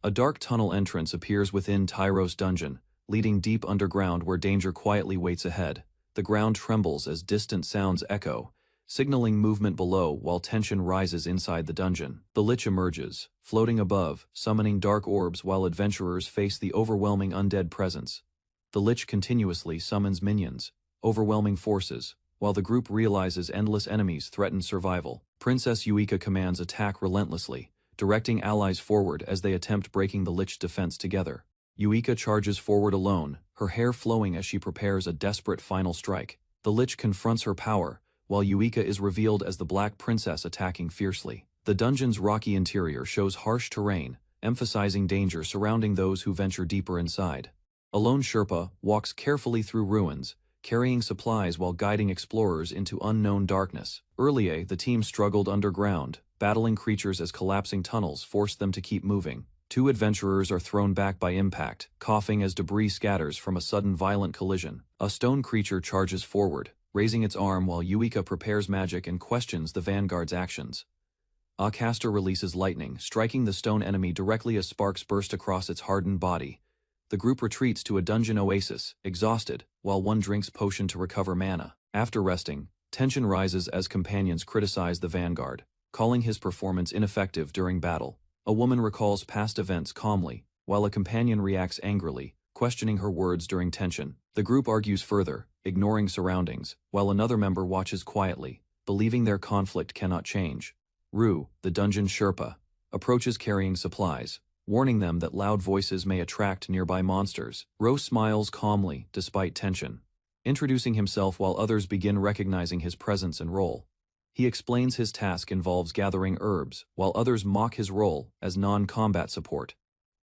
A dark tunnel entrance appears within Tyros' dungeon, leading deep underground where danger quietly waits ahead. The ground trembles as distant sounds echo, signaling movement below while tension rises inside the dungeon. The Lich emerges, floating above, summoning dark orbs while adventurers face the overwhelming undead presence. The Lich continuously summons minions, overwhelming forces, while the group realizes endless enemies threaten survival. Princess Yuika commands attack relentlessly, directing allies forward as they attempt breaking the Lich defense together. Yuika charges forward alone, her hair flowing as she prepares a desperate final strike. The Lich confronts her power, while Yuika is revealed as the Black Princess attacking fiercely. The dungeon's rocky interior shows harsh terrain, emphasizing danger surrounding those who venture deeper inside. A lone Sherpa walks carefully through ruins, carrying supplies while guiding explorers into unknown darkness. Earlier, the team struggled underground, battling creatures as collapsing tunnels forced them to keep moving. Two adventurers are thrown back by impact, coughing as debris scatters from a sudden violent collision. A stone creature charges forward, raising its arm while Yuika prepares magic and questions the vanguard's actions. A caster releases lightning, striking the stone enemy directly as sparks burst across its hardened body. The group retreats to a dungeon oasis, exhausted, while one drinks potion to recover mana. After resting, tension rises as companions criticize the vanguard, calling his performance ineffective during battle. A woman recalls past events calmly, while a companion reacts angrily, questioning her words during tension. The group argues further, ignoring surroundings, while another member watches quietly, believing their conflict cannot change. Ru, the dungeon Sherpa, approaches carrying supplies, warning them that loud voices may attract nearby monsters. Ro smiles calmly, despite tension, introducing himself while others begin recognizing his presence and role. He explains his task involves gathering herbs, while others mock his role as non-combat support.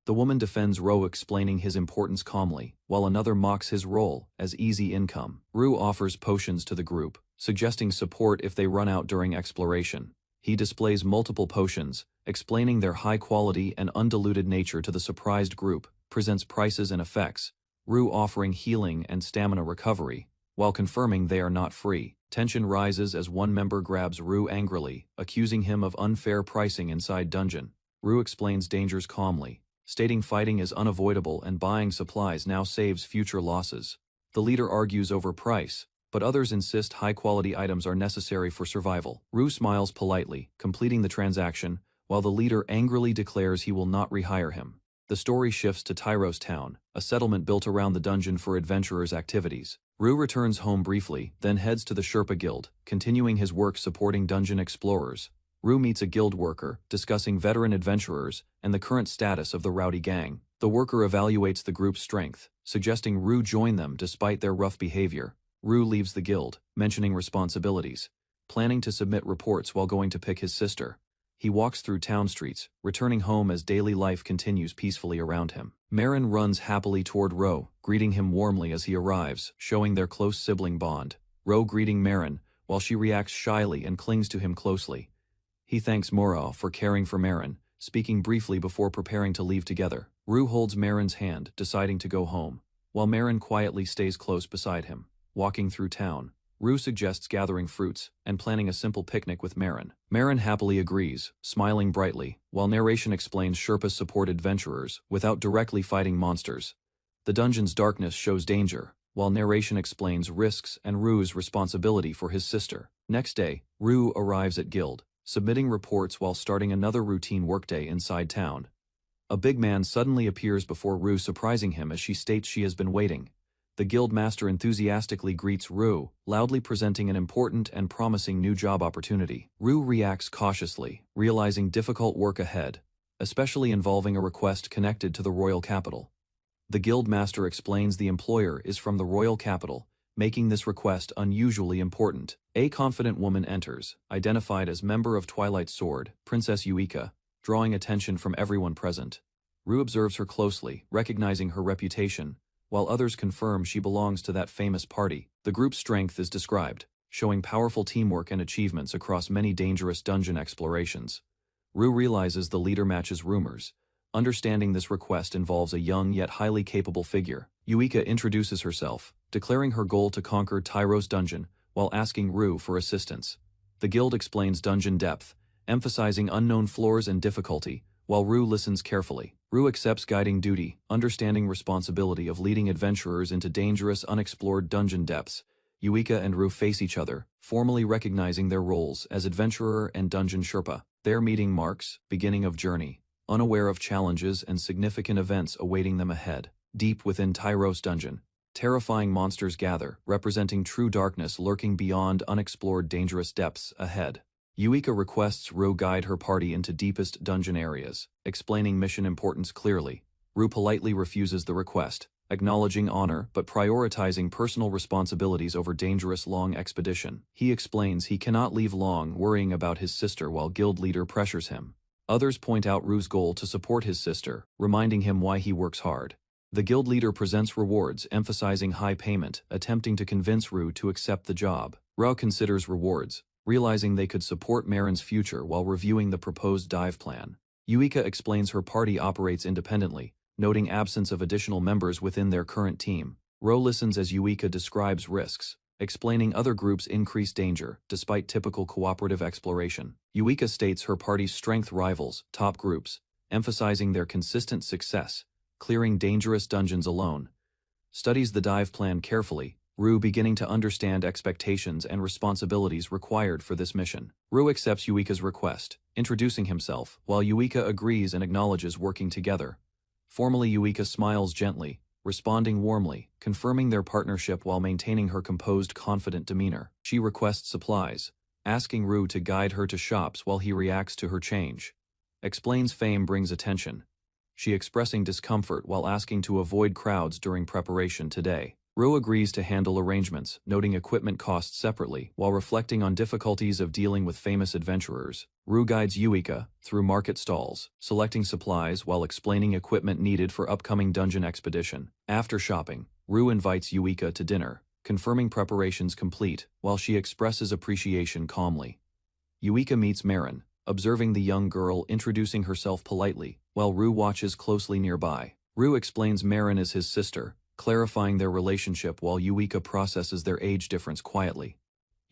The woman defends Ro, explaining his importance calmly, while another mocks his role as easy income. Ru offers potions to the group, suggesting support if they run out during exploration. He displays multiple potions, explaining their high quality and undiluted nature to the surprised group, presents prices and effects, Ru offering healing and stamina recovery, while confirming they are not free. Tension rises as one member grabs Ru angrily, accusing him of unfair pricing inside dungeon. Ru explains dangers calmly, stating fighting is unavoidable and buying supplies now saves future losses. The leader argues over price, but others insist high-quality items are necessary for survival. Ru smiles politely, completing the transaction, while the leader angrily declares he will not rehire him. The story shifts to Tyros Town, a settlement built around the dungeon for adventurers' activities. Ru returns home briefly, then heads to the Sherpa Guild, continuing his work supporting dungeon explorers. Ru meets a guild worker, discussing veteran adventurers and the current status of the rowdy gang. The worker evaluates the group's strength, suggesting Ru join them despite their rough behavior. Ru leaves the guild, mentioning responsibilities, planning to submit reports while going to pick his sister. He walks through town streets, returning home as daily life continues peacefully around him. Marin runs happily toward Ro, greeting him warmly as he arrives, showing their close sibling bond. Ro greeting Marin, while she reacts shyly and clings to him closely. He thanks Mora for caring for Marin, speaking briefly before preparing to leave together. Ru holds Marin's hand, deciding to go home, while Marin quietly stays close beside him. Walking through town, Ru suggests gathering fruits and planning a simple picnic with Marin. Marin happily agrees, smiling brightly, while narration explains Sherpas support adventurers without directly fighting monsters. The dungeon's darkness shows danger, while narration explains risks and Ru's responsibility for his sister. Next day, Ru arrives at guild, submitting reports while starting another routine workday inside town. A big man suddenly appears before Ru, surprising him as she states she has been waiting. The guild master enthusiastically greets Ru, loudly presenting an important and promising new job opportunity. Ru reacts cautiously, realizing difficult work ahead, especially involving a request connected to the royal capital. The guild master explains the employer is from the royal capital, making this request unusually important. A confident woman enters, identified as member of Twilight Sword, Princess Yuika, drawing attention from everyone present. Ru observes her closely, recognizing her reputation, while others confirm she belongs to that famous party. The group's strength is described, showing powerful teamwork and achievements across many dangerous dungeon explorations. Ru realizes the leader matches rumors, understanding this request involves a young yet highly capable figure. Yuika introduces herself, declaring her goal to conquer Tyros dungeon while asking Ru for assistance. The guild explains dungeon depth, emphasizing unknown floors and difficulty, while Ru listens carefully. Ru accepts guiding duty, understanding responsibility of leading adventurers into dangerous, unexplored dungeon depths. Yuika and Ru face each other, formally recognizing their roles as adventurer and dungeon Sherpa. Their meeting marks beginning of journey, unaware of challenges and significant events awaiting them ahead. Deep within Tyros dungeon, terrifying monsters gather, representing true darkness lurking beyond unexplored dangerous depths ahead. Yuika requests Ru guide her party into deepest dungeon areas, explaining mission importance clearly. Ru politely refuses the request, acknowledging honor but prioritizing personal responsibilities over dangerous long expedition. He explains he cannot leave long worrying about his sister while guild leader pressures him. Others point out Ru's goal to support his sister, reminding him why he works hard. The guild leader presents rewards, emphasizing high payment, attempting to convince Ru to accept the job. Ru considers rewards, realizing they could support Marin's future while reviewing the proposed dive plan. Yuika explains her party operates independently, noting absence of additional members within their current team. Ru listens as Yuika describes risks, explaining other groups' increased danger, despite typical cooperative exploration. Yuika states her party's strength rivals top groups, emphasizing their consistent success, clearing dangerous dungeons alone. Studies the dive plan carefully, Ru beginning to understand expectations and responsibilities required for this mission. Ru accepts Yuika's request, introducing himself, while Yuika agrees and acknowledges working together. Formally, Yuika smiles gently, responding warmly, confirming their partnership while maintaining her composed, confident demeanor. She requests supplies, asking Ru to guide her to shops while he reacts to her change. Explains fame brings attention, she expressing discomfort while asking to avoid crowds during preparation today. Ru agrees to handle arrangements, noting equipment costs separately, while reflecting on difficulties of dealing with famous adventurers. Ru guides Yuika through market stalls, selecting supplies while explaining equipment needed for upcoming dungeon expedition. After shopping, Ru invites Yuika to dinner, confirming preparations complete, while she expresses appreciation calmly. Yuika meets Marin, observing the young girl introducing herself politely, while Ru watches closely nearby. Ru explains Marin is his sister, clarifying their relationship while Yuika processes their age difference quietly.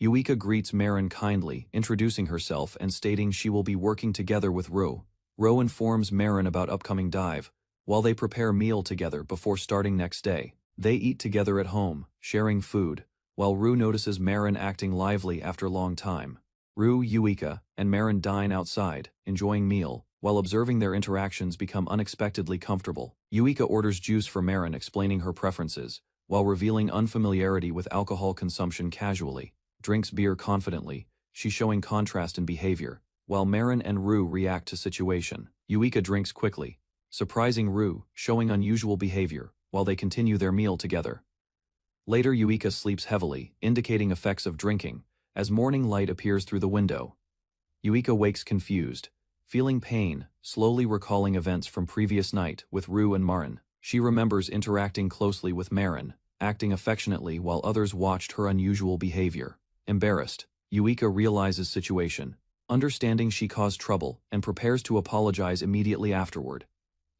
Yuika greets Marin kindly, introducing herself and stating she will be working together with Ru. Ru informs Marin about upcoming dive, while they prepare meal together before starting next day. They eat together at home, sharing food, while Ru notices Marin acting lively after long time. Ru, Yuika, and Marin dine outside, enjoying meal, while observing their interactions become unexpectedly comfortable. Yuika orders juice for Marin, explaining her preferences, while revealing unfamiliarity with alcohol consumption casually. Drinks beer confidently, she showing contrast in behavior, while Marin and Ru react to situation. Yuika drinks quickly, surprising Ru, showing unusual behavior, while they continue their meal together. Later, Yuika sleeps heavily, indicating effects of drinking, as morning light appears through the window. Yuika wakes confused, feeling pain, slowly recalling events from previous night with Ru and Marin. She remembers interacting closely with Marin, acting affectionately while others watched her unusual behavior. Embarrassed, Yuika realizes situation, understanding she caused trouble, and prepares to apologize immediately afterward.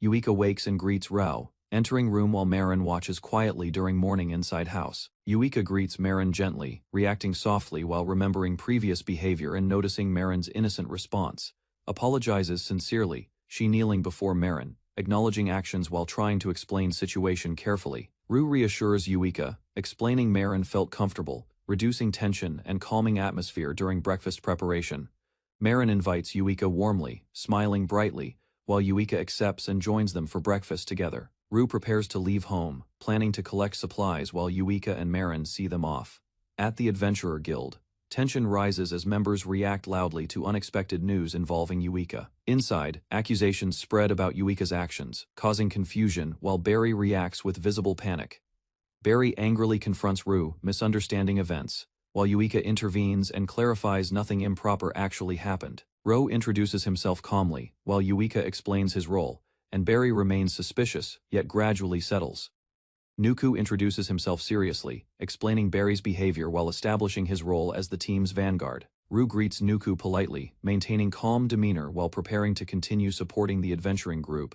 Yuika wakes and greets Ru, entering room while Marin watches quietly during morning inside house. Yuika greets Marin gently, reacting softly while remembering previous behavior and noticing Marin's innocent response. Apologizes sincerely, she kneeling before Marin, acknowledging actions while trying to explain situation carefully. Ru reassures Yuika, explaining Marin felt comfortable, reducing tension and calming atmosphere during breakfast preparation. Marin invites Yuika warmly, smiling brightly, while Yuika accepts and joins them for breakfast together. Ru prepares to leave home, planning to collect supplies while Yuika and Marin see them off. At the Adventurer Guild, tension rises as members react loudly to unexpected news involving Yuika. Inside, accusations spread about Yuika's actions, causing confusion while Barry reacts with visible panic. Barry angrily confronts Ru, misunderstanding events, while Yuika intervenes and clarifies nothing improper actually happened. Ru introduces himself calmly, while Yuika explains his role, and Barry remains suspicious, yet gradually settles. Nuku introduces himself seriously, explaining Barry's behavior while establishing his role as the team's vanguard. Ru greets Nuku politely, maintaining calm demeanor while preparing to continue supporting the adventuring group.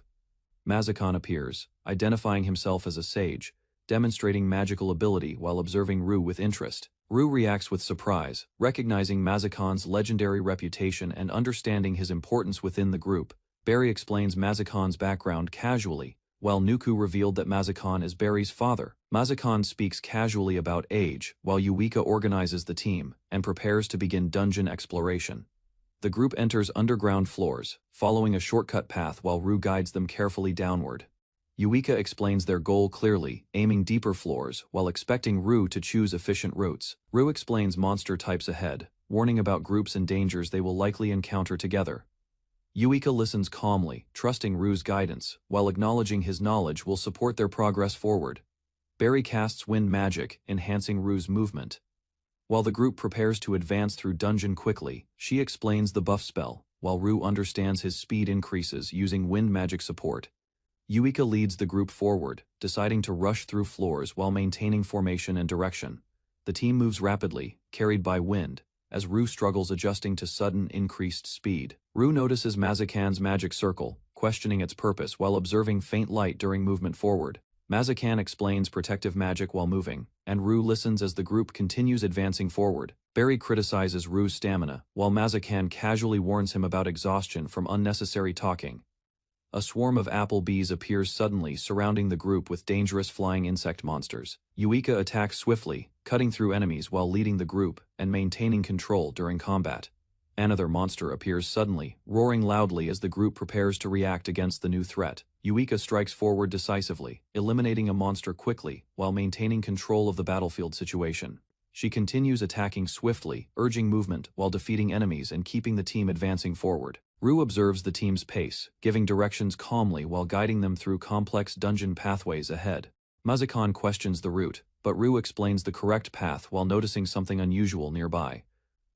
Mazakon appears, identifying himself as a sage, demonstrating magical ability while observing Ru with interest. Ru reacts with surprise, recognizing Mazakon's legendary reputation and understanding his importance within the group. Barry explains Mazakan's background casually, while Nuku revealed that Mazakan is Barry's father. Mazakan speaks casually about age, while Yuika organizes the team and prepares to begin dungeon exploration. The group enters underground floors, following a shortcut path while Ru guides them carefully downward. Yuika explains their goal clearly, aiming deeper floors while expecting Ru to choose efficient routes. Ru explains monster types ahead, warning about groups and dangers they will likely encounter together. Yuika listens calmly, trusting Ru's guidance, while acknowledging his knowledge will support their progress forward. Barry casts wind magic, enhancing Ru's movement. While the group prepares to advance through dungeon quickly, she explains the buff spell, while Ru understands his speed increases using wind magic support. Yuika leads the group forward, deciding to rush through floors while maintaining formation and direction. The team moves rapidly, carried by wind, as Ru struggles adjusting to sudden increased speed. Ru notices Mazakan's magic circle, questioning its purpose while observing faint light during movement forward. Mazakan explains protective magic while moving, and Ru listens as the group continues advancing forward. Barry criticizes Ru's stamina, while Mazakan casually warns him about exhaustion from unnecessary talking. A swarm of apple bees appears suddenly, surrounding the group with dangerous flying insect monsters. Yuika attacks swiftly, cutting through enemies while leading the group and maintaining control during combat. Another monster appears suddenly, roaring loudly as the group prepares to react against the new threat. Yuika strikes forward decisively, eliminating a monster quickly while maintaining control of the battlefield situation. She continues attacking swiftly, urging movement while defeating enemies and keeping the team advancing forward. Ru observes the team's pace, giving directions calmly while guiding them through complex dungeon pathways ahead. Mazakan questions the route, but Ru explains the correct path while noticing something unusual nearby.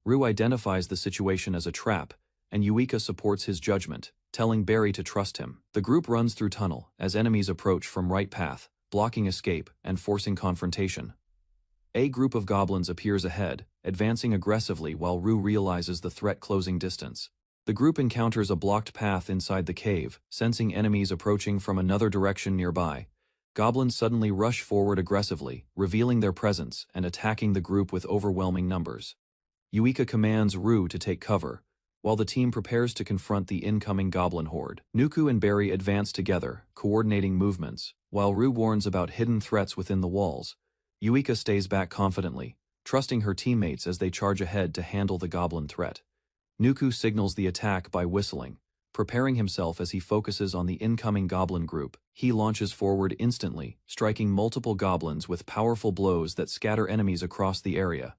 Ru identifies the situation as a trap, and Yuika supports his judgment, telling Barry to trust him. The group runs through tunnel as enemies approach from right path, blocking escape and forcing confrontation. A group of goblins appears ahead, advancing aggressively while Ru realizes the threat closing distance. The group encounters a blocked path inside the cave, sensing enemies approaching from another direction nearby. Goblins suddenly rush forward aggressively, revealing their presence and attacking the group with overwhelming numbers. Yuika commands Ru to take cover, while the team prepares to confront the incoming goblin horde. Nuku and Barry advance together, coordinating movements, while Ru warns about hidden threats within the walls. Yuika stays back confidently, trusting her teammates as they charge ahead to handle the goblin threat. Nuku signals the attack by whistling, preparing himself as he focuses on the incoming goblin group. He launches forward instantly, striking multiple goblins with powerful blows that scatter enemies across the area.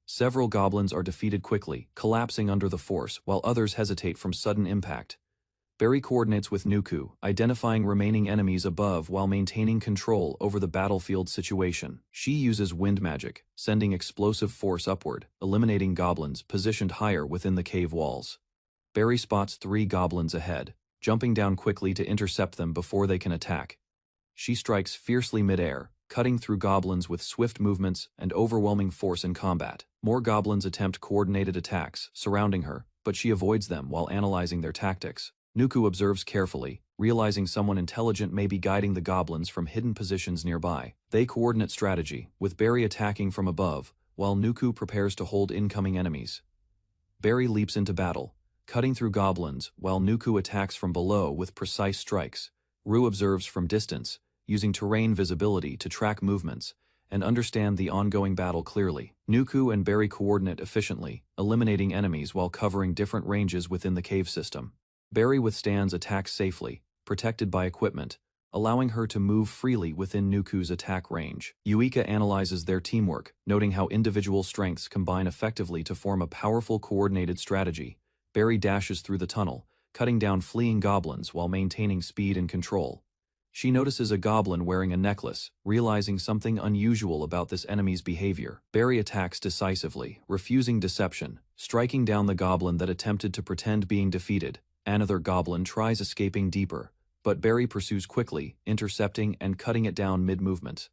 Several goblins are defeated quickly, collapsing under the force, while others hesitate from sudden impact. Barry coordinates with Nuku, identifying remaining enemies above while maintaining control over the battlefield situation. She uses wind magic, sending explosive force upward, eliminating goblins positioned higher within the cave walls. Barry spots 3 goblins ahead, jumping down quickly to intercept them before they can attack. She strikes fiercely midair, cutting through goblins with swift movements and overwhelming force in combat. More goblins attempt coordinated attacks, surrounding her, but she avoids them while analyzing their tactics. Nuku observes carefully, realizing someone intelligent may be guiding the goblins from hidden positions nearby. They coordinate strategy, with Barry attacking from above, while Nuku prepares to hold incoming enemies. Barry leaps into battle, cutting through goblins, while Nuku attacks from below with precise strikes. Ru observes from distance, using terrain visibility to track movements and understand the ongoing battle clearly. Nuku and Barry coordinate efficiently, eliminating enemies while covering different ranges within the cave system. Barry withstands attacks safely, protected by equipment, allowing her to move freely within Nuku's attack range. Yuika analyzes their teamwork, noting how individual strengths combine effectively to form a powerful coordinated strategy. Barry dashes through the tunnel, cutting down fleeing goblins while maintaining speed and control. She notices a goblin wearing a necklace, realizing something unusual about this enemy's behavior. Barry attacks decisively, refusing deception, striking down the goblin that attempted to pretend being defeated. Another goblin tries escaping deeper, but Barry pursues quickly, intercepting and cutting it down mid-movement.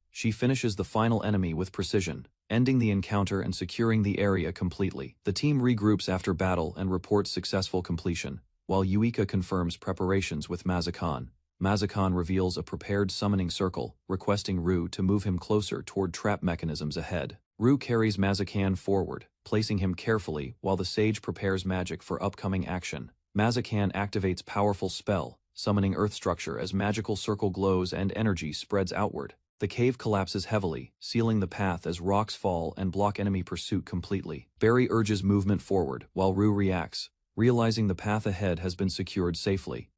She finishes the final enemy with precision, ending the encounter and securing the area completely. The team regroups after battle and reports successful completion, while Yuika confirms preparations with Mazakan. Mazakan reveals a prepared summoning circle, requesting Ru to move him closer toward trap mechanisms ahead. Ru carries Mazakan forward, placing him carefully while the sage prepares magic for upcoming action. Mazakan activates powerful spell, summoning earth structure as magical circle glows and energy spreads outward. The cave collapses heavily, sealing the path as rocks fall and block enemy pursuit completely. Barry urges movement forward, while Rue reacts, realizing the path ahead has been secured safely.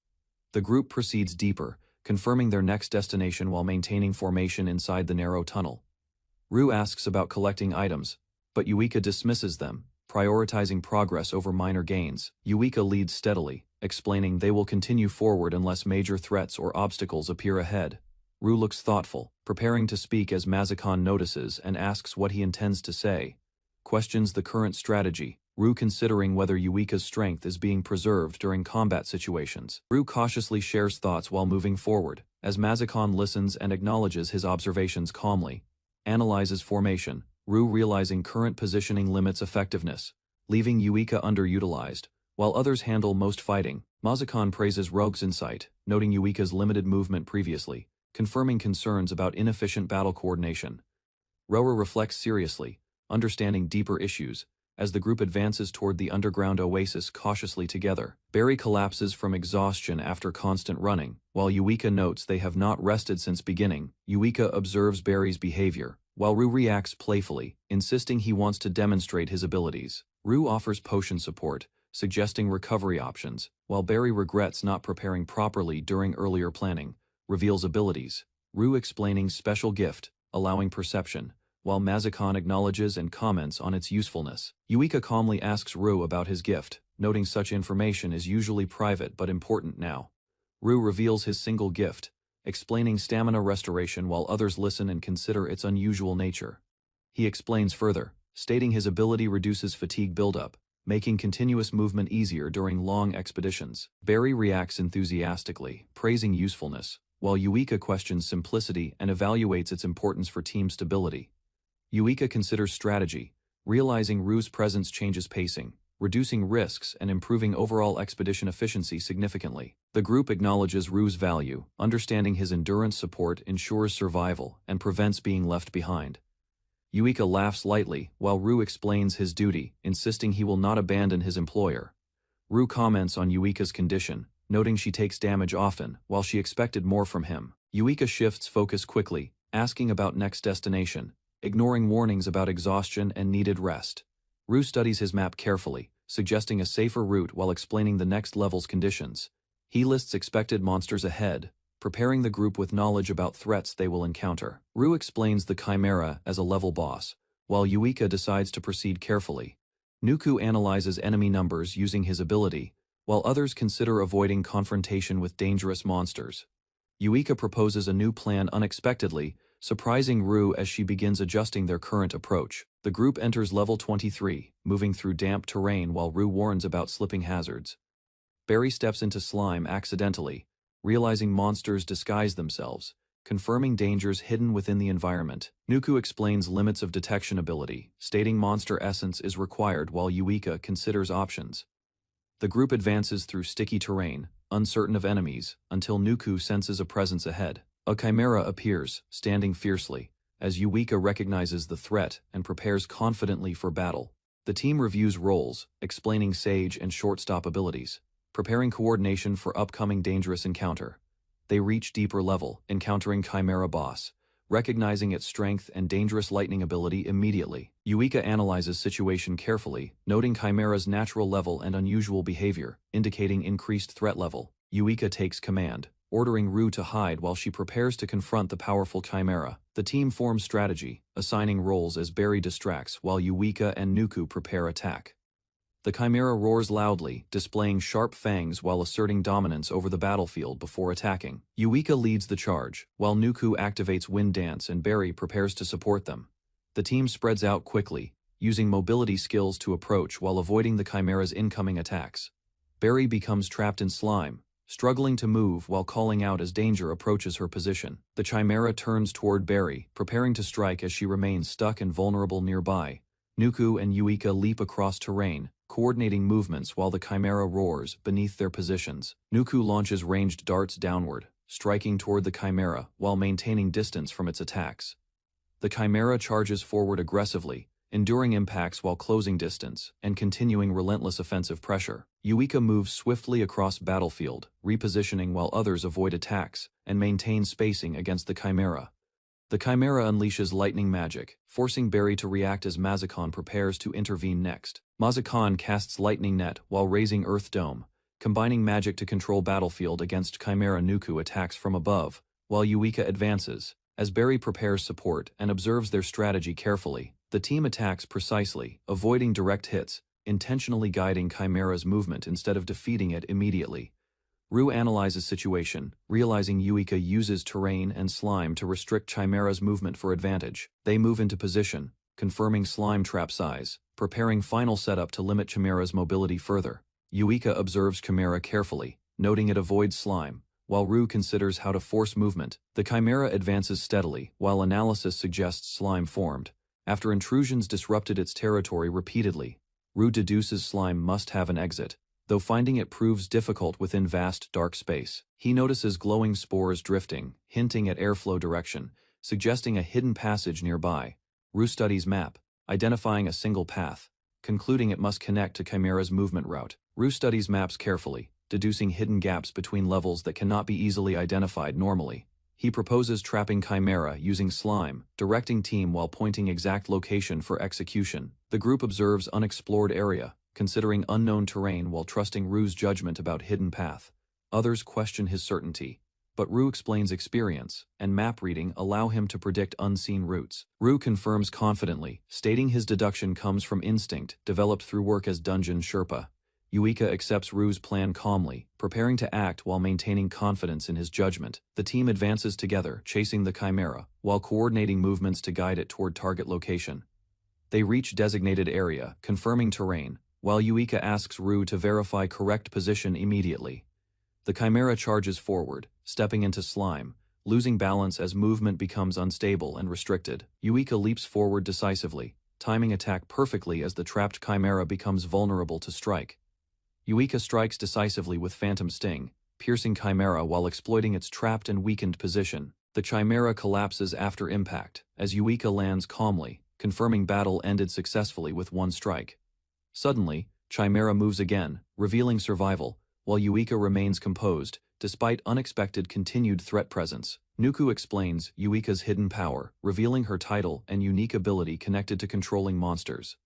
The group proceeds deeper, confirming their next destination while maintaining formation inside the narrow tunnel. Rue asks about collecting items, but Yuika dismisses them, prioritizing progress over minor gains. Yuika leads steadily, explaining they will continue forward unless major threats or obstacles appear ahead. Rue looks thoughtful, preparing to speak as Mazakan notices and asks what he intends to say. Questions the current strategy, Rue considering whether Yuika's strength is being preserved during combat situations. Rue cautiously shares thoughts while moving forward, as Mazakan listens and acknowledges his observations calmly. Analyzes formation, Rue realizing current positioning limits effectiveness, leaving Yuika underutilized, while others handle most fighting. Mazakan praises Rogue's insight, noting Yuika's limited movement previously, confirming concerns about inefficient battle coordination. Rower reflects seriously, understanding deeper issues, as the group advances toward the underground oasis cautiously together. Barry collapses from exhaustion after constant running, while Yuika notes they have not rested since beginning. Yuika observes Barry's behavior, while Rue reacts playfully, insisting he wants to demonstrate his abilities. Rue offers potion support, suggesting recovery options, while Barry regrets not preparing properly during earlier planning. Reveals abilities, Rue explaining special gift, allowing perception, while Mazakan acknowledges and comments on its usefulness. Yuika calmly asks Rue about his gift, noting such information is usually private but important now. Rue reveals his single gift, explaining stamina restoration while others listen and consider its unusual nature. He explains further, stating his ability reduces fatigue buildup, making continuous movement easier during long expeditions. Barry reacts enthusiastically, praising usefulness, while Yuika questions simplicity and evaluates its importance for team stability. Yuika considers strategy, realizing Rue's presence changes pacing, reducing risks and improving overall expedition efficiency significantly. The group acknowledges Rue's value, understanding his endurance support ensures survival and prevents being left behind. Yuika laughs lightly, while Rue explains his duty, insisting he will not abandon his employer. Rue comments on Yuika's condition, noting she takes damage often, while she expected more from him. Yuika shifts focus quickly, asking about next destination, ignoring warnings about exhaustion and needed rest. Rue studies his map carefully, suggesting a safer route while explaining the next level's conditions. He lists expected monsters ahead, preparing the group with knowledge about threats they will encounter. Rue explains the Chimera as a level boss, while Yuika decides to proceed carefully. Nuku analyzes enemy numbers using his ability, while others consider avoiding confrontation with dangerous monsters. Yuika proposes a new plan unexpectedly, surprising Rue as she begins adjusting their current approach. The group enters level 23, moving through damp terrain while Rue warns about slipping hazards. Barry steps into slime accidentally, realizing monsters disguise themselves, confirming dangers hidden within the environment. Nuku explains limits of detection ability, stating monster essence is required while Yuika considers options. The group advances through sticky terrain, uncertain of enemies, until Nuku senses a presence ahead. A chimera appears, standing fiercely, as Yuika recognizes the threat and prepares confidently for battle. The team reviews roles, explaining Sage and Shortstop abilities, preparing coordination for upcoming dangerous encounter. They reach deeper level, encountering Chimera Boss, recognizing its strength and dangerous lightning ability immediately. Yuika analyzes situation carefully, noting Chimera's natural level and unusual behavior, indicating increased threat level. Yuika takes command, ordering Rue to hide while she prepares to confront the powerful Chimera. The team forms strategy, assigning roles as Barry distracts while Yuika and Nuku prepare attack. The Chimera roars loudly, displaying sharp fangs while asserting dominance over the battlefield before attacking. Yuika leads the charge, while Nuku activates Wind Dance and Barry prepares to support them. The team spreads out quickly, using mobility skills to approach while avoiding the Chimera's incoming attacks. Barry becomes trapped in slime, struggling to move while calling out as danger approaches her position. The Chimera turns toward Barry, preparing to strike as she remains stuck and vulnerable nearby. Nuku and Yuika leap across terrain, coordinating movements while the Chimera roars beneath their positions. Nuku launches ranged darts downward, striking toward the Chimera while maintaining distance from its attacks. The Chimera charges forward aggressively, enduring impacts while closing distance, and continuing relentless offensive pressure. Yuika moves swiftly across battlefield, repositioning while others avoid attacks, and maintains spacing against the Chimera. The Chimera unleashes lightning magic, forcing Barry to react as Mazakon prepares to intervene next. Mazakon casts Lightning Net while raising Earth Dome, combining magic to control battlefield against Chimera Nuku attacks from above, while Yuika advances. As Barry prepares support and observes their strategy carefully, the team attacks precisely, avoiding direct hits, intentionally guiding Chimera's movement instead of defeating it immediately. Rue analyzes situation, realizing Yuika uses terrain and slime to restrict Chimera's movement for advantage. They move into position, confirming slime trap size, preparing final setup to limit Chimera's mobility further. Yuika observes Chimera carefully, noting it avoids slime, while Rue considers how to force movement. The Chimera advances steadily, while analysis suggests slime formed. After intrusions disrupted its territory repeatedly, Rue deduces slime must have an exit, though finding it proves difficult within vast dark space. He notices glowing spores drifting, hinting at airflow direction, suggesting a hidden passage nearby. Rue studies map, identifying a single path, concluding it must connect to Chimera's movement route. Rue studies maps carefully, deducing hidden gaps between levels that cannot be easily identified normally. He proposes trapping Chimera using slime, directing team while pointing exact location for execution. The group observes unexplored area, considering unknown terrain while trusting Rue's judgment about hidden path. Others question his certainty, but Rue explains experience, and map reading allow him to predict unseen routes. Rue confirms confidently, stating his deduction comes from instinct developed through work as Dungeon Sherpa. Yuika accepts Rue's plan calmly, preparing to act while maintaining confidence in his judgment. The team advances together, chasing the Chimera, while coordinating movements to guide it toward target location. They reach designated area, confirming terrain, while Yuika asks Rue to verify correct position immediately. The Chimera charges forward, stepping into slime, losing balance as movement becomes unstable and restricted. Yuika leaps forward decisively, timing attack perfectly as the trapped Chimera becomes vulnerable to strike. Yuika strikes decisively with Phantom Sting, piercing Chimera while exploiting its trapped and weakened position. The Chimera collapses after impact, as Yuika lands calmly, confirming battle ended successfully with one strike. Suddenly, Chimera moves again, revealing survival, while Yuika remains composed, despite unexpected continued threat presence. Nuku explains Yuika's hidden power, revealing her title and unique ability connected to controlling monsters.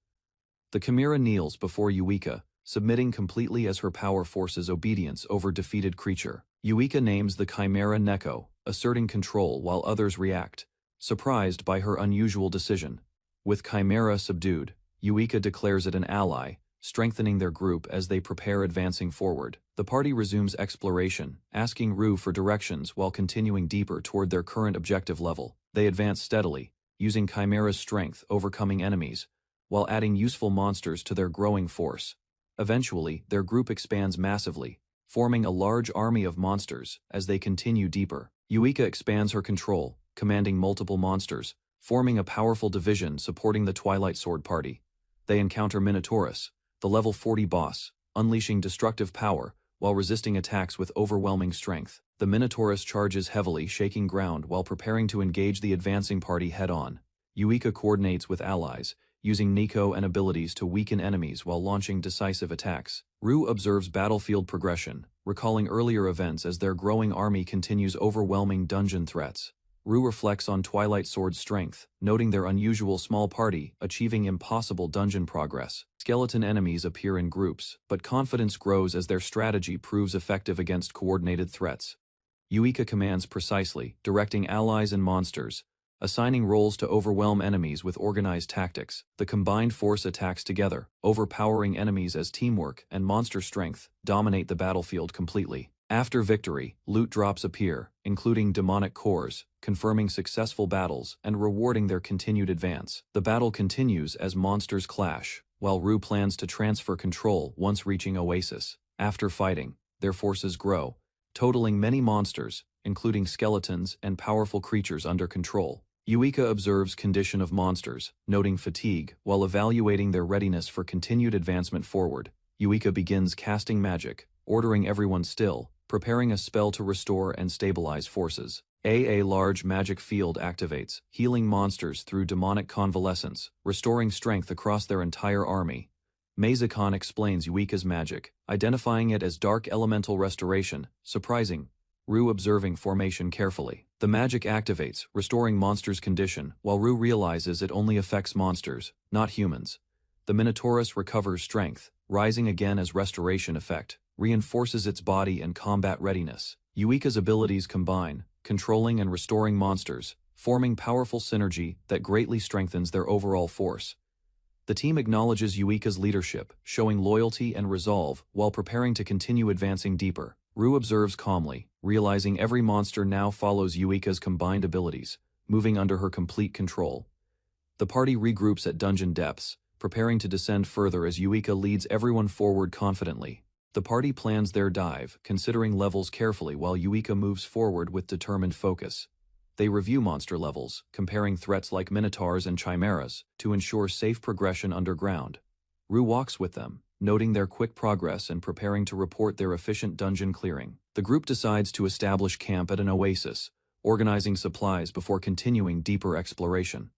The Chimera kneels before Yuika, submitting completely as her power forces obedience over defeated creature. Yuika names the Chimera Neko, asserting control while others react, surprised by her unusual decision. With Chimera subdued, Yuika declares it an ally, strengthening their group as they prepare advancing forward. The party resumes exploration, asking Rue for directions while continuing deeper toward their current objective level. They advance steadily, using Chimera's strength overcoming enemies, while adding useful monsters to their growing force. Eventually, their group expands massively, forming a large army of monsters as they continue deeper. Yuika expands her control, commanding multiple monsters, forming a powerful division supporting the Twilight Sword party. They encounter Minotaurus, the level 40 boss, unleashing destructive power while resisting attacks with overwhelming strength. The Minotaurus charges heavily, shaking ground while preparing to engage the advancing party head-on. Yuika coordinates with allies, using Nico and abilities to weaken enemies while launching decisive attacks. Rue observes battlefield progression, recalling earlier events as their growing army continues overwhelming dungeon threats. Rue reflects on Twilight Sword's strength, noting their unusual small party achieving impossible dungeon progress. Skeleton enemies appear in groups, but confidence grows as their strategy proves effective against coordinated threats. Yuika commands precisely, directing allies and monsters, assigning roles to overwhelm enemies with organized tactics. The combined force attacks together, overpowering enemies as teamwork and monster strength dominate the battlefield completely. After victory, loot drops appear, including demonic cores, confirming successful battles and rewarding their continued advance. The battle continues as monsters clash, while Rue plans to transfer control once reaching Oasis. After fighting, their forces grow, totaling many monsters, including skeletons and powerful creatures under control. Yuika observes condition of monsters, noting fatigue, while evaluating their readiness for continued advancement forward. Yuika begins casting magic, ordering everyone still, preparing a spell to restore and stabilize forces. A large magic field activates, healing monsters through demonic convalescence, restoring strength across their entire army. Maizakon explains Yuika's magic, identifying it as Dark Elemental Restoration, surprising. Ru observing formation carefully. The magic activates, restoring monsters' condition, while Ru realizes it only affects monsters, not humans. The Minotaurus recovers strength, rising again as restoration effect, reinforces its body and combat readiness. Yuika's abilities combine, controlling and restoring monsters, forming powerful synergy that greatly strengthens their overall force. The team acknowledges Yuika's leadership, showing loyalty and resolve while preparing to continue advancing deeper. Ru observes calmly, realizing every monster now follows Yuika's combined abilities, moving under her complete control. The party regroups at dungeon depths, preparing to descend further as Yuika leads everyone forward confidently. The party plans their dive, considering levels carefully while Yuika moves forward with determined focus. They review monster levels, comparing threats like minotaurs and chimeras, to ensure safe progression underground. Ru walks with them, noting their quick progress and preparing to report their efficient dungeon clearing. The group decides to establish camp at an oasis, organizing supplies before continuing deeper exploration.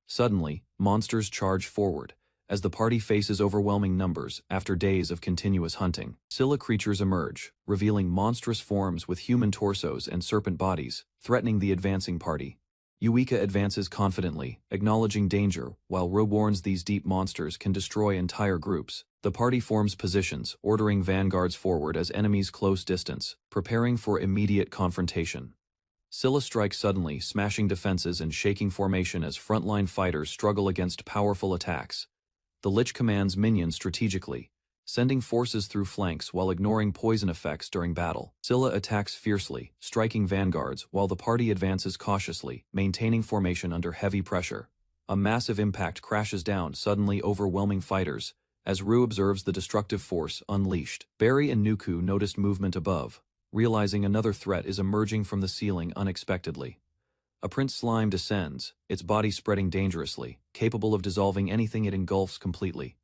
Suddenly, monsters charge forward, as the party faces overwhelming numbers after days of continuous hunting. Scylla creatures emerge, revealing monstrous forms with human torsos and serpent bodies, threatening the advancing party. Yuika advances confidently, acknowledging danger, while Ru warns these deep monsters can destroy entire groups. The party forms positions, ordering vanguards forward as enemies close distance, preparing for immediate confrontation. Scylla strikes suddenly, smashing defenses and shaking formation as frontline fighters struggle against powerful attacks. The Lich commands minions strategically, sending forces through flanks while ignoring poison effects during battle. Scylla attacks fiercely, striking vanguards while the party advances cautiously, maintaining formation under heavy pressure. A massive impact crashes down, suddenly overwhelming fighters, as Ru observes the destructive force unleashed. Barry and Nuku noticed movement above, realizing another threat is emerging from the ceiling unexpectedly. A prince slime descends, its body spreading dangerously, capable of dissolving anything it engulfs completely.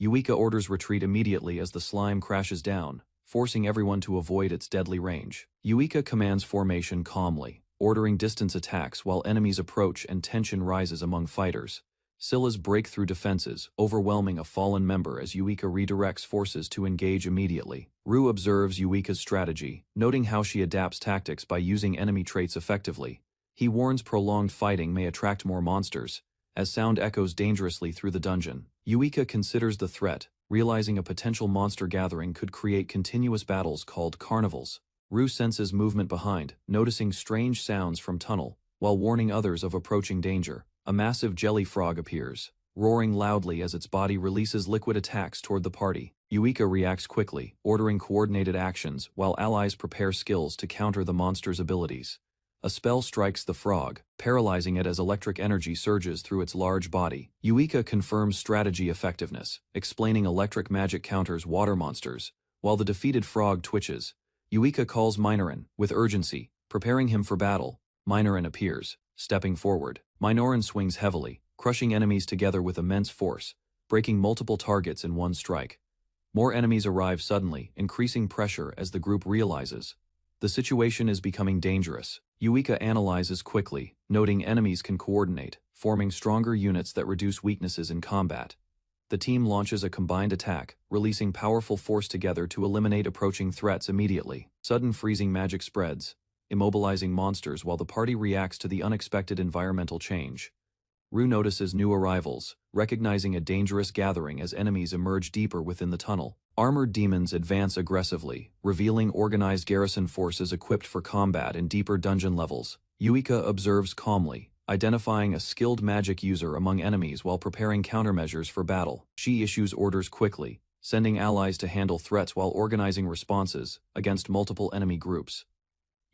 Yuika orders retreat immediately as the slime crashes down, forcing everyone to avoid its deadly range. Yuika commands formation calmly, ordering distance attacks while enemies approach and tension rises among fighters. Scylla's breakthrough defenses, overwhelming a fallen member as Yuika redirects forces to engage immediately. Ru observes Yuika's strategy, noting how she adapts tactics by using enemy traits effectively. He warns prolonged fighting may attract more monsters, as sound echoes dangerously through the dungeon. Yuika considers the threat, realizing a potential monster gathering could create continuous battles called carnivals. Ru senses movement behind, noticing strange sounds from tunnel, while warning others of approaching danger. A massive jelly frog appears, roaring loudly as its body releases liquid attacks toward the party. Yuika reacts quickly, ordering coordinated actions while allies prepare skills to counter the monster's abilities. A spell strikes the frog, paralyzing it as electric energy surges through its large body. Yuika confirms strategy effectiveness, explaining electric magic counters water monsters, while the defeated frog twitches. Yuika calls Minoran, with urgency, preparing him for battle. Minoran appears, stepping forward. Minoran swings heavily, crushing enemies together with immense force, breaking multiple targets in one strike. More enemies arrive suddenly, increasing pressure as the group realizes the situation is becoming dangerous. Yuika analyzes quickly, noting enemies can coordinate, forming stronger units that reduce weaknesses in combat. The team launches a combined attack, releasing powerful force together to eliminate approaching threats immediately. Sudden freezing magic spreads, immobilizing monsters while the party reacts to the unexpected environmental change. Ru notices new arrivals, recognizing a dangerous gathering as enemies emerge deeper within the tunnel. Armored demons advance aggressively, revealing organized garrison forces equipped for combat in deeper dungeon levels. Yuika observes calmly, identifying a skilled magic user among enemies while preparing countermeasures for battle. She issues orders quickly, sending allies to handle threats while organizing responses against multiple enemy groups.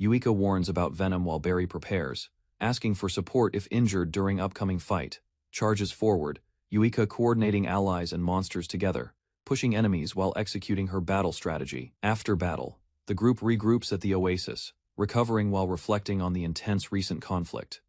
Yuika warns about venom while Barry prepares, asking for support if injured during upcoming fight. Charges forward, Yuika coordinating allies and monsters together, pushing enemies while executing her battle strategy. After battle, the group regroups at the oasis, recovering while reflecting on the intense recent conflict.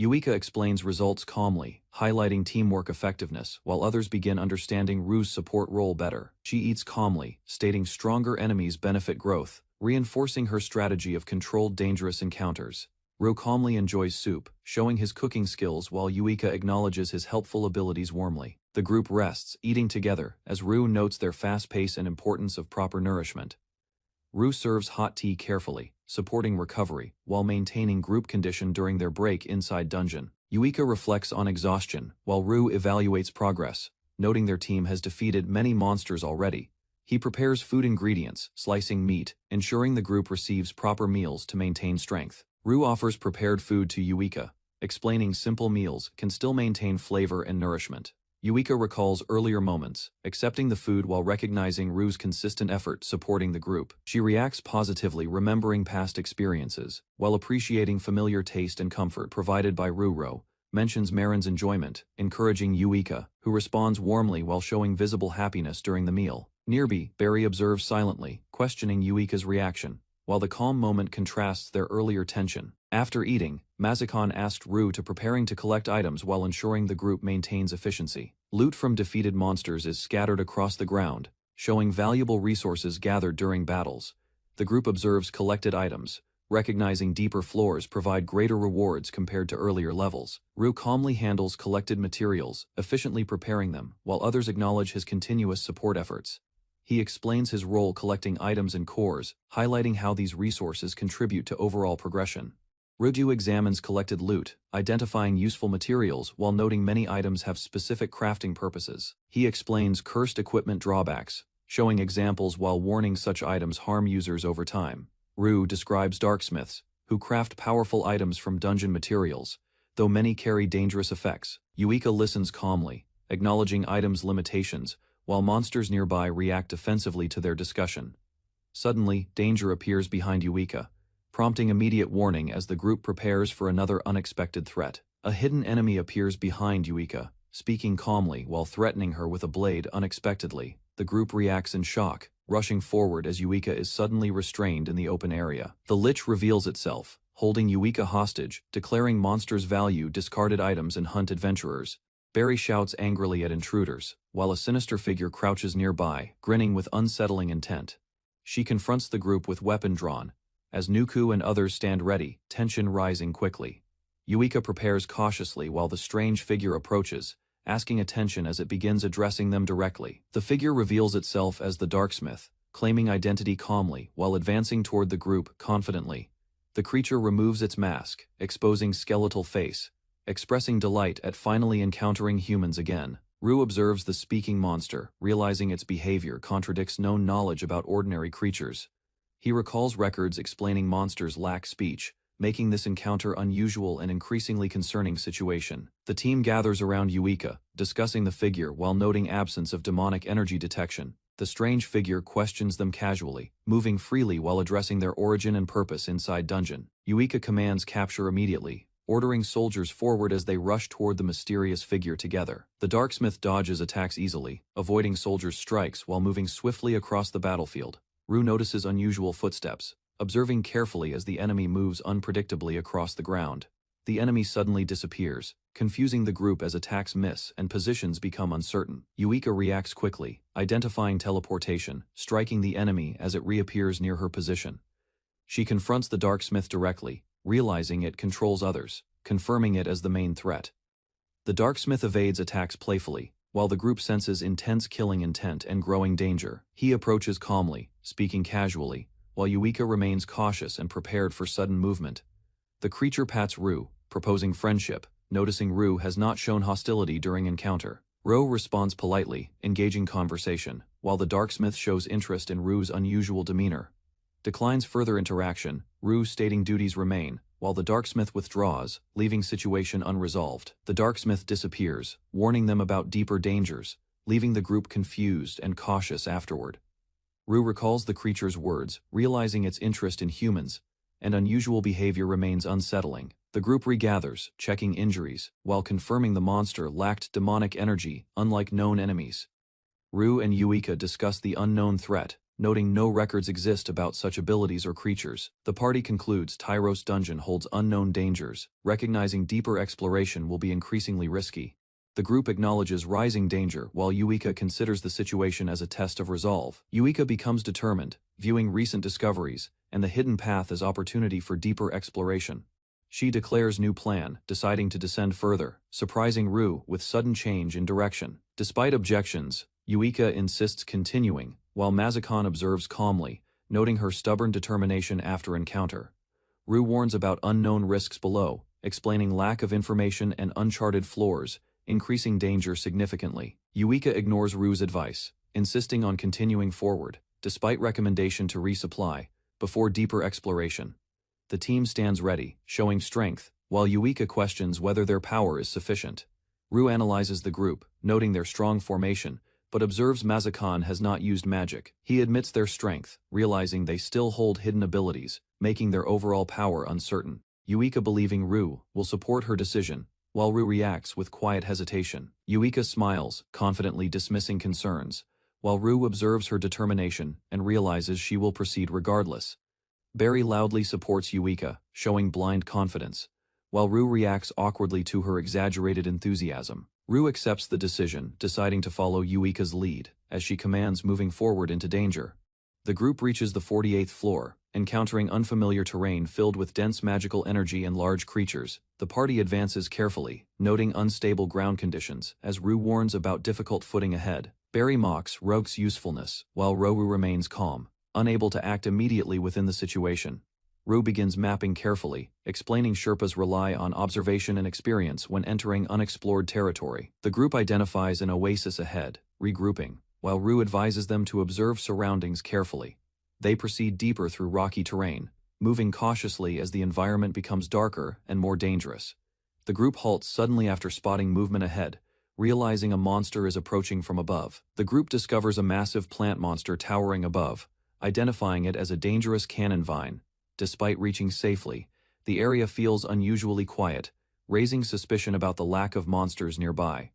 Yuika explains results calmly, highlighting teamwork effectiveness, while others begin understanding Ru's support role better. She eats calmly, stating stronger enemies benefit growth, reinforcing her strategy of controlled dangerous encounters. Ru calmly enjoys soup, showing his cooking skills while Yuika acknowledges his helpful abilities warmly. The group rests, eating together, as Ru notes their fast pace and importance of proper nourishment. Ru serves hot tea carefully, supporting recovery, while maintaining group condition during their break inside dungeon. Yuika reflects on exhaustion, while Ru evaluates progress, noting their team has defeated many monsters already. He prepares food ingredients, slicing meat, ensuring the group receives proper meals to maintain strength. Ru offers prepared food to Yuika, explaining simple meals can still maintain flavor and nourishment. Yuika recalls earlier moments, accepting the food while recognizing Ru's consistent effort supporting the group. She reacts positively, remembering past experiences, while appreciating familiar taste and comfort provided by Ru. Mentions Marin's enjoyment, encouraging Yuika, who responds warmly while showing visible happiness during the meal. Nearby, Barry observes silently, questioning Yuika's reaction, while the calm moment contrasts their earlier tension. After eating, Mazakon asked Ru to preparing to collect items while ensuring the group maintains efficiency. Loot from defeated monsters is scattered across the ground, showing valuable resources gathered during battles. The group observes collected items, recognizing deeper floors provide greater rewards compared to earlier levels. Ru calmly handles collected materials, efficiently preparing them, while others acknowledge his continuous support efforts. He explains his role collecting items and cores, highlighting how these resources contribute to overall progression. Ruju examines collected loot, identifying useful materials while noting many items have specific crafting purposes. He explains cursed equipment drawbacks, showing examples while warning such items harm users over time. Ru describes darksmiths, who craft powerful items from dungeon materials, though many carry dangerous effects. Yuika listens calmly, acknowledging items' limitations, while monsters nearby react defensively to their discussion. Suddenly, danger appears behind Yuika, prompting immediate warning as the group prepares for another unexpected threat. A hidden enemy appears behind Yuika, speaking calmly while threatening her with a blade unexpectedly. The group reacts in shock, rushing forward as Yuika is suddenly restrained in the open area. The Lich reveals itself, holding Yuika hostage, declaring monsters value discarded items and hunt adventurers. Barry shouts angrily at intruders, while a sinister figure crouches nearby, grinning with unsettling intent. She confronts the group with weapon drawn, as Nuku and others stand ready, tension rising quickly. Yuika prepares cautiously while the strange figure approaches, asking attention as it begins addressing them directly. The figure reveals itself as the Darksmith, claiming identity calmly while advancing toward the group confidently. The creature removes its mask, exposing skeletal face, expressing delight at finally encountering humans again. Ru observes the speaking monster, realizing its behavior contradicts known knowledge about ordinary creatures. He recalls records explaining monsters lack speech, making this encounter unusual and increasingly concerning situation. The team gathers around Yuika, discussing the figure while noting absence of demonic energy detection. The strange figure questions them casually, moving freely while addressing their origin and purpose inside dungeon. Yuika commands capture immediately, ordering soldiers forward as they rush toward the mysterious figure together. The Darksmith dodges attacks easily, avoiding soldiers' strikes while moving swiftly across the battlefield. Ru notices unusual footsteps, observing carefully as the enemy moves unpredictably across the ground. The enemy suddenly disappears, confusing the group as attacks miss and positions become uncertain. Yuika reacts quickly, identifying teleportation, striking the enemy as it reappears near her position. She confronts the Darksmith directly, realizing it controls others, confirming it as the main threat. The Darksmith evades attacks playfully, while the group senses intense killing intent and growing danger. He approaches calmly, speaking casually, while Yuika remains cautious and prepared for sudden movement. The creature pats Ru, proposing friendship, noticing Ru has not shown hostility during encounter. Ru responds politely, engaging conversation, while the Darksmith shows interest in Ru's unusual demeanor. Declines further interaction, Ru stating duties remain, while the Darksmith withdraws, leaving situation unresolved. The Darksmith disappears, warning them about deeper dangers, leaving the group confused and cautious afterward. Ru recalls the creature's words, realizing its interest in humans, and unusual behavior remains unsettling. The group regathers, checking injuries, while confirming the monster lacked demonic energy, unlike known enemies. Ru and Yuika discuss the unknown threat, noting no records exist about such abilities or creatures. The party concludes Tyros Dungeon holds unknown dangers, recognizing deeper exploration will be increasingly risky. The group acknowledges rising danger while Yuika considers the situation as a test of resolve. Yuika becomes determined, viewing recent discoveries and the hidden path as opportunity for deeper exploration. She declares new plan, deciding to descend further, surprising Ru with sudden change in direction. Despite objections, Yuika insists continuing, while Mazakan observes calmly, noting her stubborn determination after encounter. Ru warns about unknown risks below, explaining lack of information and uncharted floors, increasing danger significantly. Yuika ignores Ru's advice, insisting on continuing forward, despite recommendation to resupply, before deeper exploration. The team stands ready, showing strength, while Yuika questions whether their power is sufficient. Ru analyzes the group, noting their strong formation, but observes Mazakan has not used magic. He admits their strength, realizing they still hold hidden abilities, making their overall power uncertain. Yuika, believing Ru will support her decision, while Ru reacts with quiet hesitation. Yuika smiles, confidently dismissing concerns, while Ru observes her determination and realizes she will proceed regardless. Barry loudly supports Yuika, showing blind confidence, while Ru reacts awkwardly to her exaggerated enthusiasm. Ru accepts the decision, deciding to follow Yuika's lead, as she commands moving forward into danger. The group reaches the 48th floor, encountering unfamiliar terrain filled with dense magical energy and large creatures. The party advances carefully, noting unstable ground conditions, as Ru warns about difficult footing ahead. Barry mocks Rogue's usefulness, while Ru remains calm, unable to act immediately within the situation. Ru begins mapping carefully, explaining Sherpas rely on observation and experience when entering unexplored territory. The group identifies an oasis ahead, regrouping, while Ru advises them to observe surroundings carefully. They proceed deeper through rocky terrain, moving cautiously as the environment becomes darker and more dangerous. The group halts suddenly after spotting movement ahead, realizing a monster is approaching from above. The group discovers a massive plant monster towering above, identifying it as a dangerous cannon vine. Despite reaching safely, the area feels unusually quiet, raising suspicion about the lack of monsters nearby.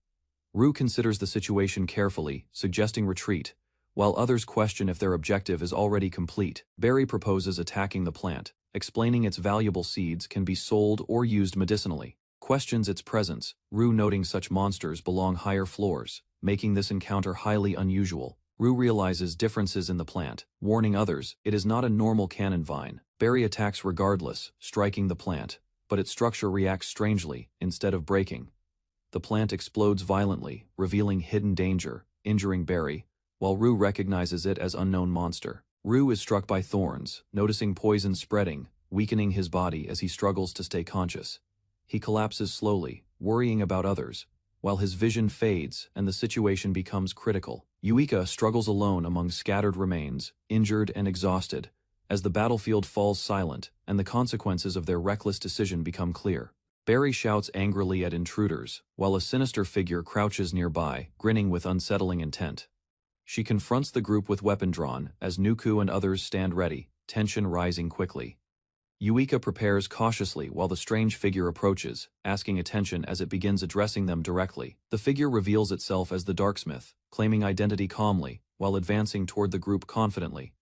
Ru considers the situation carefully, suggesting retreat, while others question if their objective is already complete. Barry proposes attacking the plant, explaining its valuable seeds can be sold or used medicinally. Questions its presence, Ru noting such monsters belong higher floors, making this encounter highly unusual. Ru realizes differences in the plant, warning others it is not a normal cannon vine. Barry attacks regardless, striking the plant, but its structure reacts strangely, instead of breaking. The plant explodes violently, revealing hidden danger, injuring Barry, while Ru recognizes it as unknown monster. Ru is struck by thorns, noticing poison spreading, weakening his body as he struggles to stay conscious. He collapses slowly, worrying about others, while his vision fades and the situation becomes critical. Yuika struggles alone among scattered remains, injured and exhausted, as the battlefield falls silent and the consequences of their reckless decision become clear. Barry shouts angrily at intruders, while a sinister figure crouches nearby, grinning with unsettling intent. She confronts the group with weapon drawn, as Nuku and others stand ready, tension rising quickly. Yuika prepares cautiously while the strange figure approaches, asking attention as it begins addressing them directly. The figure reveals itself as the Darksmith, claiming identity calmly, while advancing toward the group confidently.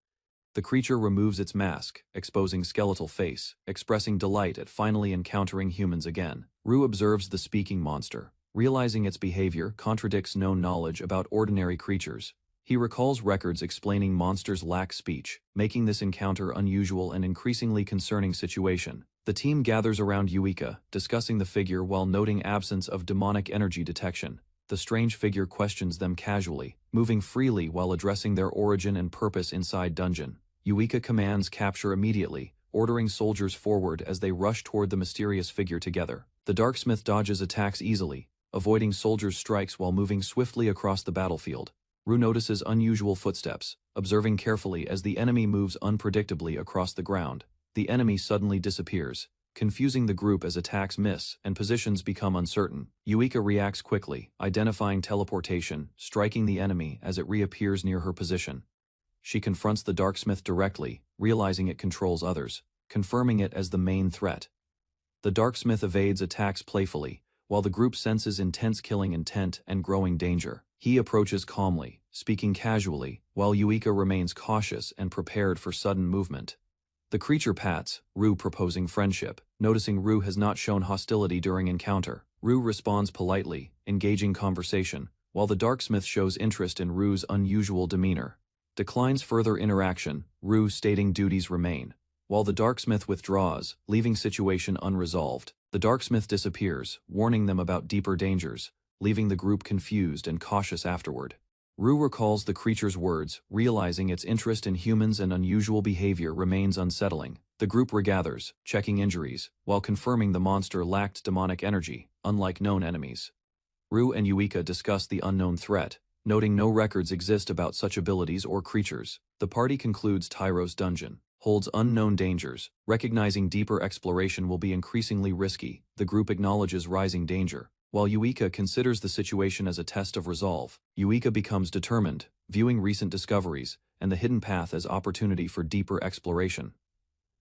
The creature removes its mask, exposing skeletal face, expressing delight at finally encountering humans again. Ru observes the speaking monster, realizing its behavior contradicts known knowledge about ordinary creatures. He recalls records explaining monsters lack speech, making this encounter unusual and increasingly concerning situation. The team gathers around Yuika, discussing the figure while noting absence of demonic energy detection. The strange figure questions them casually, moving freely while addressing their origin and purpose inside dungeon. Yuika commands capture immediately, ordering soldiers forward as they rush toward the mysterious figure together. The Darksmith dodges attacks easily, avoiding soldiers' strikes while moving swiftly across the battlefield. Ru notices unusual footsteps, observing carefully as the enemy moves unpredictably across the ground. The enemy suddenly disappears, confusing the group as attacks miss and positions become uncertain. Yuika reacts quickly, identifying teleportation, striking the enemy as it reappears near her position. She confronts the Darksmith directly, realizing it controls others, confirming it as the main threat. The Darksmith evades attacks playfully, while the group senses intense killing intent and growing danger. He approaches calmly, speaking casually, while Yuika remains cautious and prepared for sudden movement. The creature pats, Ru proposing friendship, noticing Ru has not shown hostility during encounter. Ru responds politely, engaging conversation, while the Darksmith shows interest in Ru's unusual demeanor. Declines further interaction, Ru stating duties remain. while the Darksmith withdraws, leaving situation unresolved. The Darksmith disappears, warning them about deeper dangers, leaving the group confused and cautious afterward. Rue recalls the creature's words, realizing its interest in humans and unusual behavior remains unsettling. The group regathers, checking injuries, while confirming the monster lacked demonic energy, unlike known enemies. Rue and Yuika discuss the unknown threat, noting no records exist about such abilities or creatures. The party concludes Tyro's dungeon holds unknown dangers, recognizing deeper exploration will be increasingly risky. The group acknowledges rising danger. While Yuika considers the situation as a test of resolve, Yuika becomes determined, viewing recent discoveries and the hidden path as opportunity for deeper exploration.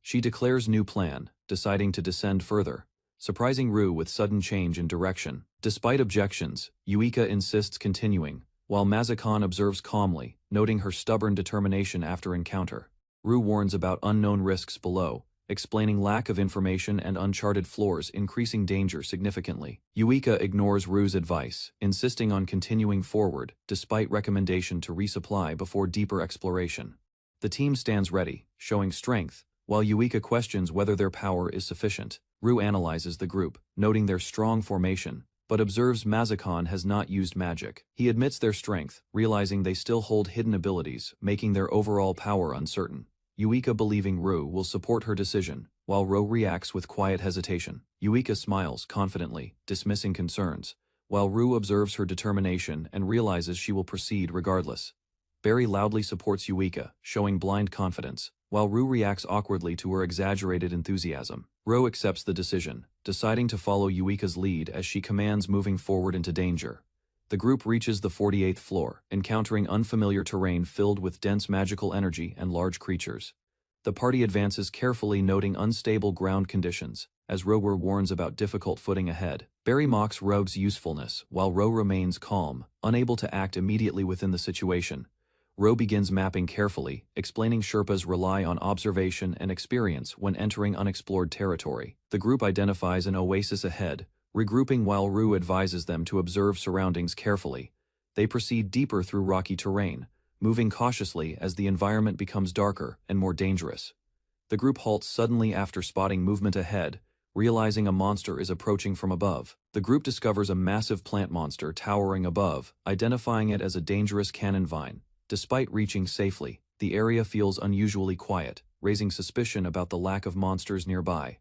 She declares new plan, deciding to descend further, surprising Rue with sudden change in direction. Despite objections, Yuika insists continuing, while Mazakan observes calmly, noting her stubborn determination after encounter. Rue warns about unknown risks below, explaining lack of information and uncharted floors increasing danger significantly. Yuika ignores Rue's advice, insisting on continuing forward despite recommendation to resupply before deeper exploration. The team stands ready, showing strength, while Yuika questions whether their power is sufficient. Rue analyzes the group, noting their strong formation, but observes Mazakan has not used magic. He admits their strength, realizing they still hold hidden abilities, making their overall power uncertain. Yuika believing Rue will support her decision, while Rue reacts with quiet hesitation. Yuika smiles confidently, dismissing concerns, while Rue observes her determination and realizes she will proceed regardless. Barry loudly supports Yuika, showing blind confidence, while Rue reacts awkwardly to her exaggerated enthusiasm. Rue accepts the decision, deciding to follow Yuika's lead as she commands moving forward into danger. The group reaches the 48th floor, encountering unfamiliar terrain filled with dense magical energy and large creatures. The party advances carefully, noting unstable ground conditions, as Rower warns about difficult footing ahead. Barry mocks Rogue's usefulness, while Roe remains calm, unable to act immediately within the situation. Roe begins mapping carefully, explaining Sherpas rely on observation and experience when entering unexplored territory. The group identifies an oasis ahead, regrouping while Rue advises them to observe surroundings carefully. They proceed deeper through rocky terrain, moving cautiously as the environment becomes darker and more dangerous. The group halts suddenly after spotting movement ahead, realizing a monster is approaching from above. The group discovers a massive plant monster towering above, identifying it as a dangerous cannon vine. Despite reaching safely, the area feels unusually quiet, raising suspicion about the lack of monsters nearby.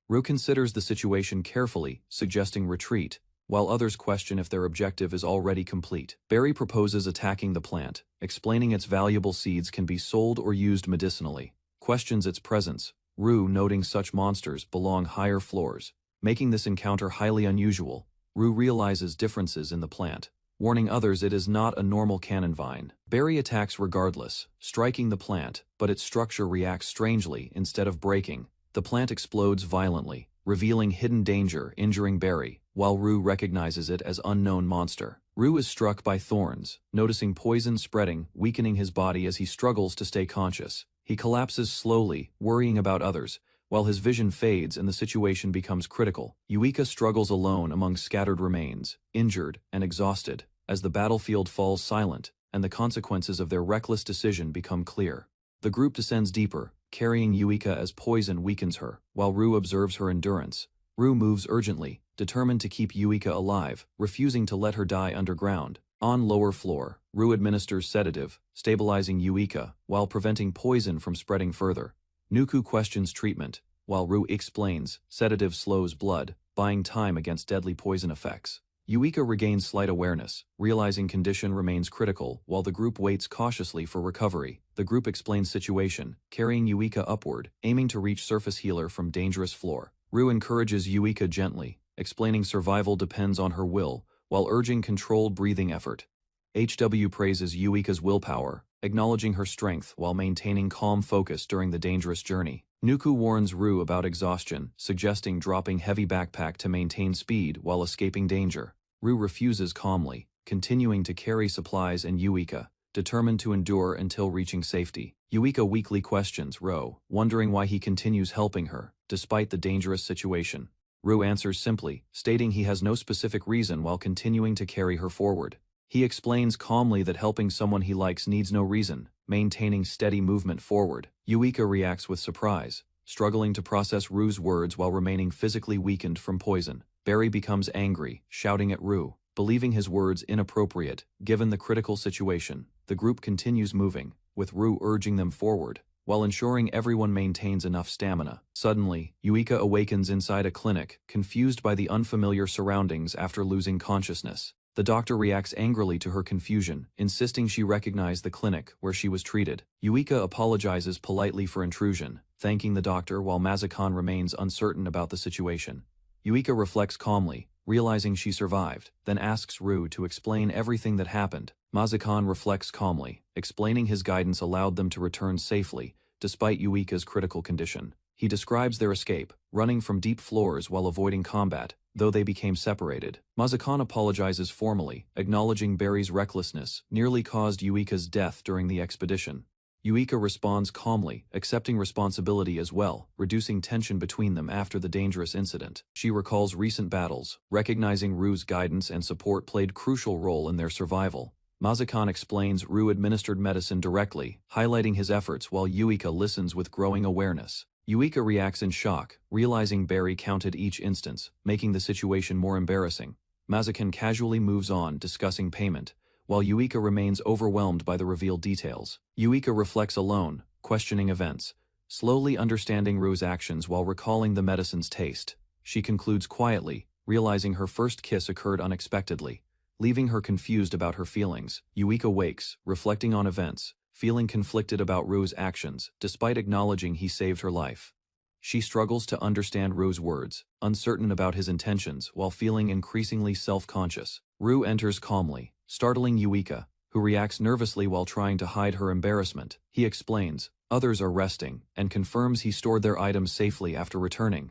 Rue considers the situation carefully, suggesting retreat, while others question if their objective is already complete. Barry proposes attacking the plant, explaining its valuable seeds can be sold or used medicinally. Questions its presence, Rue noting such monsters belong higher floors, making this encounter highly unusual. Rue realizes differences in the plant, warning others it is not a normal cannon vine. Barry attacks regardless, striking the plant, but its structure reacts strangely instead of breaking. The plant explodes violently, revealing hidden danger, injuring Barry, while Rue recognizes it as unknown monster. Rue is struck by thorns, noticing poison spreading, weakening his body as he struggles to stay conscious. He collapses slowly, worrying about others, while his vision fades and the situation becomes critical. Yuika struggles alone among scattered remains, injured and exhausted, as the battlefield falls silent and the consequences of their reckless decision become clear. The group descends deeper, carrying Yuika as poison weakens her, while Rue observes her endurance. Rue moves urgently, determined to keep Yuika alive, refusing to let her die underground. On lower floor, Rue administers sedative, stabilizing Yuika, while preventing poison from spreading further. Nuku questions treatment, while Rue explains sedative slows blood, buying time against deadly poison effects. Yuika regains slight awareness, realizing condition remains critical, while the group waits cautiously for recovery. The group explains situation, carrying Yuika upward, aiming to reach surface healer from dangerous floor. Rue encourages Yuika gently, explaining survival depends on her will, while urging controlled breathing effort. HW praises Yuika's willpower, acknowledging her strength while maintaining calm focus during the dangerous journey. Nuku warns Rue about exhaustion, suggesting dropping heavy backpack to maintain speed while escaping danger. Rue refuses calmly, continuing to carry supplies and Yuika, determined to endure until reaching safety. Yuika weakly questions Rue, wondering why he continues helping her, despite the dangerous situation. Rue answers simply, stating he has no specific reason while continuing to carry her forward. He explains calmly that helping someone he likes needs no reason, maintaining steady movement forward. Yuika reacts with surprise, struggling to process Ru's words while remaining physically weakened from poison. Barry becomes angry, shouting at Ru, believing his words inappropriate, given the critical situation. The group continues moving, with Ru urging them forward, while ensuring everyone maintains enough stamina. Suddenly, Yuika awakens inside a clinic, confused by the unfamiliar surroundings after losing consciousness. The doctor reacts angrily to her confusion, insisting she recognize the clinic where she was treated. Yuika apologizes politely for intrusion, thanking the doctor while Mazakan remains uncertain about the situation. Yuika reflects calmly, realizing she survived, then asks Ru to explain everything that happened. Mazakan reflects calmly, explaining his guidance allowed them to return safely, despite Yuika's critical condition. He describes their escape, running from deep floors while avoiding combat, though they became separated. Mazakan apologizes formally, acknowledging Barry's recklessness nearly caused Yuika's death during the expedition. Yuika responds calmly, accepting responsibility as well, reducing tension between them after the dangerous incident. She recalls recent battles, recognizing Ru's guidance and support played crucial role in their survival. Mazakan explains Ru administered medicine directly, highlighting his efforts while Yuika listens with growing awareness. Yuika reacts in shock, realizing Barry counted each instance, making the situation more embarrassing. Mazakan casually moves on, discussing payment, while Yuika remains overwhelmed by the revealed details. Yuika reflects alone, questioning events, slowly understanding Ru's actions while recalling the medicine's taste. She concludes quietly, realizing her first kiss occurred unexpectedly, leaving her confused about her feelings. Yuika wakes, reflecting on events, feeling conflicted about Ru's actions, despite acknowledging he saved her life. She struggles to understand Ru's words, uncertain about his intentions while feeling increasingly self-conscious. Ru enters calmly, startling Yuika, who reacts nervously while trying to hide her embarrassment. He explains, others are resting, and confirms he stored their items safely after returning.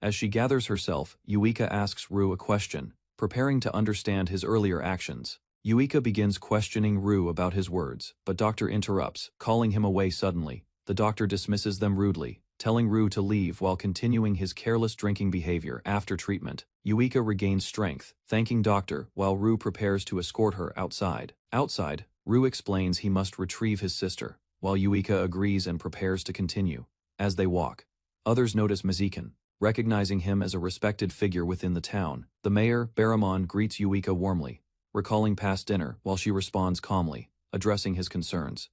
As she gathers herself, Yuika asks Ru a question, preparing to understand his earlier actions. Yuika begins questioning Ru about his words, but Doctor interrupts, calling him away suddenly. The doctor dismisses them rudely, telling Ru to leave while continuing his careless drinking behavior after treatment. Yuika regains strength, thanking Doctor while Ru prepares to escort her outside. Outside, Ru explains he must retrieve his sister, while Yuika agrees and prepares to continue. As they walk, others notice Mazakan, recognizing him as a respected figure within the town. The mayor, Baramon, greets Yuika warmly, recalling past dinner while she responds calmly, addressing his concerns.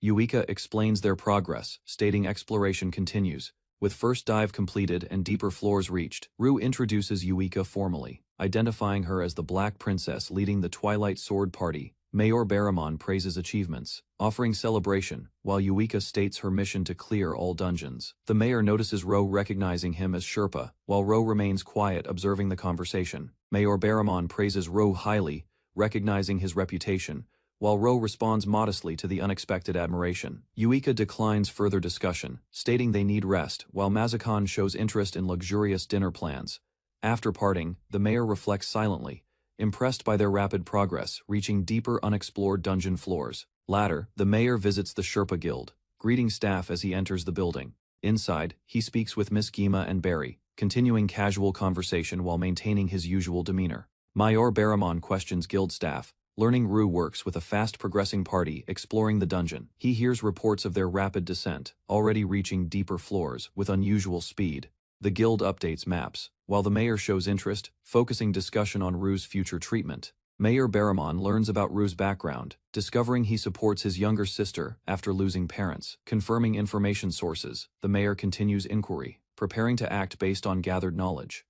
Yuika explains their progress, stating exploration continues, with first dive completed and deeper floors reached. Ru introduces Yuika formally, identifying her as the Black Princess leading the Twilight Sword Party. Mayor Baramon praises achievements, offering celebration, while Yuika states her mission to clear all dungeons. The mayor notices Ro recognizing him as Sherpa, while Ro remains quiet observing the conversation. Mayor Baramon praises Ro highly, recognizing his reputation, while Ro responds modestly to the unexpected admiration. Yuika declines further discussion, stating they need rest, while Mazakan shows interest in luxurious dinner plans. After parting, the mayor reflects silently, impressed by their rapid progress, reaching deeper unexplored dungeon floors. Later, the mayor visits the Sherpa Guild, greeting staff as he enters the building. Inside, he speaks with Miss Gima and Barry, continuing casual conversation while maintaining his usual demeanor. Mayor Baramon questions guild staff, learning Ru works with a fast-progressing party exploring the dungeon. He hears reports of their rapid descent, already reaching deeper floors with unusual speed. The guild updates maps, while the mayor shows interest, focusing discussion on Ru's future treatment. Mayor Baramon learns about Ru's background, discovering he supports his younger sister after losing parents. Confirming information sources, the mayor continues inquiry, preparing to act based on gathered knowledge.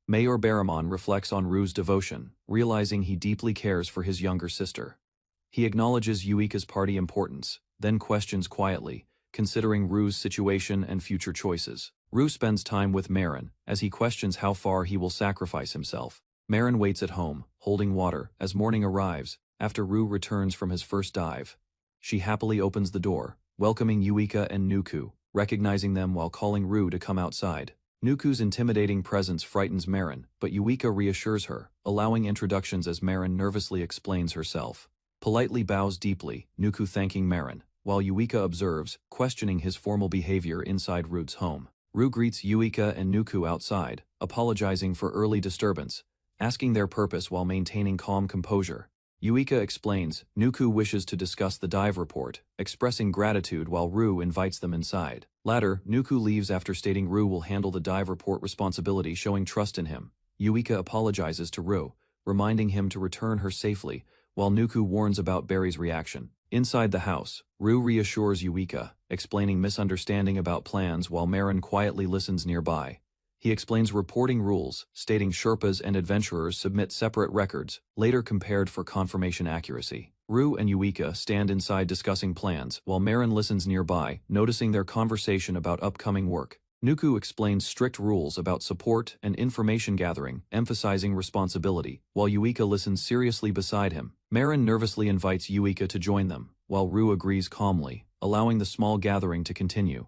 Mayor Baramon reflects on Ru's devotion, realizing he deeply cares for his younger sister. He acknowledges Yuika's party importance, then questions quietly, considering Ru's situation and future choices. Ru spends time with Marin, as he questions how far he will sacrifice himself. Marin waits at home, holding water, as morning arrives, after Ru returns from his first dive. She happily opens the door, welcoming Yuika and Nuku, recognizing them while calling Ru to come outside. Nuku's intimidating presence frightens Marin, but Yuika reassures her, allowing introductions as Marin nervously explains herself. Politely bows deeply, Nuku thanking Marin, while Yuika observes, questioning his formal behavior inside Ru's home. Ru greets Yuika and Nuku outside, apologizing for early disturbance, asking their purpose while maintaining calm composure. Yuika explains, Nuku wishes to discuss the dive report, expressing gratitude while Ru invites them inside. Later, Nuku leaves after stating Ru will handle the dive report responsibility, showing trust in him. Yuika apologizes to Ru, reminding him to return her safely, while Nuku warns about Barry's reaction. Inside the house, Ru reassures Yuika, explaining misunderstanding about plans while Marin quietly listens nearby. He explains reporting rules, stating Sherpas and adventurers submit separate records, later compared for confirmation accuracy. Ru and Yuika stand inside discussing plans, while Marin listens nearby, noticing their conversation about upcoming work. Nuku explains strict rules about support and information gathering, emphasizing responsibility, while Yuika listens seriously beside him. Marin nervously invites Yuika to join them, while Ru agrees calmly, allowing the small gathering to continue.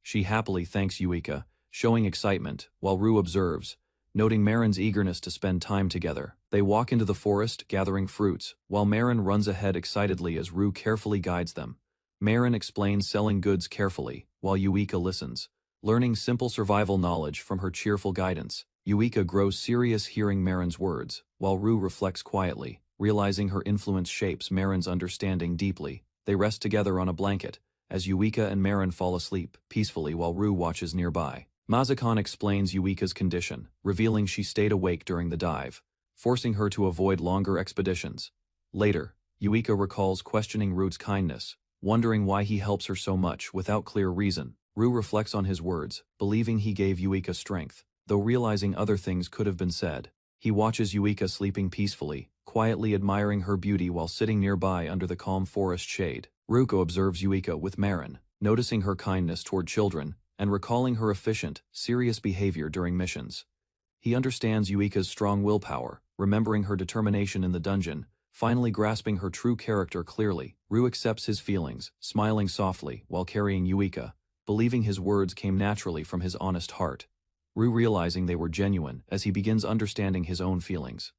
She happily thanks Yuika, showing excitement, while Ru observes, noting Marin's eagerness to spend time together. They walk into the forest, gathering fruits, while Marin runs ahead excitedly as Ru carefully guides them. Marin explains selling goods carefully, while Yuika listens, learning simple survival knowledge from her cheerful guidance. Yuika grows serious hearing Marin's words, while Ru reflects quietly, realizing her influence shapes Marin's understanding deeply. They rest together on a blanket, as Yuika and Marin fall asleep peacefully while Ru watches nearby. Mazakan explains Yuika's condition, revealing she stayed awake during the dive, forcing her to avoid longer expeditions. Later, Yuika recalls questioning Ru's kindness, wondering why he helps her so much without clear reason. Ru reflects on his words, believing he gave Yuika strength, though realizing other things could have been said. He watches Yuika sleeping peacefully, quietly admiring her beauty while sitting nearby under the calm forest shade. Ruko observes Yuika with Marin, noticing her kindness toward children, and recalling her efficient, serious behavior during missions. He understands Yuika's strong willpower, remembering her determination in the dungeon, finally grasping her true character clearly. Ru accepts his feelings, smiling softly while carrying Yuika, believing his words came naturally from his honest heart. Ru realizing they were genuine as he begins understanding his own feelings.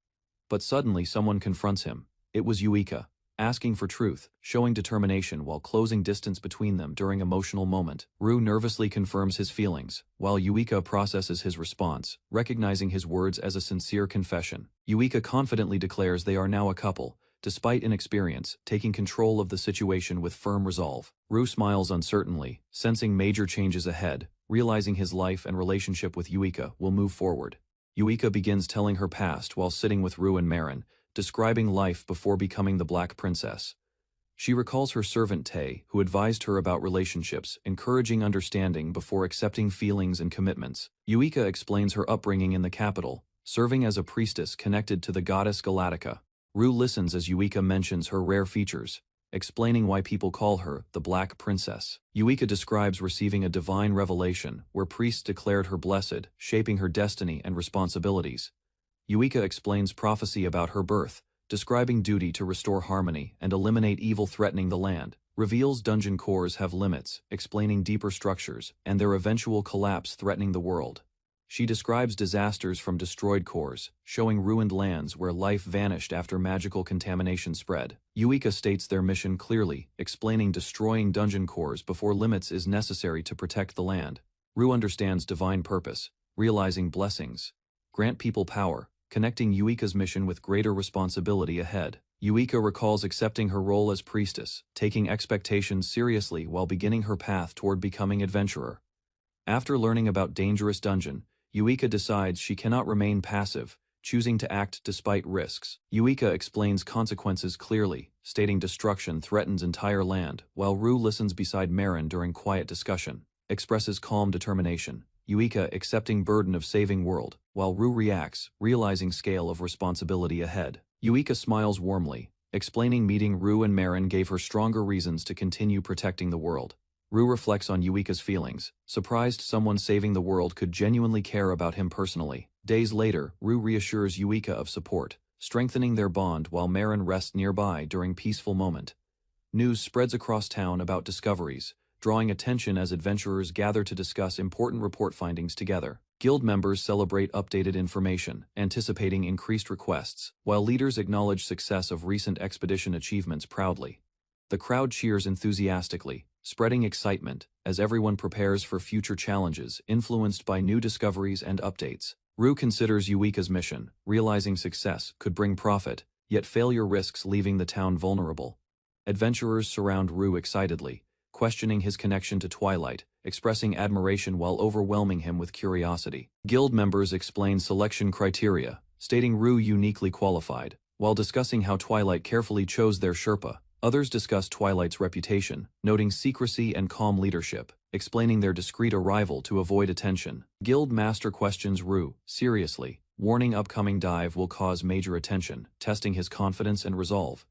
But suddenly someone confronts him. It was Yuika, asking for truth, showing determination while closing distance between them during emotional moment. Ru nervously confirms his feelings, while Yuika processes his response, recognizing his words as a sincere confession. Yuika confidently declares they are now a couple, despite inexperience, taking control of the situation with firm resolve. Ru smiles uncertainly, sensing major changes ahead, realizing his life and relationship with Yuika will move forward. Yuika begins telling her past while sitting with Ru and Marin, describing life before becoming the Black Princess. She recalls her servant Tay, who advised her about relationships, encouraging understanding before accepting feelings and commitments. Yuika explains her upbringing in the capital, serving as a priestess connected to the goddess Galatica. Ru listens as Yuika mentions her rare features, explaining why people call her the Black Princess. Yuika describes receiving a divine revelation where priests declared her blessed, shaping her destiny and responsibilities. Yuika explains prophecy about her birth, describing duty to restore harmony and eliminate evil threatening the land, reveals dungeon cores have limits, explaining deeper structures, and their eventual collapse threatening the world. She describes disasters from destroyed cores, showing ruined lands where life vanished after magical contamination spread. Yuika states their mission clearly, explaining destroying dungeon cores before limits is necessary to protect the land. Ru understands divine purpose, realizing blessings grant people power, connecting Yuika's mission with greater responsibility ahead. Yuika recalls accepting her role as priestess, taking expectations seriously while beginning her path toward becoming adventurer. After learning about dangerous dungeon, Yuika decides she cannot remain passive, choosing to act despite risks. Yuika explains consequences clearly, stating destruction threatens entire land, while Ru listens beside Marin during quiet discussion, expresses calm determination. Yuika accepting burden of saving world, while Ru reacts, realizing scale of responsibility ahead. Yuika smiles warmly, explaining meeting Ru and Marin gave her stronger reasons to continue protecting the world. Ru reflects on Yuika's feelings, surprised someone saving the world could genuinely care about him personally. Days later, Ru reassures Yuika of support, strengthening their bond while Marin rests nearby during peaceful moment. News spreads across town about discoveries, drawing attention as adventurers gather to discuss important report findings together. Guild members celebrate updated information, anticipating increased requests, while leaders acknowledge success of recent expedition achievements proudly. The crowd cheers enthusiastically, spreading excitement as everyone prepares for future challenges influenced by new discoveries and updates. Ru considers Yuika's mission, realizing success could bring profit, yet failure risks leaving the town vulnerable. Adventurers surround Rue excitedly, questioning his connection to Twilight, expressing admiration while overwhelming him with curiosity. Guild members explain selection criteria, stating Rue uniquely qualified. While discussing how Twilight carefully chose their Sherpa, others discuss Twilight's reputation, noting secrecy and calm leadership, explaining their discreet arrival to avoid attention. Guild Master questions Rue, seriously, warning upcoming dive will cause major attention, testing his confidence and resolve.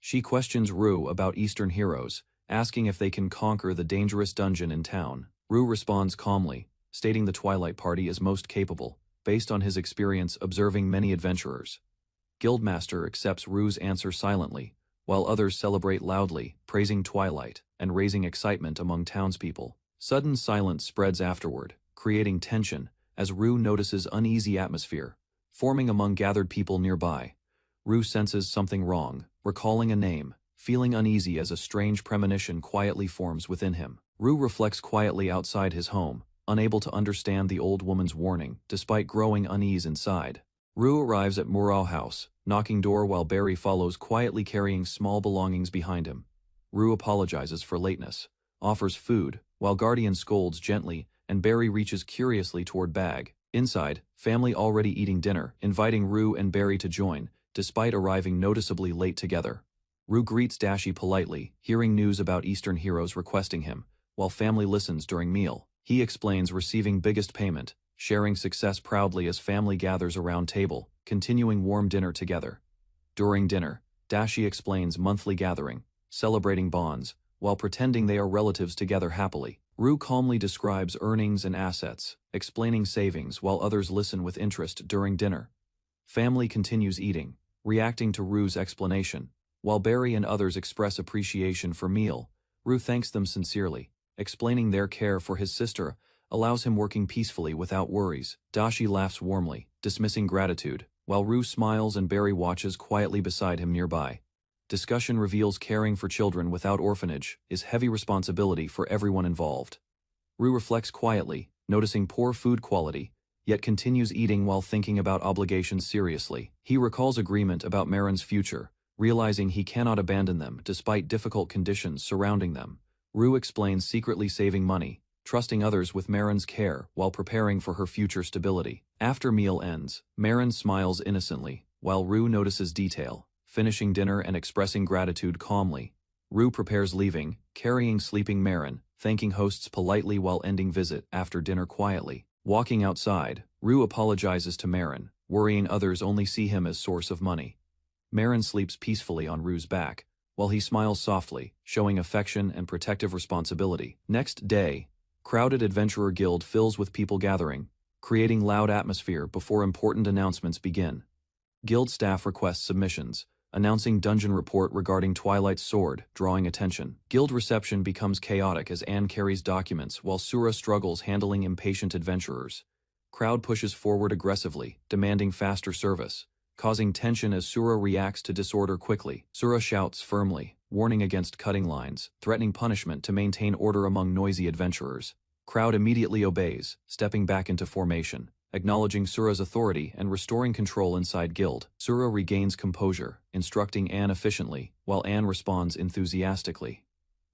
She questions Rue about Eastern heroes, asking if they can conquer the dangerous dungeon in town. Rue responds calmly, stating the Twilight Party is most capable, based on his experience observing many adventurers. Guildmaster accepts Rue's answer silently, while others celebrate loudly, praising Twilight and raising excitement among townspeople. Sudden silence spreads afterward, creating tension as Rue notices uneasy atmosphere forming among gathered people nearby. Rue senses something wrong, recalling a name, feeling uneasy as a strange premonition quietly forms within him. Rue reflects quietly outside his home, unable to understand the old woman's warning, despite growing unease inside. Rue arrives at Murao House, knocking door while Barry follows quietly carrying small belongings behind him. Rue apologizes for lateness, offers food, while Guardian scolds gently, and Barry reaches curiously toward bag. Inside, family already eating dinner, inviting Rue and Barry to join, despite arriving noticeably late together. Rue greets Dashi politely, hearing news about Eastern heroes requesting him, while family listens during meal. He explains receiving biggest payment, sharing success proudly as family gathers around table, continuing warm dinner together. During dinner, Dashi explains monthly gathering, celebrating bonds, while pretending they are relatives together happily. Rue calmly describes earnings and assets, explaining savings while others listen with interest during dinner. Family continues eating, reacting to Rue's explanation. While Barry and others express appreciation for meal, Rue thanks them sincerely, explaining their care for his sister allows him working peacefully without worries. Dashi laughs warmly, dismissing gratitude, while Rue smiles and Barry watches quietly beside him nearby. Discussion reveals caring for children without orphanage is heavy responsibility for everyone involved. Rue reflects quietly, noticing poor food quality, yet continues eating while thinking about obligations seriously. He recalls agreement about Marin's future, realizing he cannot abandon them despite difficult conditions surrounding them. Rue explains secretly saving money, trusting others with Marin's care while preparing for her future stability. After meal ends, Marin smiles innocently, while Rue notices detail, finishing dinner and expressing gratitude calmly. Rue prepares leaving, carrying sleeping Marin, thanking hosts politely while ending visit after dinner quietly. Walking outside, Rue apologizes to Marin, worrying others only see him as source of money. Marin sleeps peacefully on Rue's back, while he smiles softly, showing affection and protective responsibility. Next day, crowded adventurer guild fills with people gathering, creating loud atmosphere before important announcements begin. Guild staff requests submissions, announcing dungeon report regarding Twilight's sword, drawing attention. Guild reception becomes chaotic as Anne carries documents while Sura struggles handling impatient adventurers. Crowd pushes forward aggressively, demanding faster service, causing tension as Sura reacts to disorder quickly. Sura shouts firmly, warning against cutting lines, threatening punishment to maintain order among noisy adventurers. Crowd immediately obeys, stepping back into formation, acknowledging Sura's authority and restoring control inside guild. Sura regains composure, instructing Anne efficiently, while Anne responds enthusiastically.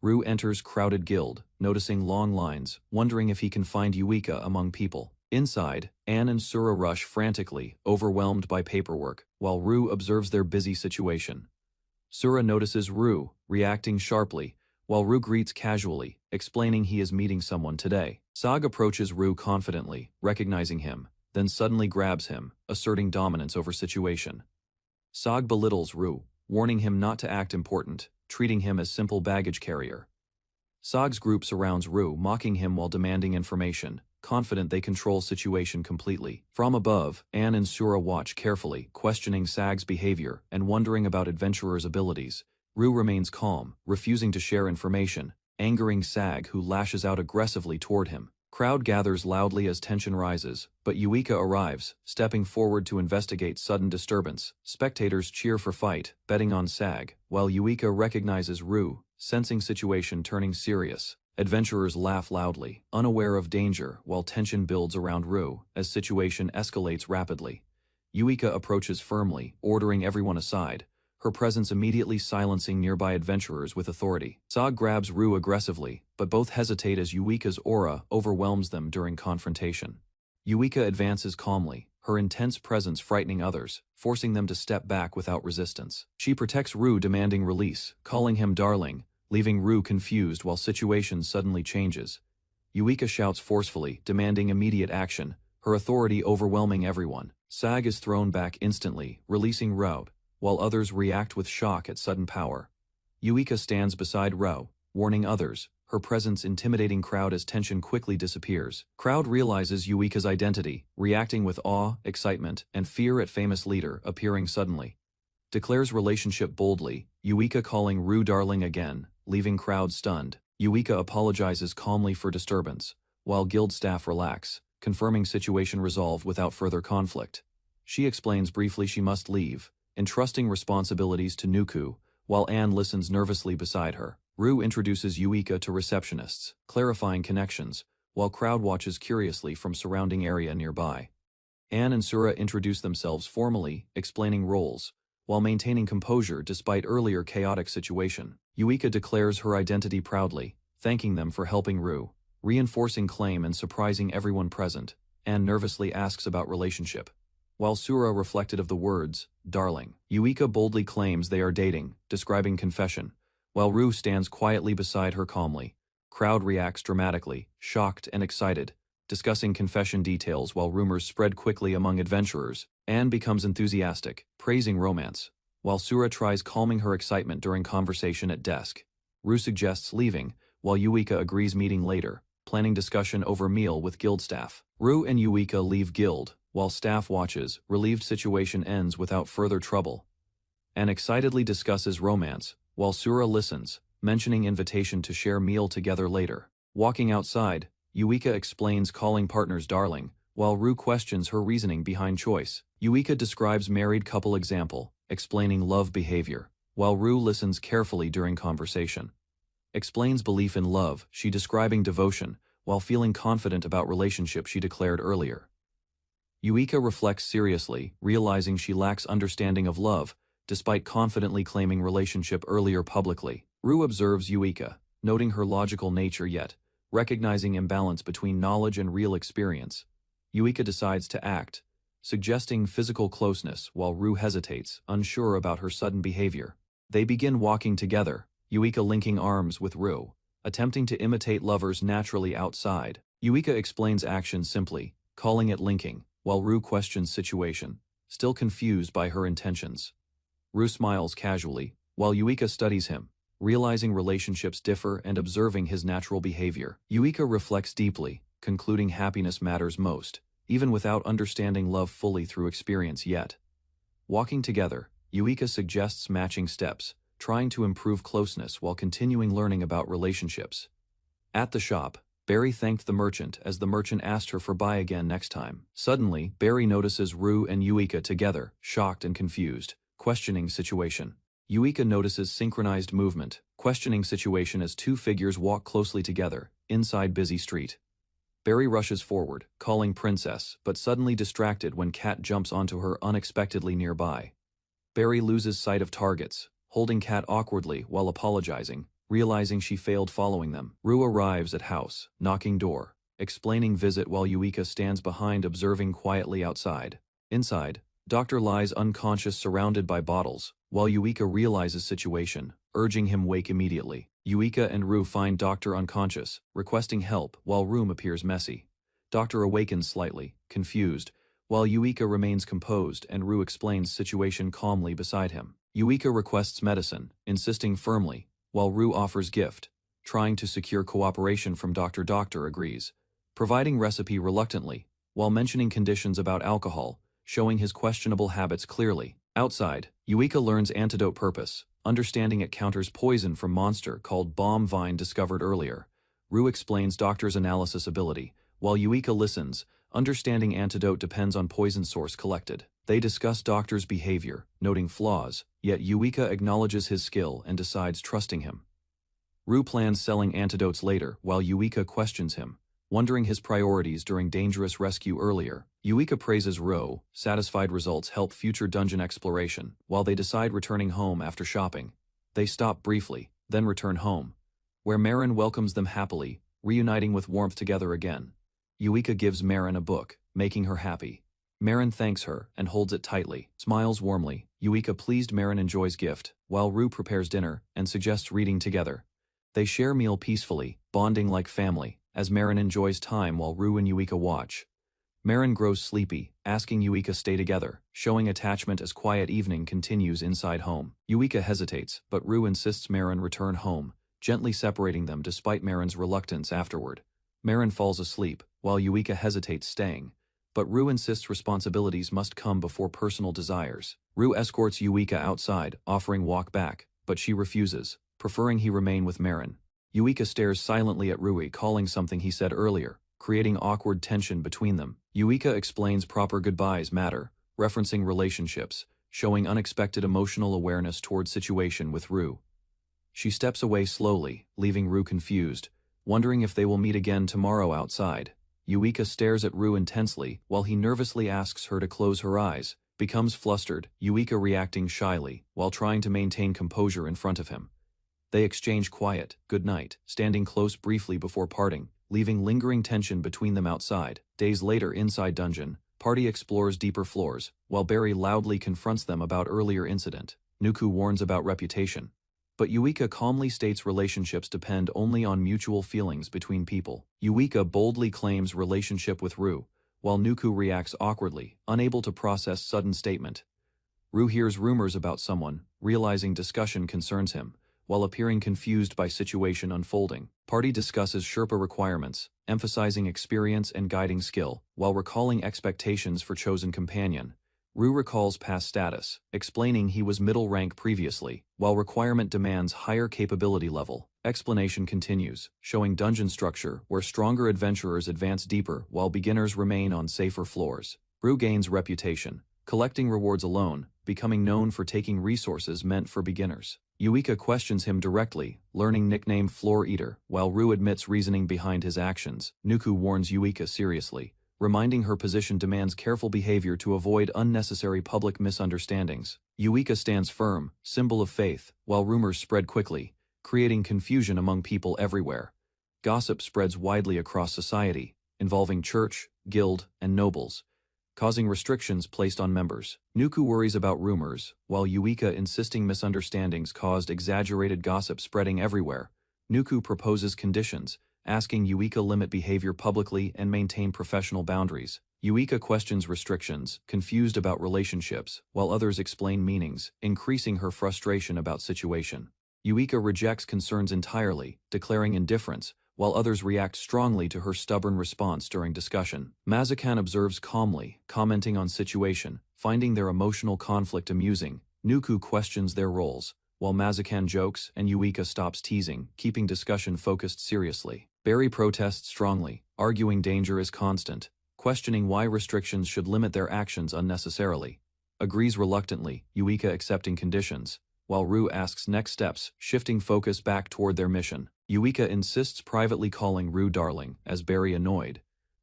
Rue enters crowded guild, noticing long lines, wondering if he can find Yuika among people. Inside, Anne and Sura rush frantically, overwhelmed by paperwork, while Rue observes their busy situation. Sura notices Rue, reacting sharply, while Rue greets casually, explaining he is meeting someone today. Sag approaches Rue confidently, recognizing him, then suddenly grabs him, asserting dominance over situation. Sag belittles Rue, warning him not to act important, treating him as simple baggage carrier. Sag's group surrounds Rue, mocking him while demanding information, confident they control situation completely. From above, Anne and Sura watch carefully, questioning Sag's behavior and wondering about adventurers' abilities. Rue remains calm, refusing to share information, angering Sag who lashes out aggressively toward him. Crowd gathers loudly as tension rises, but Yuika arrives, stepping forward to investigate sudden disturbance. Spectators cheer for fight, betting on Sag, while Yuika recognizes Rue, sensing situation turning serious. Adventurers laugh loudly, unaware of danger, while tension builds around Rue as situation escalates rapidly. Yuika approaches firmly, ordering everyone aside, her presence immediately silencing nearby adventurers with authority. Sag grabs Rue aggressively, but both hesitate as Yuika's aura overwhelms them during confrontation. Yuika advances calmly, her intense presence frightening others, forcing them to step back without resistance. She protects Rue, demanding release, calling him darling, leaving Rue confused while situation suddenly changes. Yuika shouts forcefully, demanding immediate action, her authority overwhelming everyone. Sag is thrown back instantly, releasing Rue, while others react with shock at sudden power. Yuika stands beside Rue, warning others, her presence intimidating crowd as tension quickly disappears. Crowd realizes Yuika's identity, reacting with awe, excitement, and fear at famous leader appearing suddenly. Declares relationship boldly, Yuika calling Rue darling again, leaving crowd stunned. Yuika apologizes calmly for disturbance, while guild staff relax, confirming situation resolved without further conflict. She explains briefly she must leave, entrusting responsibilities to Nuku, while Anne listens nervously beside her. Rue introduces Yuika to receptionists, clarifying connections, while crowd watches curiously from surrounding area nearby. Anne and Asura introduce themselves formally, explaining roles, while maintaining composure despite earlier chaotic situation. Yuika declares her identity proudly, thanking them for helping Rue, reinforcing claim and surprising everyone present. Anne nervously asks about relationship, while Asura reflected of the words, darling. Yuika boldly claims they are dating, describing confession, while Rue stands quietly beside her calmly. Crowd reacts dramatically, shocked and excited, discussing confession details while rumors spread quickly among adventurers. Anne becomes enthusiastic, praising romance, while Asura tries calming her excitement during conversation at desk. Rue suggests leaving, while Yuika agrees meeting later, planning discussion over meal with guild staff. Rue and Yuika leave guild, while staff watches, relieved situation ends without further trouble. Anne excitedly discusses romance, while Asura listens, mentioning invitation to share meal together later. Walking outside, Yuika explains calling partners darling, while Rue questions her reasoning behind choice. Yuika describes married couple example, explaining love behavior, while Rue listens carefully during conversation. Explains belief in love, she describing devotion, while feeling confident about relationship she declared earlier. Yuika reflects seriously, realizing she lacks understanding of love, despite confidently claiming relationship earlier publicly. Rue observes Yuika, noting her logical nature yet, recognizing imbalance between knowledge and real experience. Yuika decides to act, suggesting physical closeness while Rue hesitates, unsure about her sudden behavior. They begin walking together, Yuika linking arms with Rue, attempting to imitate lovers naturally outside. Yuika explains action simply, calling it linking, while Rue questions situation, still confused by her intentions. Rue smiles casually, while Yuika studies him, realizing relationships differ and observing his natural behavior. Yuika reflects deeply, concluding happiness matters most, even without understanding love fully through experience yet. Walking together, Yuika suggests matching steps, trying to improve closeness while continuing learning about relationships. At the shop, Barry thanked the merchant as the merchant asked her for buy again next time. Suddenly, Barry notices Rue and Yuika together, shocked and confused, questioning situation. Yuika notices synchronized movement, questioning situation as two figures walk closely together, inside busy street. Barry rushes forward, calling princess, but suddenly distracted when Cat jumps onto her unexpectedly nearby. Barry loses sight of targets, holding Cat awkwardly while apologizing, realizing she failed following them. Rue arrives at house, knocking door, explaining visit while Yuika stands behind observing quietly outside. Inside, Doctor lies unconscious surrounded by bottles, while Yuika realizes situation, urging him wake immediately. Yuika and Rue find Doctor unconscious, requesting help while room appears messy. Doctor awakens slightly, confused, while Yuika remains composed and Rue explains situation calmly beside him. Yuika requests medicine, insisting firmly, while Rue offers gift, trying to secure cooperation from Doctor. Doctor agrees, providing recipe reluctantly, while mentioning conditions about alcohol, showing his questionable habits clearly. Outside, Yuika learns antidote purpose, understanding it counters poison from monster called bomb vine discovered earlier. Rue explains Doctor's analysis ability, while Yuika listens, understanding antidote depends on poison source collected. They discuss Doctor's behavior, noting flaws, yet Yuika acknowledges his skill and decides trusting him. Rue plans selling antidotes later while Yuika questions him, wondering his priorities during dangerous rescue earlier. Yuika praises Ro, satisfied results help future dungeon exploration. While they decide returning home after shopping, they stop briefly, then return home, where Marin welcomes them happily, reuniting with warmth together again. Yuika gives Marin a book, making her happy. Marin thanks her and holds it tightly, smiles warmly. Yuika, pleased Marin, enjoys gift, while Ru prepares dinner and suggests reading together. They share meal peacefully, bonding like family, as Marin enjoys time while Ru and Yuika watch. Marin grows sleepy, asking Yuika stay together, showing attachment as quiet evening continues inside home. Yuika hesitates, but Ru insists Marin return home, gently separating them despite Marin's reluctance afterward. Marin falls asleep, while Yuika hesitates staying, but Ru insists responsibilities must come before personal desires. Ru escorts Yuika outside, offering walk back, but she refuses, preferring he remain with Marin. Yuika stares silently at Rui, calling something he said earlier, creating awkward tension between them. Yuika explains proper goodbyes matter, referencing relationships, showing unexpected emotional awareness toward situation with Ru. She steps away slowly, leaving Ru confused, wondering if they will meet again tomorrow outside. Yuika stares at Ru intensely while he nervously asks her to close her eyes, becomes flustered, Yuika reacting shyly while trying to maintain composure in front of him. They exchange quiet, good night, standing close briefly before parting, leaving lingering tension between them outside. Days later inside dungeon, party explores deeper floors, while Barry loudly confronts them about earlier incident. Nuku warns about reputation, but Yuika calmly states relationships depend only on mutual feelings between people. Yuika boldly claims relationship with Ru, while Nuku reacts awkwardly, unable to process sudden statement. Ru hears rumors about someone, realizing discussion concerns him, while appearing confused by situation unfolding. Party discusses Sherpa requirements, emphasizing experience and guiding skill, while recalling expectations for chosen companion. Ru recalls past status, explaining he was middle rank previously, while requirement demands higher capability level. Explanation continues, showing dungeon structure where stronger adventurers advance deeper while beginners remain on safer floors. Ru gains reputation, collecting rewards alone, becoming known for taking resources meant for beginners. Yuika questions him directly, learning nickname Floor Eater, while Ru admits reasoning behind his actions. Nuku warns Yuika seriously, reminding her position demands careful behavior to avoid unnecessary public misunderstandings. Yuika stands firm, symbol of faith, while rumors spread quickly, creating confusion among people everywhere. Gossip spreads widely across society, involving church, guild, and nobles, causing restrictions placed on members. Nuku worries about rumors, while Yuika insisting misunderstandings caused exaggerated gossip spreading everywhere. Nuku proposes conditions, asking Yuika limit behavior publicly and maintain professional boundaries. Yuika questions restrictions, confused about relationships, while others explain meanings, increasing her frustration about situation. Yuika rejects concerns entirely, declaring indifference, while others react strongly to her stubborn response during discussion. Mazakan observes calmly, commenting on situation, finding their emotional conflict amusing. Nuku questions their roles, while Mazakan jokes and Yuika stops teasing, keeping discussion focused seriously. Barry protests strongly, arguing danger is constant, questioning why restrictions should limit their actions unnecessarily. Agrees reluctantly, Yuika accepting conditions, while Ru asks next steps, shifting focus back toward their mission. Yuika insists privately calling Ru darling, as Barry annoyed.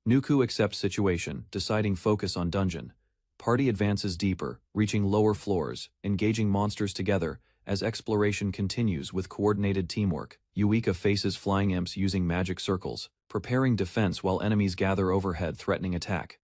Nuku accepts situation, deciding focus on dungeon. Party advances deeper, reaching lower floors, engaging monsters together, as exploration continues with coordinated teamwork. Yuika faces flying imps using magic circles, preparing defense while enemies gather overhead threatening attack.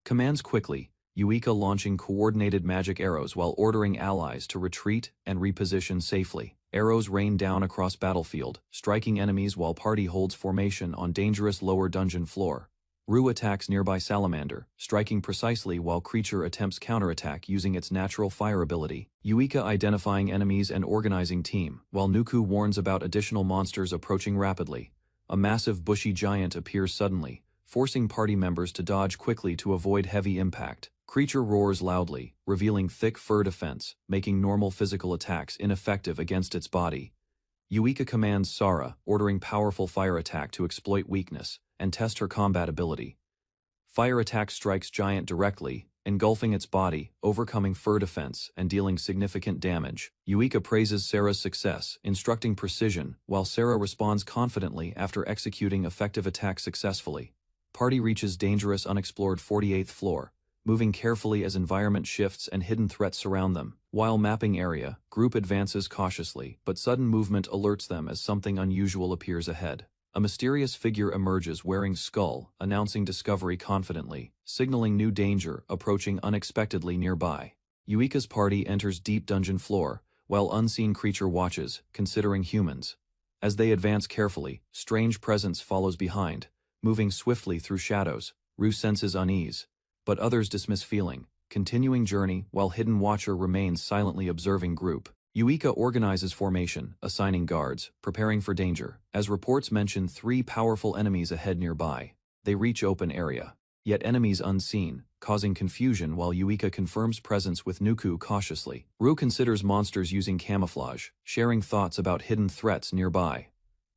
Commands quickly, Yuika launching coordinated magic arrows while ordering allies to retreat and reposition safely. Arrows rain down across battlefield, striking enemies while party holds formation on dangerous lower dungeon floor. Ru attacks nearby salamander, striking precisely while creature attempts counterattack using its natural fire ability. Yuika identifying enemies and organizing team, while Nuku warns about additional monsters approaching rapidly. A massive bushy giant appears suddenly, forcing party members to dodge quickly to avoid heavy impact. Creature roars loudly, revealing thick fur defense, making normal physical attacks ineffective against its body. Yuika commands Sara, ordering powerful fire attack to exploit weakness and test her combat ability. Fire attack strikes giant directly, engulfing its body, overcoming fur defense, and dealing significant damage. Yuika praises Sarah's success, instructing precision, while Sarah responds confidently after executing effective attacks successfully. Party reaches dangerous unexplored 48th floor, moving carefully as environment shifts and hidden threats surround them. While mapping area, group advances cautiously, but sudden movement alerts them as something unusual appears ahead. A mysterious figure emerges wearing skull, announcing discovery confidently, signaling new danger approaching unexpectedly nearby. Yuika's party enters deep dungeon floor, while unseen creature watches, considering humans. As they advance carefully, strange presence follows behind, moving swiftly through shadows. Rue senses unease, but others dismiss feeling, continuing journey while hidden watcher remains silently observing group. Yuika organizes formation, assigning guards, preparing for danger. As reports mention 3 powerful enemies ahead nearby, they reach open area. Yet enemies unseen, causing confusion while Yuika confirms presence with Nuku cautiously. Rue considers monsters using camouflage, sharing thoughts about hidden threats nearby.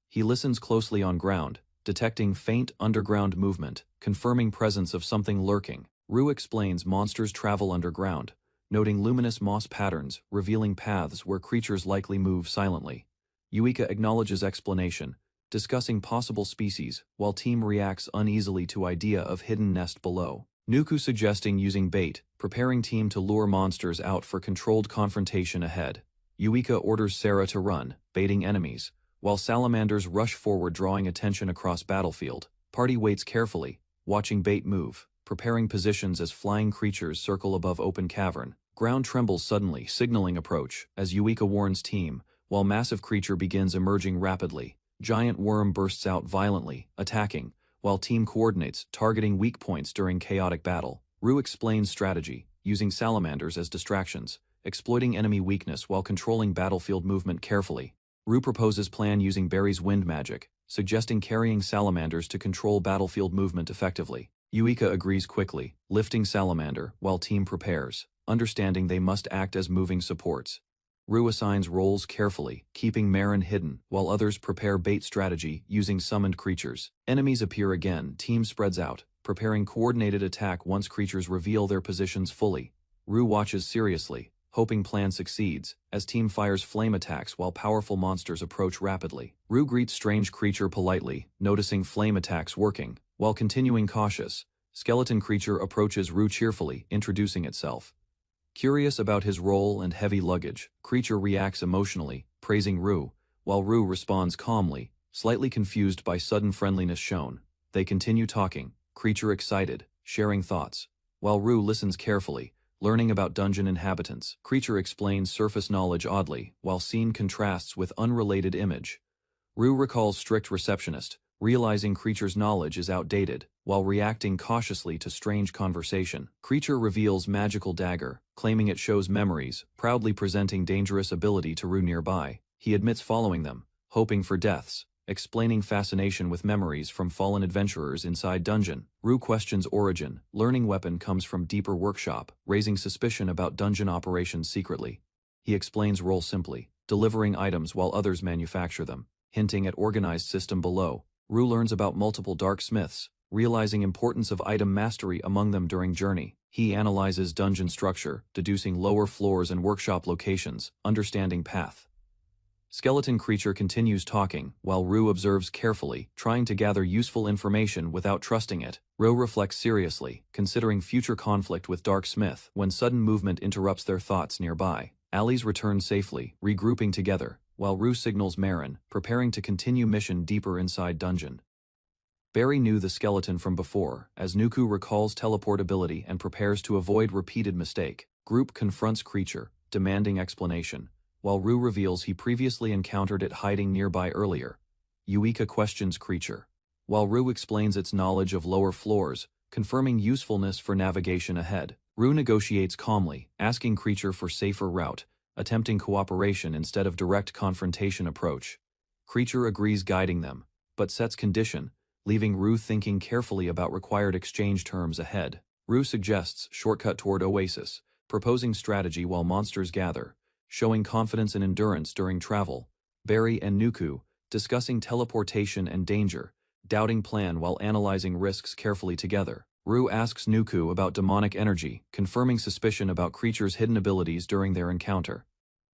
He listens closely on ground, detecting faint underground movement, confirming presence of something lurking. Rue explains monsters travel underground, noting luminous moss patterns, revealing paths where creatures likely move silently. Yuika acknowledges explanation, discussing possible species, while team reacts uneasily to idea of hidden nest below. Nuku suggesting using bait, preparing team to lure monsters out for controlled confrontation ahead. Yuika orders Sarah to run, baiting enemies, while salamanders rush forward drawing attention across battlefield. Party waits carefully, watching bait move, preparing positions as flying creatures circle above open cavern. Ground trembles suddenly, signaling approach, as Yuika warns team, while massive creature begins emerging rapidly. Giant worm bursts out violently, attacking, while team coordinates, targeting weak points during chaotic battle. Rue explains strategy, using salamanders as distractions, exploiting enemy weakness while controlling battlefield movement carefully. Rue proposes plan using Barry's wind magic, suggesting carrying salamanders to control battlefield movement effectively. Yuika agrees quickly, lifting salamander, while team prepares, understanding they must act as moving supports. Rue assigns roles carefully, keeping Marin hidden, while others prepare bait strategy using summoned creatures. Enemies appear again, team spreads out, preparing coordinated attack once creatures reveal their positions fully. Rue watches seriously, hoping plan succeeds, as team fires flame attacks while powerful monsters approach rapidly. Rue greets strange creature politely, noticing flame attacks working. While continuing cautious, skeleton creature approaches Rue cheerfully, introducing itself. Curious about his role and heavy luggage, creature reacts emotionally, praising Rue, while Rue responds calmly, slightly confused by sudden friendliness shown. They continue talking, creature excited, sharing thoughts, while Rue listens carefully, learning about dungeon inhabitants. Creature explains surface knowledge oddly, while scene contrasts with unrelated image. Rue recalls strict receptionist, realizing creature's knowledge is outdated, while reacting cautiously to strange conversation. Creature reveals magical dagger, claiming it shows memories, proudly presenting dangerous ability to Rue nearby. He admits following them, hoping for deaths, explaining fascination with memories from fallen adventurers inside dungeon. Rue questions origin, learning weapon comes from deeper workshop, raising suspicion about dungeon operations secretly. He explains role simply, delivering items while others manufacture them, hinting at organized system below. Rue learns about multiple dark smiths, realizing importance of item mastery among them during journey. He analyzes dungeon structure, deducing lower floors and workshop locations, understanding path. Skeleton creature continues talking, while Rue observes carefully, trying to gather useful information without trusting it. Rue reflects seriously, considering future conflict with Dark Smith when sudden movement interrupts their thoughts nearby. Allies return safely, regrouping together, while Rue signals Marin, preparing to continue mission deeper inside dungeon. Barry knew the skeleton from before, as Nuku recalls teleportability and prepares to avoid repeated mistake. Group confronts creature, demanding explanation, while Rue reveals he previously encountered it hiding nearby earlier. Yuika questions creature, while Rue explains its knowledge of lower floors, confirming usefulness for navigation ahead. Rue negotiates calmly, asking creature for safer route, attempting cooperation instead of direct confrontation approach. Creature agrees guiding them, but sets condition, leaving Rue thinking carefully about required exchange terms ahead. Rue suggests shortcut toward Oasis, proposing strategy while monsters gather, showing confidence and endurance during travel. Barry and Nuku, discussing teleportation and danger, doubting plan while analyzing risks carefully together. Rue asks Nuku about demonic energy, confirming suspicion about creatures' hidden abilities during their encounter.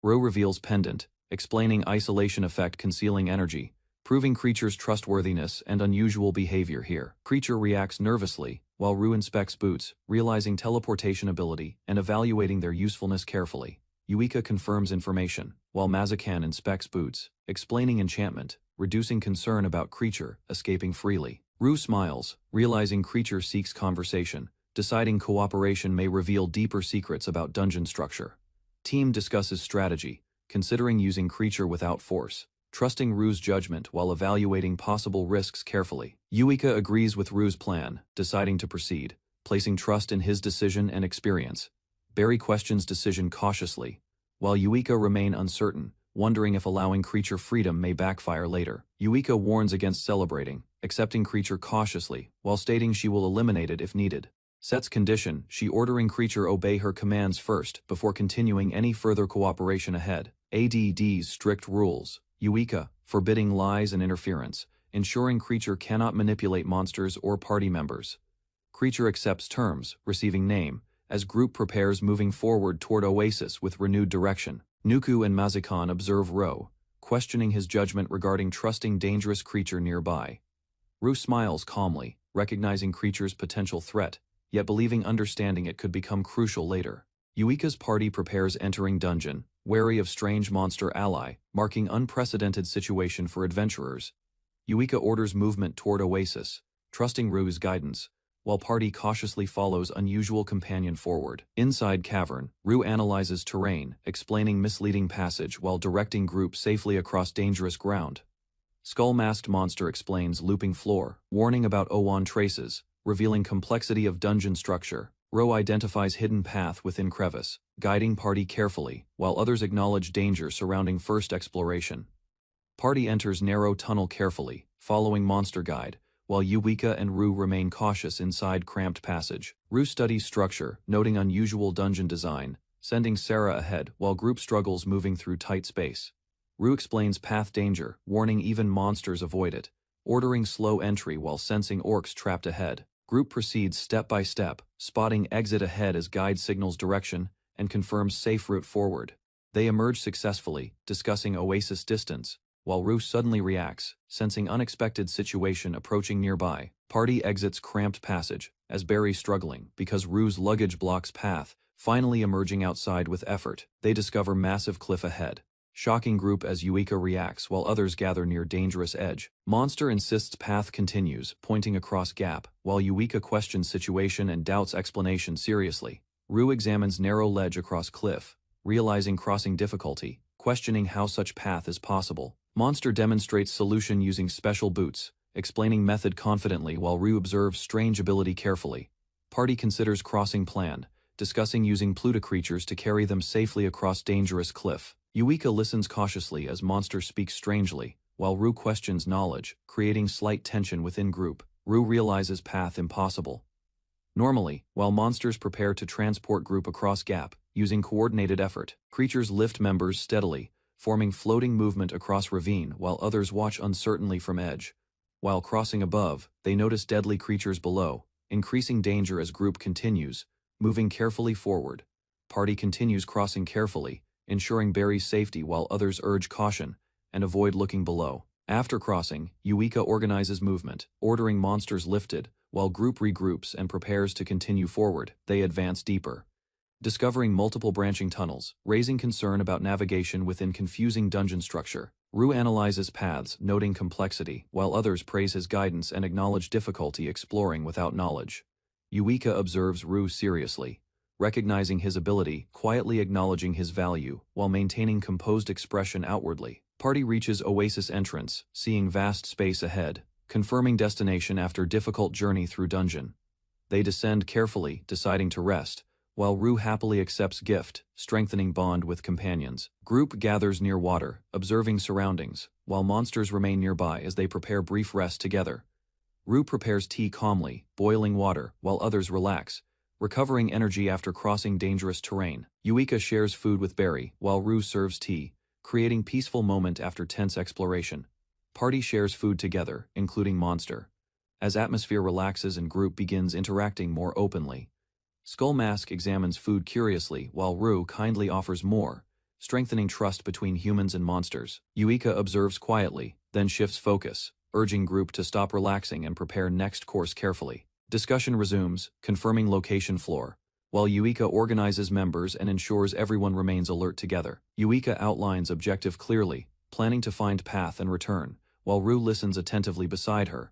Rue reveals pendant, explaining isolation effect concealing energy, proving creature's trustworthiness and unusual behavior here. Creature reacts nervously, while Rue inspects boots, realizing teleportation ability and evaluating their usefulness carefully. Yuika confirms information, while Mazakan inspects boots, explaining enchantment, reducing concern about creature escaping freely. Rue smiles, realizing creature seeks conversation, deciding cooperation may reveal deeper secrets about dungeon structure. Team discusses strategy, considering using creature without force, trusting Rue's judgment while evaluating possible risks carefully. Yuika agrees with Rue's plan, deciding to proceed, placing trust in his decision and experience. Barry questions decision cautiously, while Yuika remain uncertain, wondering if allowing creature freedom may backfire later. Yuika warns against celebrating, accepting creature cautiously, while stating she will eliminate it if needed. Sets condition, she ordering creature obey her commands first before continuing any further cooperation ahead. ADD's strict rules. Yuika, forbidding lies and interference, ensuring creature cannot manipulate monsters or party members. Creature accepts terms, receiving name, as group prepares moving forward toward Oasis with renewed direction. Nuku and Mazakan observe Ro, questioning his judgment regarding trusting dangerous creature nearby. Ru smiles calmly, recognizing creature's potential threat, yet believing understanding it could become crucial later. Yuika's party prepares entering dungeon, wary of strange monster ally, marking unprecedented situation for adventurers. Yuika orders movement toward Oasis, trusting Rue's guidance, while party cautiously follows unusual companion forward. Inside cavern, Rue analyzes terrain, explaining misleading passage while directing group safely across dangerous ground. Skull-masked monster explains looping floor, warning about Owen traces, revealing complexity of dungeon structure. Ro identifies hidden path within crevice, guiding party carefully, while others acknowledge danger surrounding first exploration. Party enters narrow tunnel carefully, following monster guide, while Yuika and Rue remain cautious inside cramped passage. Rue studies structure, noting unusual dungeon design, sending Sarah ahead while group struggles moving through tight space. Rue explains path danger, warning even monsters avoid it, ordering slow entry while sensing orcs trapped ahead. Group proceeds step by step, spotting exit ahead as guide signals direction and confirms safe route forward. They emerge successfully, discussing Oasis distance, while Rue suddenly reacts, sensing unexpected situation approaching nearby. Party exits cramped passage, as Barry struggling because Rue's luggage blocks path, finally emerging outside with effort. They discover massive cliff ahead. Shocking group as Yuika reacts while others gather near dangerous edge. Monster insists path continues, pointing across gap, while Yuika questions situation and doubts explanation seriously. Rue examines narrow ledge across cliff, realizing crossing difficulty, questioning how such path is possible. Monster demonstrates solution using special boots, explaining method confidently while Rue observes strange ability carefully. Party considers crossing plan, discussing using Pluto creatures to carry them safely across dangerous cliff. Yuika listens cautiously as Monster speaks strangely, while Rue questions knowledge, creating slight tension within group. Rue realizes path impossible. Normally, while monsters prepare to transport group across gap, using coordinated effort, creatures lift members steadily, forming floating movement across ravine while others watch uncertainly from edge. While crossing above, they notice deadly creatures below, increasing danger as group continues, moving carefully forward. Party continues crossing carefully, ensuring Barry's safety while others urge caution and avoid looking below. After crossing, Yuika organizes movement, ordering monsters lifted, while group regroups and prepares to continue forward. They advance deeper, discovering multiple branching tunnels, raising concern about navigation within confusing dungeon structure. Rue analyzes paths, noting complexity, while others praise his guidance and acknowledge difficulty exploring without knowledge. Yuika observes Rue seriously, recognizing his ability, quietly acknowledging his value, while maintaining composed expression outwardly. Party reaches Oasis entrance, seeing vast space ahead, confirming destination after difficult journey through dungeon. They descend carefully, deciding to rest, while Rue happily accepts gift, strengthening bond with companions. Group gathers near water, observing surroundings, while monsters remain nearby as they prepare brief rest together. Rue prepares tea calmly, boiling water, while others relax, recovering energy after crossing dangerous terrain. Yuika shares food with Barry, while Rue serves tea, creating peaceful moment after tense exploration. Party shares food together, including Monster. As atmosphere relaxes and group begins interacting more openly. Skull Mask examines food curiously while Rue kindly offers more, strengthening trust between humans and monsters. Yuika observes quietly, then shifts focus, urging group to stop relaxing and prepare next course carefully. Discussion resumes, confirming location floor, while Yuika organizes members and ensures everyone remains alert together. Yuika outlines objective clearly, planning to find path and return, while Rue listens attentively beside her.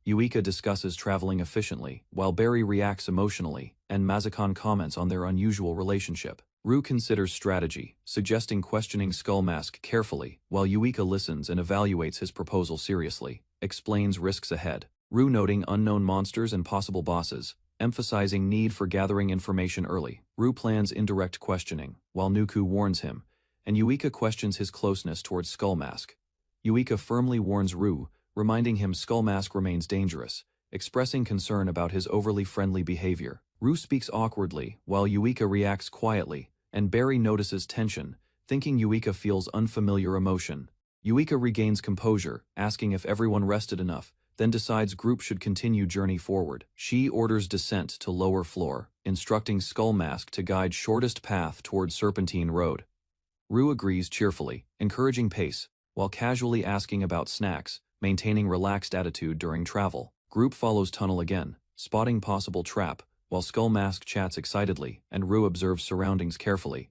Yuika discusses traveling efficiently, while Barry reacts emotionally, and Mazakan comments on their unusual relationship. Rue considers strategy, suggesting questioning Skull Mask carefully, while Yuika listens and evaluates his proposal seriously, explains risks ahead. Rue noting unknown monsters and possible bosses, emphasizing need for gathering information early. Rue plans indirect questioning, while Nuku warns him, and Yuika questions his closeness towards Skull Mask. Yuika firmly warns Rue, reminding him Skull Mask remains dangerous, expressing concern about his overly friendly behavior. Rue speaks awkwardly, while Yuika reacts quietly, and Barry notices tension, thinking Yuika feels unfamiliar emotion. Yuika regains composure, asking if everyone rested enough, then decides group should continue journey forward. She orders descent to lower floor, instructing Skull Mask to guide shortest path toward Serpentine Road. Rue agrees cheerfully, encouraging pace, while casually asking about snacks, maintaining relaxed attitude during travel. Group follows tunnel again, spotting possible trap, while Skull Mask chats excitedly, and Rue observes surroundings carefully.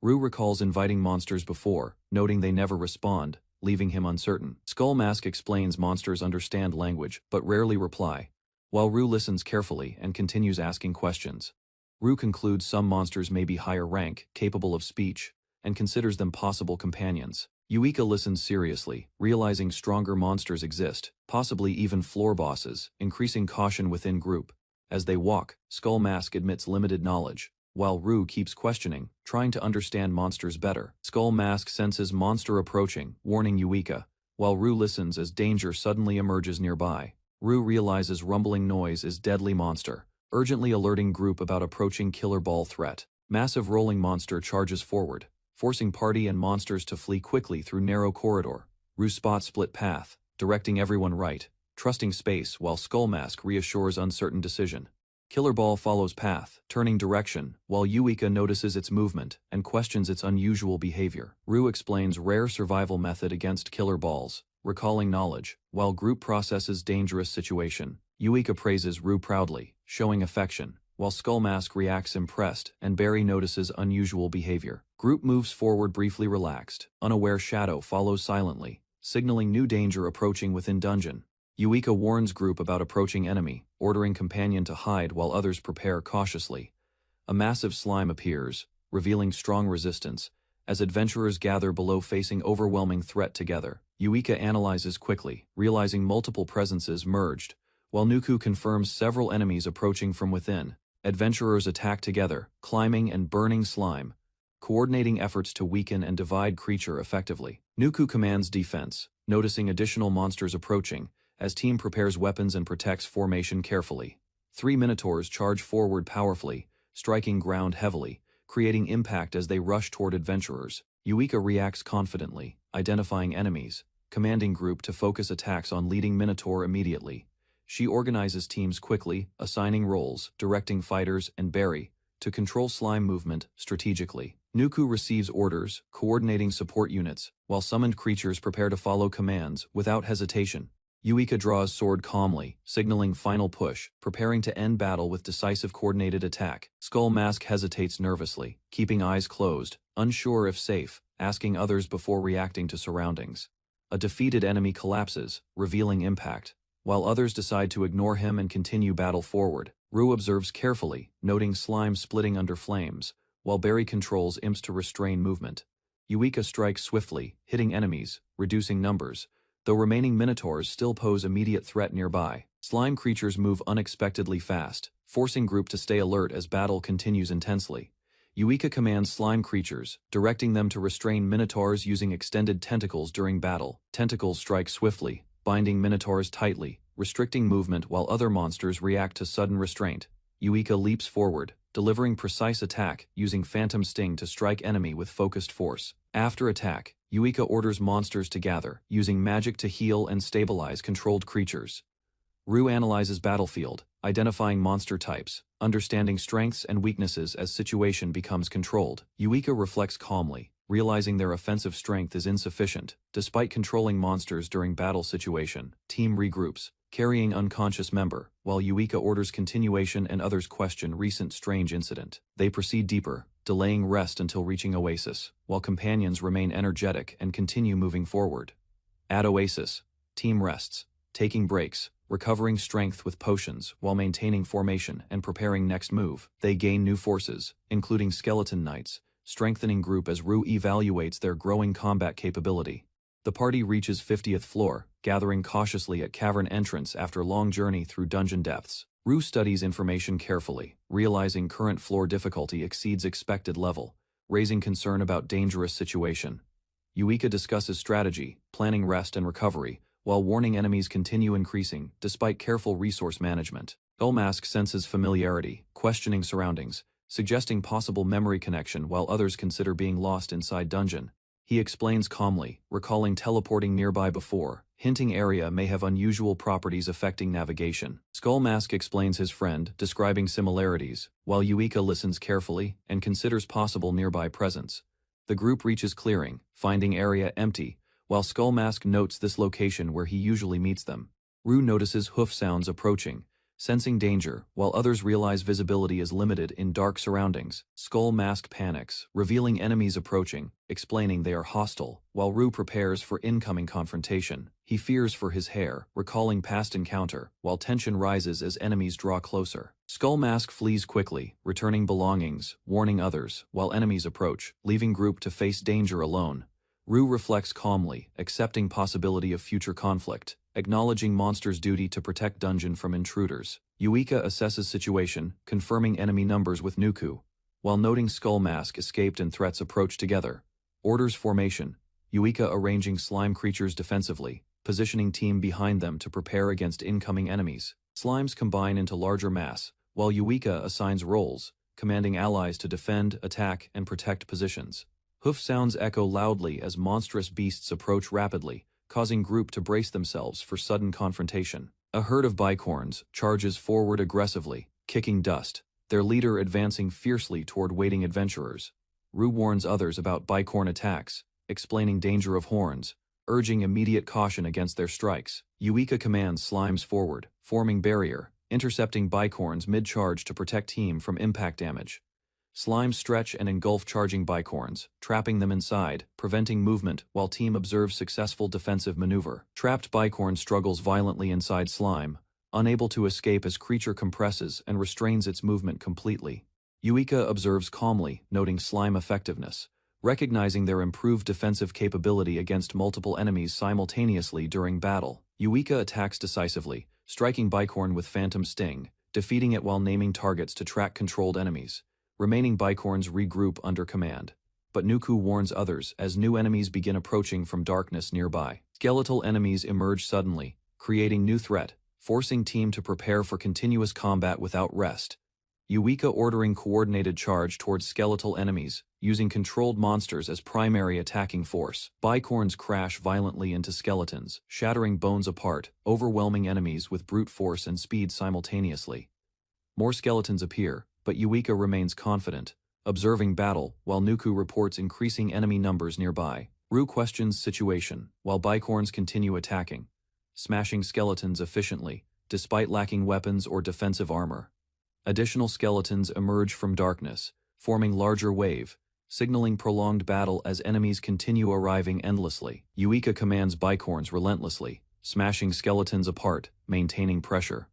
Rue recalls inviting monsters before, noting they never respond, leaving him uncertain. Skull Mask explains monsters understand language, but rarely reply, while Rue listens carefully and continues asking questions. Rue concludes some monsters may be higher rank, capable of speech, and considers them possible companions. Yuika listens seriously, realizing stronger monsters exist, possibly even floor bosses, increasing caution within group. As they walk, Skull Mask admits limited knowledge, while Rue keeps questioning, trying to understand monsters better. Skull Mask senses monster approaching, warning Yuika, while Rue listens as danger suddenly emerges nearby. Rue realizes rumbling noise is deadly monster, urgently alerting group about approaching killer ball threat. Massive rolling monster charges forward, forcing party and monsters to flee quickly through narrow corridor. Rue spots split path, directing everyone right, trusting space while Skull Mask reassures uncertain decision. Killer Ball follows path, turning direction, while Yuika notices its movement and questions its unusual behavior. Rue explains rare survival method against killer balls, recalling knowledge, while group processes dangerous situation. Yuika praises Rue proudly, showing affection, while Skull Mask reacts impressed and Barry notices unusual behavior. Group moves forward briefly relaxed, unaware Shadow follows silently, signaling new danger approaching within dungeon. Yuika warns group about approaching enemy, ordering companion to hide while others prepare cautiously. A massive slime appears, revealing strong resistance, as adventurers gather below facing overwhelming threat together. Yuika analyzes quickly, realizing multiple presences merged, while Nuku confirms several enemies approaching from within. Adventurers attack together, climbing and burning slime, coordinating efforts to weaken and divide creature effectively. Nuku commands defense, noticing additional monsters approaching, as team prepares weapons and protects formation carefully. 3 Minotaurs charge forward powerfully, striking ground heavily, creating impact as they rush toward adventurers. Yuika reacts confidently, identifying enemies, commanding group to focus attacks on leading Minotaur immediately. She organizes teams quickly, assigning roles, directing fighters and Barry to control slime movement strategically. Nuku receives orders, coordinating support units, while summoned creatures prepare to follow commands without hesitation. Yuika draws sword calmly, signaling final push, preparing to end battle with decisive coordinated attack. Skull Mask hesitates nervously, keeping eyes closed, unsure if safe, asking others before reacting to surroundings. A defeated enemy collapses, revealing impact, while others decide to ignore him and continue battle forward. Rue observes carefully, noting slime splitting under flames, while Barry controls imps to restrain movement. Yuika strikes swiftly, hitting enemies, reducing numbers, though remaining Minotaurs still pose immediate threat nearby. Slime creatures move unexpectedly fast, forcing group to stay alert as battle continues intensely. Yuika commands slime creatures, directing them to restrain Minotaurs using extended tentacles during battle. Tentacles strike swiftly, binding Minotaurs tightly, restricting movement while other monsters react to sudden restraint. Yuika leaps forward, delivering precise attack, using Phantom Sting to strike enemy with focused force. After attack, Yuika orders monsters to gather, using magic to heal and stabilize controlled creatures. Rue analyzes battlefield, identifying monster types, understanding strengths and weaknesses as situation becomes controlled. Yuika reflects calmly, realizing their offensive strength is insufficient. Despite controlling monsters during battle situation, team regroups, carrying unconscious member, while Yuika orders continuation and others question recent strange incident. They proceed deeper, delaying rest until reaching Oasis, while companions remain energetic and continue moving forward. At Oasis, team rests, taking breaks, recovering strength with potions while maintaining formation and preparing next move. They gain new forces, including skeleton knights, strengthening group as Rue evaluates their growing combat capability. The party reaches 50th floor, gathering cautiously at cavern entrance after long journey through dungeon depths. Rue studies information carefully, realizing current floor difficulty exceeds expected level, raising concern about dangerous situation. Yuika discusses strategy, planning rest and recovery, while warning enemies continue increasing despite careful resource management. Skullmask senses familiarity, questioning surroundings, suggesting possible memory connection while others consider being lost inside dungeon. He explains calmly, recalling teleporting nearby before, hinting area may have unusual properties affecting navigation. Skullmask explains his friend, describing similarities, while Yuika listens carefully and considers possible nearby presence. The group reaches clearing, finding area empty, while Skullmask notes this location where he usually meets them. Rue notices hoof sounds approaching, sensing danger, while others realize visibility is limited in dark surroundings. Skullmask panics, revealing enemies approaching, explaining they are hostile, while Rue prepares for incoming confrontation. He fears for his hair, recalling past encounter, while tension rises as enemies draw closer. Skullmask flees quickly, returning belongings, warning others, while enemies approach, leaving group to face danger alone. Rue reflects calmly, accepting possibility of future conflict, acknowledging monster's duty to protect dungeon from intruders. Yuika assesses situation, confirming enemy numbers with Nuku, while noting Skullmask escaped and threats approach together. Orders formation, Yuika arranging slime creatures defensively, positioning team behind them to prepare against incoming enemies. Slimes combine into larger mass, while Yuika assigns roles, commanding allies to defend, attack, and protect positions. Hoof sounds echo loudly as monstrous beasts approach rapidly, causing group to brace themselves for sudden confrontation. A herd of bicorns charges forward aggressively, kicking dust, their leader advancing fiercely toward waiting adventurers. Rue warns others about bicorn attacks, explaining danger of horns, urging immediate caution against their strikes. Yuika commands slimes forward, forming barrier, intercepting bicorns mid-charge to protect team from impact damage. Slimes stretch and engulf charging bicorns, trapping them inside, preventing movement while team observes successful defensive maneuver. Trapped bicorn struggles violently inside slime, unable to escape as creature compresses and restrains its movement completely. Yuika observes calmly, noting slime effectiveness, recognizing their improved defensive capability against multiple enemies simultaneously during battle. Yuika attacks decisively, striking bicorn with phantom sting, defeating it while naming targets to track controlled enemies. Remaining bicorns regroup under command, but Nuku warns others as new enemies begin approaching from darkness nearby. Skeletal enemies emerge suddenly, creating new threat, forcing team to prepare for continuous combat without rest. Yuika ordering coordinated charge towards skeletal enemies, using controlled monsters as primary attacking force. Bicorns crash violently into skeletons, shattering bones apart, overwhelming enemies with brute force and speed simultaneously. More skeletons appear, but Yuika remains confident, observing battle while Nuku reports increasing enemy numbers nearby. Rue questions situation, while bicorns continue attacking, smashing skeletons efficiently, despite lacking weapons or defensive armor. Additional skeletons emerge from darkness, forming larger wave, signaling prolonged battle as enemies continue arriving endlessly. Yuika commands bicorns relentlessly, smashing skeletons apart, maintaining pressure.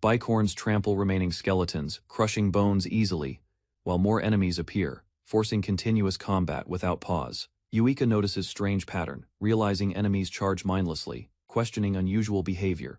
Bicorns trample remaining skeletons, crushing bones easily, while more enemies appear, forcing continuous combat without pause. Yuika notices strange pattern, realizing enemies charge mindlessly, questioning unusual behavior.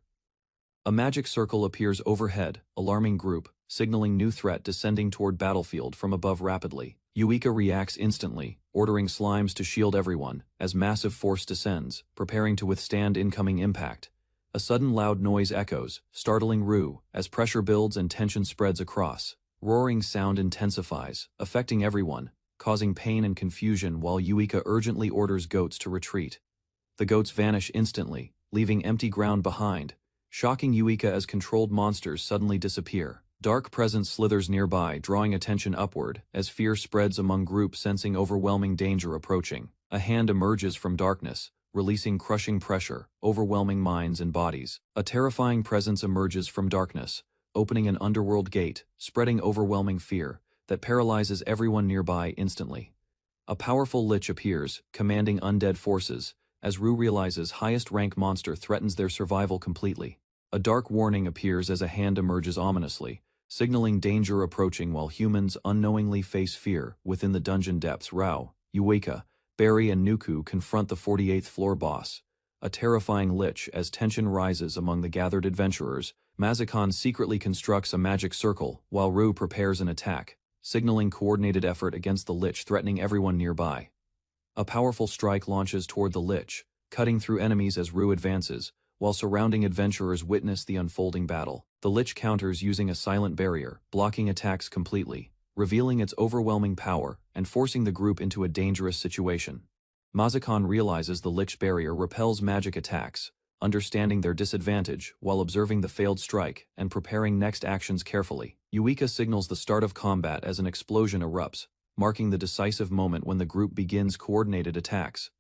A magic circle appears overhead, alarming group, signaling new threat descending toward battlefield from above rapidly. Yuika reacts instantly, ordering slimes to shield everyone, as massive force descends, preparing to withstand incoming impact. A sudden loud noise echoes, startling Rue, as pressure builds and tension spreads across. Roaring sound intensifies, affecting everyone, causing pain and confusion while Yuika urgently orders goats to retreat. The goats vanish instantly, leaving empty ground behind, shocking Yuika as controlled monsters suddenly disappear. Dark presence slithers nearby, drawing attention upward, as fear spreads among group sensing overwhelming danger approaching. A hand emerges from darkness, releasing crushing pressure, overwhelming minds and bodies. A terrifying presence emerges from darkness, opening an underworld gate, spreading overwhelming fear that paralyzes everyone nearby instantly. A powerful lich appears, commanding undead forces, as Rue realizes highest-rank monster threatens their survival completely. A dark warning appears as a hand emerges ominously, signaling danger approaching while humans unknowingly face fear. Within the dungeon depths, Rao, Yuika, Barry and Nuku confront the 48th floor boss, a terrifying lich. As tension rises among the gathered adventurers, Mazakon secretly constructs a magic circle while Rue prepares an attack, signaling coordinated effort against the lich threatening everyone nearby. A powerful strike launches toward the lich, cutting through enemies as Rue advances, while surrounding adventurers witness the unfolding battle. The lich counters using a silent barrier, blocking attacks completely, revealing its overwhelming power and forcing the group into a dangerous situation. Mazakon realizes the lich barrier repels magic attacks, understanding their disadvantage while observing the failed strike and preparing next actions carefully. Yuika signals the start of combat as an explosion erupts, marking the decisive moment when the group begins coordinated attacks.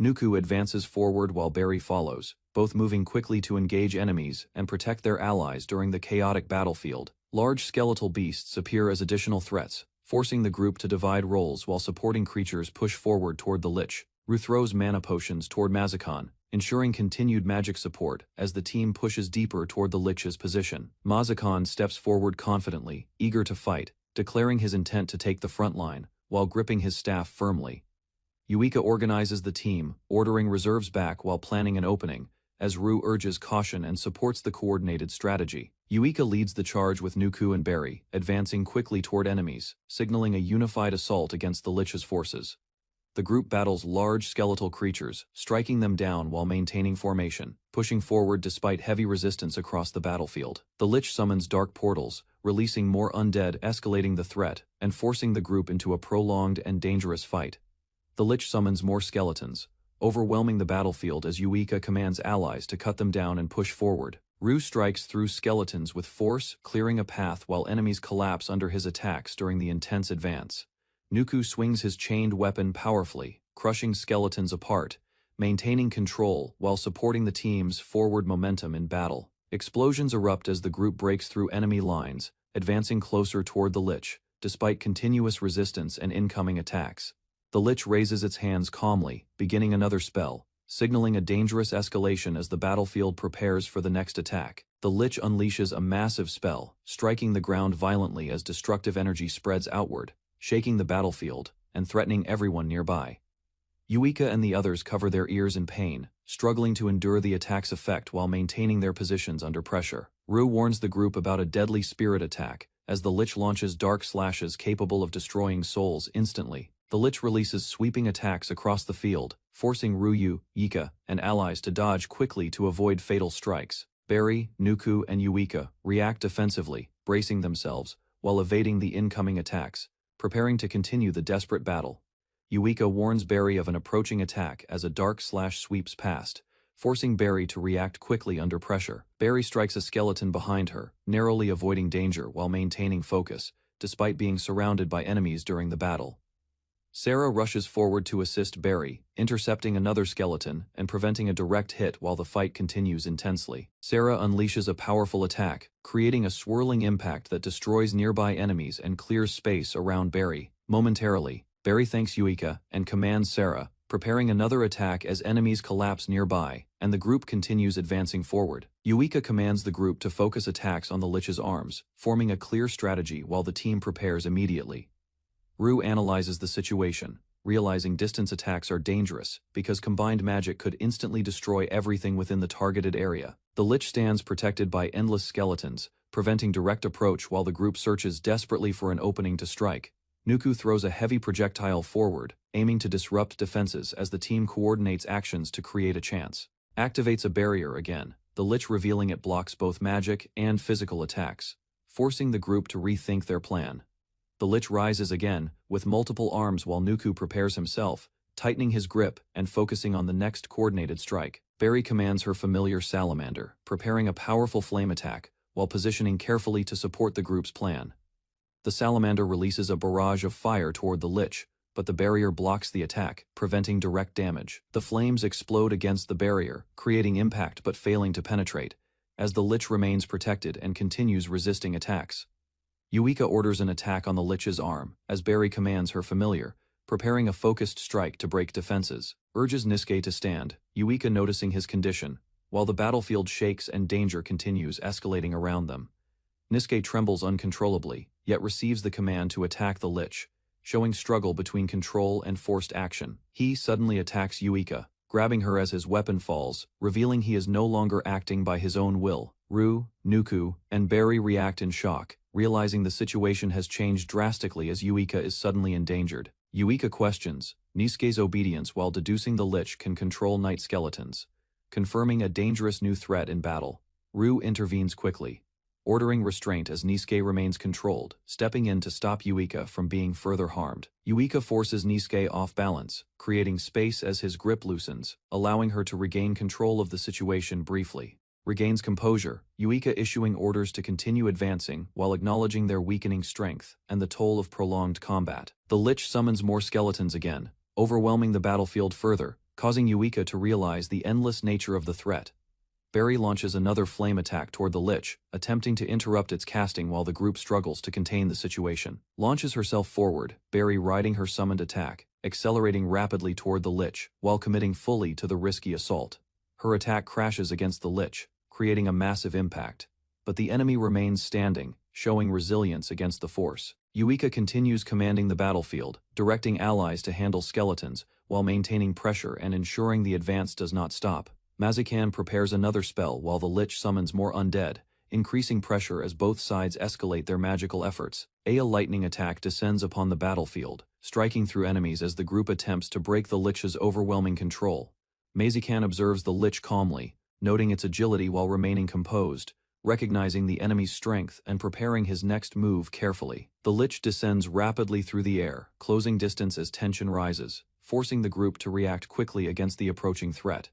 Nuku advances forward while Barry follows, both moving quickly to engage enemies and protect their allies during the chaotic battlefield. Large skeletal beasts appear as additional threats, forcing the group to divide roles while supporting creatures push forward toward the lich. Rue throws mana potions toward Mazakon, ensuring continued magic support as the team pushes deeper toward the lich's position. Mazakon steps forward confidently, eager to fight, declaring his intent to take the front line, while gripping his staff firmly. Yuika organizes the team, ordering reserves back while planning an opening, as Rue urges caution and supports the coordinated strategy. Yuika leads the charge with Nuku and Barry, advancing quickly toward enemies, signaling a unified assault against the lich's forces. The group battles large skeletal creatures, striking them down while maintaining formation, pushing forward despite heavy resistance across the battlefield. The lich summons dark portals, releasing more undead, escalating the threat, and forcing the group into a prolonged and dangerous fight. The lich summons more skeletons, overwhelming the battlefield as Yuika commands allies to cut them down and push forward. Rue strikes through skeletons with force, clearing a path while enemies collapse under his attacks during the intense advance. Nuku swings his chained weapon powerfully, crushing skeletons apart, maintaining control while supporting the team's forward momentum in battle. Explosions erupt as the group breaks through enemy lines, advancing closer toward the lich, despite continuous resistance and incoming attacks. The lich raises its hands calmly, beginning another spell, signaling a dangerous escalation as the battlefield prepares for the next attack. The lich unleashes a massive spell, striking the ground violently as destructive energy spreads outward, shaking the battlefield and threatening everyone nearby. Yuika and the others cover their ears in pain, struggling to endure the attack's effect while maintaining their positions under pressure. Rue warns the group about a deadly spirit attack, as the lich launches dark slashes capable of destroying souls instantly. The lich releases sweeping attacks across the field, forcing Ryu, Yuika, and allies to dodge quickly to avoid fatal strikes. Barry, Nuku, and Yuika react defensively, bracing themselves, while evading the incoming attacks, preparing to continue the desperate battle. Yuika warns Barry of an approaching attack as a dark slash sweeps past, forcing Barry to react quickly under pressure. Barry strikes a skeleton behind her, narrowly avoiding danger while maintaining focus, despite being surrounded by enemies during the battle. Sarah rushes forward to assist Barry, intercepting another skeleton and preventing a direct hit while the fight continues intensely. Sarah unleashes a powerful attack, creating a swirling impact that destroys nearby enemies and clears space around Barry. Momentarily, Barry thanks Yuika and commands Sarah, preparing another attack as enemies collapse nearby, and the group continues advancing forward. Yuika commands the group to focus attacks on the lich's arms, forming a clear strategy while the team prepares immediately. Rue analyzes the situation, realizing distance attacks are dangerous because combined magic could instantly destroy everything within the targeted area. The lich stands protected by endless skeletons, preventing direct approach while the group searches desperately for an opening to strike. Nuku throws a heavy projectile forward, aiming to disrupt defenses as the team coordinates actions to create a chance. Activates a barrier again, the lich revealing it blocks both magic and physical attacks, forcing the group to rethink their plan. The lich rises again, with multiple arms while Nuku prepares himself, tightening his grip and focusing on the next coordinated strike. Barry commands her familiar salamander, preparing a powerful flame attack, while positioning carefully to support the group's plan. The salamander releases a barrage of fire toward the lich, but the barrier blocks the attack, preventing direct damage. The flames explode against the barrier, creating impact but failing to penetrate, as the lich remains protected and continues resisting attacks. Yuika orders an attack on the lich's arm, as Barry commands her familiar, preparing a focused strike to break defenses. Urges Nisuke to stand, Yuika noticing his condition, while the battlefield shakes and danger continues escalating around them. Nisuke trembles uncontrollably, yet receives the command to attack the lich, showing struggle between control and forced action. He suddenly attacks Yuika, grabbing her as his weapon falls, revealing he is no longer acting by his own will. Ru, Nuku, and Barry react in shock, realizing the situation has changed drastically as Yuika is suddenly endangered. Yuika questions Nisuke's obedience while deducing the lich can control night skeletons, confirming a dangerous new threat in battle. Ru intervenes quickly, ordering restraint as Nisuke remains controlled, stepping in to stop Yuika from being further harmed. Yuika forces Nisuke off balance, creating space as his grip loosens, allowing her to regain control of the situation briefly. Regains composure, Yuika issuing orders to continue advancing while acknowledging their weakening strength and the toll of prolonged combat. The lich summons more skeletons again, overwhelming the battlefield further, causing Yuika to realize the endless nature of the threat. Barry launches another flame attack toward the lich, attempting to interrupt its casting while the group struggles to contain the situation. Launches herself forward, Barry riding her summoned attack, accelerating rapidly toward the lich, while committing fully to the risky assault. Her attack crashes against the lich, creating a massive impact, but the enemy remains standing, showing resilience against the force. Yuika continues commanding the battlefield, directing allies to handle skeletons, while maintaining pressure and ensuring the advance does not stop. Mazakan prepares another spell while the lich summons more undead, increasing pressure as both sides escalate their magical efforts. A lightning attack descends upon the battlefield, striking through enemies as the group attempts to break the lich's overwhelming control. Mazakan observes the lich calmly, noting its agility while remaining composed, recognizing the enemy's strength and preparing his next move carefully. The lich descends rapidly through the air, closing distance as tension rises, forcing the group to react quickly against the approaching threat.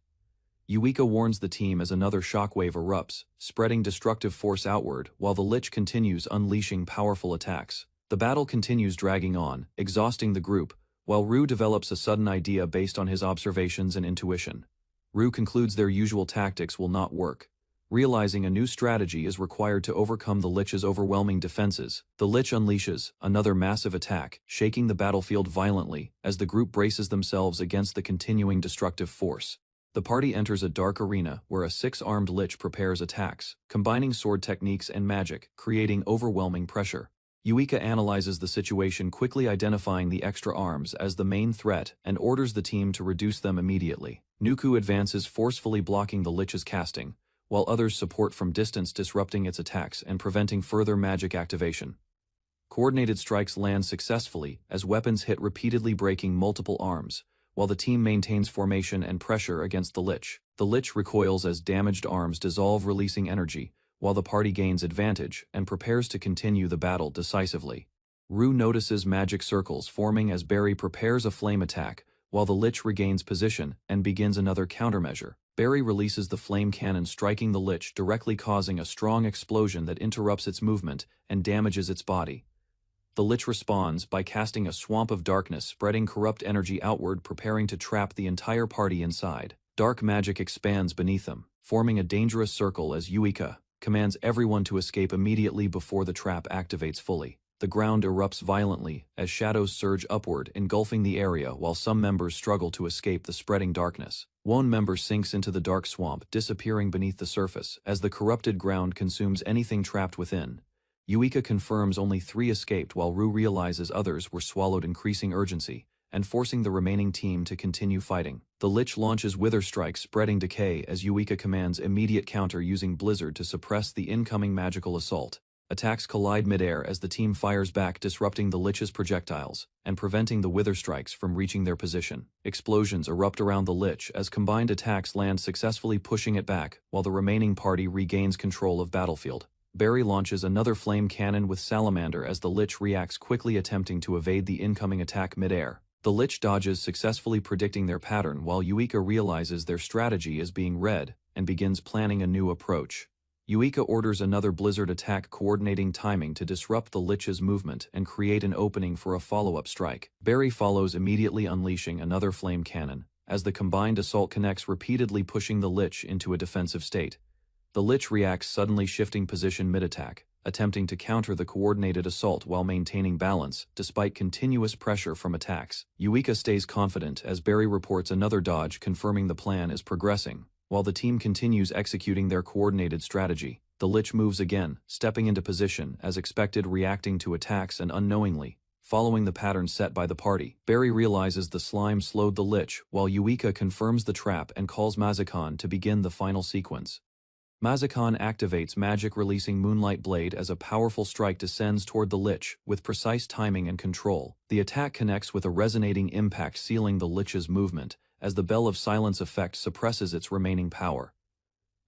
Yuika warns the team as another shockwave erupts, spreading destructive force outward while the lich continues unleashing powerful attacks. The battle continues dragging on, exhausting the group, while Ru develops a sudden idea based on his observations and intuition. Ru concludes their usual tactics will not work, realizing a new strategy is required to overcome the lich's overwhelming defenses. The lich unleashes another massive attack, shaking the battlefield violently as the group braces themselves against the continuing destructive force. The party enters a dark arena where a six-armed lich prepares attacks, combining sword techniques and magic, creating overwhelming pressure. Yuika analyzes the situation, quickly identifying the extra arms as the main threat and orders the team to reduce them immediately. Nuku advances, forcefully blocking the lich's casting, while others support from distance, disrupting its attacks and preventing further magic activation. Coordinated strikes land successfully as weapons hit repeatedly, breaking multiple arms, while the team maintains formation and pressure against the lich. The lich recoils as damaged arms dissolve, releasing energy, while the party gains advantage and prepares to continue the battle decisively. Ru notices magic circles forming as Barry prepares a flame attack, while the lich regains position and begins another countermeasure. Barry releases the flame cannon, striking the lich directly, causing a strong explosion that interrupts its movement and damages its body. The lich responds by casting a swamp of darkness, spreading corrupt energy outward, preparing to trap the entire party inside. Dark magic expands beneath them, forming a dangerous circle as Yuika commands everyone to escape immediately before the trap activates fully. The ground erupts violently as shadows surge upward, engulfing the area while some members struggle to escape the spreading darkness. One member sinks into the dark swamp, disappearing beneath the surface as the corrupted ground consumes anything trapped within. Yuika confirms only 3 escaped, while Ru realizes others were swallowed, increasing urgency and forcing the remaining team to continue fighting. The lich launches wither strikes, spreading decay as Yuika commands immediate counter using blizzard to suppress the incoming magical assault. Attacks collide midair as the team fires back, disrupting the lich's projectiles and preventing the wither strikes from reaching their position. Explosions erupt around the lich as combined attacks land successfully, pushing it back while the remaining party regains control of battlefield. Barry launches another flame cannon with salamander as the lich reacts quickly, attempting to evade the incoming attack midair. The Lich dodges, successfully predicting their pattern, while Yuika realizes their strategy is being read and begins planning a new approach. Yuika orders another blizzard attack, coordinating timing to disrupt the Lich's movement and create an opening for a follow-up strike. Barry follows, immediately unleashing another flame cannon, as the combined assault connects, repeatedly pushing the Lich into a defensive state. The Lich reacts, suddenly shifting position mid-attack, attempting to counter the coordinated assault while maintaining balance despite continuous pressure from attacks. Yuika stays confident as Barry reports another dodge, confirming the plan is progressing. While the team continues executing their coordinated strategy, the Lich moves again, stepping into position as expected, reacting to attacks and unknowingly following the pattern set by the party. Barry realizes the slime slowed the Lich, while Yuika confirms the trap and calls Mazakan to begin the final sequence. Mazakan activates magic, releasing Moonlight Blade as a powerful strike descends toward the Lich. With precise timing and control, the attack connects with a resonating impact, sealing the Lich's movement, as the Bell of Silence effect suppresses its remaining power.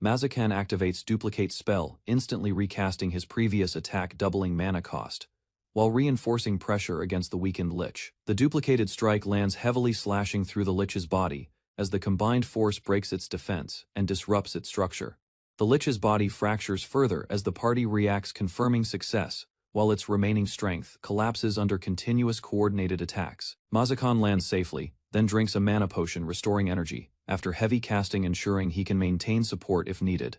Mazakan activates Duplicate spell, instantly recasting his previous attack, doubling mana cost, while reinforcing pressure against the weakened Lich. The duplicated strike lands heavily, slashing through the Lich's body, as the combined force breaks its defense and disrupts its structure. The Lich's body fractures further as the party reacts, confirming success, while its remaining strength collapses under continuous coordinated attacks. Mazakan lands safely, then drinks a mana potion, restoring energy, after heavy casting, ensuring he can maintain support if needed.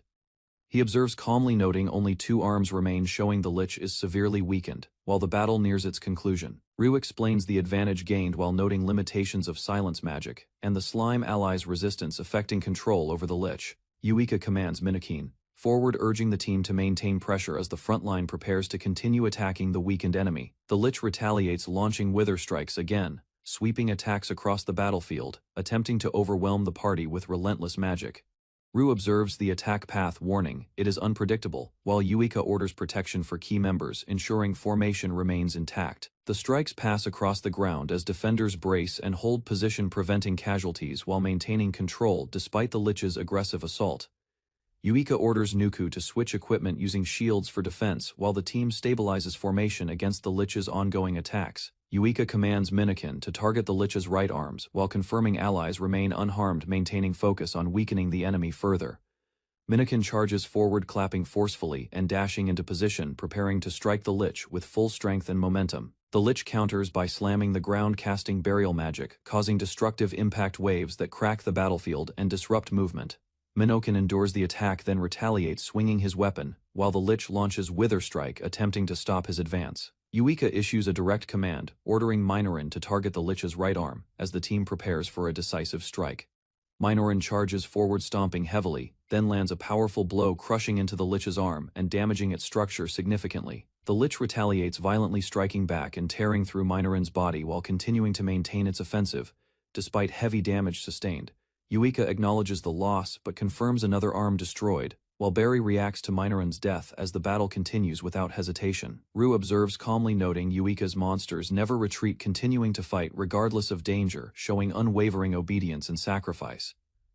He observes calmly, noting only 2 arms remain, showing the Lich is severely weakened. While the battle nears its conclusion, Ryu explains the advantage gained while noting limitations of silence magic and the slime allies' resistance affecting control over the Lich. Yuika commands Minakin forward, urging the team to maintain pressure as the front line prepares to continue attacking the weakened enemy. The Lich retaliates, launching Wither Strikes again, sweeping attacks across the battlefield, attempting to overwhelm the party with relentless magic. Ryu observes the attack path, warning it is unpredictable, while Yuika orders protection for key members, ensuring formation remains intact. The strikes pass across the ground as defenders brace and hold position, preventing casualties while maintaining control despite the Lich's aggressive assault. Yuika orders Nuku to switch equipment, using shields for defense while the team stabilizes formation against the Lich's ongoing attacks. Yuika commands Minakin to target the Lich's right arms while confirming allies remain unharmed, maintaining focus on weakening the enemy further. Minakin charges forward, clapping forcefully and dashing into position, preparing to strike the Lich with full strength and momentum. The Lich counters by slamming the ground, casting burial magic, causing destructive impact waves that crack the battlefield and disrupt movement. Minakin endures the attack, then retaliates, swinging his weapon, while the Lich launches Wither Strike, attempting to stop his advance. Yuika issues a direct command, ordering Minoran to target the Lich's right arm, as the team prepares for a decisive strike. Minoran charges forward, stomping heavily, then lands a powerful blow, crushing into the Lich's arm and damaging its structure significantly. The Lich retaliates, violently striking back and tearing through Minoran's body while continuing to maintain its offensive, despite heavy damage sustained. Yuika acknowledges the loss but confirms another arm destroyed, while Barry reacts to Minoran's death as the battle continues without hesitation. Ryu observes calmly, noting Yuika's monsters never retreat, continuing to fight regardless of danger, showing unwavering obedience and sacrifice.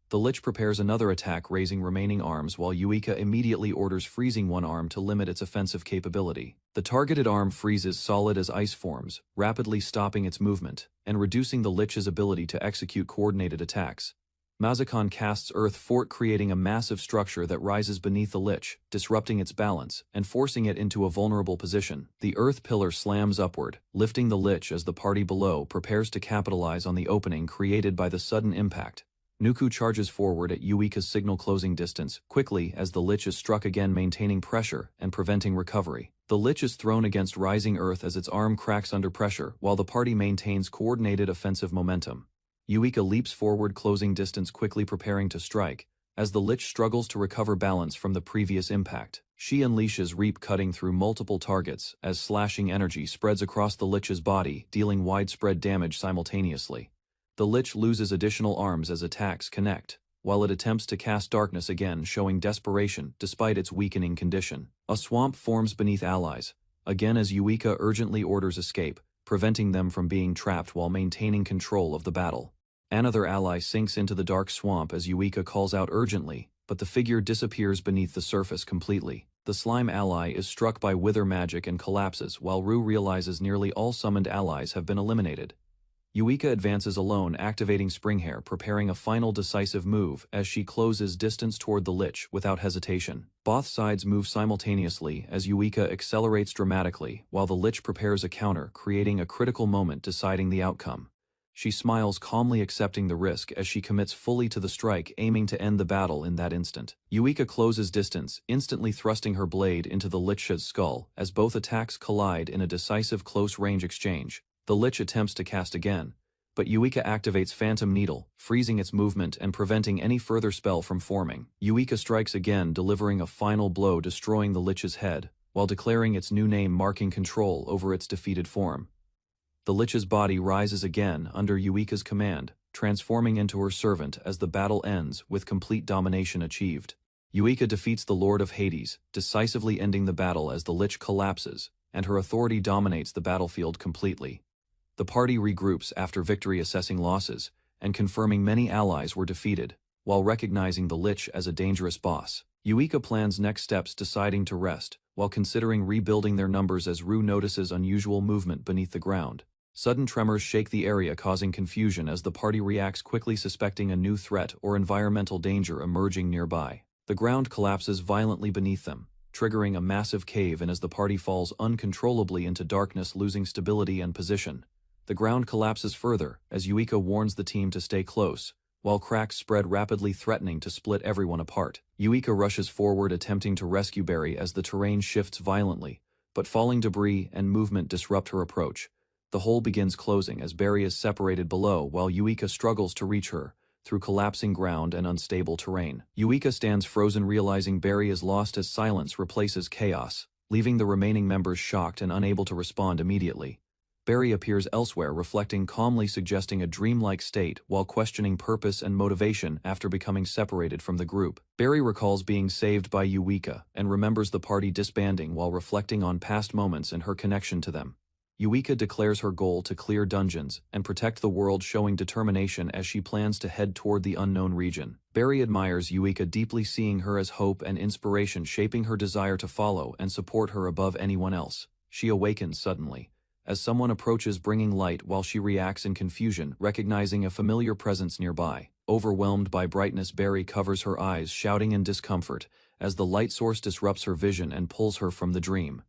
The Lich prepares another attack, raising remaining arms, while Yuika immediately orders freezing one arm to limit its offensive capability. The targeted arm freezes solid as ice forms, rapidly stopping its movement and reducing the Lich's ability to execute coordinated attacks. Mazakan casts Earth Fort, creating a massive structure that rises beneath the Lich, disrupting its balance and forcing it into a vulnerable position. The Earth Pillar slams upward, lifting the Lich as the party below prepares to capitalize on the opening created by the sudden impact. Nuku charges forward at Yuika's signal, closing distance quickly as the Lich is struck again, maintaining pressure and preventing recovery. The Lich is thrown against rising earth as its arm cracks under pressure, while the party maintains coordinated offensive momentum. Yuika leaps forward, closing distance quickly, preparing to strike. As the Lich struggles to recover balance from the previous impact, she unleashes Reap, cutting through multiple targets as slashing energy spreads across the Lich's body, dealing widespread damage simultaneously. The Lich loses additional arms as attacks connect, while it attempts to cast darkness again, showing desperation despite its weakening condition. A swamp forms beneath allies, again as Yuika urgently orders escape, preventing them from being trapped while maintaining control of the battle. Another ally sinks into the dark swamp as Yuika calls out urgently, but the figure disappears beneath the surface completely. The slime ally is struck by wither magic and collapses, while Ryu realizes nearly all summoned allies have been eliminated. Yuika advances alone, activating Spring Hair, preparing a final decisive move as she closes distance toward the Lich without hesitation. Both sides move simultaneously as Yuika accelerates dramatically while the Lich prepares a counter, creating a critical moment deciding the outcome. She smiles, calmly accepting the risk as she commits fully to the strike, aiming to end the battle in that instant. Yuika closes distance, instantly thrusting her blade into the Lich's skull as both attacks collide in a decisive close-range exchange. The Lich attempts to cast again, but Yuika activates Phantom Needle, freezing its movement and preventing any further spell from forming. Yuika strikes again, delivering a final blow, destroying the Lich's head, while declaring its new name, marking control over its defeated form. The Lich's body rises again under Yuika's command, transforming into her servant as the battle ends with complete domination achieved. Yuika defeats the Lord of Hades, decisively ending the battle as the Lich collapses, and her authority dominates the battlefield completely. The party regroups after victory, assessing losses and confirming many allies were defeated, while recognizing the Lich as a dangerous boss. Yuika plans next steps, deciding to rest, while considering rebuilding their numbers as Rue notices unusual movement beneath the ground. Sudden tremors shake the area, causing confusion as the party reacts quickly, suspecting a new threat or environmental danger emerging nearby. The ground collapses violently beneath them, triggering a massive cave-in as the party falls uncontrollably into darkness, losing stability and position. The ground collapses further as Yuika warns the team to stay close, while cracks spread rapidly, threatening to split everyone apart. Yuika rushes forward, attempting to rescue Barry as the terrain shifts violently, but falling debris and movement disrupt her approach. The hole begins closing as Barry is separated below while Yuika struggles to reach her through collapsing ground and unstable terrain. Yuika stands frozen, realizing Barry is lost as silence replaces chaos, leaving the remaining members shocked and unable to respond immediately. Barry appears elsewhere, reflecting calmly, suggesting a dreamlike state while questioning purpose and motivation after becoming separated from the group. Barry recalls being saved by Yuika and remembers the party disbanding while reflecting on past moments and her connection to them. Yuika declares her goal to clear dungeons and protect the world, showing determination as she plans to head toward the unknown region. Barry admires Yuika deeply, seeing her as hope and inspiration, shaping her desire to follow and support her above anyone else. She awakens suddenly as someone approaches, bringing light, while she reacts in confusion, recognizing a familiar presence nearby. Overwhelmed by brightness, Barry covers her eyes, shouting in discomfort as the light source disrupts her vision and pulls her from the dream.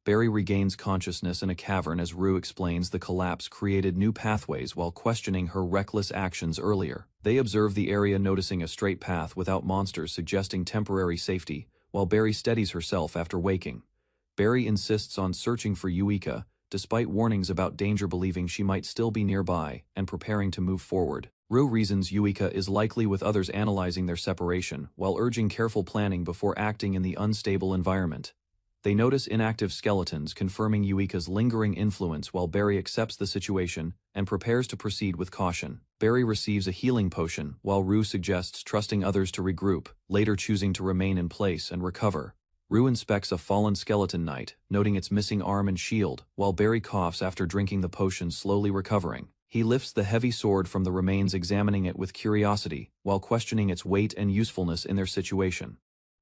Barry regains consciousness in a cavern as Rue explains the collapse created new pathways while questioning her reckless actions earlier. They observe the area, noticing a straight path without monsters, suggesting temporary safety, while Barry steadies herself after waking. Barry insists on searching for Yuika, despite warnings about danger, believing she might still be nearby and preparing to move forward. Rue reasons Yuika is likely with others, analyzing their separation while urging careful planning before acting in the unstable environment. They notice inactive skeletons, confirming Yuika's lingering influence, while Barry accepts the situation and prepares to proceed with caution. Barry receives a healing potion, while Rue suggests trusting others to regroup, later choosing to remain in place and recover. Rue inspects a fallen skeleton knight, noting its missing arm and shield, while Barry coughs after drinking the potion, slowly recovering. He lifts the heavy sword from the remains, examining it with curiosity, while questioning its weight and usefulness in their situation.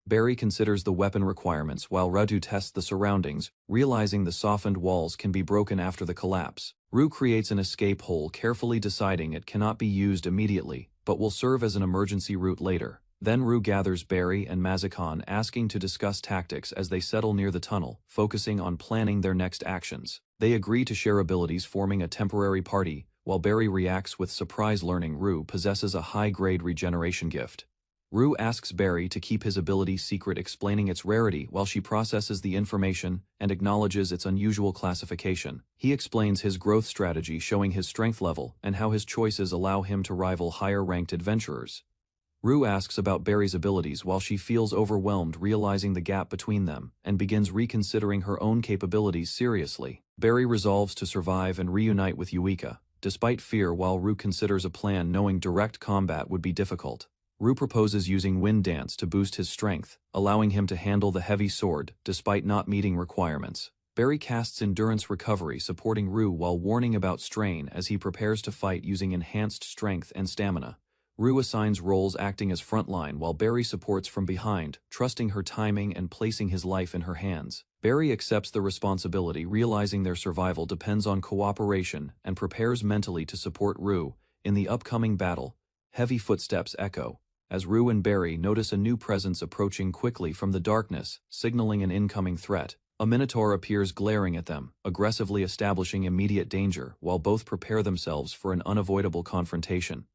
Barry considers the weapon requirements while Radu tests the surroundings, realizing the softened walls can be broken after the collapse. Rue creates an escape hole, carefully deciding it cannot be used immediately, but will serve as an emergency route later. Then Rue gathers Barry and Mazakan, asking to discuss tactics as they settle near the tunnel, focusing on planning their next actions. They agree to share abilities, forming a temporary party, while Barry reacts with surprise, learning Rue possesses a high-grade regeneration gift. Rue asks Barry to keep his ability secret, explaining its rarity while she processes the information and acknowledges its unusual classification. He explains his growth strategy, showing his strength level and how his choices allow him to rival higher-ranked adventurers. Rue asks about Barry's abilities while she feels overwhelmed, realizing the gap between them, and begins reconsidering her own capabilities seriously. Barry resolves to survive and reunite with Yuika, despite fear, while Rue considers a plan, knowing direct combat would be difficult. Rue proposes using Wind Dance to boost his strength, allowing him to handle the heavy sword, despite not meeting requirements. Barry casts Endurance Recovery, supporting Rue while warning about strain as he prepares to fight using enhanced strength and stamina. Rue assigns roles, acting as frontline while Barry supports from behind, trusting her timing and placing his life in her hands. Barry accepts the responsibility, realizing their survival depends on cooperation, and prepares mentally to support Rue in the upcoming battle. Heavy footsteps echo as Rue and Barry notice a new presence approaching quickly from the darkness, signaling an incoming threat. A minotaur appears glaring at them, aggressively establishing immediate danger, while both prepare themselves for an unavoidable confrontation.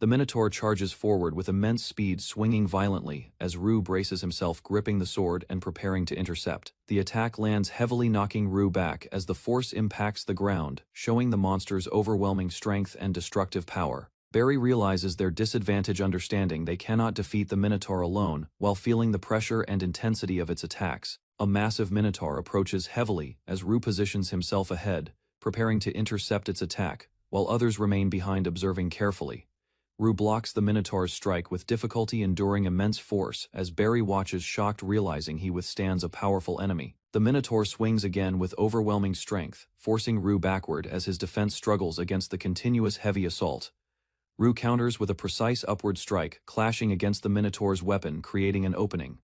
The minotaur charges forward with immense speed, swinging violently as Rue braces himself, gripping the sword and preparing to intercept. The attack lands heavily, knocking Rue back as the force impacts the ground, showing the monster's overwhelming strength and destructive power. Barry realizes their disadvantage, understanding they cannot defeat the minotaur alone, while feeling the pressure and intensity of its attacks. A massive minotaur approaches heavily as Rue positions himself ahead, preparing to intercept its attack, while others remain behind, observing carefully. Rue blocks the minotaur's strike with difficulty, enduring immense force as Barry watches, shocked, realizing he withstands a powerful enemy. The minotaur swings again with overwhelming strength, forcing Rue backward as his defense struggles against the continuous heavy assault. Rue counters with a precise upward strike, clashing against the minotaur's weapon, creating an opening.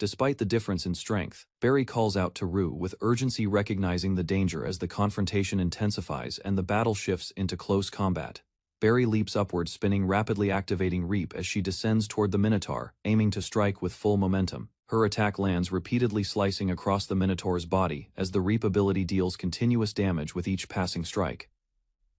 Despite the difference in strength, Barry calls out to Rue with urgency, recognizing the danger as the confrontation intensifies and the battle shifts into close combat. Barry leaps upward, spinning rapidly, activating Reap as she descends toward the minotaur, aiming to strike with full momentum. Her attack lands, repeatedly slicing across the minotaur's body as the Reap ability deals continuous damage with each passing strike.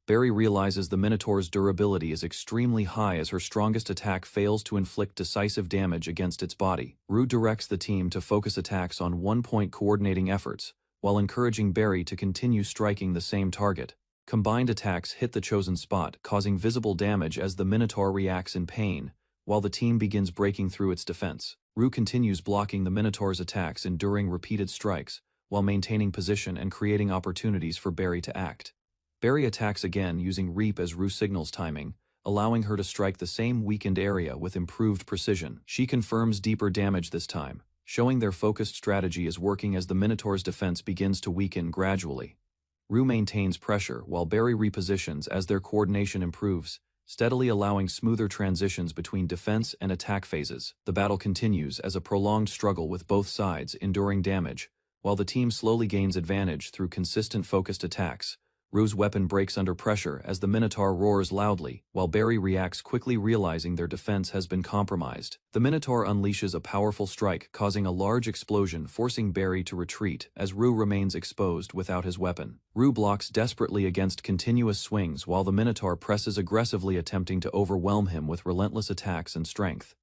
Barry realizes the minotaur's durability is extremely high as her strongest attack fails to inflict decisive damage against its body. Rue directs the team to focus attacks on one-point, coordinating efforts, while encouraging Barry to continue striking the same target. Combined attacks hit the chosen spot, causing visible damage as the minotaur reacts in pain, while the team begins breaking through its defense. Rue continues blocking the minotaur's attacks, enduring repeated strikes, while maintaining position and creating opportunities for Barry to act. Barry attacks again, using Reap as Rue signals timing, allowing her to strike the same weakened area with improved precision. She confirms deeper damage this time, showing their focused strategy is working as the minotaur's defense begins to weaken gradually. Rue maintains pressure while Barry repositions as their coordination improves, steadily allowing smoother transitions between defense and attack phases. The battle continues as a prolonged struggle with both sides enduring damage, while the team slowly gains advantage through consistent focused attacks. Rue's weapon breaks under pressure as the minotaur roars loudly, while Barry reacts quickly, realizing their defense has been compromised. The minotaur unleashes a powerful strike, causing a large explosion, forcing Barry to retreat as Rue remains exposed without his weapon. Rue blocks desperately against continuous swings while the minotaur presses aggressively, attempting to overwhelm him with relentless attacks and strength.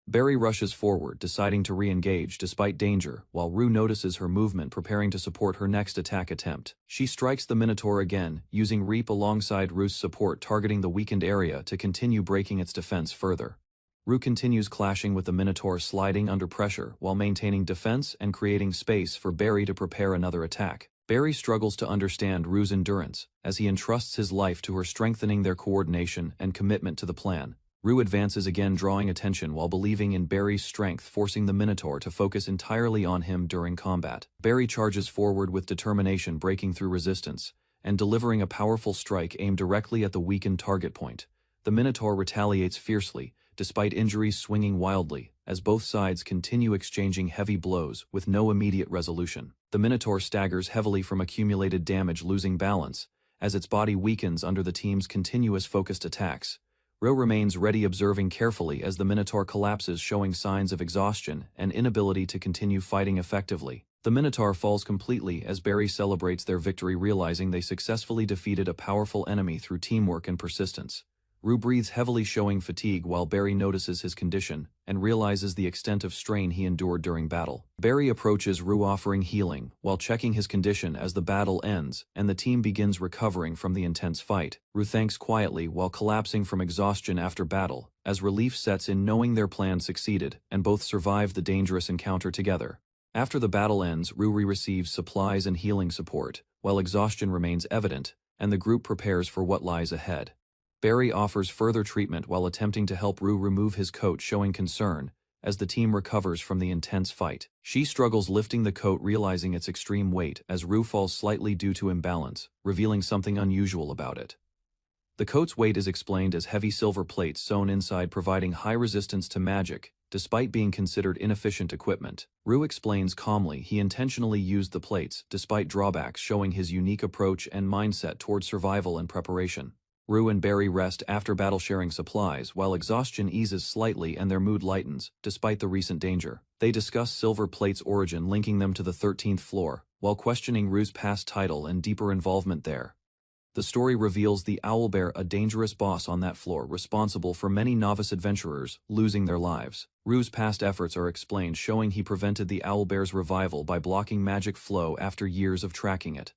Barry rushes forward, deciding to re-engage despite danger, while Rue notices her movement, preparing to support her next attack attempt. She strikes the minotaur again, using Reap alongside Rue's support, targeting the weakened area to continue breaking its defense further. Rue continues clashing with the minotaur, sliding under pressure while maintaining defense and creating space for Barry to prepare another attack. Barry struggles to understand Rue's endurance, as he entrusts his life to her, strengthening their coordination and commitment to the plan. Rue advances again, drawing attention while believing in Barry's strength, forcing the minotaur to focus entirely on him during combat. Barry charges forward with determination, breaking through resistance and delivering a powerful strike aimed directly at the weakened target point. The minotaur retaliates fiercely, despite injuries, swinging wildly, as both sides continue exchanging heavy blows with no immediate resolution. The minotaur staggers heavily from accumulated damage, losing balance as its body weakens under the team's continuous focused attacks. Rue remains ready, observing carefully as the minotaur collapses, showing signs of exhaustion and inability to continue fighting effectively. The minotaur falls completely as Barry celebrates their victory, realizing they successfully defeated a powerful enemy through teamwork and persistence. Rue breathes heavily, showing fatigue, while Barry notices his condition and realizes the extent of strain he endured during battle. Barry approaches Rue, offering healing while checking his condition as the battle ends and the team begins recovering from the intense fight. Rue thanks quietly while collapsing from exhaustion after battle, as relief sets in, knowing their plan succeeded and both survived the dangerous encounter together. After the battle ends, Rue receives supplies and healing support, while exhaustion remains evident, and the group prepares for what lies ahead. Barry offers further treatment while attempting to help Rue remove his coat, showing concern as the team recovers from the intense fight. She struggles lifting the coat, realizing its extreme weight as Rue falls slightly due to imbalance, revealing something unusual about it. The coat's weight is explained as heavy silver plates sewn inside providing high resistance to magic, despite being considered inefficient equipment. Rue explains calmly he intentionally used the plates despite drawbacks, showing his unique approach and mindset toward survival and preparation. Rue and Barry rest after battle, sharing supplies while exhaustion eases slightly and their mood lightens, despite the recent danger. They discuss silver plate's origin, linking them to the 13th floor, while questioning Rue's past title and deeper involvement there. The story reveals the Owlbear, a dangerous boss on that floor responsible for many novice adventurers losing their lives. Rue's past efforts are explained, showing he prevented the Owlbear's revival by blocking magic flow after years of tracking it.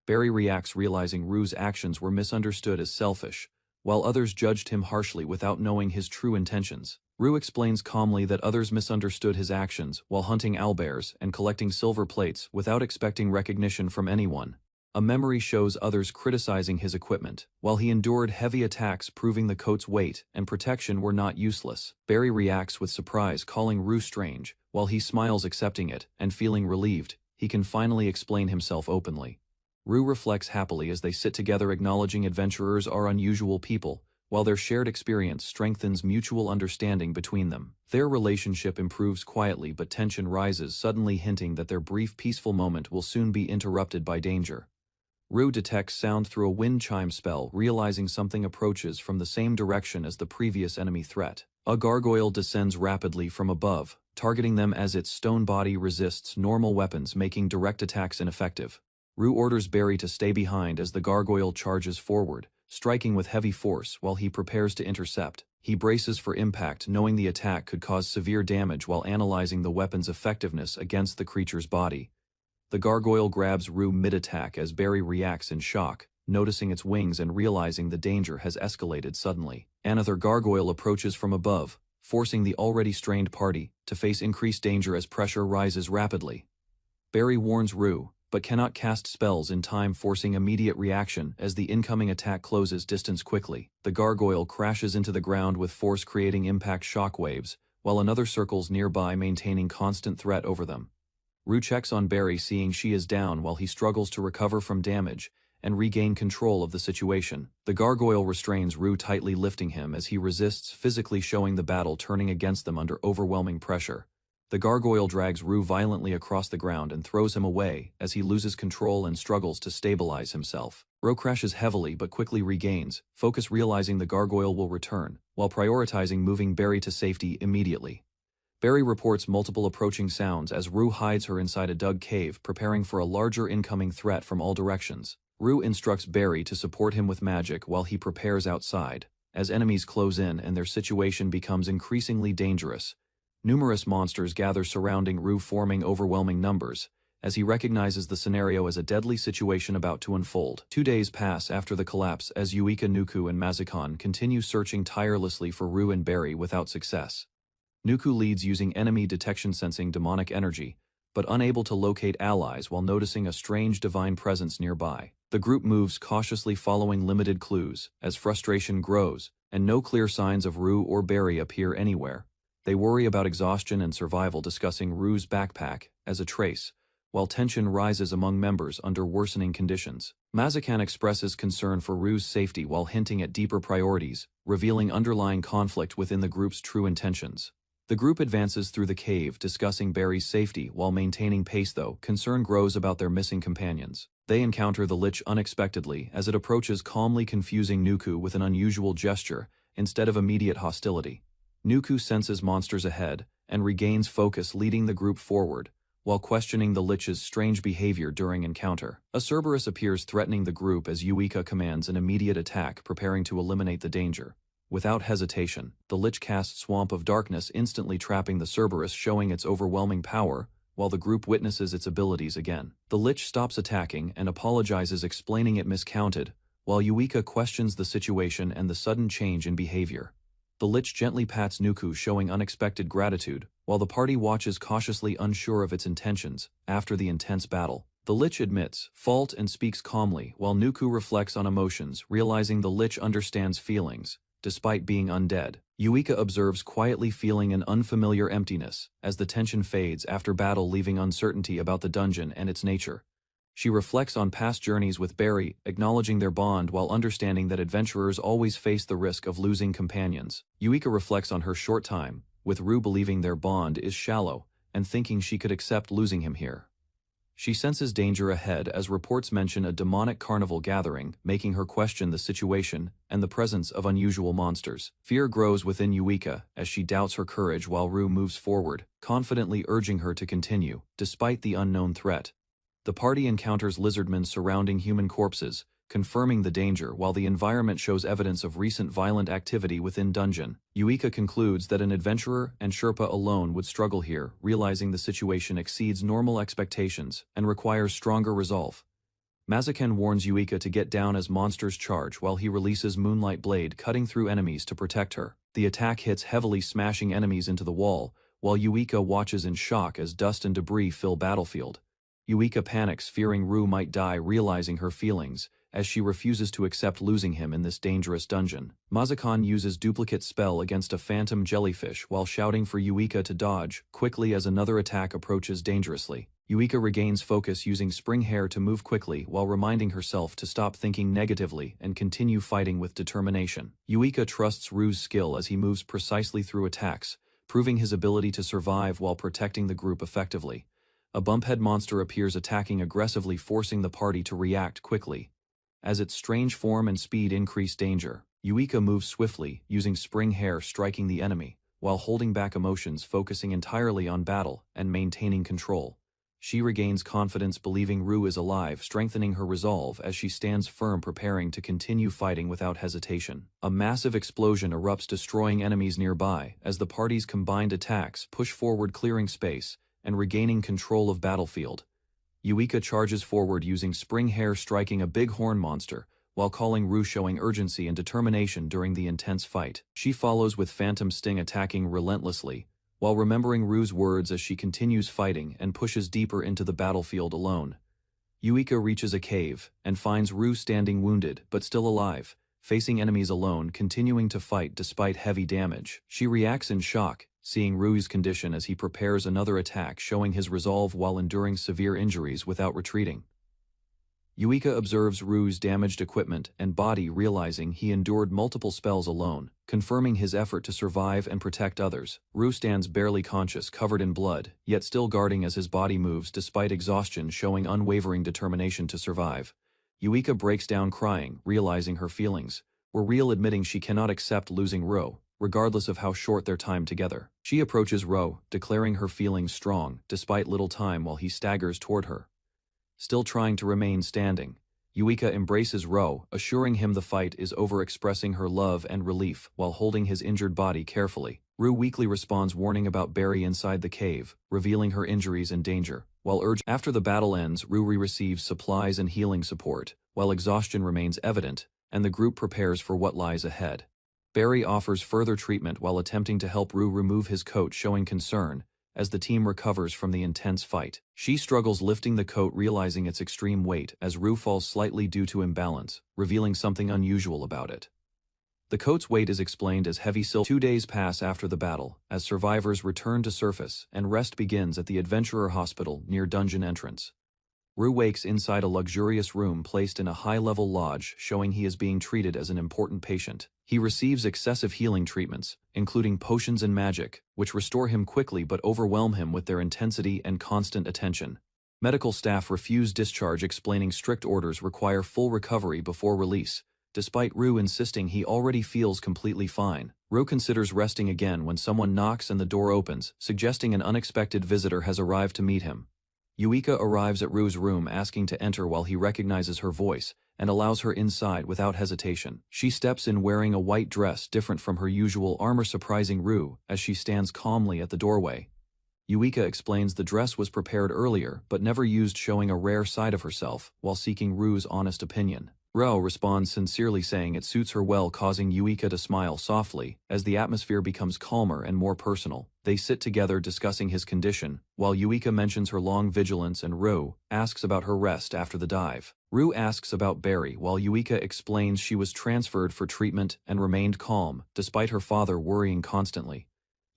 Barry reacts, realizing Rue's actions were misunderstood as selfish, while others judged him harshly without knowing his true intentions. Rue explains calmly that others misunderstood his actions while hunting owlbears and collecting silver plates without expecting recognition from anyone. A memory shows others criticizing his equipment, while he endured heavy attacks, proving the coat's weight and protection were not useless. Barry reacts with surprise, calling Rue strange, while he smiles, accepting it, and feeling relieved, he can finally explain himself openly. Rue reflects happily as they sit together, acknowledging adventurers are unusual people, while their shared experience strengthens mutual understanding between them. Their relationship improves quietly, but tension rises, suddenly hinting that their brief peaceful moment will soon be interrupted by danger. Rue detects sound through a wind chime spell, realizing something approaches from the same direction as the previous enemy threat. A gargoyle descends rapidly from above, targeting them as its stone body resists normal weapons, making direct attacks ineffective. Rue orders Barry to stay behind as the gargoyle charges forward, striking with heavy force while he prepares to intercept. He braces for impact, knowing the attack could cause severe damage, while analyzing the weapon's effectiveness against the creature's body. The gargoyle grabs Rue mid-attack as Barry reacts in shock, noticing its wings and realizing the danger has escalated suddenly. Another gargoyle approaches from above, forcing the already strained party to face increased danger as pressure rises rapidly. Barry warns Rue, but cannot cast spells in time, forcing immediate reaction as the incoming attack closes distance quickly. The gargoyle crashes into the ground with force, creating impact shockwaves, while another circles nearby, maintaining constant threat over them. Rue checks on Barry, seeing she is down while he struggles to recover from damage and regain control of the situation. The gargoyle restrains Rue, tightly lifting him as he resists, physically showing the battle turning against them under overwhelming pressure. The gargoyle drags Rue violently across the ground and throws him away as he loses control and struggles to stabilize himself. Rue crashes heavily but quickly regains focus, realizing the gargoyle will return, while prioritizing moving Barry to safety immediately. Barry reports multiple approaching sounds as Rue hides her inside a dug cave, preparing for a larger incoming threat from all directions. Rue instructs Barry to support him with magic while he prepares outside. As enemies close in and their situation becomes increasingly dangerous, numerous monsters gather surrounding Rue, forming overwhelming numbers, as he recognizes the scenario as a deadly situation about to unfold. 2 days pass after the collapse as Yuika, Nuku, and Mazakan continue searching tirelessly for Rue and Barry without success. Nuku leads, using enemy detection, sensing demonic energy, but unable to locate allies while noticing a strange divine presence nearby. The group moves cautiously, following limited clues, as frustration grows, and no clear signs of Rue or Barry appear anywhere. They worry about exhaustion and survival, discussing Rue's backpack as a trace, while tension rises among members under worsening conditions. Mazakan expresses concern for Rue's safety while hinting at deeper priorities, revealing underlying conflict within the group's true intentions. The group advances through the cave, discussing Barry's safety while maintaining pace, though concern grows about their missing companions. They encounter the Lich unexpectedly as it approaches, calmly confusing Nuku with an unusual gesture instead of immediate hostility. Nuku senses monsters ahead and regains focus, leading the group forward, while questioning the Lich's strange behavior during encounter. A Cerberus appears, threatening the group as Yuika commands an immediate attack, preparing to eliminate the danger. Without hesitation, the Lich casts Swamp of Darkness, instantly trapping the Cerberus, showing its overwhelming power, while the group witnesses its abilities again. The Lich stops attacking and apologizes, explaining it miscounted, while Yuika questions the situation and the sudden change in behavior. The Lich gently pats Nuku, showing unexpected gratitude, while the party watches cautiously, unsure of its intentions. After the intense battle, the Lich admits fault and speaks calmly, while Nuku reflects on emotions, realizing the Lich understands feelings, despite being undead. Yuika observes, quietly feeling an unfamiliar emptiness as the tension fades after battle, leaving uncertainty about the dungeon and its nature. She reflects on past journeys with Barry, acknowledging their bond while understanding that adventurers always face the risk of losing companions. Yuika reflects on her short time, with Rue believing their bond is shallow, and thinking she could accept losing him here. She senses danger ahead as reports mention a demonic carnival gathering, making her question the situation and the presence of unusual monsters. Fear grows within Yuika as she doubts her courage while Rue moves forward, confidently urging her to continue, despite the unknown threat. The party encounters lizardmen surrounding human corpses, confirming the danger while the environment shows evidence of recent violent activity within dungeon. Yuika concludes that an adventurer and Sherpa alone would struggle here, realizing the situation exceeds normal expectations and requires stronger resolve. Mazaken warns Yuika to get down as monsters charge while he releases Moonlight Blade, cutting through enemies to protect her. The attack hits heavily, smashing enemies into the wall, while Yuika watches in shock as dust and debris fill battlefield. Yuika panics, fearing Rue might die, realizing her feelings, as she refuses to accept losing him in this dangerous dungeon. Mazakan uses duplicate spell against a phantom jellyfish while shouting for Yuika to dodge quickly as another attack approaches dangerously. Yuika regains focus using spring hair to move quickly while reminding herself to stop thinking negatively and continue fighting with determination. Yuika trusts Rue's skill as he moves precisely through attacks, proving his ability to survive while protecting the group effectively. A bumphead monster appears, attacking aggressively, forcing the party to react quickly. As its strange form and speed increase danger, Yuika moves swiftly, using spring hair striking the enemy, while holding back emotions, focusing entirely on battle and maintaining control. She regains confidence, believing Rue is alive, strengthening her resolve as she stands firm, preparing to continue fighting without hesitation. A massive explosion erupts, destroying enemies nearby as the party's combined attacks push forward, clearing space and regaining control of battlefield. Yuika charges forward using spring hair, striking a bighorn monster, while calling Rue, showing urgency and determination during the intense fight. She follows with Phantom Sting, attacking relentlessly, while remembering Rue's words as she continues fighting and pushes deeper into the battlefield alone. Yuika reaches a cave and finds Rue standing wounded but still alive, facing enemies alone, continuing to fight despite heavy damage. She reacts in shock, seeing Rue's condition as he prepares another attack, showing his resolve while enduring severe injuries without retreating. Yuika observes Rue's damaged equipment and body, realizing he endured multiple spells alone, confirming his effort to survive and protect others. Rue stands barely conscious, covered in blood, yet still guarding as his body moves despite exhaustion, showing unwavering determination to survive. Yuika breaks down crying, realizing her feelings were real, admitting she cannot accept losing Rue, regardless of how short their time together. She approaches Rue, declaring her feelings strong, despite little time, while he staggers toward her. Still trying to remain standing, Yuika embraces Rue, assuring him the fight is over, expressing her love and relief while holding his injured body carefully. Rue weakly responds, warning about Barry inside the cave, revealing her injuries and danger, while after the battle ends, Rue receives supplies and healing support, while exhaustion remains evident, and the group prepares for what lies ahead. Barry offers further treatment while attempting to help Rue remove his coat, showing concern as the team recovers from the intense fight. She struggles lifting the coat, realizing its extreme weight as Rue falls slightly due to imbalance, revealing something unusual about it. The coat's weight is explained as heavy silk. 2 days pass after the battle, as survivors return to surface and rest begins at the Adventurer Hospital near dungeon entrance. Rue wakes inside a luxurious room placed in a high-level lodge, showing he is being treated as an important patient. He receives excessive healing treatments, including potions and magic, which restore him quickly but overwhelm him with their intensity and constant attention. Medical staff refuse discharge, explaining strict orders require full recovery before release, despite Rue insisting he already feels completely fine. Rue considers resting again when someone knocks and the door opens, suggesting an unexpected visitor has arrived to meet him. Yuika arrives at Rue's room, asking to enter while he recognizes her voice and allows her inside without hesitation. She steps in wearing a white dress different from her usual armor, surprising Rue as she stands calmly at the doorway. Yuika explains the dress was prepared earlier but never used, showing a rare side of herself while seeking Rue's honest opinion. Rue responds sincerely, saying it suits her well, causing Yuika to smile softly as the atmosphere becomes calmer and more personal. They sit together discussing his condition, while Yuika mentions her long vigilance and Rue asks about her rest after the dive. Rue asks about Barry while Yuika explains she was transferred for treatment and remained calm, despite her father worrying constantly.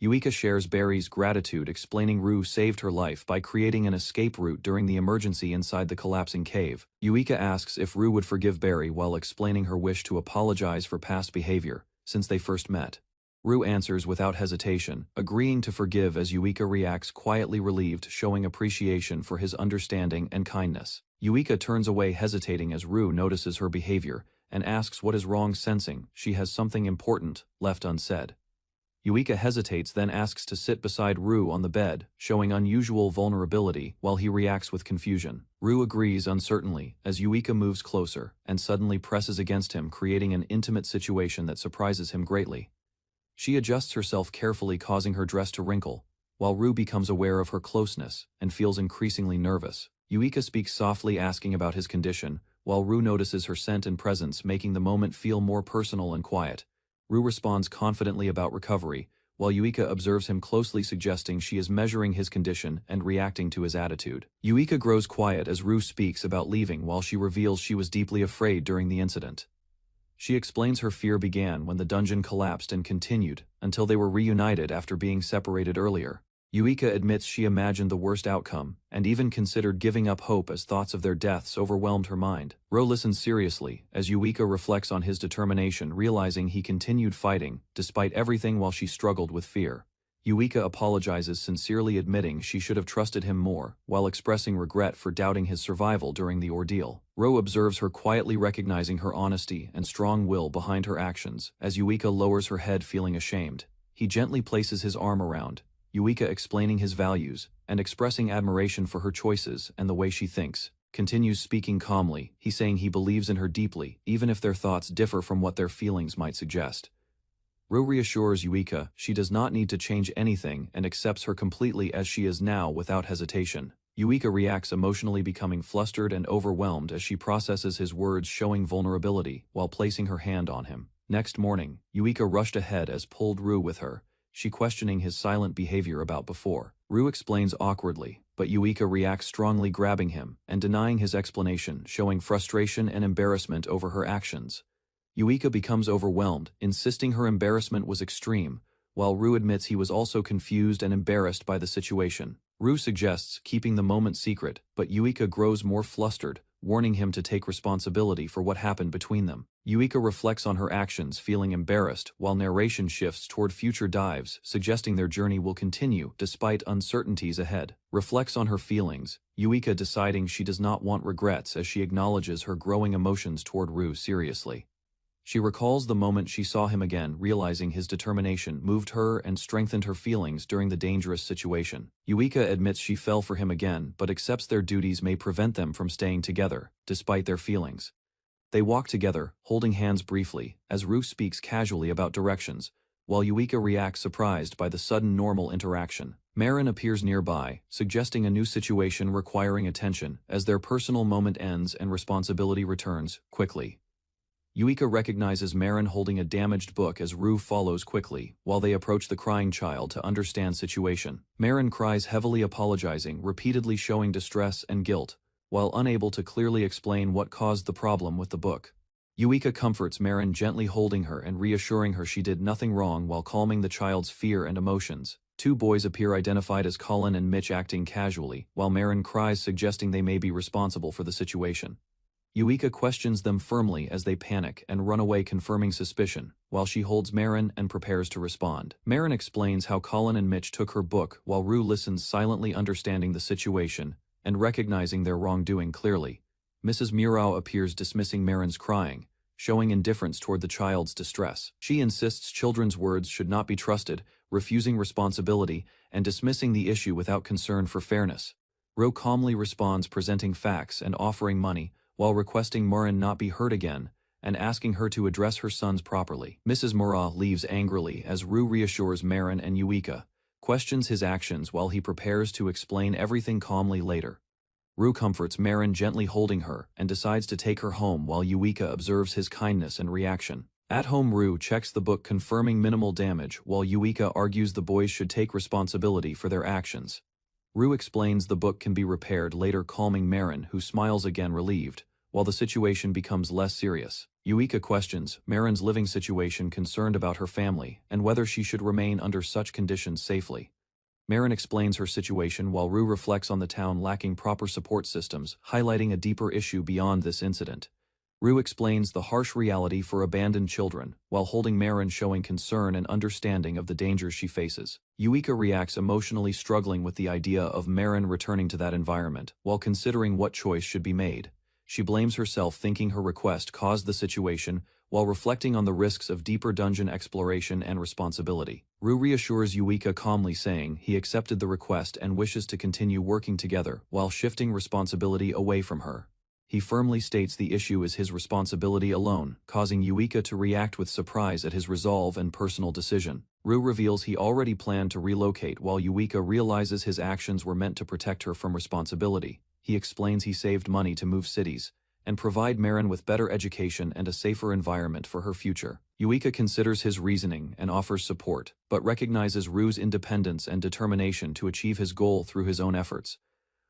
Yuika shares Barry's gratitude, explaining Rue saved her life by creating an escape route during the emergency inside the collapsing cave. Yuika asks if Rue would forgive Barry while explaining her wish to apologize for past behavior since they first met. Rue answers without hesitation, agreeing to forgive as Yuika reacts quietly relieved, showing appreciation for his understanding and kindness. Yuika turns away hesitating as Rue notices her behavior and asks what is wrong, sensing she has something important left unsaid. Yuika hesitates, then asks to sit beside Rue on the bed, showing unusual vulnerability while he reacts with confusion. Rue agrees uncertainly as Yuika moves closer and suddenly presses against him, creating an intimate situation that surprises him greatly. She adjusts herself carefully, causing her dress to wrinkle, while Rue becomes aware of her closeness and feels increasingly nervous. Yuika speaks softly, asking about his condition, while Rue notices her scent and presence, making the moment feel more personal and quiet. Rue responds confidently about recovery, while Yuika observes him closely, suggesting she is measuring his condition and reacting to his attitude. Yuika grows quiet as Rue speaks about leaving, while she reveals she was deeply afraid during the incident. She explains her fear began when the dungeon collapsed and continued until they were reunited after being separated earlier. Yuika admits she imagined the worst outcome and even considered giving up hope as thoughts of their deaths overwhelmed her mind. Rue listens seriously as Yuika reflects on his determination, realizing he continued fighting despite everything while she struggled with fear. Yuika apologizes, sincerely admitting she should have trusted him more, while expressing regret for doubting his survival during the ordeal. Rue observes her quietly, recognizing her honesty and strong will behind her actions as Yuika lowers her head, feeling ashamed. He gently places his arm around Yuika, explaining his values and expressing admiration for her choices and the way she thinks. Continues speaking calmly, he saying he believes in her deeply, even if their thoughts differ from what their feelings might suggest. Rue reassures Yuika she does not need to change anything and accepts her completely as she is now without hesitation. Yuika reacts emotionally, becoming flustered and overwhelmed as she processes his words, showing vulnerability while placing her hand on him. Next morning, Yuika rushed ahead as pulled Rue with her, she questioning his silent behavior about before. Rue explains awkwardly, but Yuika reacts strongly, grabbing him and denying his explanation, showing frustration and embarrassment over her actions. Yuika becomes overwhelmed, insisting her embarrassment was extreme, while Rue admits he was also confused and embarrassed by the situation. Rue suggests keeping the moment secret, but Yuika grows more flustered, warning him to take responsibility for what happened between them. Yuika reflects on her actions, feeling embarrassed, while narration shifts toward future dives, suggesting their journey will continue despite uncertainties ahead. Reflects on her feelings, Yuika deciding she does not want regrets as she acknowledges her growing emotions toward Rue seriously. She recalls the moment she saw him again, realizing his determination moved her and strengthened her feelings during the dangerous situation. Yuika admits she fell for him again, but accepts their duties may prevent them from staying together, despite their feelings. They walk together, holding hands briefly, as Rue speaks casually about directions, while Yuika reacts surprised by the sudden normal interaction. Marin appears nearby, suggesting a new situation requiring attention, as their personal moment ends and responsibility returns, quickly. Yuika recognizes Marin holding a damaged book as Rue follows quickly, while they approach the crying child to understand situation. Marin cries heavily, apologizing, repeatedly showing distress and guilt, while unable to clearly explain what caused the problem with the book. Yuika comforts Marin, gently holding her and reassuring her she did nothing wrong while calming the child's fear and emotions. Two boys appear, identified as Colin and Mitch, acting casually, while Marin cries, suggesting they may be responsible for the situation. Yuika questions them firmly as they panic and run away, confirming suspicion, while she holds Marin and prepares to respond. Marin explains how Colin and Mitch took her book, while Rue listens silently, understanding the situation and recognizing their wrongdoing clearly. Mrs. Murao appears, dismissing Marin's crying, showing indifference toward the child's distress. She insists children's words should not be trusted, refusing responsibility and dismissing the issue without concern for fairness. Rue calmly responds, presenting facts and offering money, while requesting Marin not be hurt again and asking her to address her sons properly. Mrs. Murrah leaves angrily as Rue reassures Marin and Yuika, questions his actions while he prepares to explain everything calmly later. Rue comforts Marin, gently holding her, and decides to take her home while Yuika observes his kindness and reaction. At home, Rue checks the book, confirming minimal damage, while Yuika argues the boys should take responsibility for their actions. Rue explains the book can be repaired later, calming Marin, who smiles again, relieved, while the situation becomes less serious. Yuika questions Marin's living situation, concerned about her family and whether she should remain under such conditions safely. Marin explains her situation while Rue reflects on the town lacking proper support systems, highlighting a deeper issue beyond this incident. Rue explains the harsh reality for abandoned children, while holding Marin, showing concern and understanding of the dangers she faces. Yuika reacts, emotionally struggling with the idea of Marin returning to that environment, while considering what choice should be made. She blames herself, thinking her request caused the situation, while reflecting on the risks of deeper dungeon exploration and responsibility. Rue reassures Yuika, calmly saying he accepted the request and wishes to continue working together, while shifting responsibility away from her. He firmly states the issue is his responsibility alone, causing Yuika to react with surprise at his resolve and personal decision. Rue reveals he already planned to relocate, while Yuika realizes his actions were meant to protect her from responsibility. He explains he saved money to move cities and provide Marin with better education and a safer environment for her future. Yuika considers his reasoning and offers support, but recognizes Rue's independence and determination to achieve his goal through his own efforts.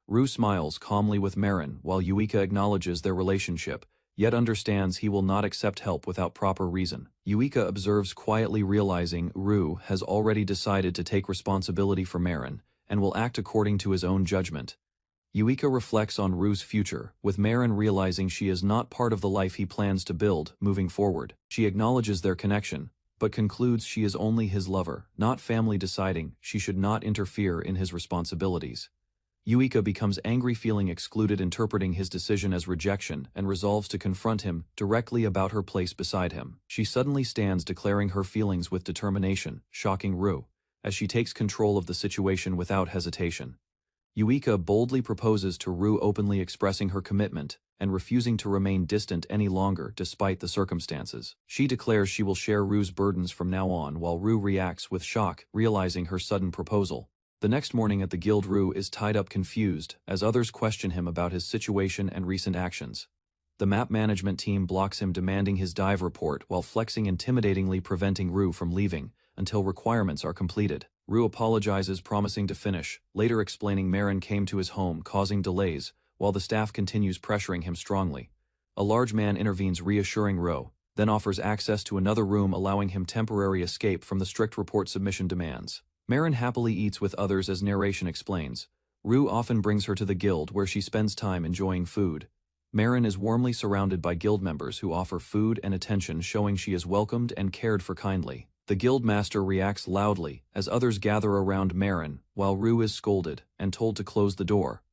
Rue smiles calmly with Marin, while Yuika acknowledges their relationship, yet understands he will not accept help without proper reason. Yuika observes, quietly realizing Rue has already decided to take responsibility for Marin and will act according to his own judgment. Yuika reflects on Rue's future, with Marin realizing she is not part of the life he plans to build moving forward. She acknowledges their connection, but concludes she is only his lover, not family, deciding she should not interfere in his responsibilities. Yuika becomes angry, feeling excluded, interpreting his decision as rejection, and resolves to confront him directly about her place beside him. She suddenly stands, declaring her feelings with determination, shocking Rue, as she takes control of the situation without hesitation. Yuika boldly proposes to Rue, openly expressing her commitment and refusing to remain distant any longer despite the circumstances. She declares she will share Rue's burdens from now on, while Rue reacts with shock, realizing her sudden proposal. The next morning at the guild, Rue is tied up, confused, as others question him about his situation and recent actions. The map management team blocks him, demanding his dive report, while flexing intimidatingly, preventing Rue from leaving until requirements are completed. Rue apologizes, promising to finish, later explaining Marin came to his home, causing delays, while the staff continues pressuring him strongly. A large man intervenes, reassuring Rue, then offers access to another room, allowing him temporary escape from the strict report submission demands. Marin happily eats with others, as narration explains. Rue often brings her to the guild, where she spends time enjoying food. Marin is warmly surrounded by guild members who offer food and attention, showing she is welcomed and cared for kindly. The guild master reacts loudly as others gather around Marin, while Rue is scolded and told to close the door.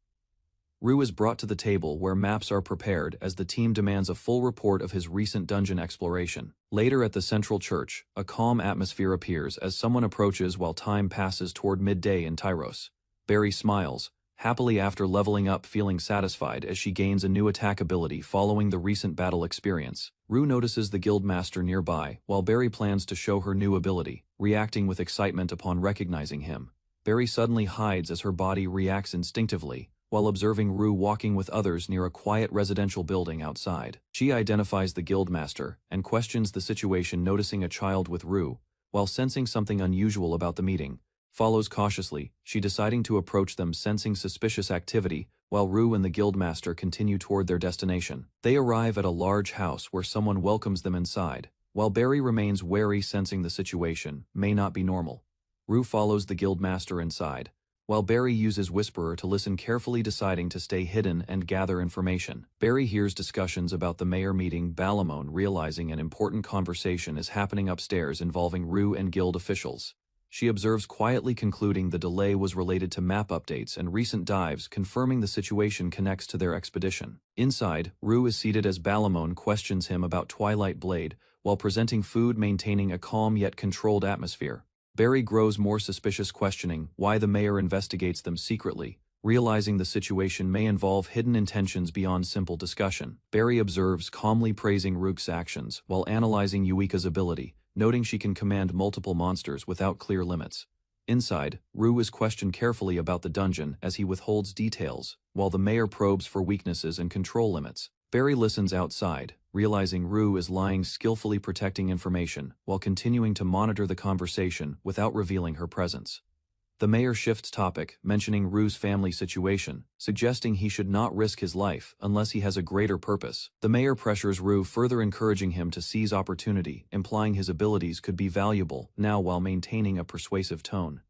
Rue is brought to the table, where maps are prepared, as the team demands a full report of his recent dungeon exploration. Later at the central church, a calm atmosphere appears as someone approaches while time passes toward midday in Tyros. Barry smiles, happily after leveling up, feeling satisfied as she gains a new attack ability following the recent battle experience. Rue notices the guildmaster nearby, while Barry plans to show her new ability, reacting with excitement upon recognizing him. Barry suddenly hides as her body reacts instinctively, while observing Rue walking with others near a quiet residential building outside. She identifies the guildmaster and questions the situation, noticing a child with Rue, while sensing something unusual about the meeting. Follows cautiously, she deciding to approach them, sensing suspicious activity, while Rue and the guildmaster continue toward their destination. They arrive at a large house where someone welcomes them inside, while Barry remains wary, sensing the situation may not be normal. Rue follows the guildmaster inside, while Barry uses Whisperer to listen carefully, deciding to stay hidden and gather information. Barry hears discussions about the mayor meeting Balamone, realizing an important conversation is happening upstairs involving Rue and guild officials. She observes quietly, concluding the delay was related to map updates and recent dives, confirming the situation connects to their expedition. Inside, Rue is seated as Balamone questions him about Twilight Blade, while presenting food, maintaining a calm yet controlled atmosphere. Barry grows more suspicious, questioning why the mayor investigates them secretly, realizing the situation may involve hidden intentions beyond simple discussion. Barry observes, calmly praising Rue's actions, while analyzing Yuika's ability, noting she can command multiple monsters without clear limits. Inside, Rue is questioned carefully about the dungeon as he withholds details, while the mayor probes for weaknesses and control limits. Barry listens outside, realizing Rue is lying, skillfully protecting information while continuing to monitor the conversation without revealing her presence. The mayor shifts topic, mentioning Ru's family situation, suggesting he should not risk his life unless he has a greater purpose. The mayor pressures Ru, further encouraging him to seize opportunity, implying his abilities could be valuable now while maintaining a persuasive tone.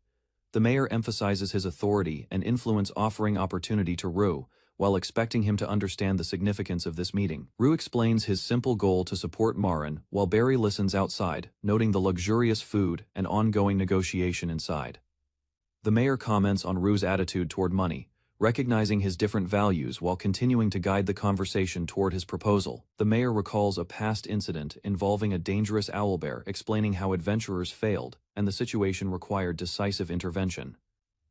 The mayor emphasizes his authority and influence, offering opportunity to Ru, while expecting him to understand the significance of this meeting. Ru explains his simple goal to support Marin, while Barry listens outside, noting the luxurious food and ongoing negotiation inside. The mayor comments on Ru's attitude toward money, recognizing his different values while continuing to guide the conversation toward his proposal. The mayor recalls a past incident involving a dangerous owlbear, explaining how adventurers failed and the situation required decisive intervention.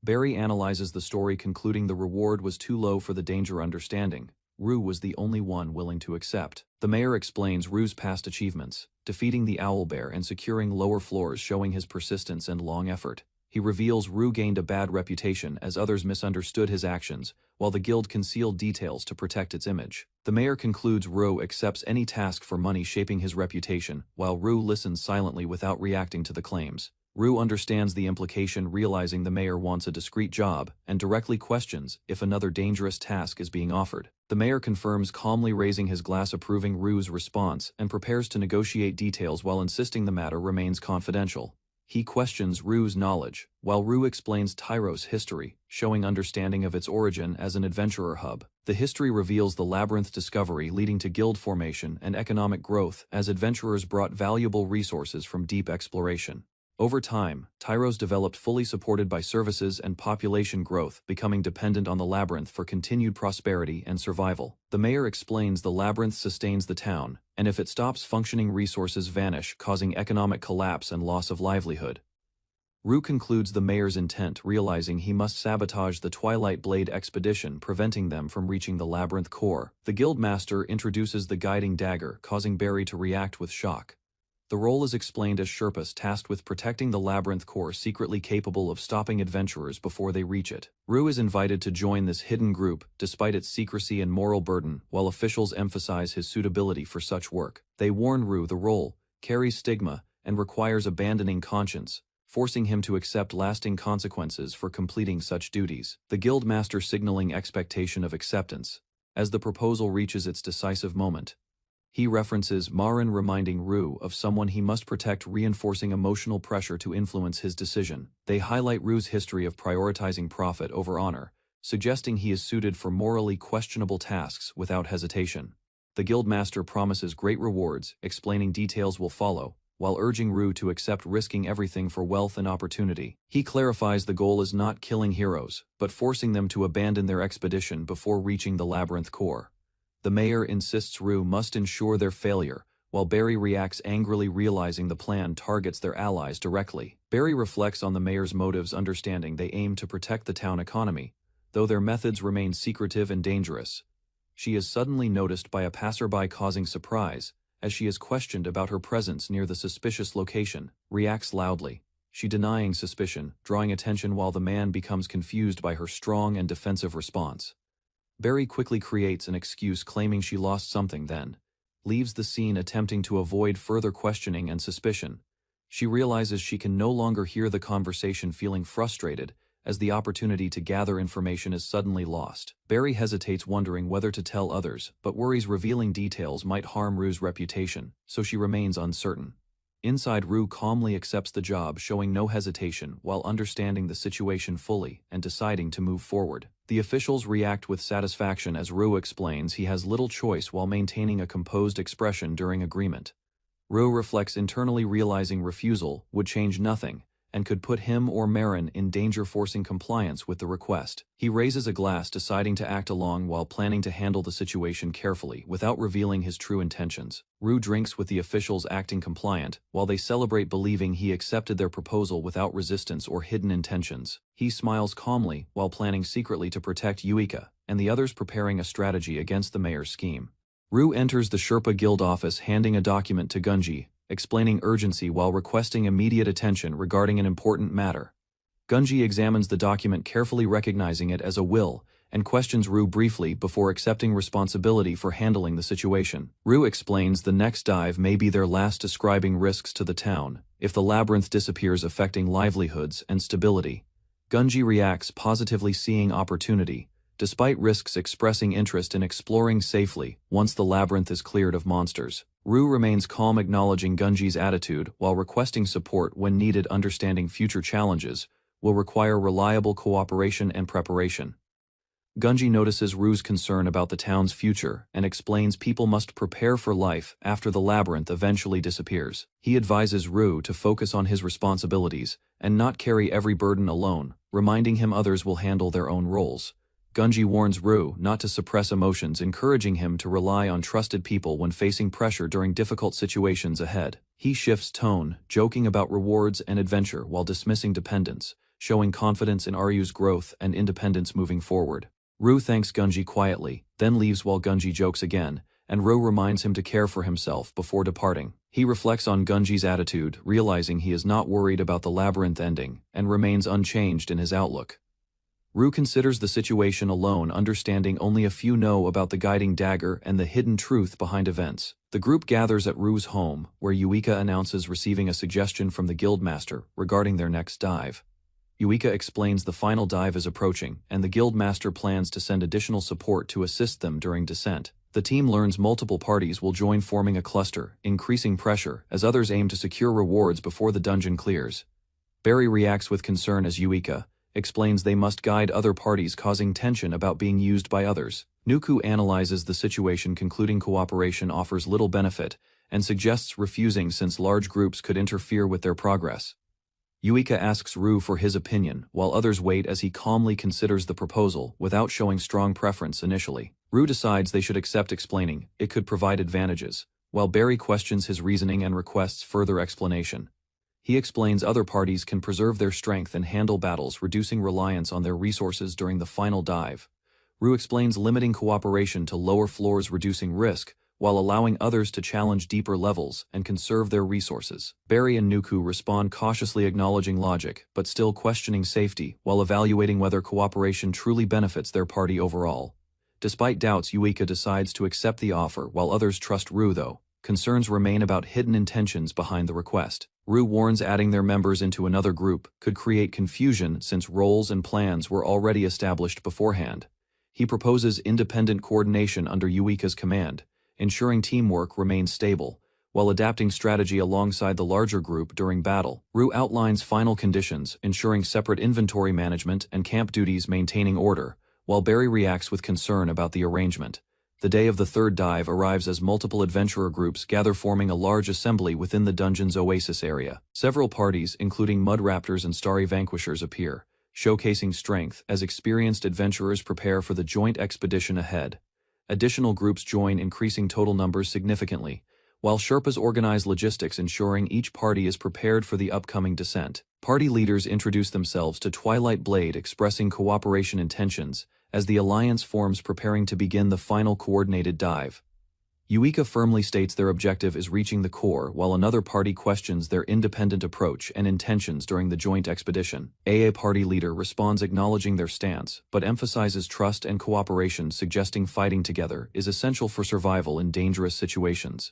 Barry analyzes the story, concluding the reward was too low for the danger, understanding Ru was the only one willing to accept. The mayor explains Ru's past achievements, defeating the owlbear and securing lower floors, showing his persistence and long effort. He reveals Ru gained a bad reputation as others misunderstood his actions, while the guild concealed details to protect its image. The mayor concludes Ru accepts any task for money, shaping his reputation, while Ru listens silently without reacting to the claims. Ru understands the implication, realizing the mayor wants a discreet job, and directly questions if another dangerous task is being offered. The mayor confirms, calmly raising his glass, approving Ru's response, and prepares to negotiate details while insisting the matter remains confidential. He questions Ru's knowledge, while Ru explains Tyros' history, showing understanding of its origin as an adventurer hub. The history reveals the labyrinth discovery leading to guild formation and economic growth as adventurers brought valuable resources from deep exploration. Over time, Tyros developed, fully supported by services and population growth, becoming dependent on the labyrinth for continued prosperity and survival. The mayor explains the labyrinth sustains the town, and if it stops functioning, resources vanish, causing economic collapse and loss of livelihood. Ru concludes the mayor's intent, realizing he must sabotage the Twilight Blade expedition, preventing them from reaching the labyrinth core. The guildmaster introduces the guiding dagger, causing Barry to react with shock. The role is explained as Sherpas tasked with protecting the labyrinth core, secretly capable of stopping adventurers before they reach it. Ru is invited to join this hidden group, despite its secrecy and moral burden, while officials emphasize his suitability for such work. They warn Ru the role carries stigma and requires abandoning conscience, forcing him to accept lasting consequences for completing such duties. The guildmaster signaling expectation of acceptance. As the proposal reaches its decisive moment, he references Marin, reminding Ru of someone he must protect, reinforcing emotional pressure to influence his decision. They highlight Ru's history of prioritizing profit over honor, suggesting he is suited for morally questionable tasks without hesitation. The guildmaster promises great rewards, explaining details will follow, while urging Ru to accept risking everything for wealth and opportunity. He clarifies the goal is not killing heroes, but forcing them to abandon their expedition before reaching the labyrinth core. The mayor insists Ru must ensure their failure, while Barry reacts angrily, realizing the plan targets their allies directly. Barry reflects on the mayor's motives, understanding they aim to protect the town economy, though their methods remain secretive and dangerous. She is suddenly noticed by a passerby, causing surprise, as she is questioned about her presence near the suspicious location, reacts loudly. She denying suspicion, drawing attention, while the man becomes confused by her strong and defensive response. Barry quickly creates an excuse, claiming she lost something, then leaves the scene, attempting to avoid further questioning and suspicion. She realizes she can no longer hear the conversation, feeling frustrated as the opportunity to gather information is suddenly lost. Barry hesitates, wondering whether to tell others, but worries revealing details might harm Ru's reputation, so she remains uncertain. Inside, Ru calmly accepts the job, showing no hesitation while understanding the situation fully and deciding to move forward. The officials react with satisfaction as Ru explains he has little choice while maintaining a composed expression during agreement. Ru reflects internally, realizing refusal would change nothing and could put him or Marin in danger, forcing compliance with the request. He raises a glass, deciding to act along while planning to handle the situation carefully without revealing his true intentions. Ru drinks with the officials, acting compliant, while they celebrate, believing he accepted their proposal without resistance or hidden intentions. He smiles calmly while planning secretly to protect Yuika and the others, preparing a strategy against the mayor's scheme. Ru enters the Sherpa Guild office, handing a document to Gunji, explaining urgency while requesting immediate attention regarding an important matter. Gunji examines the document carefully, recognizing it as a will, and questions Ru briefly before accepting responsibility for handling the situation. Ru explains the next dive may be their last, describing risks to the town if the labyrinth disappears, affecting livelihoods and stability. Gunji reacts positively, seeing opportunity, despite risks, expressing interest in exploring safely once the labyrinth is cleared of monsters. Rue remains calm, acknowledging Gunji's attitude while requesting support when needed, understanding future challenges will require reliable cooperation and preparation. Gunji notices Rue's concern about the town's future and explains people must prepare for life after the labyrinth eventually disappears. He advises Rue to focus on his responsibilities and not carry every burden alone, reminding him others will handle their own roles. Gunji warns Rue not to suppress emotions, encouraging him to rely on trusted people when facing pressure during difficult situations ahead. He shifts tone, joking about rewards and adventure while dismissing dependence, showing confidence in Ryu's growth and independence moving forward. Rue thanks Gunji quietly, then leaves while Gunji jokes again, and Rue reminds him to care for himself before departing. He reflects on Gunji's attitude, realizing he is not worried about the labyrinth ending, and remains unchanged in his outlook. Rue considers the situation alone, understanding only a few know about the guiding dagger and the hidden truth behind events. The group gathers at Rue's home, where Yuika announces receiving a suggestion from the guildmaster regarding their next dive. Yuika explains the final dive is approaching, and the guildmaster plans to send additional support to assist them during descent. The team learns multiple parties will join, forming a cluster, increasing pressure as others aim to secure rewards before the dungeon clears. Barry reacts with concern as Yuika explains they must guide other parties, causing tension about being used by others. Nuku analyzes the situation, concluding cooperation offers little benefit, and suggests refusing since large groups could interfere with their progress. Yuika asks Rue for his opinion, while others wait as he calmly considers the proposal without showing strong preference initially. Rue decides they should accept, explaining it could provide advantages, while Barry questions his reasoning and requests further explanation. He explains other parties can preserve their strength and handle battles, reducing reliance on their resources during the final dive. Rue explains limiting cooperation to lower floors, reducing risk, while allowing others to challenge deeper levels and conserve their resources. Barry and Nuku respond cautiously, acknowledging logic, but still questioning safety, while evaluating whether cooperation truly benefits their party overall. Despite doubts, Yuika decides to accept the offer, while others trust Rue, though concerns remain about hidden intentions behind the request. Rue warns adding their members into another group could create confusion since roles and plans were already established beforehand. He proposes independent coordination under Yuika's command, ensuring teamwork remains stable, while adapting strategy alongside the larger group during battle. Rue outlines final conditions, ensuring separate inventory management and camp duties, maintaining order, while Barry reacts with concern about the arrangement. The day of the third dive arrives as multiple adventurer groups gather, forming a large assembly within the dungeon's oasis area. Several parties, including Mud Raptors and Starry Vanquishers, appear, showcasing strength as experienced adventurers prepare for the joint expedition ahead. Additional groups join, increasing total numbers significantly, while Sherpas organize logistics, ensuring each party is prepared for the upcoming descent. Party leaders introduce themselves to Twilight Blade, expressing cooperation intentions as the alliance forms, preparing to begin the final coordinated dive. Yuika firmly states their objective is reaching the core, while another party questions their independent approach and intentions during the joint expedition. A party leader responds, acknowledging their stance, but emphasizes trust and cooperation, suggesting fighting together is essential for survival in dangerous situations.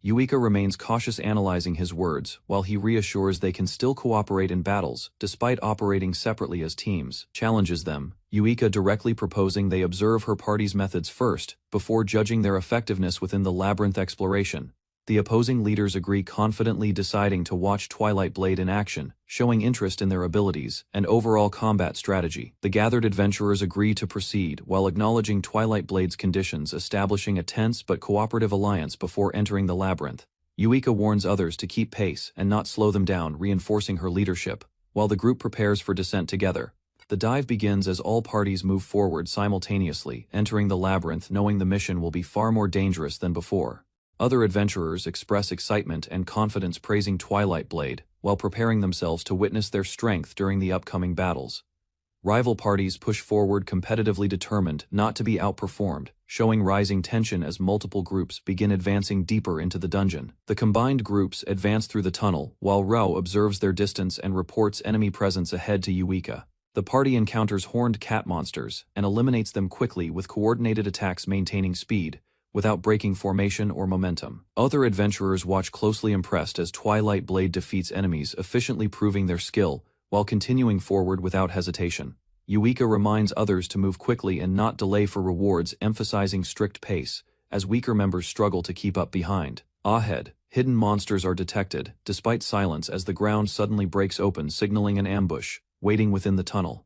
Yuika remains cautious, analyzing his words, while he reassures they can still cooperate in battles, despite operating separately as teams. Challenges them, Yuika directly proposing they observe her party's methods first, before judging their effectiveness within the labyrinth exploration. The opposing leaders agree, confidently deciding to watch Twilight Blade in action, showing interest in their abilities and overall combat strategy. The gathered adventurers agree to proceed, while acknowledging Twilight Blade's conditions, establishing a tense but cooperative alliance before entering the labyrinth. Yuika warns others to keep pace and not slow them down, reinforcing her leadership, while the group prepares for descent together. The dive begins as all parties move forward simultaneously, entering the labyrinth knowing the mission will be far more dangerous than before. Other adventurers express excitement and confidence, praising Twilight Blade, while preparing themselves to witness their strength during the upcoming battles. Rival parties push forward, competitively determined not to be outperformed, showing rising tension as multiple groups begin advancing deeper into the dungeon. The combined groups advance through the tunnel, while Rao observes their distance and reports enemy presence ahead to Yuika. The party encounters horned cat monsters and eliminates them quickly with coordinated attacks, maintaining speed without breaking formation or momentum. Other adventurers watch closely, impressed as Twilight Blade defeats enemies, efficiently proving their skill while continuing forward without hesitation. Yuika reminds others to move quickly and not delay for rewards, emphasizing strict pace, as weaker members struggle to keep up behind. Ahead, hidden monsters are detected, despite silence, as the ground suddenly breaks open, signaling an ambush, waiting within the tunnel.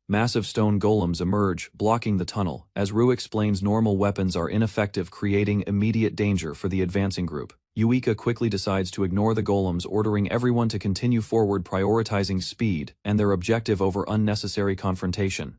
Massive stone golems emerge, blocking the tunnel. As Rue explains, normal weapons are ineffective, creating immediate danger for the advancing group. Yuika quickly decides to ignore the golems, ordering everyone to continue forward, prioritizing speed and their objective over unnecessary confrontation.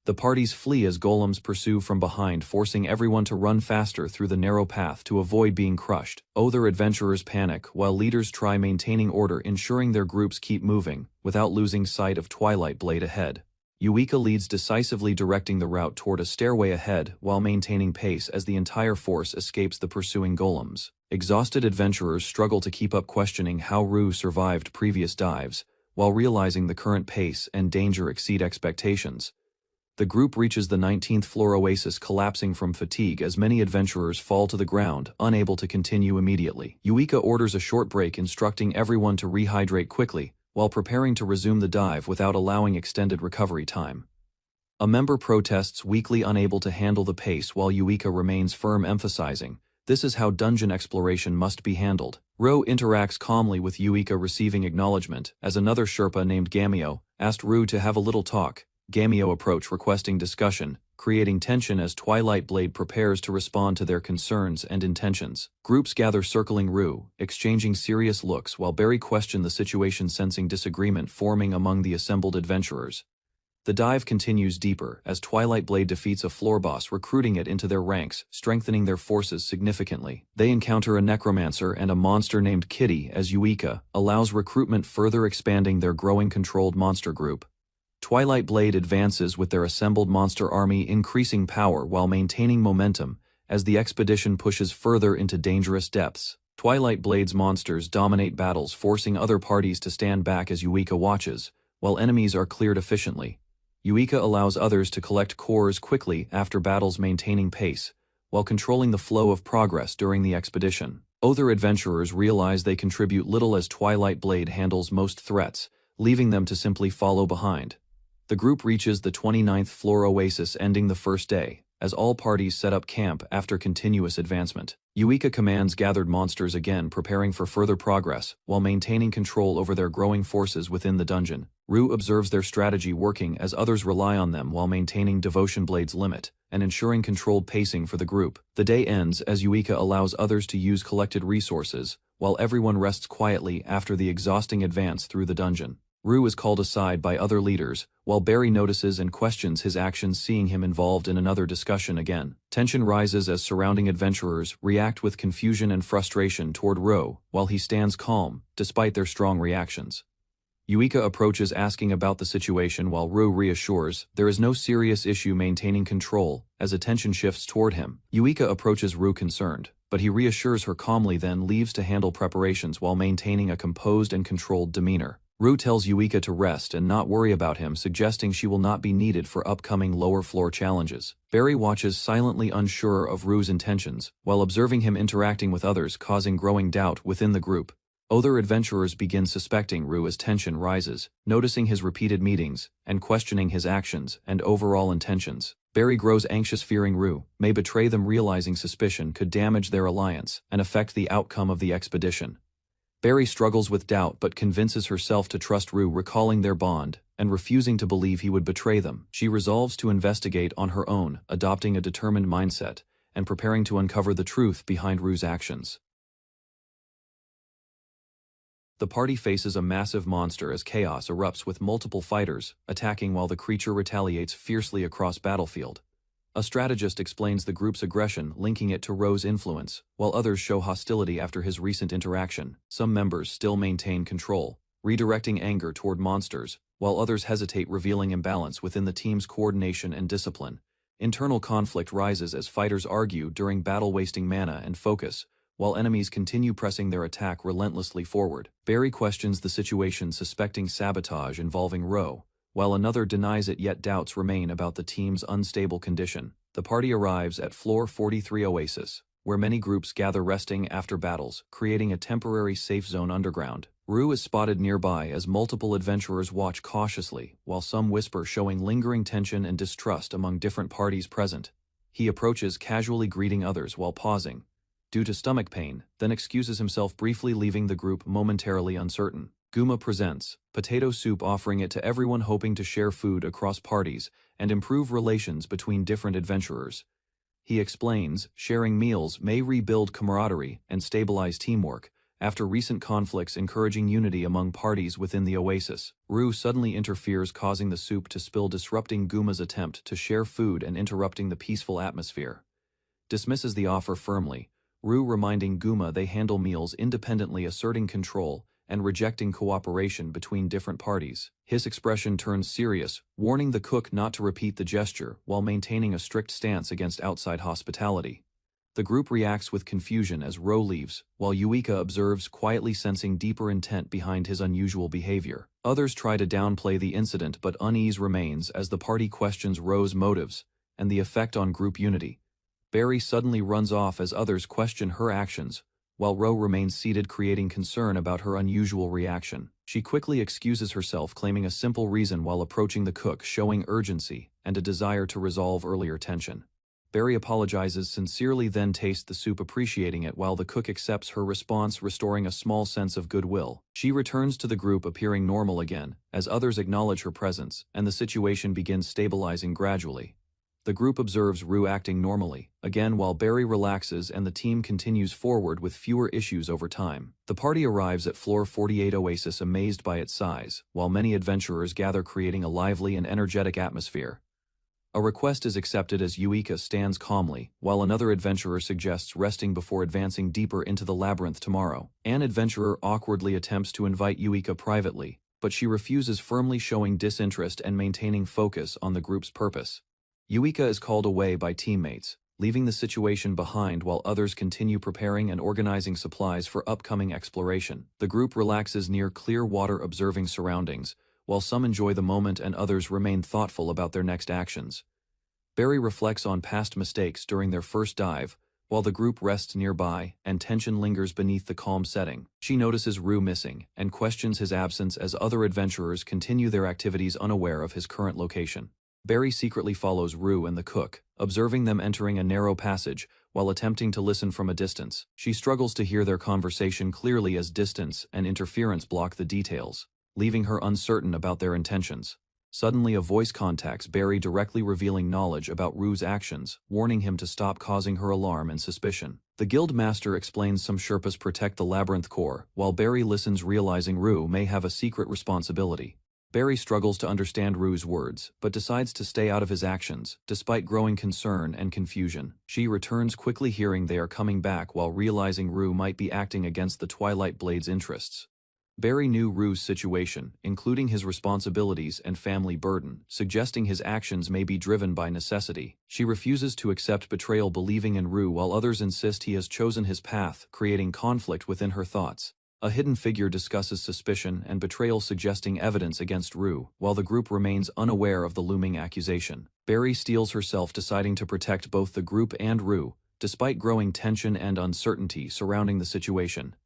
The parties flee as golems pursue from behind, forcing everyone to run faster through the narrow path to avoid being crushed. Other adventurers panic, while leaders try maintaining order, ensuring their groups keep moving, without losing sight of Twilight Blade ahead. Yuika leads decisively, directing the route toward a stairway ahead while maintaining pace as the entire force escapes the pursuing golems. Exhausted adventurers struggle to keep up, questioning how Rue survived previous dives, while realizing the current pace and danger exceed expectations. The group reaches the 19th floor oasis, collapsing from fatigue as many adventurers fall to the ground, unable to continue immediately. Yuika orders a short break, instructing everyone to rehydrate quickly, while preparing to resume the dive without allowing extended recovery time. A member protests, weakly unable to handle the pace, while Yuika remains firm, emphasizing, "This is how dungeon exploration must be handled." Rue interacts calmly with Yuika, receiving acknowledgement, as another Sherpa named Gamio asked Rue to have a little talk. Gamio approached, requesting discussion, creating tension as Twilight Blade prepares to respond to their concerns and intentions. Groups gather circling Rue, exchanging serious looks, while Barry questions the situation, sensing disagreement forming among the assembled adventurers. The dive continues deeper as Twilight Blade defeats a floor boss, recruiting it into their ranks, strengthening their forces significantly. They encounter a necromancer and a monster named Kitty as Yuika allows recruitment, further expanding their growing controlled monster group. Twilight Blade advances with their assembled monster army, increasing power while maintaining momentum as the expedition pushes further into dangerous depths. Twilight Blade's monsters dominate battles, forcing other parties to stand back as Yuika watches, while enemies are cleared efficiently. Yuika allows others to collect cores quickly after battles, maintaining pace, while controlling the flow of progress during the expedition. Other adventurers realize they contribute little as Twilight Blade handles most threats, leaving them to simply follow behind. The group reaches the 29th floor oasis, ending the first day, as all parties set up camp after continuous advancement. Yuika commands gathered monsters again, preparing for further progress, while maintaining control over their growing forces within the dungeon. Rue observes their strategy working as others rely on them while maintaining Devotion Blade's limit and ensuring controlled pacing for the group. The day ends as Yuika allows others to use collected resources, while everyone rests quietly after the exhausting advance through the dungeon. Rue is called aside by other leaders, while Barry notices and questions his actions, seeing him involved in another discussion again. Tension rises as surrounding adventurers react with confusion and frustration toward Rue, while he stands calm, despite their strong reactions. Yuika approaches, asking about the situation, while Rue reassures there is no serious issue, maintaining control as attention shifts toward him. Yuika approaches Rue concerned, but he reassures her calmly, then leaves to handle preparations while maintaining a composed and controlled demeanor. Rue tells Yuika to rest and not worry about him, suggesting she will not be needed for upcoming lower floor challenges. Barry watches, silently unsure of Rue's intentions, while observing him interacting with others, causing growing doubt within the group. Other adventurers begin suspecting Rue as tension rises, noticing his repeated meetings and questioning his actions and overall intentions. Barry grows anxious, fearing Rue may betray them, realizing suspicion could damage their alliance and affect the outcome of the expedition. Barry struggles with doubt but convinces herself to trust Rue, recalling their bond and refusing to believe he would betray them. She resolves to investigate on her own, adopting a determined mindset and preparing to uncover the truth behind Rue's actions. The party faces a massive monster as chaos erupts, with multiple fighters attacking while the creature retaliates fiercely across battlefield. A strategist explains the group's aggression, linking it to Rue's influence, while others show hostility after his recent interaction. Some members still maintain control, redirecting anger toward monsters, while others hesitate, revealing imbalance within the team's coordination and discipline. Internal conflict rises as fighters argue during battle, wasting mana and focus, while enemies continue pressing their attack relentlessly forward. Barry questions the situation, suspecting sabotage involving Rue, while another denies it, yet doubts remain about the team's unstable condition. The party arrives at floor 43 Oasis, where many groups gather resting after battles, creating a temporary safe zone underground. Rue is spotted nearby as multiple adventurers watch cautiously, while some whisper, showing lingering tension and distrust among different parties present. He approaches, casually greeting others while pausing, due to stomach pain, then excuses himself briefly, leaving the group momentarily uncertain. Guma presents potato soup, offering it to everyone, hoping to share food across parties and improve relations between different adventurers. He explains, sharing meals may rebuild camaraderie and stabilize teamwork, after recent conflicts, encouraging unity among parties within the oasis. Rue suddenly interferes, causing the soup to spill, disrupting Guma's attempt to share food and interrupting the peaceful atmosphere. Dismisses the offer firmly, Rue reminding Guma they handle meals independently, asserting control and rejecting cooperation between different parties. His expression turns serious, warning the cook not to repeat the gesture while maintaining a strict stance against outside hospitality. The group reacts with confusion as Ro leaves, while Yuika observes, quietly sensing deeper intent behind his unusual behavior. Others try to downplay the incident, but unease remains as the party questions Ro's motives and the effect on group unity. Barry suddenly runs off as others question her actions, while Ro remains seated, creating concern about her unusual reaction. She quickly excuses herself, claiming a simple reason while approaching the cook, showing urgency and a desire to resolve earlier tension. Barry apologizes sincerely, then tastes the soup, appreciating it, while the cook accepts her response, restoring a small sense of goodwill. She returns to the group, appearing normal again, as others acknowledge her presence, and the situation begins stabilizing gradually. The group observes Rue acting normally, again, while Barry relaxes and the team continues forward with fewer issues over time. The party arrives at Floor 48 Oasis, amazed by its size, while many adventurers gather, creating a lively and energetic atmosphere. A request is accepted as Yuika stands calmly, while another adventurer suggests resting before advancing deeper into the labyrinth tomorrow. An adventurer awkwardly attempts to invite Yuika privately, but she refuses, firmly showing disinterest and maintaining focus on the group's purpose. Yuika is called away by teammates, leaving the situation behind while others continue preparing and organizing supplies for upcoming exploration. The group relaxes near clear water, observing surroundings, while some enjoy the moment and others remain thoughtful about their next actions. Barry reflects on past mistakes during their first dive, while the group rests nearby and tension lingers beneath the calm setting. She notices Rue missing and questions his absence as other adventurers continue their activities, unaware of his current location. Barry secretly follows Rue and the cook, observing them entering a narrow passage while attempting to listen from a distance. She struggles to hear their conversation clearly as distance and interference block the details, leaving her uncertain about their intentions. Suddenly a voice contacts Barry, directly revealing knowledge about Rue's actions, warning him to stop, causing her alarm and suspicion. The guild master explains some Sherpas protect the labyrinth core, while Barry listens, realizing Rue may have a secret responsibility. Barry struggles to understand Rue's words, but decides to stay out of his actions, despite growing concern and confusion. She returns quickly, hearing they are coming back, while realizing Rue might be acting against the Twilight Blade's interests. Barry knew Rue's situation, including his responsibilities and family burden, suggesting his actions may be driven by necessity. She refuses to accept betrayal, believing in Rue, while others insist he has chosen his path, creating conflict within her thoughts. A hidden figure discusses suspicion and betrayal, suggesting evidence against Rue, while the group remains unaware of the looming accusation. Barry steels herself, deciding to protect both the group and Rue, despite growing tension and uncertainty surrounding the situation.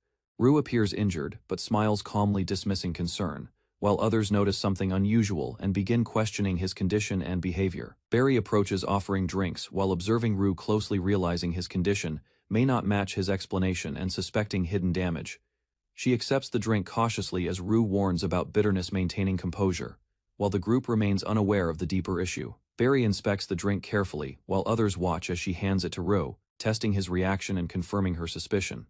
Rue appears injured, but smiles calmly, dismissing concern, while others notice something unusual and begin questioning his condition and behavior. Barry approaches, offering drinks, while observing Rue closely, realizing his condition may not match his explanation and suspecting hidden damage. She accepts the drink cautiously as Rue warns about bitterness, maintaining composure, while the group remains unaware of the deeper issue. Barry inspects the drink carefully, while others watch as she hands it to Rue, testing his reaction and confirming her suspicion.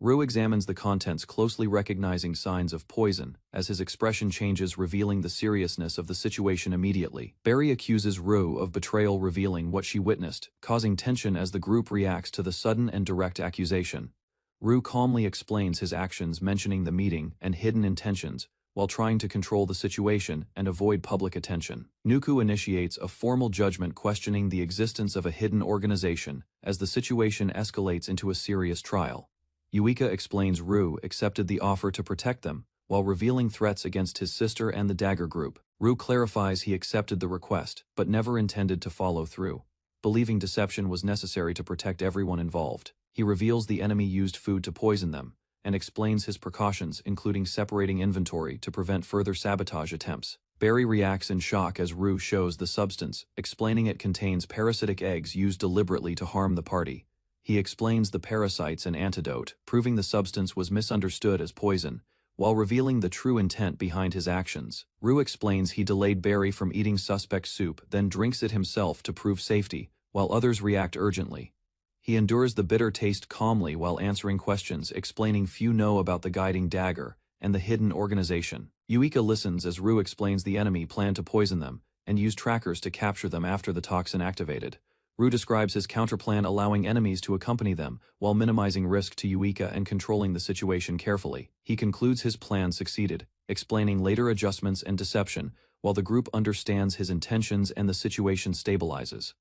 Rue examines the contents closely, recognizing signs of poison, as his expression changes, revealing the seriousness of the situation immediately. Barry accuses Rue of betrayal, revealing what she witnessed, causing tension as the group reacts to the sudden and direct accusation. Rue calmly explains his actions, mentioning the meeting and hidden intentions, while trying to control the situation and avoid public attention. Nuku initiates a formal judgment, questioning the existence of a hidden organization, as the situation escalates into a serious trial. Yuika explains Rue accepted the offer to protect them, while revealing threats against his sister and the Dagger Group. Rue clarifies he accepted the request, but never intended to follow through, believing deception was necessary to protect everyone involved. He reveals the enemy used food to poison them, and explains his precautions, including separating inventory to prevent further sabotage attempts. Barry reacts in shock as Rue shows the substance, explaining it contains parasitic eggs used deliberately to harm the party. He explains the parasites and antidote, proving the substance was misunderstood as poison, while revealing the true intent behind his actions. Rue explains he delayed Barry from eating suspect soup, then drinks it himself to prove safety, while others react urgently. He endures the bitter taste calmly while answering questions, explaining few know about the guiding dagger and the hidden organization. Yuika listens as Rue explains the enemy planned to poison them and use trackers to capture them after the toxin activated. Rue describes his counterplan, allowing enemies to accompany them while minimizing risk to Yuika and controlling the situation carefully. He concludes his plan succeeded, explaining later adjustments and deception, while the group understands his intentions and the situation stabilizes.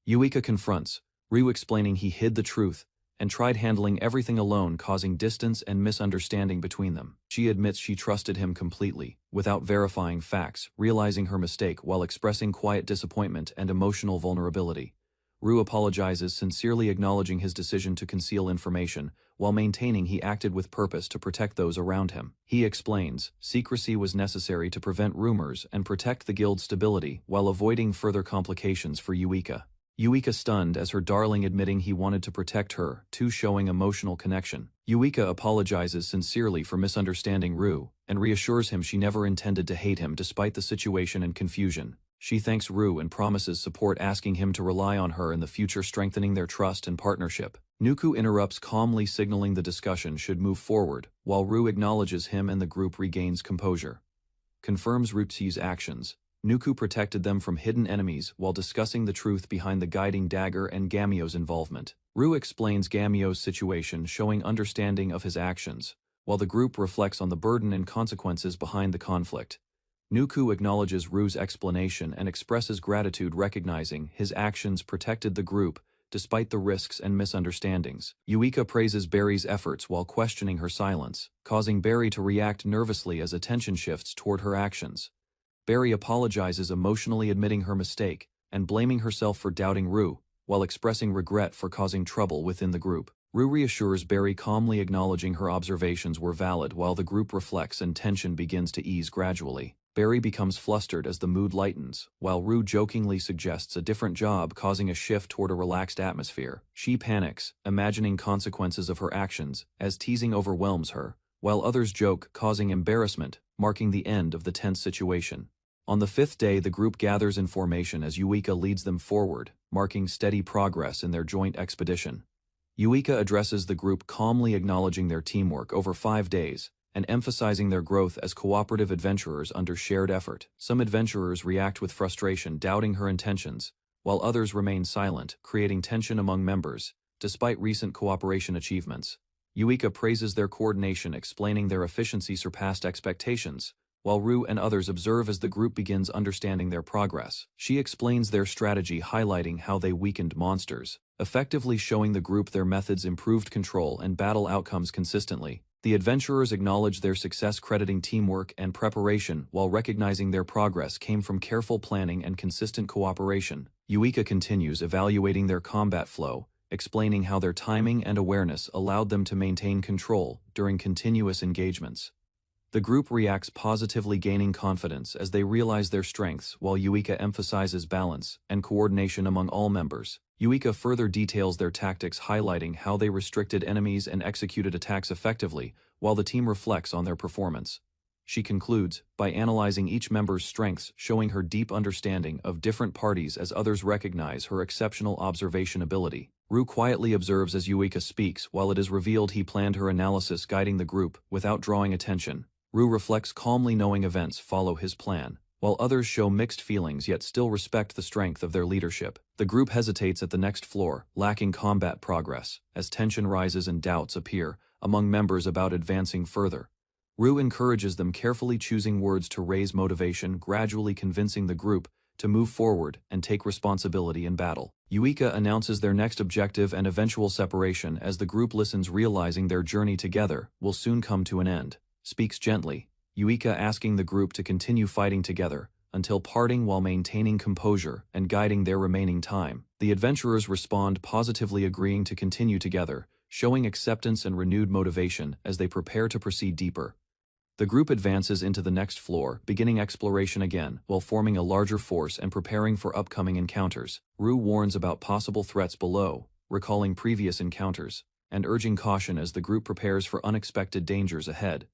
Yuika confronts Rue, explaining he hid the truth and tried handling everything alone, causing distance and misunderstanding between them. She admits she trusted him completely, without verifying facts, realizing her mistake while expressing quiet disappointment and emotional vulnerability. Rue apologizes, sincerely acknowledging his decision to conceal information, while maintaining he acted with purpose to protect those around him. He explains secrecy was necessary to prevent rumors and protect the guild's stability while avoiding further complications for Yuika. Yuika stunned as her darling admitting he wanted to protect her, too, showing emotional connection. Yuika apologizes sincerely for misunderstanding Rue, and reassures him she never intended to hate him despite the situation and confusion. She thanks Rue and promises support, asking him to rely on her in the future, strengthening their trust and partnership. Nuku interrupts, calmly signaling the discussion should move forward, while Rue acknowledges him and the group regains composure. Confirms Rutsi's actions. Nuku protected them from hidden enemies while discussing the truth behind the guiding dagger and Gamio's involvement. Rue explains Gamio's situation, showing understanding of his actions, while the group reflects on the burden and consequences behind the conflict. Nuku acknowledges Rue's explanation and expresses gratitude, recognizing his actions protected the group despite the risks and misunderstandings. Yuika praises Barry's efforts while questioning her silence, causing Barry to react nervously as attention shifts toward her actions. Barry apologizes, emotionally admitting her mistake and blaming herself for doubting Rue, while expressing regret for causing trouble within the group. Rue reassures Barry, calmly acknowledging her observations were valid, while the group reflects and tension begins to ease gradually. Barry becomes flustered as the mood lightens, while Rue jokingly suggests a different job, causing a shift toward a relaxed atmosphere. She panics, imagining consequences of her actions, as teasing overwhelms her, while others joke, causing embarrassment, marking the end of the tense situation. On the fifth day, the group gathers in formation as Yuika leads them forward, marking steady progress in their joint expedition. Yuika addresses the group, calmly acknowledging their teamwork over 5 days, and emphasizing their growth as cooperative adventurers under shared effort. Some adventurers react with frustration, doubting her intentions, while others remain silent, creating tension among members, despite recent cooperation achievements. Yuika praises their coordination, explaining their efficiency surpassed expectations, while Rue and others observe as the group begins understanding their progress. She explains their strategy, highlighting how they weakened monsters, effectively showing the group their methods improved control and battle outcomes consistently. The adventurers acknowledge their success, crediting teamwork and preparation, while recognizing their progress came from careful planning and consistent cooperation. Yuika continues evaluating their combat flow, explaining how their timing and awareness allowed them to maintain control during continuous engagements. The group reacts positively, gaining confidence as they realize their strengths, while Yuika emphasizes balance and coordination among all members. Yuika further details their tactics, highlighting how they restricted enemies and executed attacks effectively, while the team reflects on their performance. She concludes by analyzing each member's strengths, showing her deep understanding of different parties as others recognize her exceptional observation ability. Rue quietly observes as Yuika speaks, while it is revealed he planned her analysis, guiding the group without drawing attention. Rue reflects calmly, knowing events follow his plan, while others show mixed feelings yet still respect the strength of their leadership. The group hesitates at the next floor, lacking combat progress, as tension rises and doubts appear among members about advancing further. Rue encourages them, carefully choosing words to raise motivation, gradually convincing the group to move forward and take responsibility in battle. Yuika announces their next objective and eventual separation as the group listens, realizing their journey together will soon come to an end. Speaks gently, Yuika asking the group to continue fighting together until parting, while maintaining composure and guiding their remaining time. The adventurers respond positively, agreeing to continue together, showing acceptance and renewed motivation as they prepare to proceed deeper. The group advances into the next floor, beginning exploration again, while forming a larger force and preparing for upcoming encounters. Rue warns about possible threats below, recalling previous encounters, and urging caution as the group prepares for unexpected dangers ahead.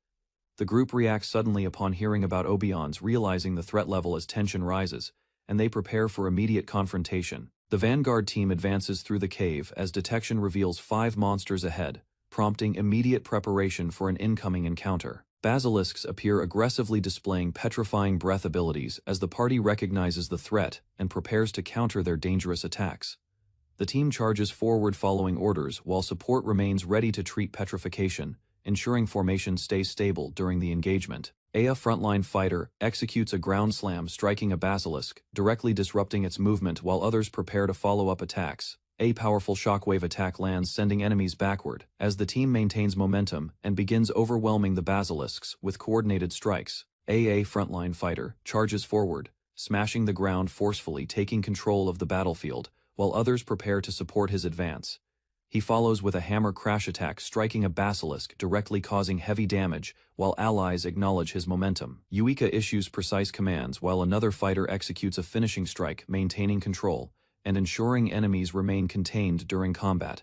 The group reacts suddenly upon hearing about Obeons, realizing the threat level as tension rises, and they prepare for immediate confrontation. The vanguard team advances through the cave as detection reveals 5 monsters ahead, prompting immediate preparation for an incoming encounter. Basilisks appear aggressively, displaying petrifying breath abilities as the party recognizes the threat and prepares to counter their dangerous attacks. The team charges forward following orders while support remains ready to treat petrification, ensuring formation stays stable during the engagement. A frontline fighter executes a ground slam, striking a basilisk, directly disrupting its movement while others prepare to follow up attacks. A powerful shockwave attack lands, sending enemies backward, as the team maintains momentum and begins overwhelming the basilisks with coordinated strikes. A frontline fighter charges forward, smashing the ground forcefully, taking control of the battlefield, while others prepare to support his advance. He follows with a hammer crash attack, striking a basilisk, directly causing heavy damage, while allies acknowledge his momentum. Yuika issues precise commands while another fighter executes a finishing strike, maintaining control and ensuring enemies remain contained during combat.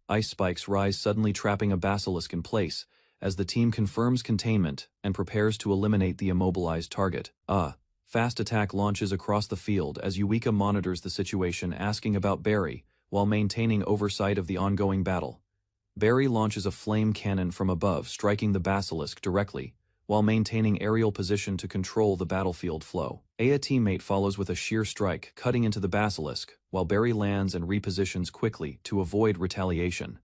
Ice spikes rise, suddenly trapping a basilisk in place, as the team confirms containment and prepares to eliminate the immobilized target. A fast attack launches across the field as Yuika monitors the situation, asking about Barry, while maintaining oversight of the ongoing battle. Barry launches a flame cannon from above, striking the basilisk directly, while maintaining aerial position to control the battlefield flow. A teammate follows with a sheer strike, cutting into the basilisk, while Barry lands and repositions quickly to avoid retaliation.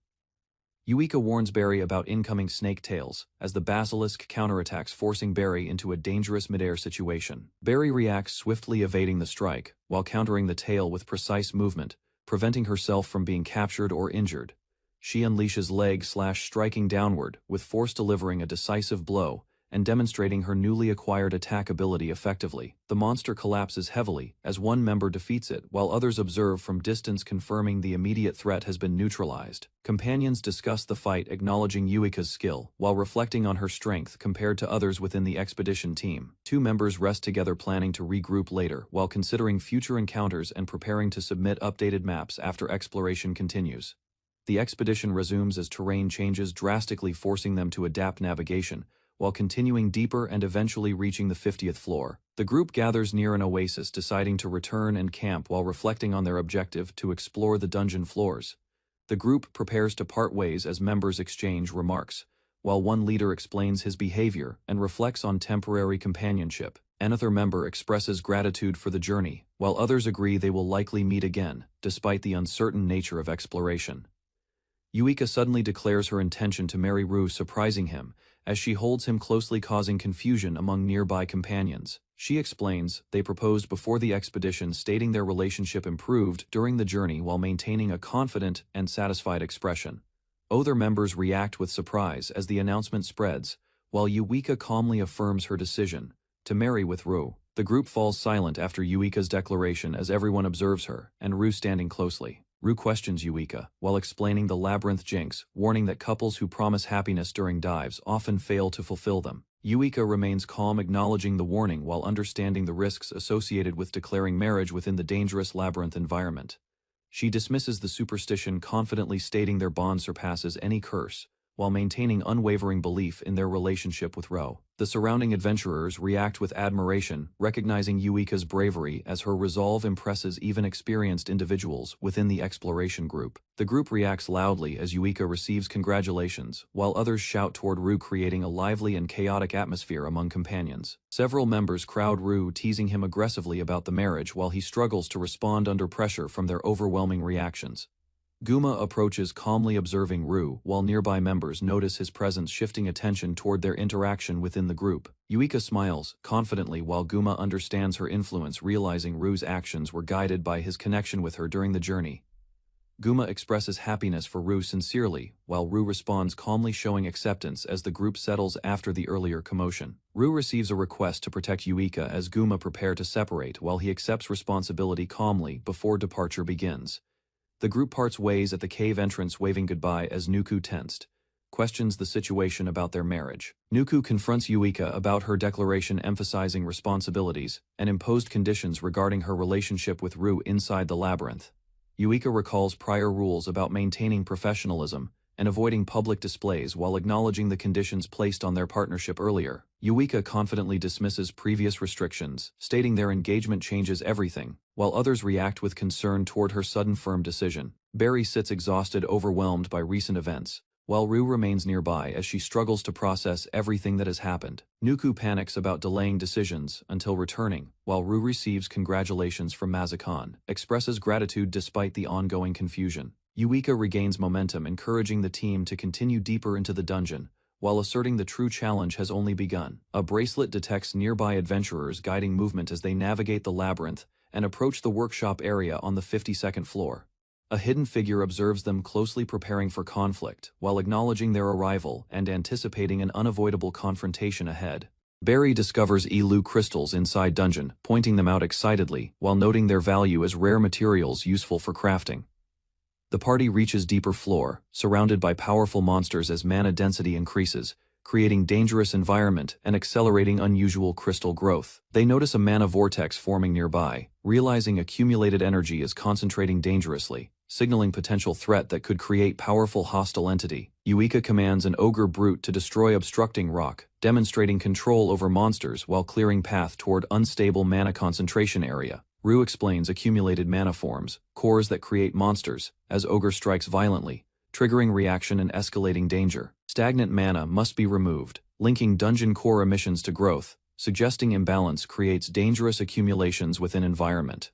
Yuika warns Barry about incoming snake tails, as the basilisk counterattacks, forcing Barry into a dangerous midair situation. Barry reacts swiftly, evading the strike, while countering the tail with precise movement, preventing herself from being captured or injured. She unleashes leg slash, striking downward, with force, delivering a decisive blow and demonstrating her newly acquired attack ability effectively. The monster collapses heavily as one member defeats it, while others observe from distance, confirming the immediate threat has been neutralized. Companions discuss the fight, acknowledging Yuika's skill, while reflecting on her strength compared to others within the expedition team. 2 members rest together, planning to regroup later, while considering future encounters and preparing to submit updated maps after exploration continues. The expedition resumes as terrain changes drastically, forcing them to adapt navigation, while continuing deeper and eventually reaching the 50th floor. The group gathers near an oasis, deciding to return and camp while reflecting on their objective to explore the dungeon floors. The group prepares to part ways as members exchange remarks, while one leader explains his behavior and reflects on temporary companionship. Another member expresses gratitude for the journey, while others agree they will likely meet again, despite the uncertain nature of exploration. Yuika suddenly declares her intention to marry Rue, surprising him, as she holds him closely, causing confusion among nearby companions. She explains they proposed before the expedition, stating their relationship improved during the journey while maintaining a confident and satisfied expression. Other members react with surprise as the announcement spreads, while Yuika calmly affirms her decision to marry with Rue. The group falls silent after Yuika's declaration as everyone observes her and Rue standing closely. Rue questions Yuika, while explaining the labyrinth jinx, warning that couples who promise happiness during dives often fail to fulfill them. Yuika remains calm, acknowledging the warning while understanding the risks associated with declaring marriage within the dangerous labyrinth environment. She dismisses the superstition, confidently stating their bond surpasses any curse, while maintaining unwavering belief in their relationship with Ro. The surrounding adventurers react with admiration, recognizing Yuika's bravery as her resolve impresses even experienced individuals within the exploration group. The group reacts loudly as Yuika receives congratulations, while others shout toward Rue, creating a lively and chaotic atmosphere among companions. Several members crowd Rue, teasing him aggressively about the marriage while he struggles to respond under pressure from their overwhelming reactions. Guma approaches, calmly observing Rue, while nearby members notice his presence, shifting attention toward their interaction within the group. Yuika smiles confidently while Guma understands her influence, realizing Rue's actions were guided by his connection with her during the journey. Guma expresses happiness for Rue sincerely, while Rue responds calmly, showing acceptance as the group settles after the earlier commotion. Rue receives a request to protect Yuika as Guma prepare to separate, while he accepts responsibility calmly before departure begins. The group parts ways at the cave entrance, waving goodbye as Nuku, tensed, questions the situation about their marriage. Nuku confronts Yuika about her declaration emphasizing responsibilities and imposed conditions regarding her relationship with Ru inside the labyrinth. Yuika recalls prior rules about maintaining professionalism and avoiding public displays while acknowledging the conditions placed on their partnership earlier. Yuika confidently dismisses previous restrictions, stating their engagement changes everything, while others react with concern toward her sudden firm decision. Barry sits exhausted, overwhelmed by recent events, while Ru remains nearby as she struggles to process everything that has happened. Nuku panics about delaying decisions until returning, while Ru receives congratulations from Mazakan, expresses gratitude despite the ongoing confusion. Yuika regains momentum, encouraging the team to continue deeper into the dungeon, while asserting the true challenge has only begun. A bracelet detects nearby adventurers, guiding movement as they navigate the labyrinth and approach the workshop area on the 52nd floor. A hidden figure observes them closely, preparing for conflict, while acknowledging their arrival and anticipating an unavoidable confrontation ahead. Barry discovers Elu crystals inside dungeon, pointing them out excitedly, while noting their value as rare materials useful for crafting. The party reaches deeper floor, surrounded by powerful monsters as mana density increases, creating dangerous environment and accelerating unusual crystal growth. They notice a mana vortex forming nearby, realizing accumulated energy is concentrating dangerously, signaling potential threat that could create powerful hostile entity. Yuika commands an ogre brute to destroy obstructing rock, demonstrating control over monsters while clearing path toward unstable mana concentration area. Ru explains accumulated mana forms, cores that create monsters, as ogre strikes violently, triggering reaction and escalating danger. Stagnant mana must be removed, linking dungeon core emissions to growth, suggesting imbalance creates dangerous accumulations within environment.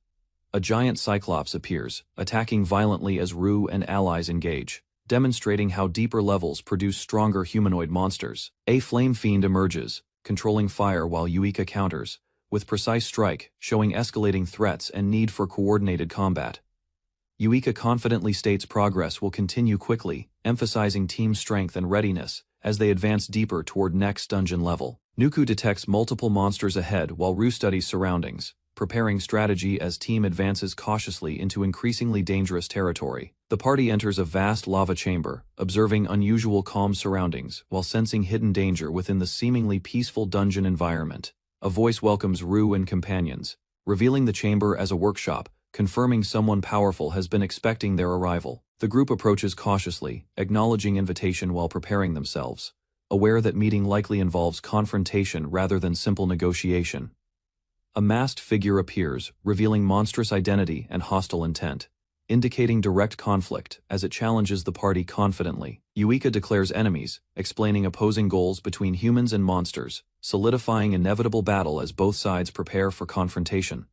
A giant cyclops appears, attacking violently as Ru and allies engage, demonstrating how deeper levels produce stronger humanoid monsters. A flame fiend emerges, controlling fire while Yuika counters, with precise strike, showing escalating threats and need for coordinated combat. Yuika confidently states progress will continue quickly, emphasizing team strength and readiness as they advance deeper toward next dungeon level. Nuku detects multiple monsters ahead while Ru studies surroundings, preparing strategy as team advances cautiously into increasingly dangerous territory. The party enters a vast lava chamber, observing unusual calm surroundings while sensing hidden danger within the seemingly peaceful dungeon environment. A voice welcomes Ru and companions, revealing the chamber as a workshop, confirming someone powerful has been expecting their arrival. The group approaches cautiously, acknowledging invitation while preparing themselves, aware that meeting likely involves confrontation rather than simple negotiation. A masked figure appears, revealing monstrous identity and hostile intent, indicating direct conflict as it challenges the party confidently. Yuika declares enemies, explaining opposing goals between humans and monsters, solidifying inevitable battle as both sides prepare for confrontation.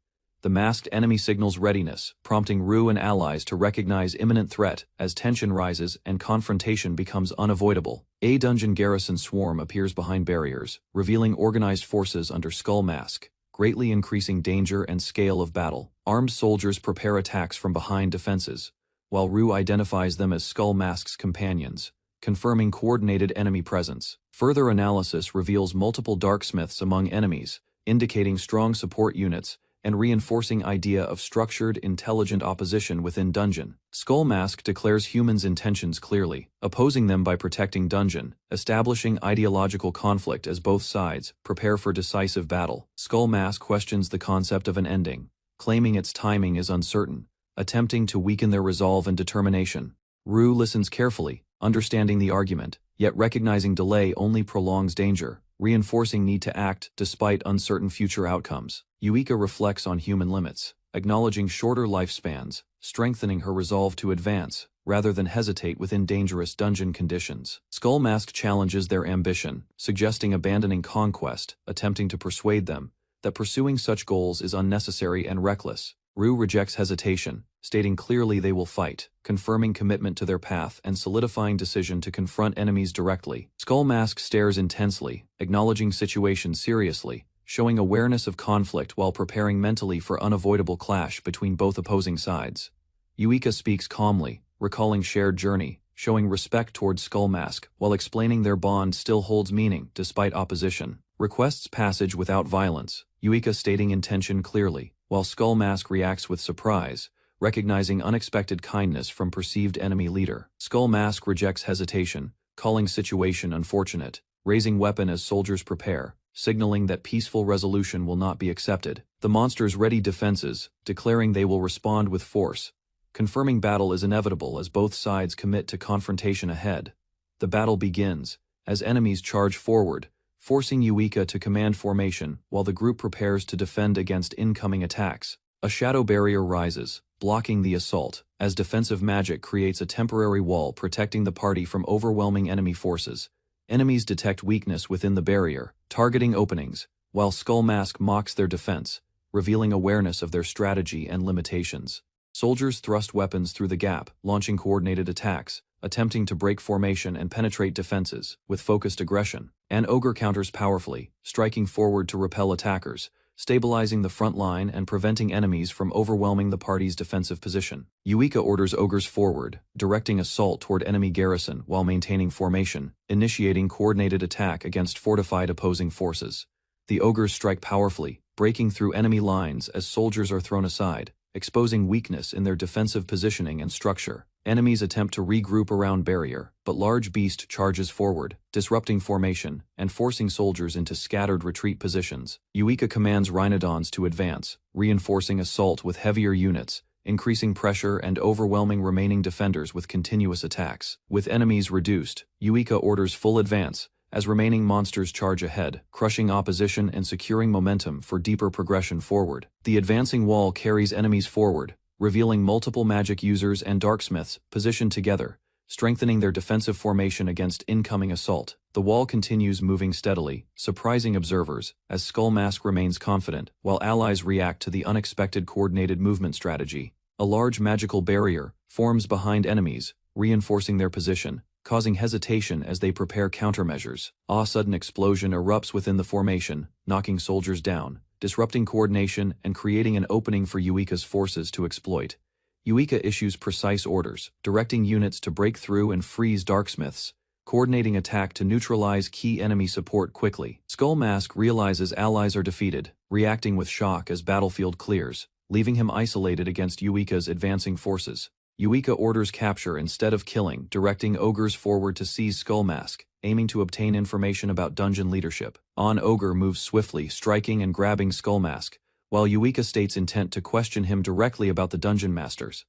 The masked enemy signals readiness, prompting Ru and allies to recognize imminent threat as tension rises and confrontation becomes unavoidable. A dungeon garrison swarm appears behind barriers, revealing organized forces under Skull Mask, greatly increasing danger and scale of battle. Armed soldiers prepare attacks from behind defenses, while Ru identifies them as Skull Mask's companions, confirming coordinated enemy presence. Further analysis reveals multiple darksmiths among enemies, indicating strong support units and reinforcing idea of structured, intelligent opposition within dungeon. Skull Mask declares humans' intentions clearly, opposing them by protecting dungeon, establishing ideological conflict as both sides prepare for decisive battle. Skull Mask questions the concept of an ending, claiming its timing is uncertain, attempting to weaken their resolve and determination. Ru listens carefully, understanding the argument, yet recognizing delay only prolongs danger, reinforcing need to act despite uncertain future outcomes. Yuika reflects on human limits, acknowledging shorter lifespans, strengthening her resolve to advance, rather than hesitate within dangerous dungeon conditions. Skull Mask challenges their ambition, suggesting abandoning conquest, attempting to persuade them that pursuing such goals is unnecessary and reckless. Ru rejects hesitation, stating clearly they will fight, confirming commitment to their path and solidifying decision to confront enemies directly. Skull Mask stares intensely, acknowledging situation seriously, showing awareness of conflict while preparing mentally for unavoidable clash between both opposing sides. Yuika speaks calmly, recalling shared journey, showing respect towards Skull Mask while explaining their bond still holds meaning despite opposition. Requests passage without violence, Yuika stating intention clearly, while Skull Mask reacts with surprise, recognizing unexpected kindness from perceived enemy leader. Skull Mask rejects hesitation, calling situation unfortunate, raising weapon as soldiers prepare, signaling that peaceful resolution will not be accepted. The monsters ready defenses, declaring they will respond with force, confirming battle is inevitable as both sides commit to confrontation ahead. The battle begins, as enemies charge forward, forcing Yuika to command formation while the group prepares to defend against incoming attacks. A shadow barrier rises, blocking the assault, as defensive magic creates a temporary wall protecting the party from overwhelming enemy forces. Enemies detect weakness within the barrier, targeting openings, while Skull Mask mocks their defense, revealing awareness of their strategy and limitations. Soldiers thrust weapons through the gap, launching coordinated attacks, attempting to break formation and penetrate defenses with focused aggression. An ogre counters powerfully, striking forward to repel attackers, stabilizing the front line and preventing enemies from overwhelming the party's defensive position. Yuika orders ogres forward, directing assault toward enemy garrison while maintaining formation, initiating coordinated attack against fortified opposing forces. The ogres strike powerfully, breaking through enemy lines as soldiers are thrown aside, exposing weakness in their defensive positioning and structure. Enemies attempt to regroup around barrier, but large beast charges forward, disrupting formation and forcing soldiers into scattered retreat positions. Yuika commands Rhinodons to advance, reinforcing assault with heavier units, increasing pressure and overwhelming remaining defenders with continuous attacks. With enemies reduced, Yuika orders full advance, as remaining monsters charge ahead, crushing opposition and securing momentum for deeper progression forward. The advancing wall carries enemies forward, revealing multiple magic users and darksmiths positioned together, strengthening their defensive formation against incoming assault. The wall continues moving steadily, surprising observers, as Skull Mask remains confident, while allies react to the unexpected coordinated movement strategy. A large magical barrier forms behind enemies, reinforcing their position, causing hesitation as they prepare countermeasures. A sudden explosion erupts within the formation, knocking soldiers down, disrupting coordination and creating an opening for Yuika's forces to exploit. Yuika issues precise orders, directing units to break through and freeze darksmiths, coordinating attack to neutralize key enemy support quickly. Skull Mask realizes allies are defeated, reacting with shock as battlefield clears, leaving him isolated against Yuika's advancing forces. Yuika orders capture instead of killing, directing ogres forward to seize Skull Mask, aiming to obtain information about dungeon leadership. Ogre moves swiftly, striking and grabbing Skull Mask, while Yuika states intent to question him directly about the dungeon masters.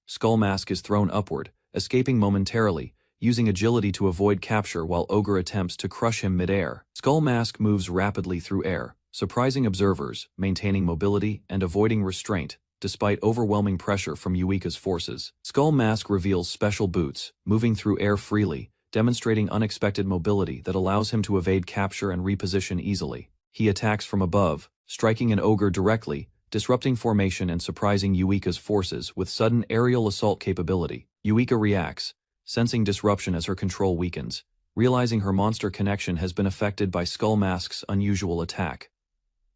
Skull Mask is thrown upward, escaping momentarily, using agility to avoid capture while Ogre attempts to crush him mid-air. Skull Mask moves rapidly through air, surprising observers, maintaining mobility and avoiding restraint, despite overwhelming pressure from Yuika's forces. Skull Mask reveals special boots, moving through air freely, demonstrating unexpected mobility that allows him to evade capture and reposition easily. He attacks from above, striking an ogre directly, disrupting formation and surprising Yuika's forces with sudden aerial assault capability. Yuika reacts, sensing disruption as her control weakens, realizing her monster connection has been affected by Skull Mask's unusual attack.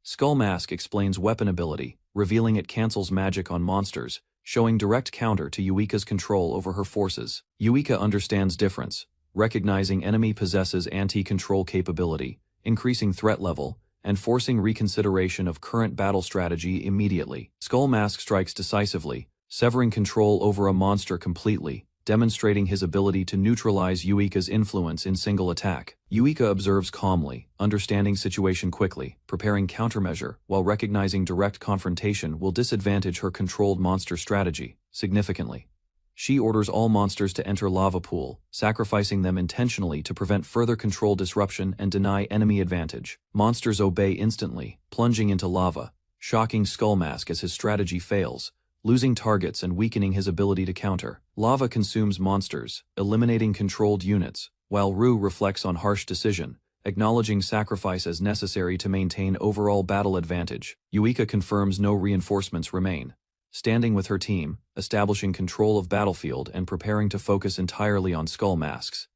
Skull Mask explains weapon ability, revealing it cancels magic on monsters, showing direct counter to Yuika's control over her forces. Yuika understands difference, recognizing enemy possesses anti-control capability, increasing threat level, and forcing reconsideration of current battle strategy immediately. Skull Mask strikes decisively, severing control over a monster completely, demonstrating his ability to neutralize Yuika's influence in single attack. Yuika observes calmly, understanding situation quickly, preparing countermeasure, while recognizing direct confrontation will disadvantage her controlled monster strategy significantly. She orders all monsters to enter lava pool, sacrificing them intentionally to prevent further control disruption and deny enemy advantage. Monsters obey instantly, plunging into lava, shocking Skull Mask as his strategy fails, losing targets and weakening his ability to counter. Lava consumes monsters, eliminating controlled units, while Ru reflects on harsh decision, acknowledging sacrifice as necessary to maintain overall battle advantage. Yuika confirms no reinforcements remain, standing with her team, establishing control of battlefield and preparing to focus entirely on Skull Masks.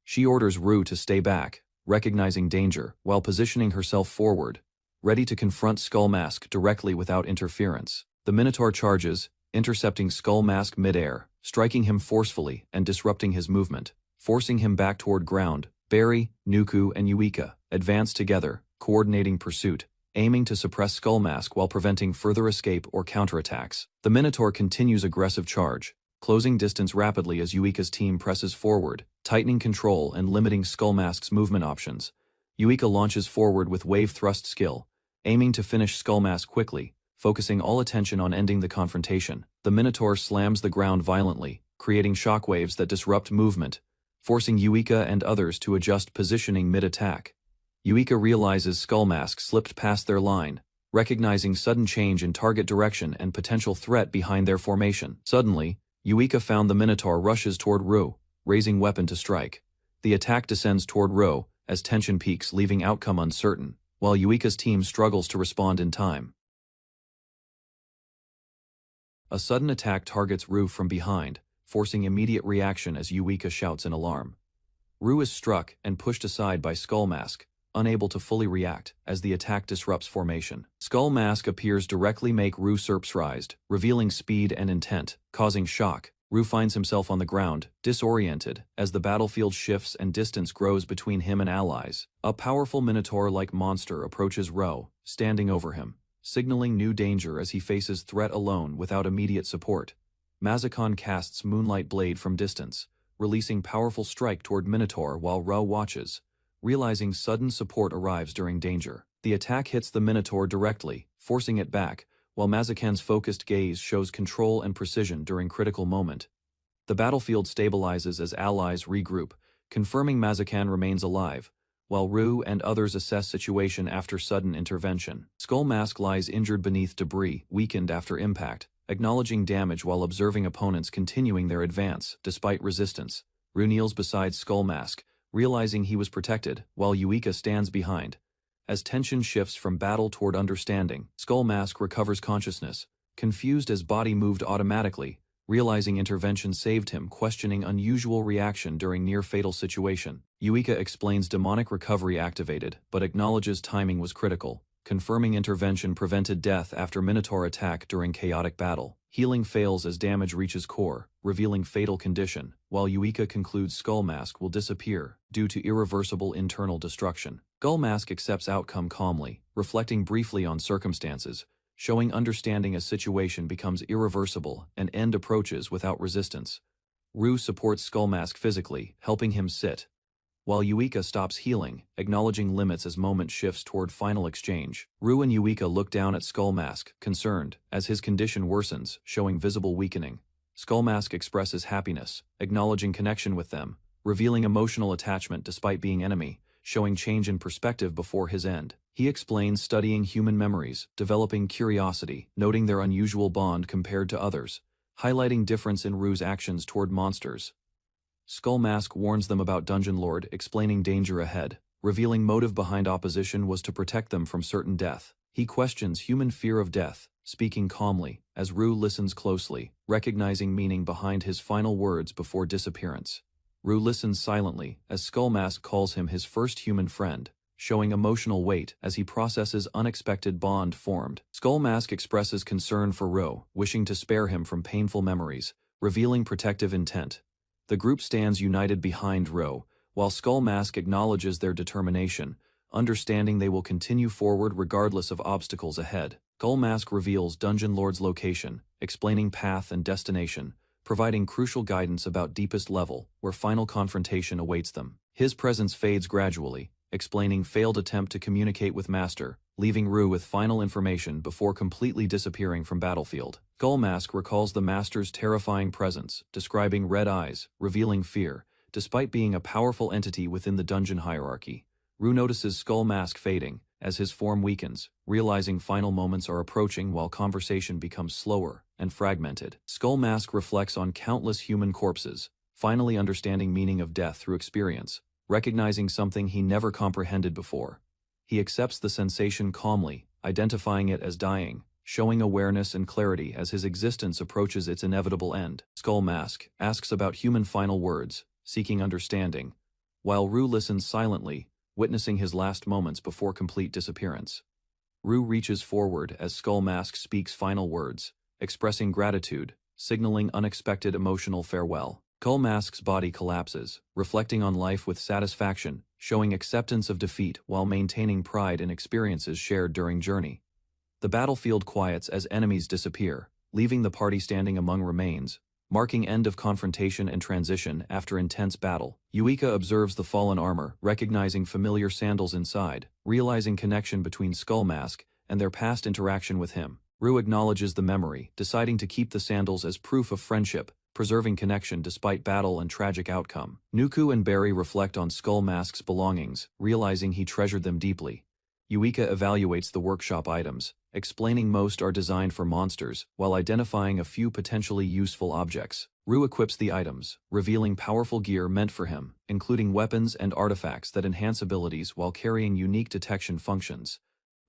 She orders Ru to stay back, recognizing danger, while positioning herself forward, ready to confront Skull Mask directly without interference. The Minotaur charges, intercepting Skull Mask mid-air, striking him forcefully and disrupting his movement, forcing him back toward ground. Barry, Nuku, and Yuika advance together, coordinating pursuit, aiming to suppress Skull Mask while preventing further escape or counterattacks. The Minotaur continues aggressive charge, closing distance rapidly as Yuika's team presses forward, tightening control and limiting Skull Mask's movement options. Yuika launches forward with wave thrust skill, aiming to finish Skull Mask quickly, focusing all attention on ending the confrontation. The Minotaur slams the ground violently, creating shockwaves that disrupt movement, forcing Yuika and others to adjust positioning mid-attack. Yuika realizes Skull Mask slipped past their line, recognizing sudden change in target direction and potential threat behind their formation. Suddenly, Yuika found the Minotaur rushes toward Ru, raising weapon to strike. The attack descends toward Ru, as tension peaks, leaving outcome uncertain, while Yuika's team struggles to respond in time. A sudden attack targets Ru from behind, forcing immediate reaction as Yuika shouts in alarm. Ru is struck and pushed aside by Skull Mask, unable to fully react, as the attack disrupts formation. Skull Mask appears directly make Ru surprised, revealing speed and intent, causing shock. Ru finds himself on the ground, disoriented, as the battlefield shifts and distance grows between him and allies. A powerful Minotaur-like monster approaches Ru, standing over him, signaling new danger as he faces threat alone without immediate support. Mazakon casts Moonlight Blade from distance, releasing powerful strike toward Minotaur while Ru watches, realizing sudden support arrives during danger. The attack hits the Minotaur directly, forcing it back, while Mazakan's focused gaze shows control and precision during critical moment. The battlefield stabilizes as allies regroup, confirming Mazakan remains alive, while Ru and others assess situation after sudden intervention. Skull Mask lies injured beneath debris, weakened after impact, acknowledging damage while observing opponents continuing their advance, despite resistance. Ru kneels beside Skull Mask, realizing he was protected, while Yuika stands behind. As tension shifts from battle toward understanding, Skull Mask recovers consciousness, confused as body moved automatically, realizing intervention saved him, questioning unusual reaction during near-fatal situation. Yuika explains demonic recovery activated, but acknowledges timing was critical, confirming intervention prevented death after Minotaur attack during chaotic battle. Healing fails as damage reaches core, revealing fatal condition, while Yuika concludes Skull Mask will disappear due to irreversible internal destruction. Skull Mask accepts outcome calmly, reflecting briefly on circumstances, showing understanding as situation becomes irreversible and end approaches without resistance. Ru supports Skull Mask physically, helping him sit, while Yuika stops healing, acknowledging limits as moment shifts toward final exchange. Ru and Yuika look down at Skull Mask, concerned, as his condition worsens, showing visible weakening. Skull Mask expresses happiness, acknowledging connection with them, revealing emotional attachment despite being enemy, showing change in perspective before his end. He explains studying human memories, developing curiosity, noting their unusual bond compared to others, highlighting difference in Ru's actions toward monsters. Skull Mask warns them about Dungeon Lord, explaining danger ahead, revealing motive behind opposition was to protect them from certain death. He questions human fear of death, speaking calmly, as Ru listens closely, recognizing meaning behind his final words before disappearance. Ru listens silently, as Skull Mask calls him his first human friend, showing emotional weight as he processes unexpected bond formed. Skull Mask expresses concern for Ru, wishing to spare him from painful memories, revealing protective intent. The group stands united behind Ru, while Skull Mask acknowledges their determination, understanding they will continue forward regardless of obstacles ahead. Skull Mask reveals Dungeon Lord's location, explaining path and destination, providing crucial guidance about deepest level, where final confrontation awaits them. His presence fades gradually, explaining failed attempt to communicate with Master, leaving Ru with final information before completely disappearing from battlefield. Skull Mask recalls the Master's terrifying presence, describing red eyes, revealing fear, despite being a powerful entity within the dungeon hierarchy. Ru notices Skull Mask fading, as his form weakens, realizing final moments are approaching while conversation becomes slower and fragmented. Skull Mask reflects on countless human corpses, finally understanding meaning of death through experience, recognizing something he never comprehended before. He accepts the sensation calmly, identifying it as dying, showing awareness and clarity as his existence approaches its inevitable end. Skull Mask asks about human final words, seeking understanding, while Ru listens silently, witnessing his last moments before complete disappearance. Ru reaches forward as Skull Mask speaks final words, expressing gratitude, signaling unexpected emotional farewell. Skull Mask's body collapses, reflecting on life with satisfaction, showing acceptance of defeat while maintaining pride in experiences shared during journey. The battlefield quiets as enemies disappear, leaving the party standing among remains, marking end of confrontation and transition after intense battle. Yuika observes the fallen armor, recognizing familiar sandals inside, realizing connection between Skull Mask and their past interaction with him. Rue acknowledges the memory, deciding to keep the sandals as proof of friendship, preserving connection despite battle and tragic outcome. Nuku and Barry reflect on Skull Mask's belongings, realizing he treasured them deeply. Yuika evaluates the workshop items, explaining most are designed for monsters, while identifying a few potentially useful objects. Rue equips the items, revealing powerful gear meant for him, including weapons and artifacts that enhance abilities while carrying unique detection functions.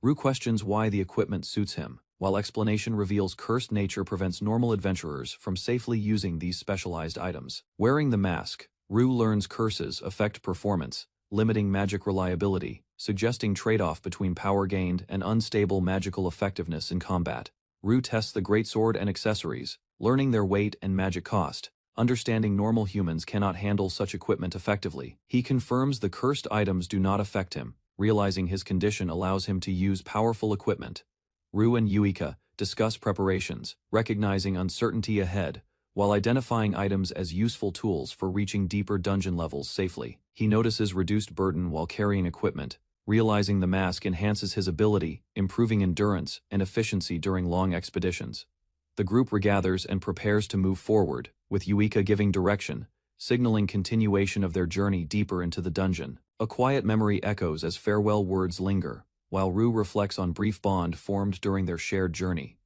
Rue questions why the equipment suits him, while explanation reveals cursed nature prevents normal adventurers from safely using these specialized items. Wearing the mask, Rue learns curses affect performance, limiting magic reliability, suggesting trade-off between power gained and unstable magical effectiveness in combat. Rue tests the greatsword and accessories, learning their weight and magic cost, understanding normal humans cannot handle such equipment effectively. He confirms the cursed items do not affect him, realizing his condition allows him to use powerful equipment. Rue and Yuika discuss preparations, recognizing uncertainty ahead, while identifying items as useful tools for reaching deeper dungeon levels safely. He notices reduced burden while carrying equipment, realizing the mask enhances his ability, improving endurance and efficiency during long expeditions. The group regathers and prepares to move forward, with Yuika giving direction, signaling continuation of their journey deeper into the dungeon. A quiet memory echoes as farewell words linger, while Rue reflects on brief bond formed during their shared journey.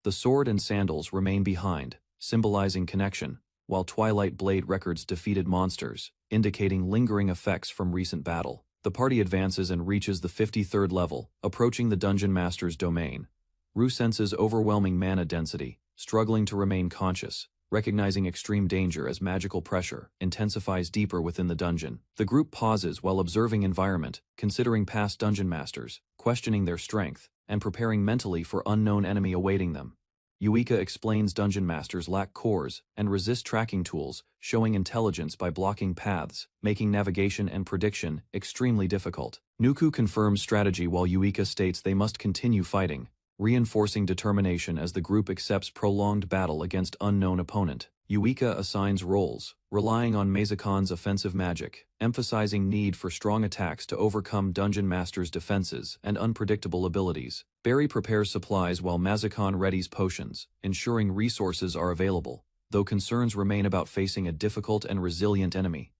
The sword and sandals remain behind, symbolizing connection, while Twilight Blade records defeated monsters, indicating lingering effects from recent battle. The party advances and reaches the 53rd level, approaching the Dungeon Master's domain. Rue senses overwhelming mana density, struggling to remain conscious, recognizing extreme danger as magical pressure intensifies deeper within the dungeon. The group pauses while observing environment, considering past dungeon masters, questioning their strength, and preparing mentally for unknown enemy awaiting them. Yuika explains dungeon masters lack cores and resist tracking tools, showing intelligence by blocking paths, making navigation and prediction extremely difficult. Nuku confirms strategy while Yuika states they must continue fighting, reinforcing determination as the group accepts prolonged battle against unknown opponent. Yuika assigns roles, relying on Mazakon's offensive magic, emphasizing need for strong attacks to overcome Dungeon Master's defenses and unpredictable abilities. Barry prepares supplies while Mazakon readies potions, ensuring resources are available, though concerns remain about facing a difficult and resilient enemy.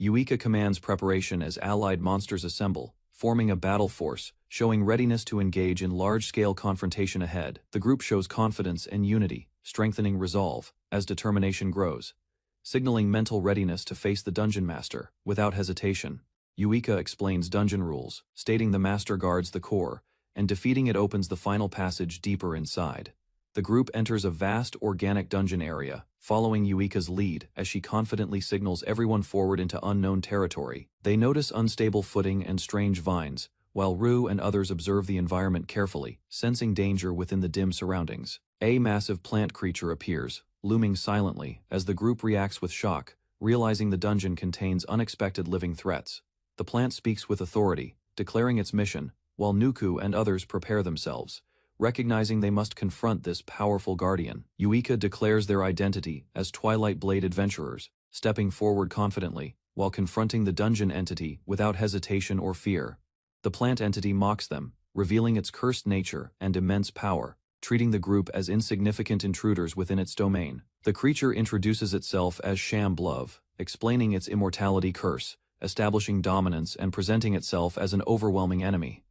Yuika commands preparation as allied monsters assemble, forming a battle force, showing readiness to engage in large-scale confrontation ahead. The group shows confidence and unity, strengthening resolve as determination grows, signaling mental readiness to face the Dungeon Master without hesitation. Yuika explains dungeon rules, stating the Master guards the core, and defeating it opens the final passage deeper inside. The group enters a vast organic dungeon area, following Yuika's lead as she confidently signals everyone forward into unknown territory. They notice unstable footing and strange vines, while Rue and others observe the environment carefully, sensing danger within the dim surroundings. A massive plant creature appears, looming silently as the group reacts with shock, realizing the dungeon contains unexpected living threats. The plant speaks with authority, declaring its mission, while Nuku and others prepare themselves, recognizing they must confront this powerful guardian. Yuika declares their identity as Twilight Blade adventurers, stepping forward confidently, while confronting the dungeon entity without hesitation or fear. The plant entity mocks them, revealing its cursed nature and immense power, treating the group as insignificant intruders within its domain. The creature introduces itself as Shamblove, explaining its immortality curse, establishing dominance and presenting itself as an overwhelming enemy.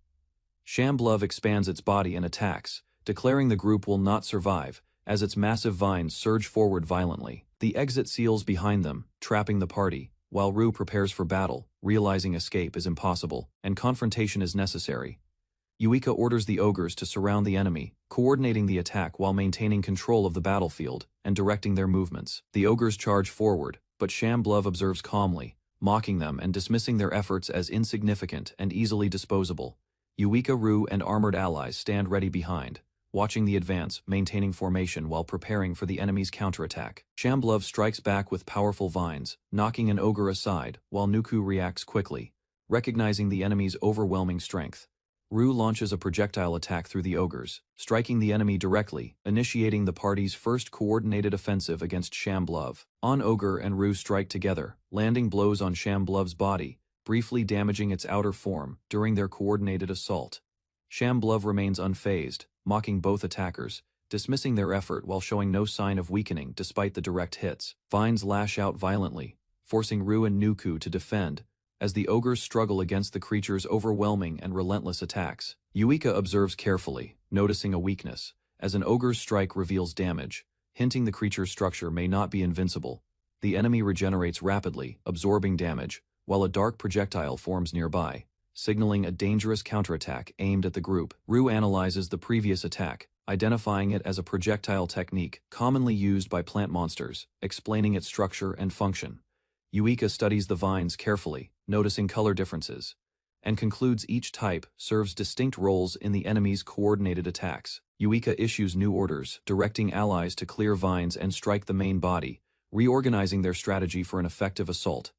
Shamblove expands its body and attacks, declaring the group will not survive, as its massive vines surge forward violently. The exit seals behind them, trapping the party, while Rue prepares for battle, realizing escape is impossible, and confrontation is necessary. Yuika orders the ogres to surround the enemy, coordinating the attack while maintaining control of the battlefield and directing their movements. The ogres charge forward, but Shamblove observes calmly, mocking them and dismissing their efforts as insignificant and easily disposable. Yuika, Rue, and armored allies stand ready behind, watching the advance, maintaining formation while preparing for the enemy's counterattack. Shamblove strikes back with powerful vines, knocking an ogre aside, while Nuku reacts quickly, recognizing the enemy's overwhelming strength. Ru launches a projectile attack through the ogres, striking the enemy directly, initiating the party's first coordinated offensive against Shamblov. On Ogre and Ru strike together, landing blows on Shamblov's body, briefly damaging its outer form during their coordinated assault. Shamblov remains unfazed, mocking both attackers, dismissing their effort while showing no sign of weakening despite the direct hits. Vines lash out violently, forcing Ru and Nuku to defend, as the ogres struggle against the creature's overwhelming and relentless attacks. Yuika observes carefully, noticing a weakness, as an ogre's strike reveals damage, hinting the creature's structure may not be invincible. The enemy regenerates rapidly, absorbing damage, while a dark projectile forms nearby, signaling a dangerous counterattack aimed at the group. Ru analyzes the previous attack, identifying it as a projectile technique commonly used by plant monsters, explaining its structure and function. Yuika studies the vines carefully, noticing color differences, and concludes each type serves distinct roles in the enemy's coordinated attacks. Yuika issues new orders, directing allies to clear vines and strike the main body, reorganizing their strategy for an effective assault.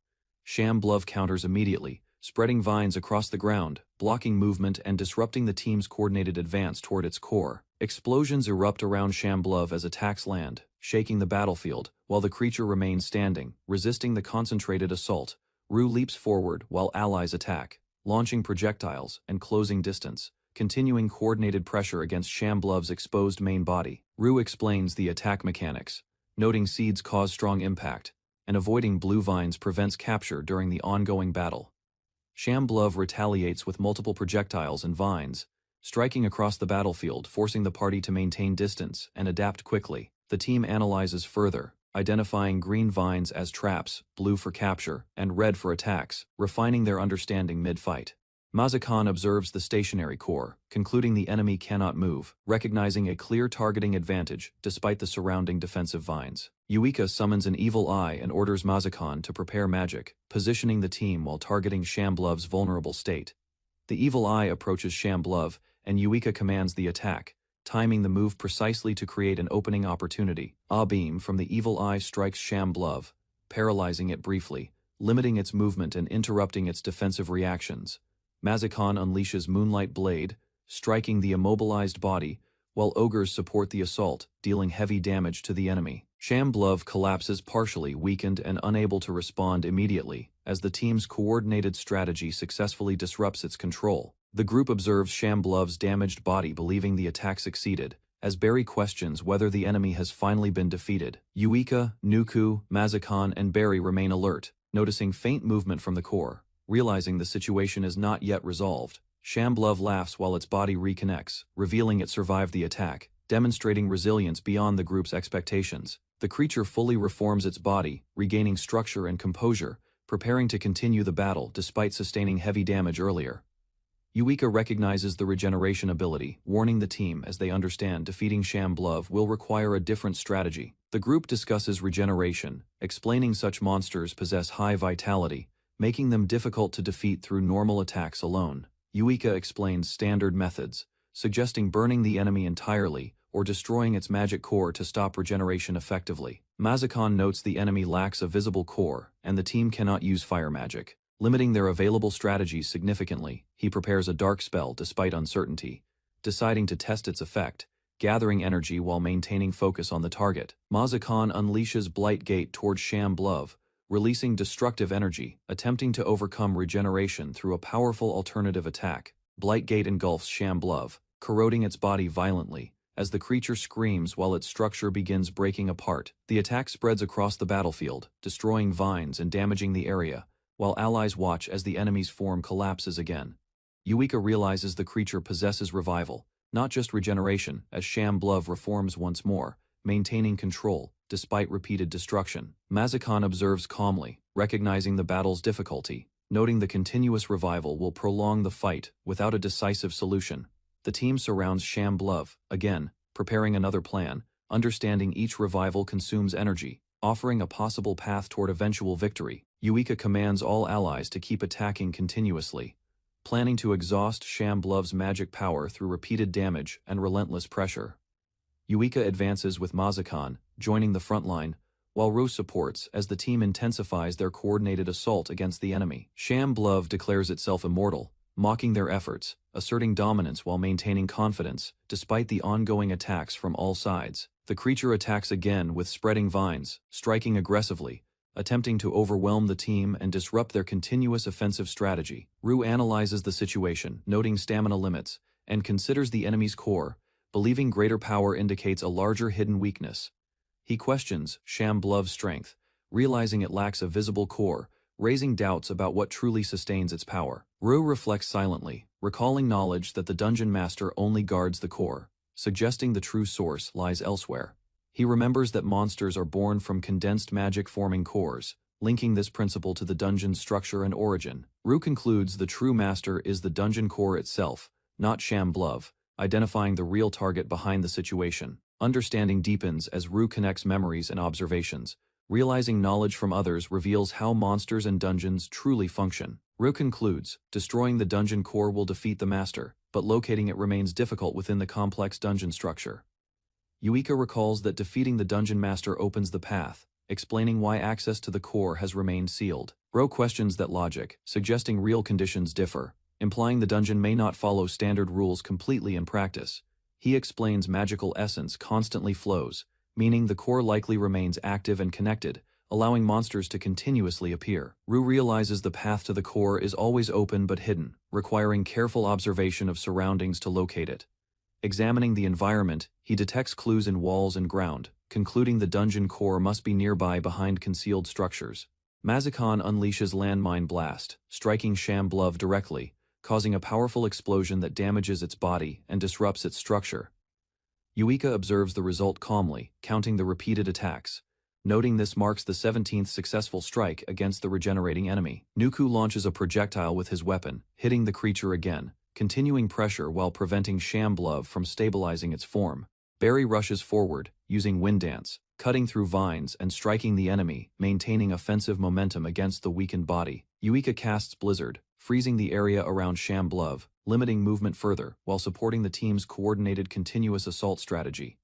Shamblov counters immediately, spreading vines across the ground, blocking movement and disrupting the team's coordinated advance toward its core. Explosions erupt around Shamblov as attacks land, shaking the battlefield, while the creature remains standing, resisting the concentrated assault. Ru leaps forward while allies attack, launching projectiles and closing distance, continuing coordinated pressure against Shamblov's exposed main body. Ru explains the attack mechanics, noting seeds cause strong impact, and avoiding blue vines prevents capture during the ongoing battle. Shamblov retaliates with multiple projectiles and vines, striking across the battlefield, forcing the party to maintain distance and adapt quickly. The team analyzes further, identifying green vines as traps, blue for capture, and red for attacks, refining their understanding mid-fight. Mazakan observes the stationary core, concluding the enemy cannot move, recognizing a clear targeting advantage despite the surrounding defensive vines. Yuika summons an evil eye and orders Mazakan to prepare magic, positioning the team while targeting Shamblov's vulnerable state. The evil eye approaches Shamblov, and Yuika commands the attack, timing the move precisely to create an opening opportunity. A beam from the evil eye strikes Shamblov, paralyzing it briefly, limiting its movement and interrupting its defensive reactions. Mazakan unleashes Moonlight Blade, striking the immobilized body, while ogres support the assault, dealing heavy damage to the enemy. Shamblov collapses partially weakened and unable to respond immediately, as the team's coordinated strategy successfully disrupts its control. The group observes Shamblov's damaged body, believing the attack succeeded, as Barry questions whether the enemy has finally been defeated. Yuika, Nuku, Mazakan, and Barry remain alert, noticing faint movement from the core. Realizing the situation is not yet resolved, Shamblov laughs while its body reconnects, revealing it survived the attack, demonstrating resilience beyond the group's expectations. The creature fully reforms its body, regaining structure and composure, preparing to continue the battle despite sustaining heavy damage earlier. Yuika recognizes the regeneration ability, warning the team as they understand defeating Shamblov will require a different strategy. The group discusses regeneration, explaining such monsters possess high vitality, making them difficult to defeat through normal attacks alone. Yuika explains standard methods, suggesting burning the enemy entirely or destroying its magic core to stop regeneration effectively. Mazakan notes the enemy lacks a visible core and the team cannot use fire magic, limiting their available strategies significantly. He prepares a dark spell despite uncertainty, deciding to test its effect, gathering energy while maintaining focus on the target. Mazakan unleashes Blight Gate towards Shamblov, releasing destructive energy, attempting to overcome regeneration through a powerful alternative attack. Blight Gate engulfs Shamblov, corroding its body violently, as the creature screams while its structure begins breaking apart. The attack spreads across the battlefield, destroying vines and damaging the area, while allies watch as the enemy's form collapses again. Yuika realizes the creature possesses revival, not just regeneration, as Shamblov reforms once more, maintaining control despite repeated destruction. Mazakan observes calmly, recognizing the battle's difficulty, noting the continuous revival will prolong the fight without a decisive solution. The team surrounds Shamblov, again, preparing another plan, understanding each revival consumes energy, offering a possible path toward eventual victory. Yuika commands all allies to keep attacking continuously, planning to exhaust Shamblov's magic power through repeated damage and relentless pressure. Yuika advances with Mazakan, joining the front line, while Ru supports as the team intensifies their coordinated assault against the enemy. Shamblov declares itself immortal, mocking their efforts, asserting dominance while maintaining confidence, despite the ongoing attacks from all sides. The creature attacks again with spreading vines, striking aggressively, attempting to overwhelm the team and disrupt their continuous offensive strategy. Ru analyzes the situation, noting stamina limits, and considers the enemy's core, believing greater power indicates a larger hidden weakness. He questions Shamblov's strength, realizing it lacks a visible core, raising doubts about what truly sustains its power. Ru reflects silently, recalling knowledge that the dungeon master only guards the core, suggesting the true source lies elsewhere. He remembers that monsters are born from condensed magic-forming cores, linking this principle to the dungeon's structure and origin. Ru concludes the true master is the dungeon core itself, not Shamblov, identifying the real target behind the situation. Understanding deepens as Ru connects memories and observations. Realizing knowledge from others reveals how monsters and dungeons truly function. Ru concludes, destroying the dungeon core will defeat the master, but locating it remains difficult within the complex dungeon structure. Yuika recalls that defeating the dungeon master opens the path, explaining why access to the core has remained sealed. Ru questions that logic, suggesting real conditions differ, implying the dungeon may not follow standard rules completely in practice. He explains magical essence constantly flows, meaning the core likely remains active and connected, allowing monsters to continuously appear. Ru realizes the path to the core is always open but hidden, requiring careful observation of surroundings to locate it. Examining the environment, he detects clues in walls and ground, concluding the dungeon core must be nearby behind concealed structures. Mazikon unleashes Landmine Blast, striking Shamblov directly, causing a powerful explosion that damages its body and disrupts its structure. Yuika observes the result calmly, counting the repeated attacks. Noting this marks the 17th successful strike against the regenerating enemy. Nuku launches a projectile with his weapon, hitting the creature again, continuing pressure while preventing Shamblov from stabilizing its form. Barry rushes forward, using Wind Dance, cutting through vines and striking the enemy, maintaining offensive momentum against the weakened body. Yuika casts Blizzard, freezing the area around Shamblov, limiting movement further, while supporting the team's coordinated continuous assault strategy.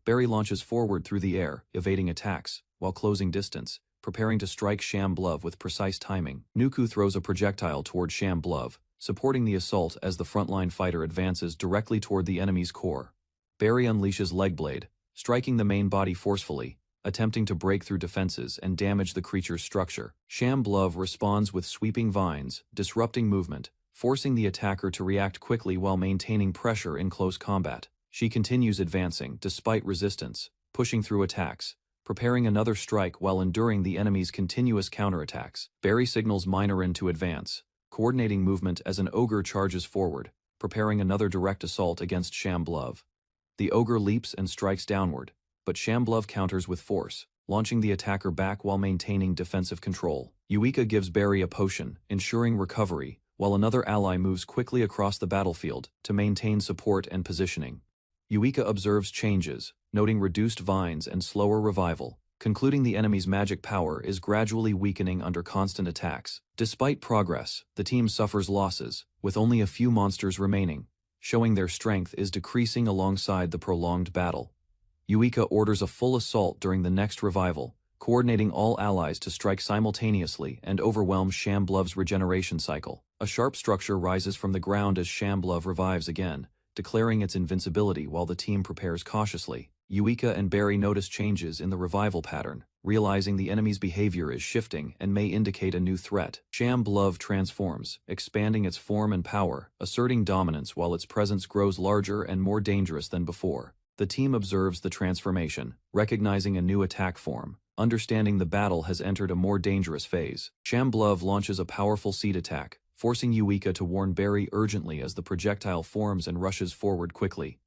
Barry launches forward through the air, evading attacks, while closing distance, preparing to strike Shamblov with precise timing. Nuku throws a projectile toward Shamblov, supporting the assault as the frontline fighter advances directly toward the enemy's core. Barry unleashes Legblade, striking the main body forcefully, attempting to break through defenses and damage the creature's structure. Shamblov responds with sweeping vines, disrupting movement, forcing the attacker to react quickly while maintaining pressure in close combat. She continues advancing despite resistance, pushing through attacks, preparing another strike while enduring the enemy's continuous counterattacks. Barry signals Minorin to advance, coordinating movement as an ogre charges forward, preparing another direct assault against Shamblov. The ogre leaps and strikes downward, but Shamblov counters with force, launching the attacker back while maintaining defensive control. Yuika gives Barry a potion, ensuring recovery, while another ally moves quickly across the battlefield to maintain support and positioning. Yuika observes changes, noting reduced vines and slower revival, concluding the enemy's magic power is gradually weakening under constant attacks. Despite progress, the team suffers losses, with only a few monsters remaining, showing their strength is decreasing alongside the prolonged battle. Yuika orders a full assault during the next revival, coordinating all allies to strike simultaneously and overwhelm Shamblov's regeneration cycle. A sharp structure rises from the ground as Shamblov revives again, declaring its invincibility while the team prepares cautiously. Yuika and Barry notice changes in the revival pattern, realizing the enemy's behavior is shifting and may indicate a new threat. Shamblov transforms, expanding its form and power, asserting dominance while its presence grows larger and more dangerous than before. The team observes the transformation, recognizing a new attack form, understanding the battle has entered a more dangerous phase. Shamblov launches a powerful seed attack, forcing Yuika to warn Barry urgently as the projectile forms and rushes forward quickly.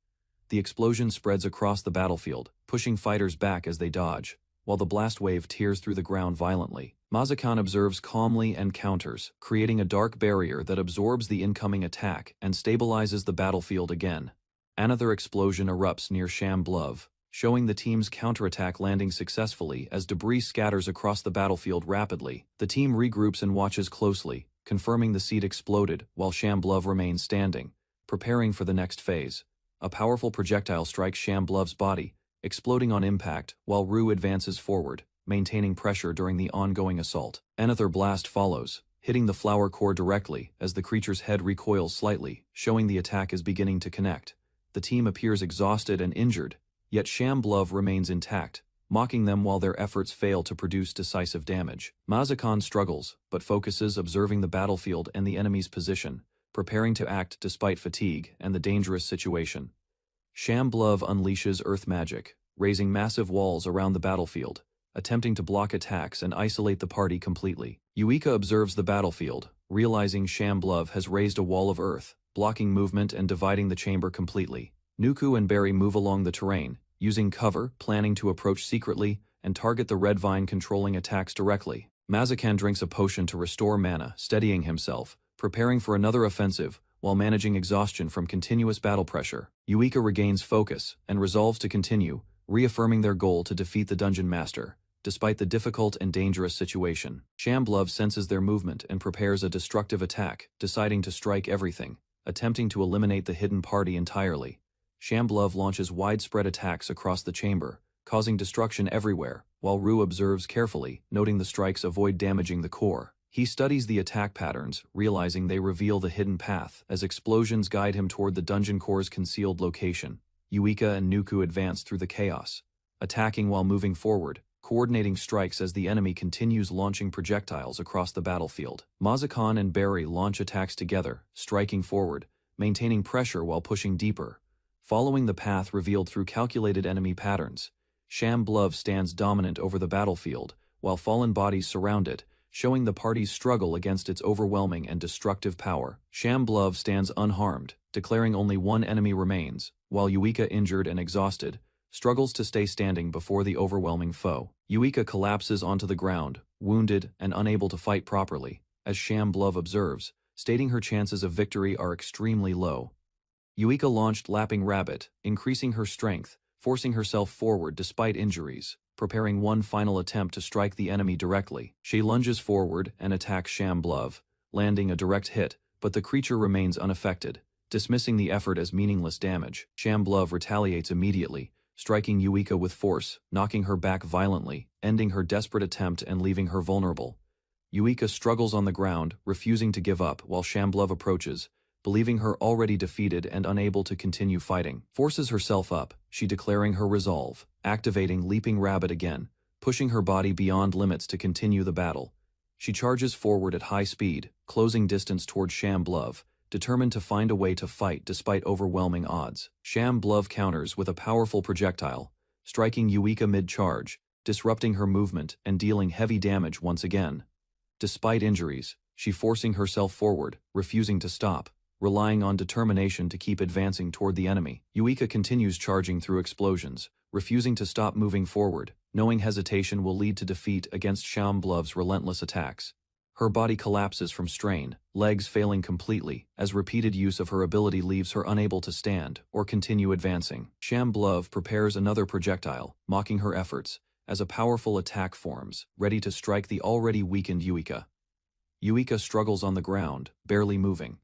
The explosion spreads across the battlefield, pushing fighters back as they dodge, while the blast wave tears through the ground violently. Mazikon observes calmly and counters, creating a dark barrier that absorbs the incoming attack and stabilizes the battlefield again. Another explosion erupts near Shamblov, showing the team's counterattack landing successfully as debris scatters across the battlefield rapidly. The team regroups and watches closely, confirming the seed exploded while Shamblov remains standing, preparing for the next phase. A powerful projectile strikes Shamblov's body, exploding on impact while Ru advances forward, maintaining pressure during the ongoing assault. Another blast follows, hitting the flower core directly as the creature's head recoils slightly, showing the attack is beginning to connect. The team appears exhausted and injured, yet Shamblov remains intact, mocking them while their efforts fail to produce decisive damage. Mazakon struggles, but focuses observing the battlefield and the enemy's position, preparing to act despite fatigue and the dangerous situation. Shamblov unleashes earth magic, raising massive walls around the battlefield, attempting to block attacks and isolate the party completely. Yuika observes the battlefield, realizing Shamblov has raised a wall of earth, blocking movement and dividing the chamber completely. Nuku and Barry move along the terrain, using cover, planning to approach secretly and target the red vine controlling attacks directly. Mazakan drinks a potion to restore mana, steadying himself, preparing for another offensive while managing exhaustion from continuous battle pressure. Yuika regains focus and resolves to continue, reaffirming their goal to defeat the Dungeon Master, despite the difficult and dangerous situation. Shamblov senses their movement and prepares a destructive attack, deciding to strike everything, attempting to eliminate the hidden party entirely. Shamblov launches widespread attacks across the chamber, causing destruction everywhere, while Rue observes carefully, noting the strikes avoid damaging the core. He studies the attack patterns, realizing they reveal the hidden path as explosions guide him toward the dungeon core's concealed location. Yuika and Nuku advance through the chaos, attacking while moving forward, coordinating strikes as the enemy continues launching projectiles across the battlefield. Mazakon and Barry launch attacks together, striking forward, maintaining pressure while pushing deeper. Following the path revealed through calculated enemy patterns, Shamblov stands dominant over the battlefield, while fallen bodies surround it, showing the party's struggle against its overwhelming and destructive power. Shamblov stands unharmed, declaring only one enemy remains, while Yuika, injured and exhausted, struggles to stay standing before the overwhelming foe. Yuika collapses onto the ground, wounded and unable to fight properly, as Shamblov observes, stating her chances of victory are extremely low. Yuika launched Lapping Rabbit, increasing her strength, forcing herself forward despite injuries, preparing one final attempt to strike the enemy directly. She lunges forward and attacks Shamblov, landing a direct hit, but the creature remains unaffected, dismissing the effort as meaningless damage. Shamblov retaliates immediately, striking Yuika with force, knocking her back violently, ending her desperate attempt and leaving her vulnerable. Yuika struggles on the ground, refusing to give up while Shamblov approaches, believing her already defeated and unable to continue fighting. Forces herself up, she declaring her resolve, activating Leaping Rabbit again, pushing her body beyond limits to continue the battle. She charges forward at high speed, closing distance toward Shamblov, determined to find a way to fight despite overwhelming odds. Shamblov counters with a powerful projectile, striking Yuika mid-charge, disrupting her movement and dealing heavy damage once again. Despite injuries, she forcing herself forward, refusing to stop, relying on determination to keep advancing toward the enemy. Yuika continues charging through explosions, refusing to stop moving forward, knowing hesitation will lead to defeat against Shamblov's relentless attacks. Her body collapses from strain, legs failing completely, as repeated use of her ability leaves her unable to stand or continue advancing. Shamblov prepares another projectile, mocking her efforts, as a powerful attack forms, ready to strike the already weakened Yuika. Yuika struggles on the ground, barely moving,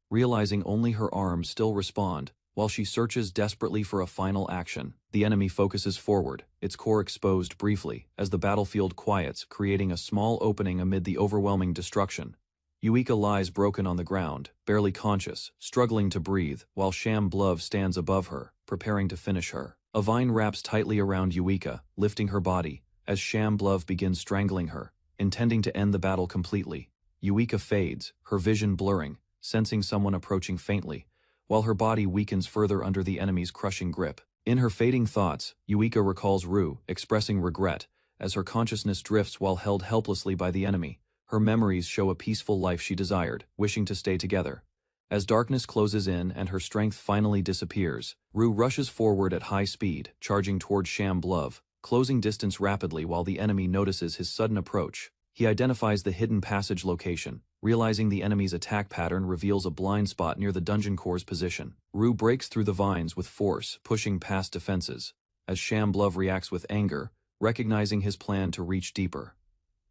realizing only her arms still respond, while she searches desperately for a final action. The enemy focuses forward, its core exposed briefly, as the battlefield quiets, creating a small opening amid the overwhelming destruction. Yuika lies broken on the ground, barely conscious, struggling to breathe, while Shamblov stands above her, preparing to finish her. A vine wraps tightly around Yuika, lifting her body, as Shamblov begins strangling her, intending to end the battle completely. Yuika fades, her vision blurring, sensing someone approaching faintly, while her body weakens further under the enemy's crushing grip. In her fading thoughts, Yuika recalls Rue, expressing regret, as her consciousness drifts while held helplessly by the enemy. Her memories show a peaceful life she desired, wishing to stay together. As darkness closes in and her strength finally disappears, Rue rushes forward at high speed, charging toward Shamblov, closing distance rapidly while the enemy notices his sudden approach. He identifies the hidden passage location, realizing the enemy's attack pattern reveals a blind spot near the dungeon core's position. Rue breaks through the vines with force, pushing past defenses, as Shamblov reacts with anger, recognizing his plan to reach deeper.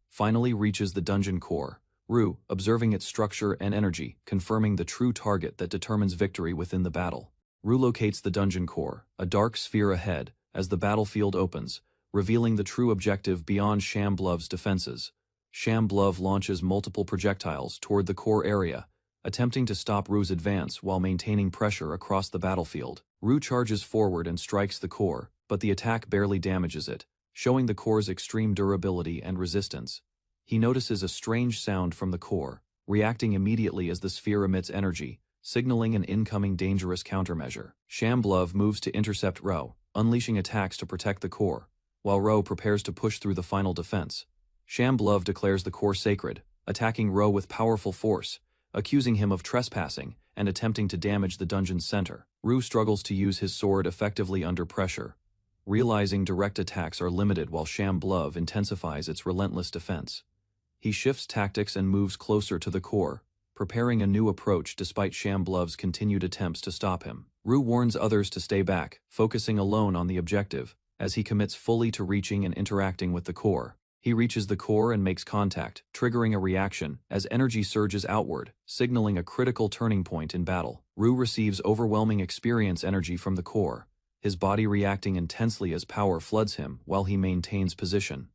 Finally reaches the dungeon core, Rue, observing its structure and energy, confirming the true target that determines victory within the battle. Rue locates the dungeon core, a dark sphere ahead, as the battlefield opens, revealing the true objective beyond Shamblov's defenses. Shamblov launches multiple projectiles toward the core area, attempting to stop Ru's advance while maintaining pressure across the battlefield. Ru charges forward and strikes the core, but the attack barely damages it, showing the core's extreme durability and resistance. He notices a strange sound from the core, reacting immediately as the sphere emits energy, signaling an incoming dangerous countermeasure. Shamblov moves to intercept Ro, unleashing attacks to protect the core, while Ro prepares to push through the final defense. Shamblov declares the core sacred, attacking Ro with powerful force, accusing him of trespassing and attempting to damage the dungeon's center. Ru struggles to use his sword effectively under pressure, realizing direct attacks are limited while Shamblov intensifies its relentless defense. He shifts tactics and moves closer to the core, preparing a new approach despite Shamblov's continued attempts to stop him. Ru warns others to stay back, focusing alone on the objective, as he commits fully to reaching and interacting with the core. He reaches the core and makes contact, triggering a reaction as energy surges outward, signaling a critical turning point in battle. Ru receives overwhelming experience energy from the core, his body reacting intensely as power floods him while he maintains position.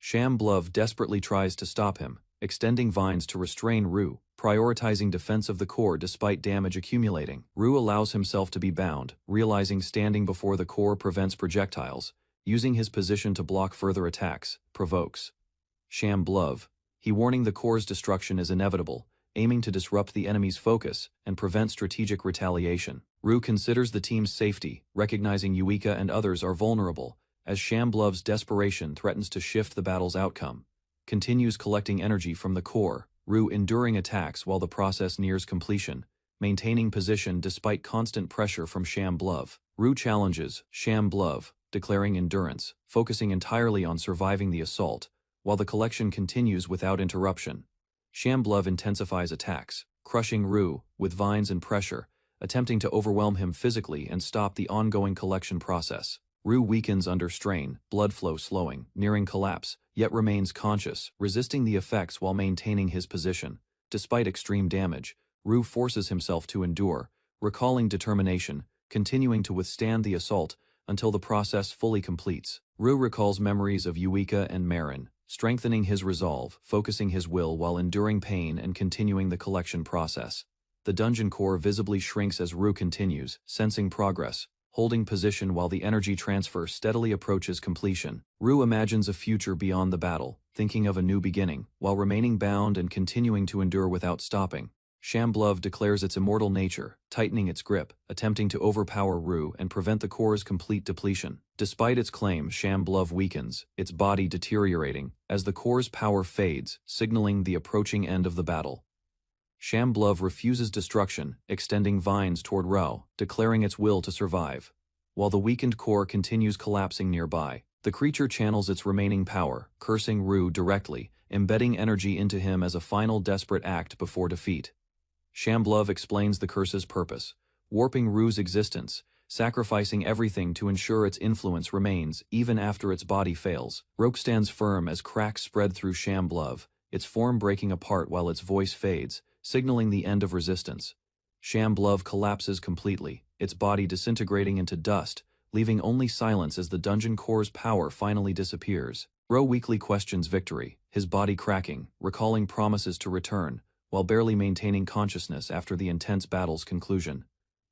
Shamblov desperately tries to stop him, extending vines to restrain Ru, prioritizing defense of the core despite damage accumulating. Ru allows himself to be bound, realizing standing before the core prevents projectiles. Using his position to block further attacks, provokes Shamblov. He warning the core's destruction is inevitable, aiming to disrupt the enemy's focus and prevent strategic retaliation. Ru considers the team's safety, recognizing Yuika and others are vulnerable, as Shamblov's desperation threatens to shift the battle's outcome. Continues collecting energy from the core, Ru enduring attacks while the process nears completion, maintaining position despite constant pressure from Shamblov. Ru challenges Shamblov, declaring endurance, focusing entirely on surviving the assault, while the collection continues without interruption. Shamblov intensifies attacks, crushing Ru with vines and pressure, attempting to overwhelm him physically and stop the ongoing collection process. Ru weakens under strain, blood flow slowing, nearing collapse, yet remains conscious, resisting the effects while maintaining his position. Despite extreme damage, Ru forces himself to endure, recalling determination, continuing to withstand the assault until the process fully completes. Ru recalls memories of Yuika and Marin, strengthening his resolve, focusing his will while enduring pain and continuing the collection process. The dungeon core visibly shrinks as Ru continues, sensing progress, holding position while the energy transfer steadily approaches completion. Ru imagines a future beyond the battle, thinking of a new beginning, while remaining bound and continuing to endure without stopping. Shamblov declares its immortal nature, tightening its grip, attempting to overpower Ru and prevent the core's complete depletion. Despite its claim, Shamblov weakens, its body deteriorating, as the core's power fades, signaling the approaching end of the battle. Shamblov refuses destruction, extending vines toward Ru, declaring its will to survive. While the weakened core continues collapsing nearby, the creature channels its remaining power, cursing Ru directly, embedding energy into him as a final desperate act before defeat. Shamblov explains the curse's purpose, warping Ru's existence, sacrificing everything to ensure its influence remains even after its body fails. Roke stands firm as cracks spread through Shamblov, its form breaking apart while its voice fades, signaling the end of resistance. Shamblov collapses completely, its body disintegrating into dust, leaving only silence as the dungeon core's power finally disappears. Ro weakly questions victory, his body cracking, recalling promises to return, while barely maintaining consciousness after the intense battle's conclusion.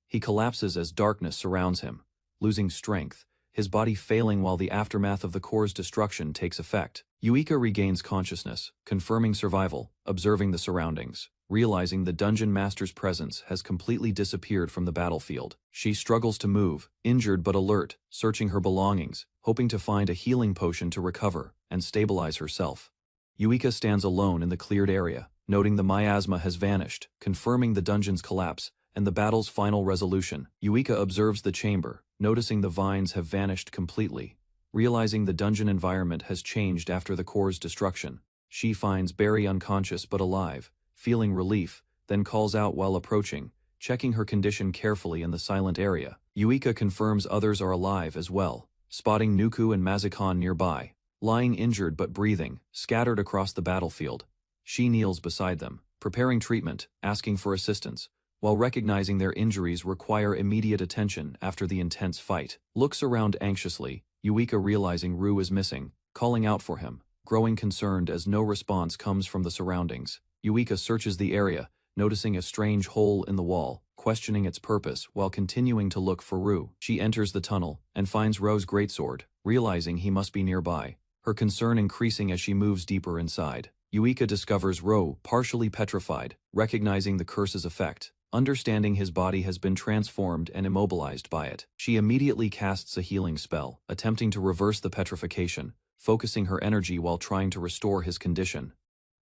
He collapses as darkness surrounds him, losing strength, his body failing while the aftermath of the core's destruction takes effect. Yuika regains consciousness, confirming survival, observing the surroundings, realizing the dungeon master's presence has completely disappeared from the battlefield. She struggles to move, injured but alert, searching her belongings, hoping to find a healing potion to recover and stabilize herself. Yuika stands alone in the cleared area, noting the miasma has vanished, confirming the dungeon's collapse and the battle's final resolution. Yuika observes the chamber, noticing the vines have vanished completely. Realizing the dungeon environment has changed after the core's destruction, she finds Barry unconscious but alive, feeling relief, then calls out while approaching, checking her condition carefully in the silent area. Yuika confirms others are alive as well, spotting Nuku and Mazakan nearby, lying injured but breathing, scattered across the battlefield. She kneels beside them, preparing treatment, asking for assistance, while recognizing their injuries require immediate attention after the intense fight. Looks around anxiously, Yuika realizing Ru is missing, calling out for him, growing concerned as no response comes from the surroundings. Yuika searches the area, noticing a strange hole in the wall, questioning its purpose while continuing to look for Ru. She enters the tunnel and finds Ro's greatsword, realizing he must be nearby, her concern increasing as she moves deeper inside. Yuika discovers Ro partially petrified, recognizing the curse's effect. Understanding his body has been transformed and immobilized by it, she immediately casts a healing spell, attempting to reverse the petrification, focusing her energy while trying to restore his condition.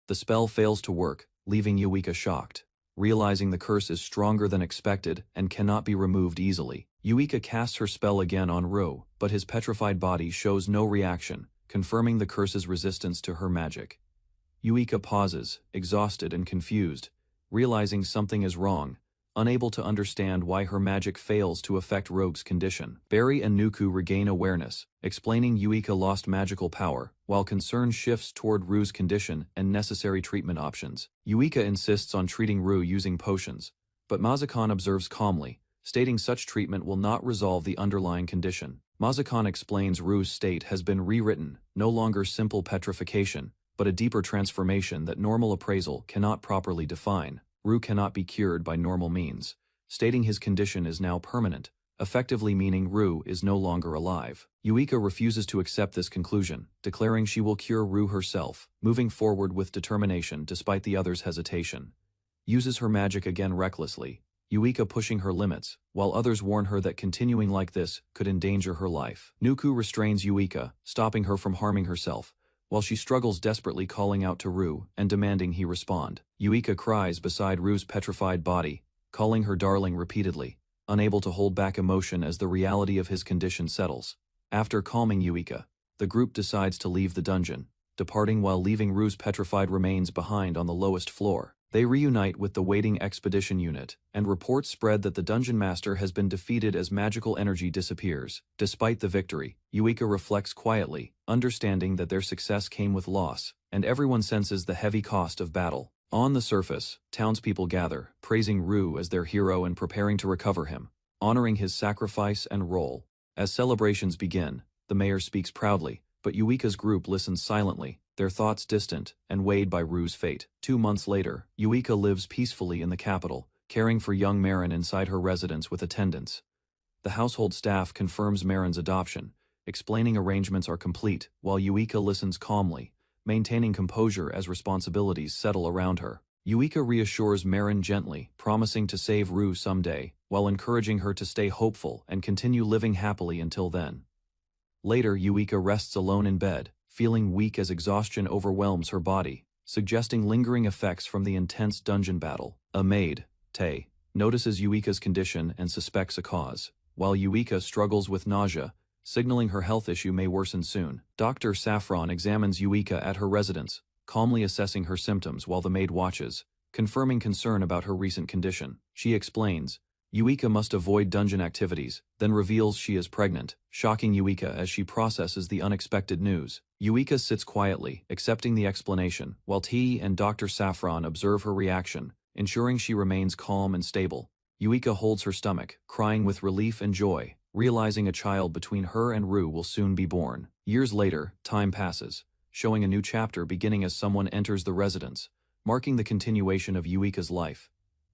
The spell fails to work, leaving Yuika shocked. Realizing the curse is stronger than expected and cannot be removed easily, Yuika casts her spell again on Ro, but his petrified body shows no reaction, confirming the curse's resistance to her magic. Yuika pauses, exhausted and confused, realizing something is wrong, unable to understand why her magic fails to affect Rogue's condition. Barry and Nuku regain awareness, explaining Yuika lost magical power, while concern shifts toward Ru's condition and necessary treatment options. Yuika insists on treating Ru using potions, but Mazakan observes calmly, stating such treatment will not resolve the underlying condition. Mazakan explains Ru's state has been rewritten, no longer simple petrification, but a deeper transformation that normal appraisal cannot properly define. Ru cannot be cured by normal means, stating his condition is now permanent, effectively meaning Ru is no longer alive. Yuika refuses to accept this conclusion, declaring she will cure Ru herself, moving forward with determination despite the others' hesitation. Uses her magic again recklessly, Yuika pushing her limits, while others warn her that continuing like this could endanger her life. Nuku restrains Yuika, stopping her from harming herself, while she struggles desperately calling out to Ru and demanding he respond. Yuika cries beside Ru's petrified body, calling her darling repeatedly, unable to hold back emotion as the reality of his condition settles. After calming Yuika, the group decides to leave the dungeon, departing while leaving Ru's petrified remains behind on the lowest floor. They reunite with the waiting expedition unit, and reports spread that the dungeon master has been defeated as magical energy disappears. Despite the victory, Yuika reflects quietly, understanding that their success came with loss, and everyone senses the heavy cost of battle. On the surface, townspeople gather, praising Ru as their hero and preparing to recover him, honoring his sacrifice and role. As celebrations begin, the mayor speaks proudly, but Yuika's group listens silently, their thoughts distant and weighed by Ru's fate. 2 months later, Yuika lives peacefully in the capital, caring for young Marin inside her residence with attendants. The household staff confirms Marin's adoption, explaining arrangements are complete, while Yuika listens calmly, maintaining composure as responsibilities settle around her. Yuika reassures Marin gently, promising to save Ru someday, while encouraging her to stay hopeful and continue living happily until then. Later, Yuika rests alone in bed, feeling weak as exhaustion overwhelms her body, suggesting lingering effects from the intense dungeon battle. A maid, Tae, notices Yuika's condition and suspects a cause, while Yuika struggles with nausea, signaling her health issue may worsen soon. Dr. Saffron examines Yuika at her residence, calmly assessing her symptoms while the maid watches, confirming concern about her recent condition. She explains, Yuika must avoid dungeon activities, then reveals she is pregnant, shocking Yuika as she processes the unexpected news. Yuika sits quietly, accepting the explanation, while T and Dr. Saffron observe her reaction, ensuring she remains calm and stable. Yuika holds her stomach, crying with relief and joy, realizing a child between her and Ru will soon be born. Years later, time passes, showing a new chapter beginning as someone enters the residence, marking the continuation of Yuika's life.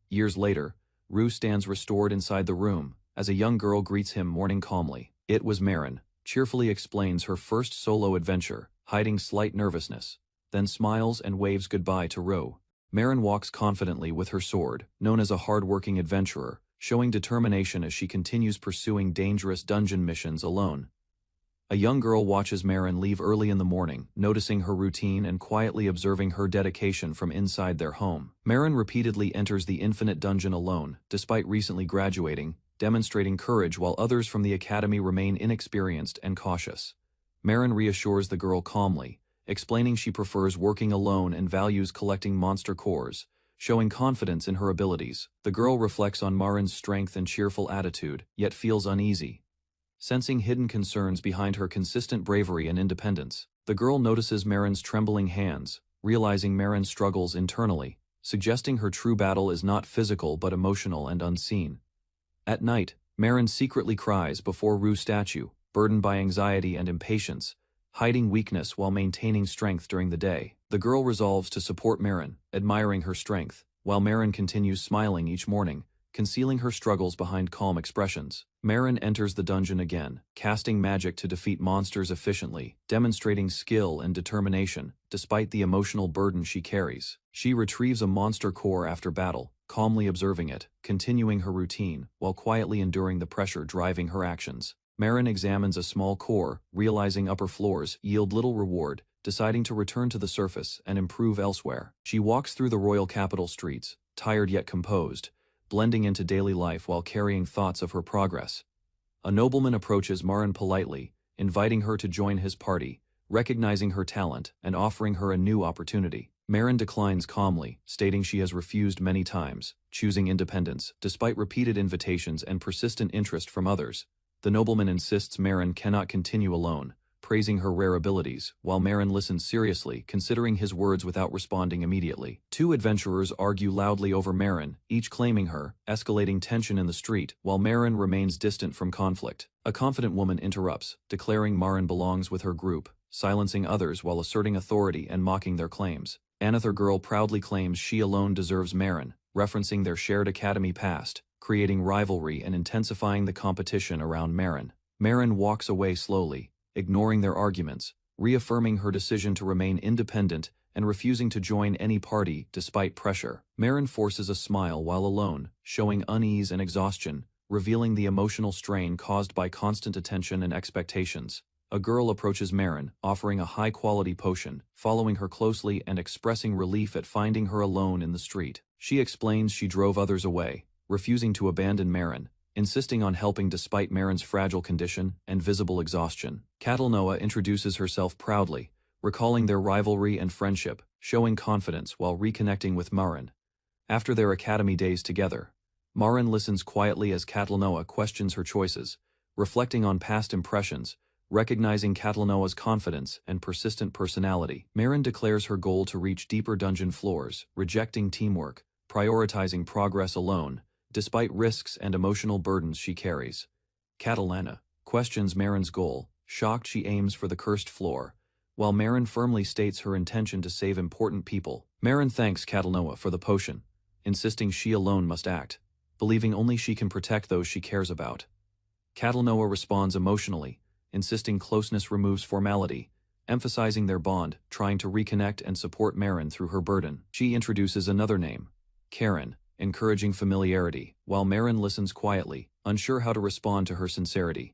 Years later, Ru stands restored inside the room, as a young girl greets him mourning calmly. It was Marin, cheerfully explains her first solo adventure, hiding slight nervousness, then smiles and waves goodbye to Ru. Marin walks confidently with her sword, known as a hard-working adventurer, showing determination as she continues pursuing dangerous dungeon missions alone. A young girl watches Marin leave early in the morning, noticing her routine and quietly observing her dedication from inside their home. Marin repeatedly enters the infinite dungeon alone, despite recently graduating, demonstrating courage while others from the academy remain inexperienced and cautious. Marin reassures the girl calmly, explaining she prefers working alone and values collecting monster cores, showing confidence in her abilities. The girl reflects on Marin's strength and cheerful attitude, yet feels uneasy, sensing hidden concerns behind her consistent bravery and independence. The girl notices Marin's trembling hands, realizing Marin struggles internally, suggesting her true battle is not physical but emotional and unseen. At night, Marin secretly cries before Ru's statue, burdened by anxiety and impatience, hiding weakness while maintaining strength during the day. The girl resolves to support Marin, admiring her strength, while Marin continues smiling each morning, concealing her struggles behind calm expressions. Marin enters the dungeon again, casting magic to defeat monsters efficiently, demonstrating skill and determination, despite the emotional burden she carries. She retrieves a monster core after battle, calmly observing it, continuing her routine, while quietly enduring the pressure driving her actions. Marin examines a small core, realizing upper floors yield little reward, deciding to return to the surface and improve elsewhere. She walks through the royal capital streets, tired yet composed, blending into daily life while carrying thoughts of her progress. A nobleman approaches Marin politely, inviting her to join his party, recognizing her talent and offering her a new opportunity. Marin declines calmly, stating she has refused many times, choosing independence, despite repeated invitations and persistent interest from others. The nobleman insists Marin cannot continue alone, praising her rare abilities, while Marin listens seriously, considering his words without responding immediately. Two adventurers argue loudly over Marin, each claiming her, escalating tension in the street, while Marin remains distant from conflict. A confident woman interrupts, declaring Marin belongs with her group, silencing others while asserting authority and mocking their claims. Another girl proudly claims she alone deserves Marin, referencing their shared academy past, creating rivalry and intensifying the competition around Marin. Marin walks away slowly, ignoring their arguments, reaffirming her decision to remain independent and refusing to join any party despite pressure. Marin forces a smile while alone, showing unease and exhaustion, revealing the emotional strain caused by constant attention and expectations. A girl approaches Marin, offering a high-quality potion, following her closely and expressing relief at finding her alone in the street. She explains she drove others away, refusing to abandon Marin, insisting on helping despite Marin's fragile condition and visible exhaustion. Catalnoa introduces herself proudly, recalling their rivalry and friendship, showing confidence while reconnecting with Marin. After their academy days together, Marin listens quietly as Catalnoa questions her choices, reflecting on past impressions, recognizing Catalnoa's confidence and persistent personality. Marin declares her goal to reach deeper dungeon floors, rejecting teamwork, prioritizing progress alone, despite risks and emotional burdens she carries. Catalana questions Marin's goal, shocked she aims for the cursed floor, while Marin firmly states her intention to save important people. Marin thanks Catalnoa for the potion, insisting she alone must act, believing only she can protect those she cares about. Catalnoa responds emotionally, insisting closeness removes formality, emphasizing their bond, trying to reconnect and support Marin through her burden. She introduces another name, Karen, encouraging familiarity, while Marin listens quietly, unsure how to respond to her sincerity.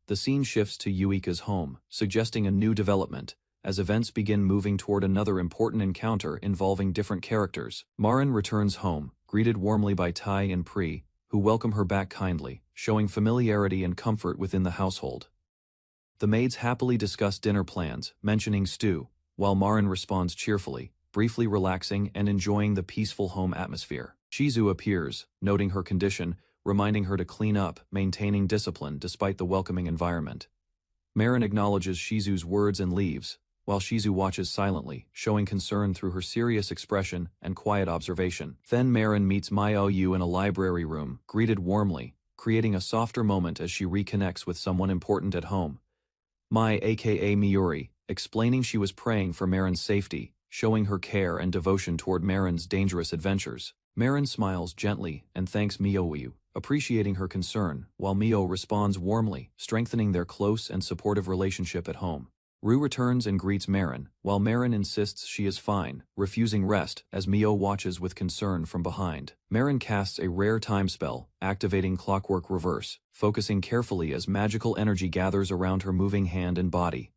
The scene shifts to Yuika's home, suggesting a new development, as events begin moving toward another important encounter involving different characters. Marin returns home, greeted warmly by Tai and Pri, who welcome her back kindly, showing familiarity and comfort within the household. The maids happily discuss dinner plans, mentioning stew, while Marin responds cheerfully, briefly relaxing and enjoying the peaceful home atmosphere. Shizu appears, noting her condition, reminding her to clean up, maintaining discipline despite the welcoming environment. Marin acknowledges Shizu's words and leaves, while Shizu watches silently, showing concern through her serious expression and quiet observation. Then Marin meets Yu in a library room, greeted warmly, creating a softer moment as she reconnects with someone important at home. Mai aka Miyuri, explaining she was praying for Marin's safety, showing her care and devotion toward Marin's dangerous adventures. Marin smiles gently and thanks Miyu, appreciating her concern, while Mio responds warmly, strengthening their close and supportive relationship at home. Rue returns and greets Marin, while Marin insists she is fine, refusing rest as Mio watches with concern from behind. Marin casts a rare time spell, activating Clockwork Reverse, focusing carefully as magical energy gathers around her moving hand and body.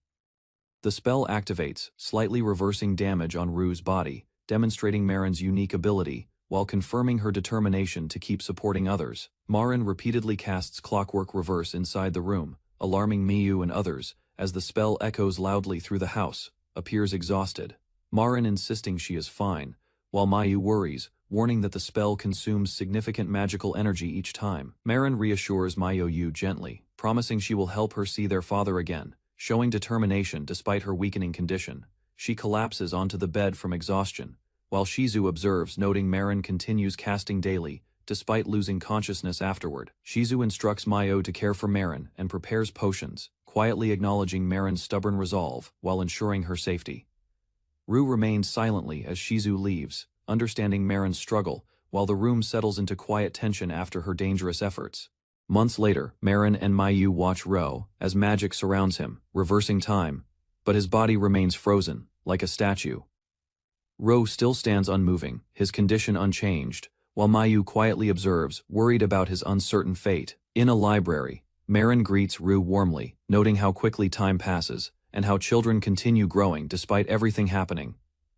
The spell activates, slightly reversing damage on Rue's body, demonstrating Marin's unique ability, while confirming her determination to keep supporting others. Marin repeatedly casts Clockwork Reverse inside the room, alarming Miyu and others, as the spell echoes loudly through the house, appears exhausted. Marin insisting she is fine, while Miyu worries, warning that the spell consumes significant magical energy each time. Marin reassures Miyu gently, promising she will help her see their father again, showing determination despite her weakening condition. She collapses onto the bed from exhaustion, while Shizu observes, noting Marin continues casting daily, despite losing consciousness afterward. Shizu instructs Mayo to care for Marin and prepares potions, quietly acknowledging Marin's stubborn resolve while ensuring her safety. Rue remains silently as Shizu leaves, understanding Marin's struggle, while the room settles into quiet tension after her dangerous efforts. Months later, Marin and Mayu watch Ro as magic surrounds him, reversing time, but his body remains frozen, like a statue. Ro still stands unmoving, his condition unchanged, while Mayu quietly observes, worried about his uncertain fate. In a library, Marin greets Rue warmly, noting how quickly time passes, and how children continue growing despite everything happening.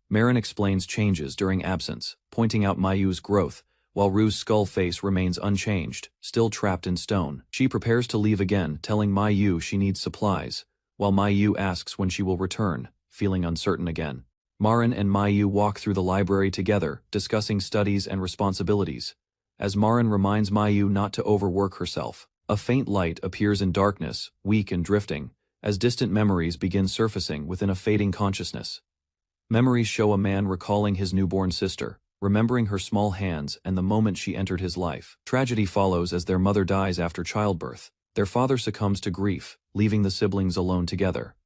Marin explains changes during absence, pointing out Mayu's growth, while Rue's skull face remains unchanged, still trapped in stone. She prepares to leave again, telling Mayu she needs supplies, while Mayu asks when she will return, feeling uncertain again. Marin and Mayu walk through the library together, discussing studies and responsibilities, as Marin reminds Mayu not to overwork herself. A faint light appears in darkness, weak and drifting, as distant memories begin surfacing within a fading consciousness. Memories show a man recalling his newborn sister, remembering her small hands and the moment she entered his life. Tragedy follows as their mother dies after childbirth. Their father succumbs to grief, leaving the siblings alone together.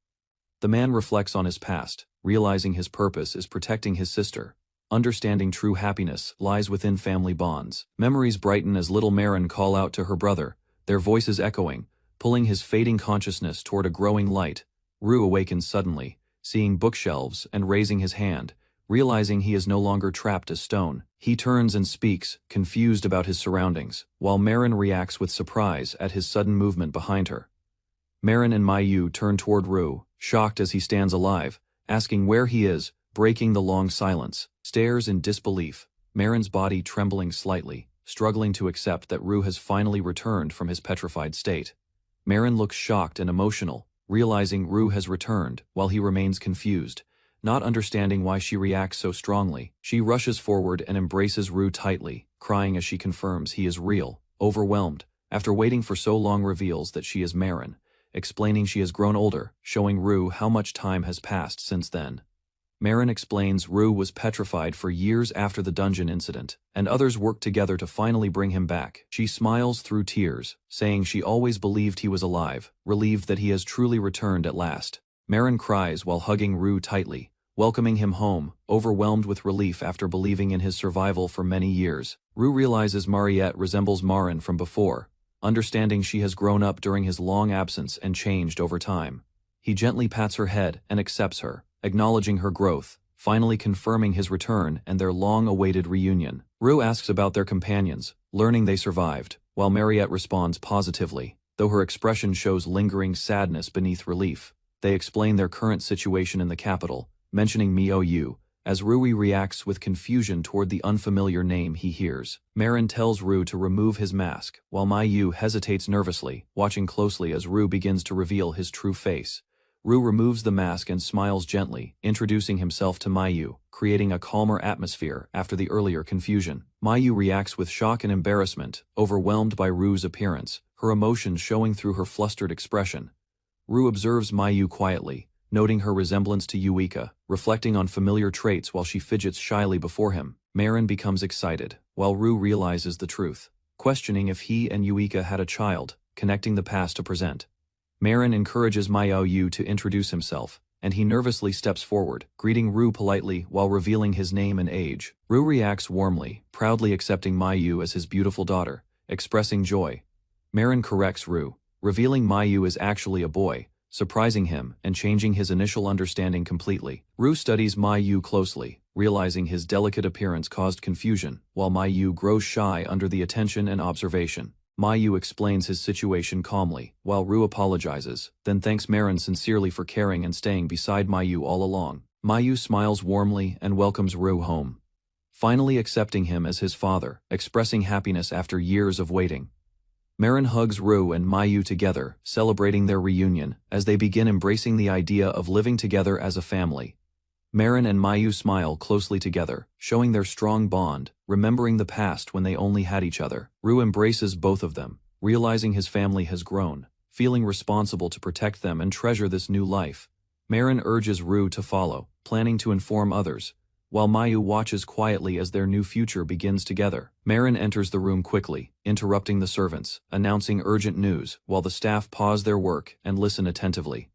The man reflects on his past, realizing his purpose is protecting his sister. Understanding true happiness lies within family bonds. Memories brighten as little Marin call out to her brother, their voices echoing, pulling his fading consciousness toward a growing light. Rue awakens suddenly, seeing bookshelves and raising his hand, realizing he is no longer trapped as stone. He turns and speaks, confused about his surroundings, while Marin reacts with surprise at his sudden movement behind her. Marin and Mayu turn toward Rue, shocked as he stands alive, asking where he is, breaking the long silence. Stares in disbelief, Marin's body trembling slightly, struggling to accept that Rue has finally returned from his petrified state. Marin looks shocked and emotional, realizing Rue has returned, while he remains confused, not understanding why she reacts so strongly. She rushes forward and embraces Rue tightly, crying as she confirms he is real. Overwhelmed, after waiting for so long, reveals that she is Marin, explaining she has grown older, showing Rue how much time has passed since then. Marin explains Rue was petrified for years after the dungeon incident, and others worked together to finally bring him back. She smiles through tears, saying she always believed he was alive, relieved that he has truly returned at last. Marin cries while hugging Rue tightly, welcoming him home, overwhelmed with relief after believing in his survival for many years. Rue realizes Mariette resembles Marin from before, understanding she has grown up during his long absence and changed over time. He gently pats her head and accepts her, acknowledging her growth, finally confirming his return and their long-awaited reunion. Rue asks about their companions, learning they survived, while Mariette responds positively, though her expression shows lingering sadness beneath relief. They explain their current situation in the capital, mentioning Miou, as Rui reacts with confusion toward the unfamiliar name he hears. Marin tells Rue to remove his mask, while Mayu hesitates nervously, watching closely as Rue begins to reveal his true face. Rue removes the mask and smiles gently, introducing himself to Mayu, creating a calmer atmosphere after the earlier confusion. Mayu reacts with shock and embarrassment, overwhelmed by Rue's appearance, her emotions showing through her flustered expression. Rue observes Mayu quietly, noting her resemblance to Yuika, reflecting on familiar traits while she fidgets shyly before him. Marin becomes excited, while Rue realizes the truth, questioning if he and Yuika had a child, connecting the past to present. Marin encourages Mayu to introduce himself, and he nervously steps forward, greeting Rue politely while revealing his name and age. Rue reacts warmly, proudly accepting Mayu as his beautiful daughter, expressing joy. Marin corrects Rue, revealing Mayu is actually a boy, surprising him and changing his initial understanding completely. Rue studies Mayu closely, realizing his delicate appearance caused confusion, while Mayu grows shy under the attention and observation. Mayu explains his situation calmly, while Rue apologizes, then thanks Marin sincerely for caring and staying beside Mayu all along. Mayu smiles warmly and welcomes Rue home, finally accepting him as his father, expressing happiness after years of waiting. Marin hugs Rue and Mayu together, celebrating their reunion, as they begin embracing the idea of living together as a family. Marin and Mayu smile closely together, showing their strong bond, remembering the past when they only had each other. Rue embraces both of them, realizing his family has grown, feeling responsible to protect them and treasure this new life. Marin urges Rue to follow, planning to inform others, while Mayu watches quietly as their new future begins together. Marin enters the room quickly, interrupting the servants, announcing urgent news, while the staff pause their work and listen attentively.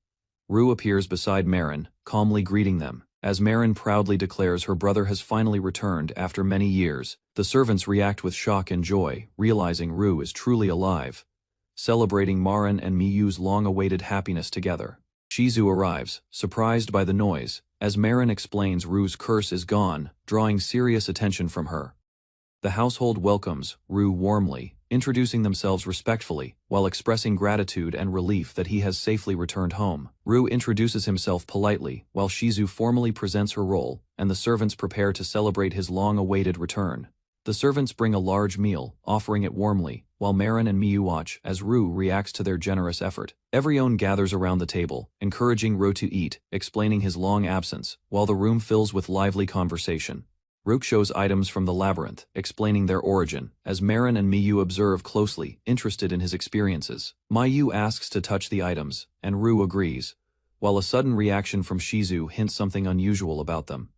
Rue appears beside Marin, calmly greeting them. As Marin proudly declares her brother has finally returned after many years, the servants react with shock and joy, realizing Rue is truly alive, celebrating Marin and Miyu's long-awaited happiness together. Shizu arrives, surprised by the noise, as Marin explains Rue's curse is gone, drawing serious attention from her. The household welcomes Rue warmly, introducing themselves respectfully, while expressing gratitude and relief that he has safely returned home. Rue introduces himself politely, while Shizu formally presents her role, and the servants prepare to celebrate his long-awaited return. The servants bring a large meal, offering it warmly, while Marin and Miyu watch as Rue reacts to their generous effort. Everyone gathers around the table, encouraging Rue to eat, explaining his long absence, while the room fills with lively conversation. Rook shows items from the labyrinth, explaining their origin, as Marin and Miyu observe closely, interested in his experiences. Miyu asks to touch the items, and Rue agrees, while a sudden reaction from Shizu hints something unusual about them.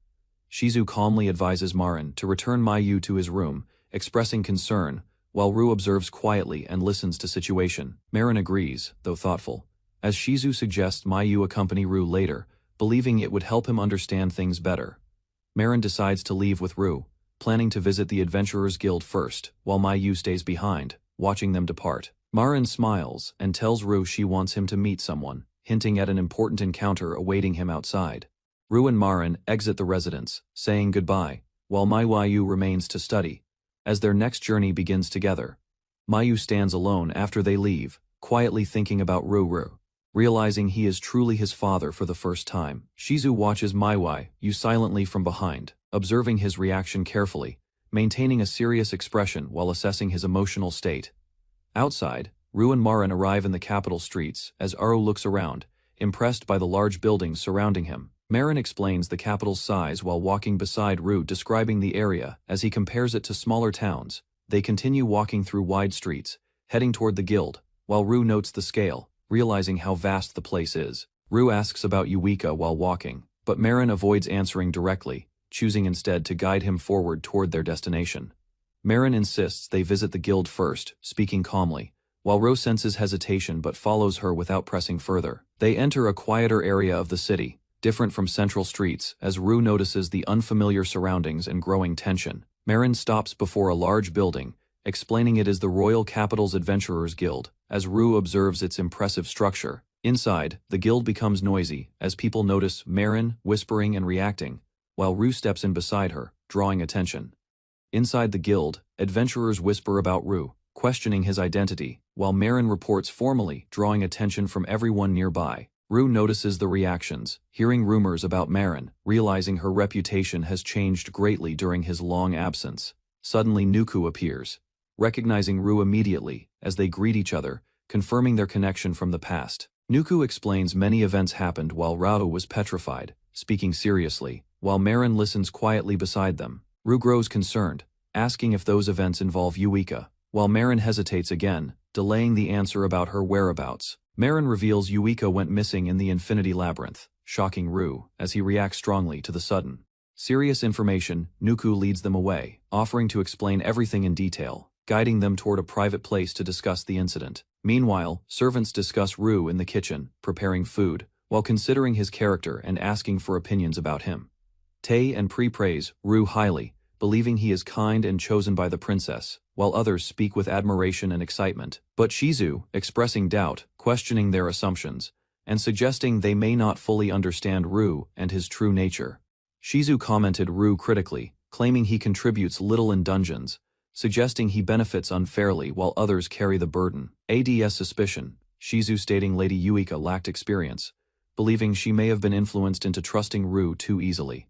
Shizu calmly advises Marin to return Miyu to his room, expressing concern, while Rue observes quietly and listens to situation. Marin agrees, though thoughtful, as Shizu suggests Miyu accompany Rue later, believing it would help him understand things better. Marin decides to leave with Rue, planning to visit the Adventurers Guild first, while Miyu stays behind, watching them depart. Marin smiles and tells Rue she wants him to meet someone, hinting at an important encounter awaiting him outside. Rue and Marin exit the residence, saying goodbye, while Miyu remains to study. As their next journey begins together, Miyu stands alone after they leave, quietly thinking about Rue. Realizing he is truly his father for the first time, Shizu watches Miyu silently from behind, observing his reaction carefully, maintaining a serious expression while assessing his emotional state. Outside, Rue and Marin arrive in the capital streets as Aro looks around, impressed by the large buildings surrounding him. Marin explains the capital's size while walking beside Rue, describing the area as he compares it to smaller towns. They continue walking through wide streets, heading toward the guild, while Rue notes the scale, realizing how vast the place is. Rue asks about Yuika while walking, but Marin avoids answering directly, choosing instead to guide him forward toward their destination. Marin insists they visit the guild first, speaking calmly, while Rue senses hesitation but follows her without pressing further. They enter a quieter area of the city, different from central streets, as Rue notices the unfamiliar surroundings and growing tension. Marin stops before a large building, explaining it is the Royal Capital's Adventurers Guild, as Rue observes its impressive structure. Inside, the guild becomes noisy, as people notice Marin whispering and reacting, while Rue steps in beside her, drawing attention. Inside the guild, adventurers whisper about Rue, questioning his identity, while Marin reports formally, drawing attention from everyone nearby. Rue notices the reactions, hearing rumors about Marin, realizing her reputation has changed greatly during his long absence. Suddenly Nuku appears, recognizing Rue immediately, as they greet each other, confirming their connection from the past. Nuku explains many events happened while Rao was petrified, speaking seriously, while Marin listens quietly beside them. Rue grows concerned, asking if those events involve Yuika, while Marin hesitates again, delaying the answer about her whereabouts. Marin reveals Yuika went missing in the Infinity Labyrinth, shocking Rue, as he reacts strongly to the sudden serious information. Nuku leads them away, offering to explain everything in detail, guiding them toward a private place to discuss the incident. Meanwhile, servants discuss Rue in the kitchen, preparing food, while considering his character and asking for opinions about him. Tae and Pri praise Rue highly, believing he is kind and chosen by the princess, while others speak with admiration and excitement. But Shizu, expressing doubt, questioning their assumptions, and suggesting they may not fully understand Rue and his true nature. Shizu commented Rue critically, claiming he contributes little in dungeons, suggesting he benefits unfairly while others carry the burden. Ads suspicion, Shizu stating Lady Yuika lacked experience, believing she may have been influenced into trusting Rue too easily.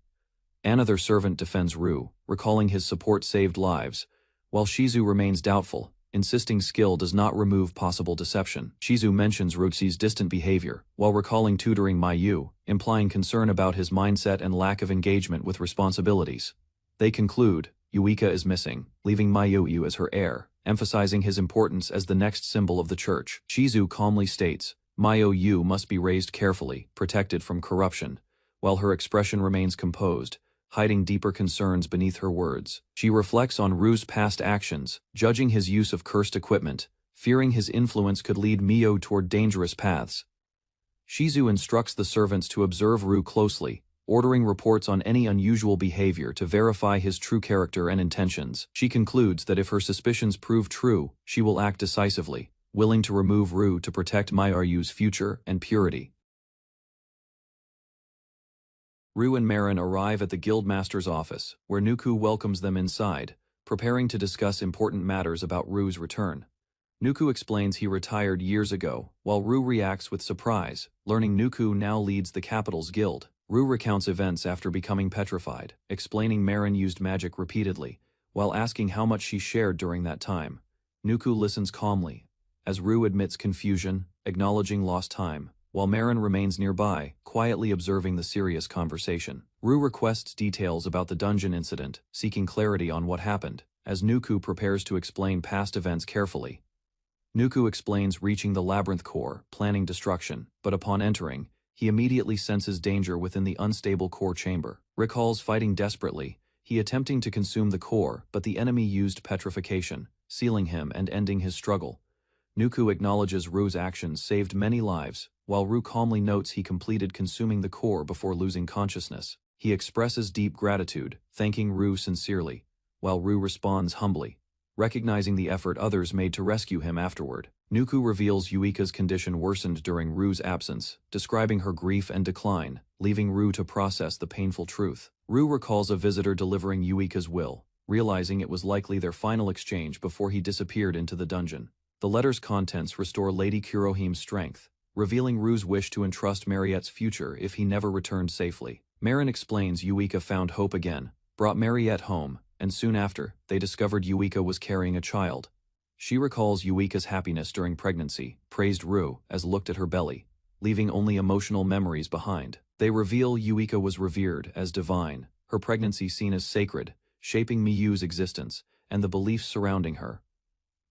Another servant defends Rue, recalling his support saved lives, while Shizu remains doubtful, insisting skill does not remove possible deception. Shizu mentions Ruxi's distant behavior, while recalling tutoring Miyu, implying concern about his mindset and lack of engagement with responsibilities. They conclude, Yuika is missing, leaving Miyu as her heir, emphasizing his importance as the next symbol of the church. Shizu calmly states, Miyu must be raised carefully, protected from corruption, while her expression remains composed, hiding deeper concerns beneath her words. She reflects on Ru's past actions, judging his use of cursed equipment, fearing his influence could lead Mio toward dangerous paths. Shizu instructs the servants to observe Ru closely, ordering reports on any unusual behavior to verify his true character and intentions. She concludes that if her suspicions prove true, she will act decisively, willing to remove Ru to protect Myoru's future and purity. Ru and Marin arrive at the Guildmaster's office, where Nuku welcomes them inside, preparing to discuss important matters about Ru's return. Nuku explains he retired years ago, while Ru reacts with surprise, learning Nuku now leads the capital's guild. Ru recounts events after becoming petrified, explaining Marin used magic repeatedly, while asking how much she shared during that time. Nuku listens calmly, as Ru admits confusion, acknowledging lost time, while Marin remains nearby, quietly observing the serious conversation. Ru requests details about the dungeon incident, seeking clarity on what happened, as Nuku prepares to explain past events carefully. Nuku explains reaching the labyrinth core, planning destruction, but upon entering, he immediately senses danger within the unstable core chamber. Recalls fighting desperately, he attempting to consume the core, but the enemy used petrification, sealing him and ending his struggle. Nuku acknowledges Ru's actions saved many lives, while Ru calmly notes he completed consuming the core before losing consciousness. He expresses deep gratitude, thanking Ru sincerely, while Ru responds humbly, recognizing the effort others made to rescue him afterward. Nuku reveals Yuika's condition worsened during Ru's absence, describing her grief and decline, leaving Ru to process the painful truth. Ru recalls a visitor delivering Yuika's will, realizing it was likely their final exchange before he disappeared into the dungeon. The letter's contents restore Lady Kurohime's strength, revealing Ru's wish to entrust Mariette's future if he never returned safely. Marin explains Yuika found hope again, brought Mariette home, and soon after, they discovered Yuika was carrying a child. She recalls Yuika's happiness during pregnancy, praised Ru, as looked at her belly, leaving only emotional memories behind. They reveal Yuika was revered as divine, her pregnancy seen as sacred, shaping Miyu's existence, and the beliefs surrounding her.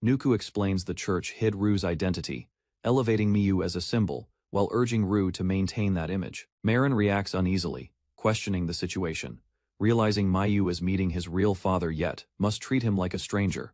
Nuku explains the church hid Ru's identity, elevating Miyu as a symbol, while urging Ru to maintain that image. Marin reacts uneasily, questioning the situation, realizing Miyu is meeting his real father yet must treat him like a stranger.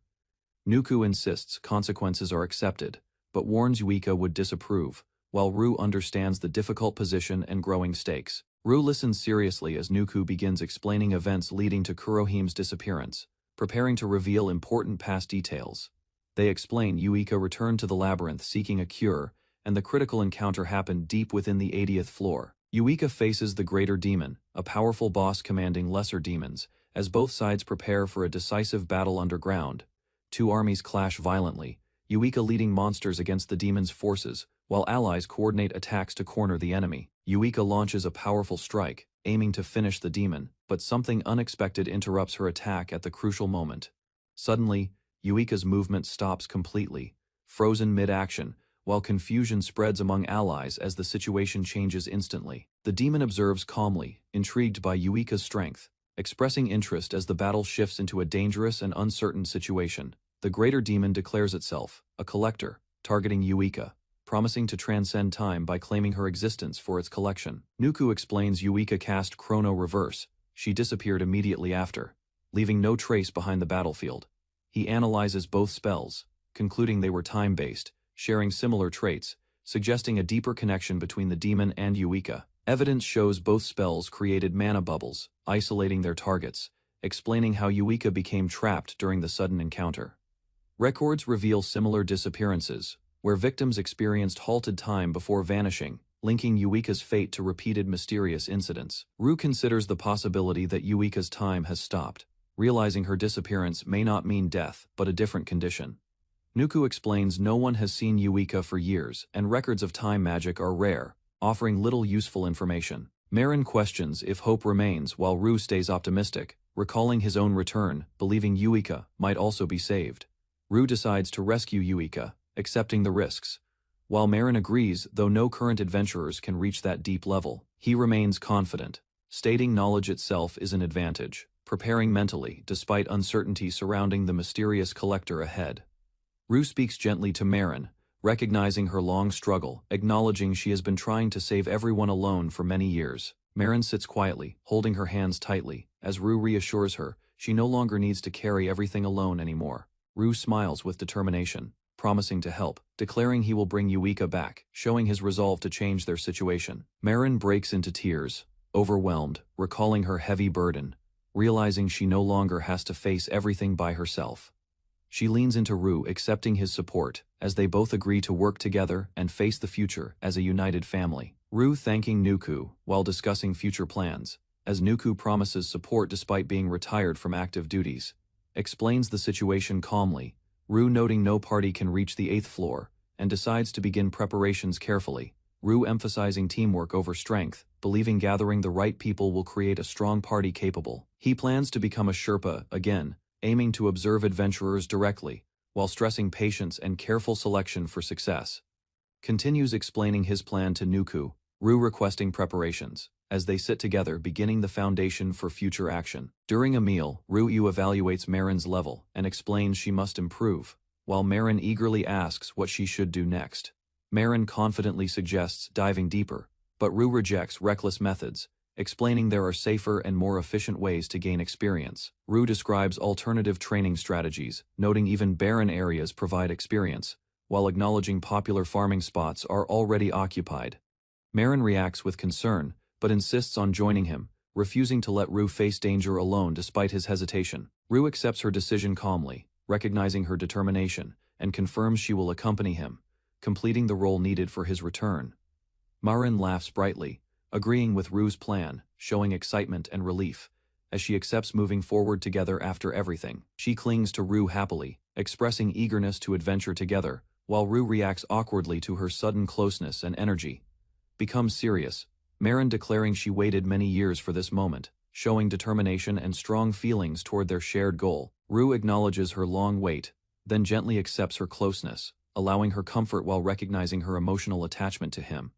Nuku insists consequences are accepted, but warns Yuika would disapprove, while Ru understands the difficult position and growing stakes. Ru listens seriously as Nuku begins explaining events leading to Kurohime's disappearance, preparing to reveal important past details. They explain Yuika returned to the labyrinth seeking a cure, and the critical encounter happened deep within the 80th floor. Yuika faces the Greater Demon, a powerful boss commanding lesser demons, as both sides prepare for a decisive battle underground. Two armies clash violently, Yuika leading monsters against the demon's forces, while allies coordinate attacks to corner the enemy. Yuika launches a powerful strike, aiming to finish the demon, but something unexpected interrupts her attack at the crucial moment. Suddenly, Yuika's movement stops completely, frozen mid-action, while confusion spreads among allies as the situation changes instantly. The demon observes calmly, intrigued by Yuika's strength, expressing interest as the battle shifts into a dangerous and uncertain situation. The Greater Demon declares itself a collector, targeting Yuika, promising to transcend time by claiming her existence for its collection. Nuku explains Yuika cast Chrono Reverse. She disappeared immediately after, leaving no trace behind the battlefield. He analyzes both spells, concluding they were time-based, sharing similar traits, suggesting a deeper connection between the demon and Yuika. Evidence shows both spells created mana bubbles, isolating their targets, explaining how Yuika became trapped during the sudden encounter. Records reveal similar disappearances, where victims experienced halted time before vanishing, linking Yuika's fate to repeated mysterious incidents. Ru considers the possibility that Yuika's time has stopped, realizing her disappearance may not mean death, but a different condition. Nuku explains no one has seen Yuika for years, and records of time magic are rare, offering little useful information. Marin questions if hope remains while Ru stays optimistic, recalling his own return, believing Yuika might also be saved. Ru decides to rescue Yuika, accepting the risks. While Marin agrees, though no current adventurers can reach that deep level, he remains confident, stating knowledge itself is an advantage, preparing mentally despite uncertainty surrounding the mysterious collector ahead. Ru speaks gently to Marin, recognizing her long struggle, acknowledging she has been trying to save everyone alone for many years. Marin sits quietly, holding her hands tightly, as Rue reassures her she no longer needs to carry everything alone anymore. Rue smiles with determination, promising to help, declaring he will bring Yuika back, showing his resolve to change their situation. Marin breaks into tears, overwhelmed, recalling her heavy burden, realizing she no longer has to face everything by herself. She leans into Rue, accepting his support, as they both agree to work together and face the future as a united family. Rue thanking Nuku while discussing future plans, as Nuku promises support despite being retired from active duties, explains the situation calmly, Rue noting no party can reach the 8th floor, and decides to begin preparations carefully, Rue emphasizing teamwork over strength, believing gathering the right people will create a strong party capable. He plans to become a Sherpa again, aiming to observe adventurers directly, while stressing patience and careful selection for success. Continues explaining his plan to Nuku, Rue requesting preparations, as they sit together beginning the foundation for future action. During a meal, Rue evaluates Marin's level and explains she must improve, while Marin eagerly asks what she should do next. Marin confidently suggests diving deeper, but Rue rejects reckless methods, explaining there are safer and more efficient ways to gain experience. Rue describes alternative training strategies, noting even barren areas provide experience, while acknowledging popular farming spots are already occupied. Marin reacts with concern, but insists on joining him, refusing to let Rue face danger alone despite his hesitation. Rue accepts her decision calmly, recognizing her determination, and confirms she will accompany him, completing the role needed for his return. Marin laughs brightly, agreeing with Rue's plan, showing excitement and relief, as she accepts moving forward together after everything. She clings to Rue happily, expressing eagerness to adventure together, while Rue reacts awkwardly to her sudden closeness and energy. Becomes serious, Marin declaring she waited many years for this moment, showing determination and strong feelings toward their shared goal. Rue acknowledges her long wait, then gently accepts her closeness, allowing her comfort while recognizing her emotional attachment to him.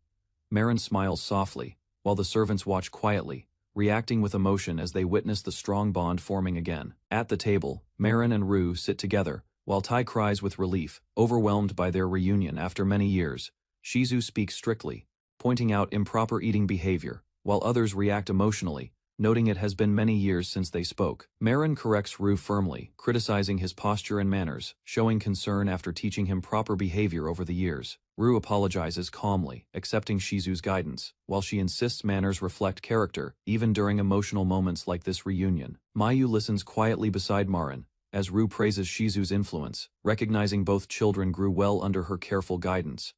Marin smiles softly, while the servants watch quietly, reacting with emotion as they witness the strong bond forming again. At the table, Marin and Rue sit together, while Tai cries with relief, overwhelmed by their reunion after many years. Shizu speaks strictly, pointing out improper eating behavior, while others react emotionally, noting it has been many years since they spoke. Marin corrects Rue firmly, criticizing his posture and manners, showing concern after teaching him proper behavior over the years. Rue apologizes calmly, accepting Shizu's guidance, while she insists manners reflect character, even during emotional moments like this reunion. Mayu listens quietly beside Marin, as Rue praises Shizu's influence, recognizing both children grew well under her careful guidance.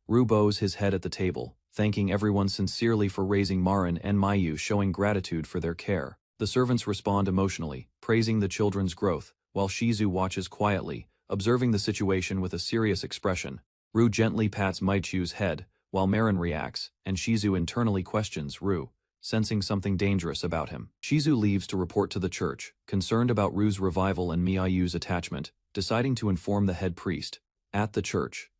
Rue bows his head at the table, thanking everyone sincerely for raising Marin and Mayu, showing gratitude for their care. The servants respond emotionally, praising the children's growth, while Shizu watches quietly, observing the situation with a serious expression. Rue gently pats Maichu's head, while Marin reacts, and Shizu internally questions Rue, sensing something dangerous about him. Shizu leaves to report to the church, concerned about Rue's revival and Miyayu's attachment, deciding to inform the head priest. At the church,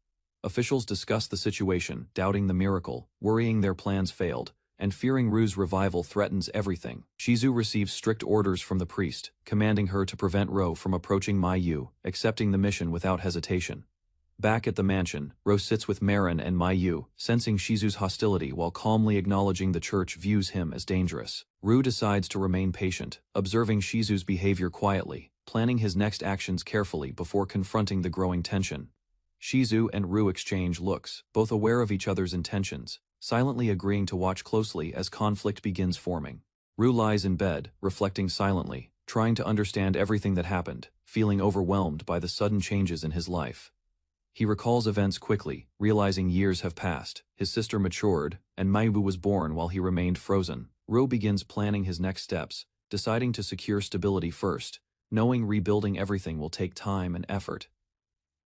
officials discuss the situation, doubting the miracle, worrying their plans failed, and fearing Rue's revival threatens everything. Shizu receives strict orders from the priest, commanding her to prevent Rue from approaching Mayu, accepting the mission without hesitation. Back at the mansion, Rue sits with Marin and Mayu, sensing Shizu's hostility while calmly acknowledging the church views him as dangerous. Rue decides to remain patient, observing Shizu's behavior quietly, planning his next actions carefully before confronting the growing tension. Shizu and Rue exchange looks, both aware of each other's intentions, silently agreeing to watch closely as conflict begins forming. Rue lies in bed, reflecting silently, trying to understand everything that happened, feeling overwhelmed by the sudden changes in his life. He recalls events quickly, realizing years have passed, his sister matured, and Mayu was born while he remained frozen. Rue begins planning his next steps, deciding to secure stability first, knowing rebuilding everything will take time and effort.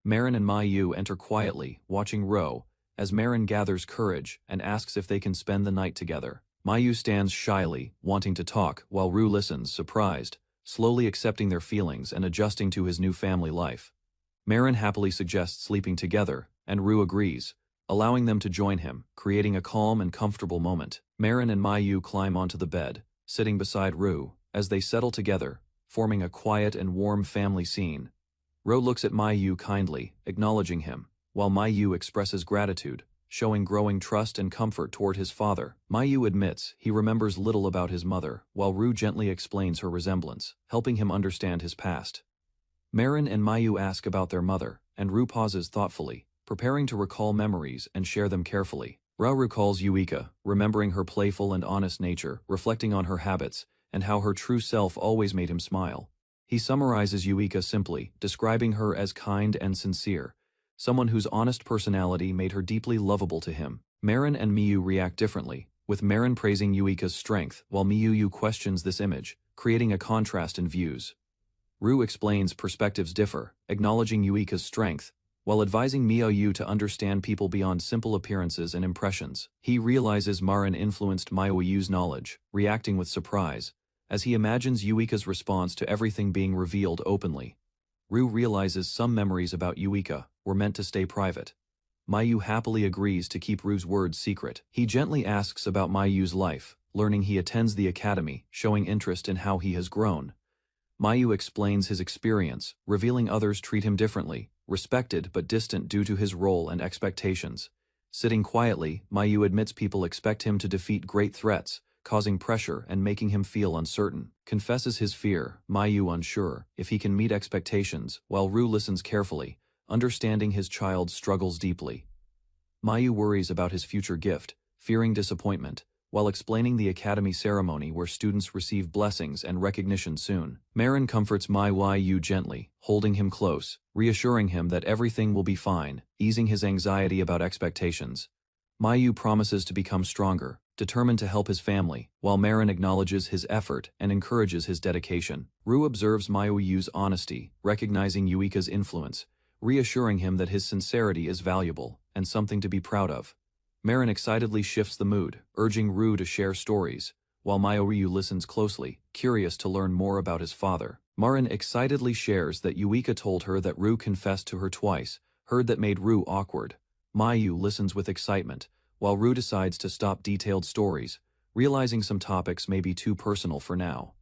Marin and Mayu enter quietly, watching Rue, as Marin gathers courage and asks if they can spend the night together. Mayu stands shyly, wanting to talk, while Rue listens, surprised, slowly accepting their feelings and adjusting to his new family life. Marin happily suggests sleeping together, and Rue agrees, allowing them to join him, creating a calm and comfortable moment. Marin and Mayu climb onto the bed, sitting beside Rue, as they settle together, forming a quiet and warm family scene. Rue looks at Mayu kindly, acknowledging him, while Mayu expresses gratitude, showing growing trust and comfort toward his father. Mayu admits he remembers little about his mother, while Rue gently explains her resemblance, helping him understand his past. Marin and Mayu ask about their mother, and Rue pauses thoughtfully, preparing to recall memories and share them carefully. Rue recalls Yuika, remembering her playful and honest nature, reflecting on her habits, and how her true self always made him smile. He summarizes Yuika simply, describing her as kind and sincere, someone whose honest personality made her deeply lovable to him. Marin and Miyu react differently, with Marin praising Yuika's strength, while Miyu questions this image, creating a contrast in views. Rue explains perspectives differ, acknowledging Yuika's strength, while advising Miyu to understand people beyond simple appearances and impressions. He realizes Marin influenced Miyu's knowledge, reacting with surprise, as he imagines Yuika's response to everything being revealed openly. Rue realizes some memories about Yuika were meant to stay private. Mayu happily agrees to keep Rue's words secret. He gently asks about Mayu's life, learning he attends the academy, showing interest in how he has grown. Mayu explains his experience, revealing others treat him differently, respected but distant due to his role and expectations. Sitting quietly, Mayu admits people expect him to defeat great threats, causing pressure and making him feel uncertain. Confesses his fear, Mayu unsure if he can meet expectations, while Rue listens carefully, understanding his child's struggles deeply. Mayu worries about his future gift, fearing disappointment, while explaining the academy ceremony where students receive blessings and recognition soon. Marin comforts Mayu gently, holding him close, reassuring him that everything will be fine, easing his anxiety about expectations. Mayu promises to become stronger, determined to help his family, while Marin acknowledges his effort and encourages his dedication. Rue observes Mayu's honesty, recognizing Yuika's influence, reassuring him that his sincerity is valuable and something to be proud of. Marin excitedly shifts the mood, urging Rue to share stories, while Mayu listens closely, curious to learn more about his father. Marin excitedly shares that Yuika told her that Rue confessed to her twice, heard that made Rue awkward. Mayu listens with excitement, while Rue decides to stop detailed stories, realizing some topics may be too personal for now.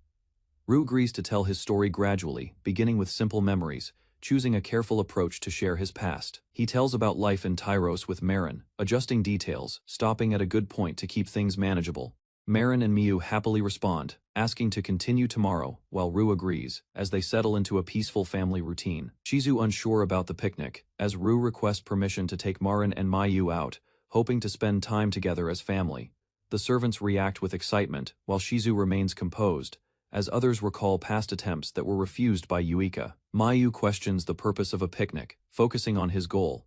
Rue agrees to tell his story gradually, beginning with simple memories, choosing a careful approach to share his past. He tells about life in Tyros with Marin, adjusting details, stopping at a good point to keep things manageable. Marin and Miyu happily respond, asking to continue tomorrow, while Rue agrees, as they settle into a peaceful family routine. Shizu unsure about the picnic, as Rue requests permission to take Marin and Miyu out, hoping to spend time together as family. The servants react with excitement, while Shizu remains composed, as others recall past attempts that were refused by Yuika. Mayu questions the purpose of a picnic, focusing on his goal,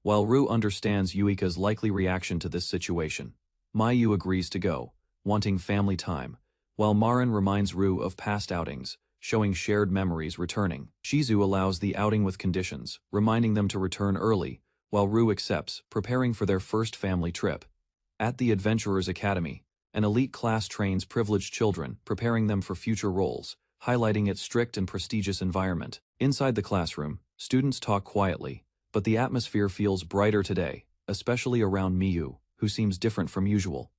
while Rue understands Yuika's likely reaction to this situation. Mayu agrees to go, wanting family time, while Marin reminds Rue of past outings, showing shared memories returning. Shizu allows the outing with conditions, reminding them to return early, while Rue accepts, preparing for their first family trip. At the Adventurers Academy, an elite class trains privileged children, preparing them for future roles, highlighting its strict and prestigious environment. Inside the classroom, students talk quietly, but the atmosphere feels brighter today, especially around Miyu, who seems different from usual.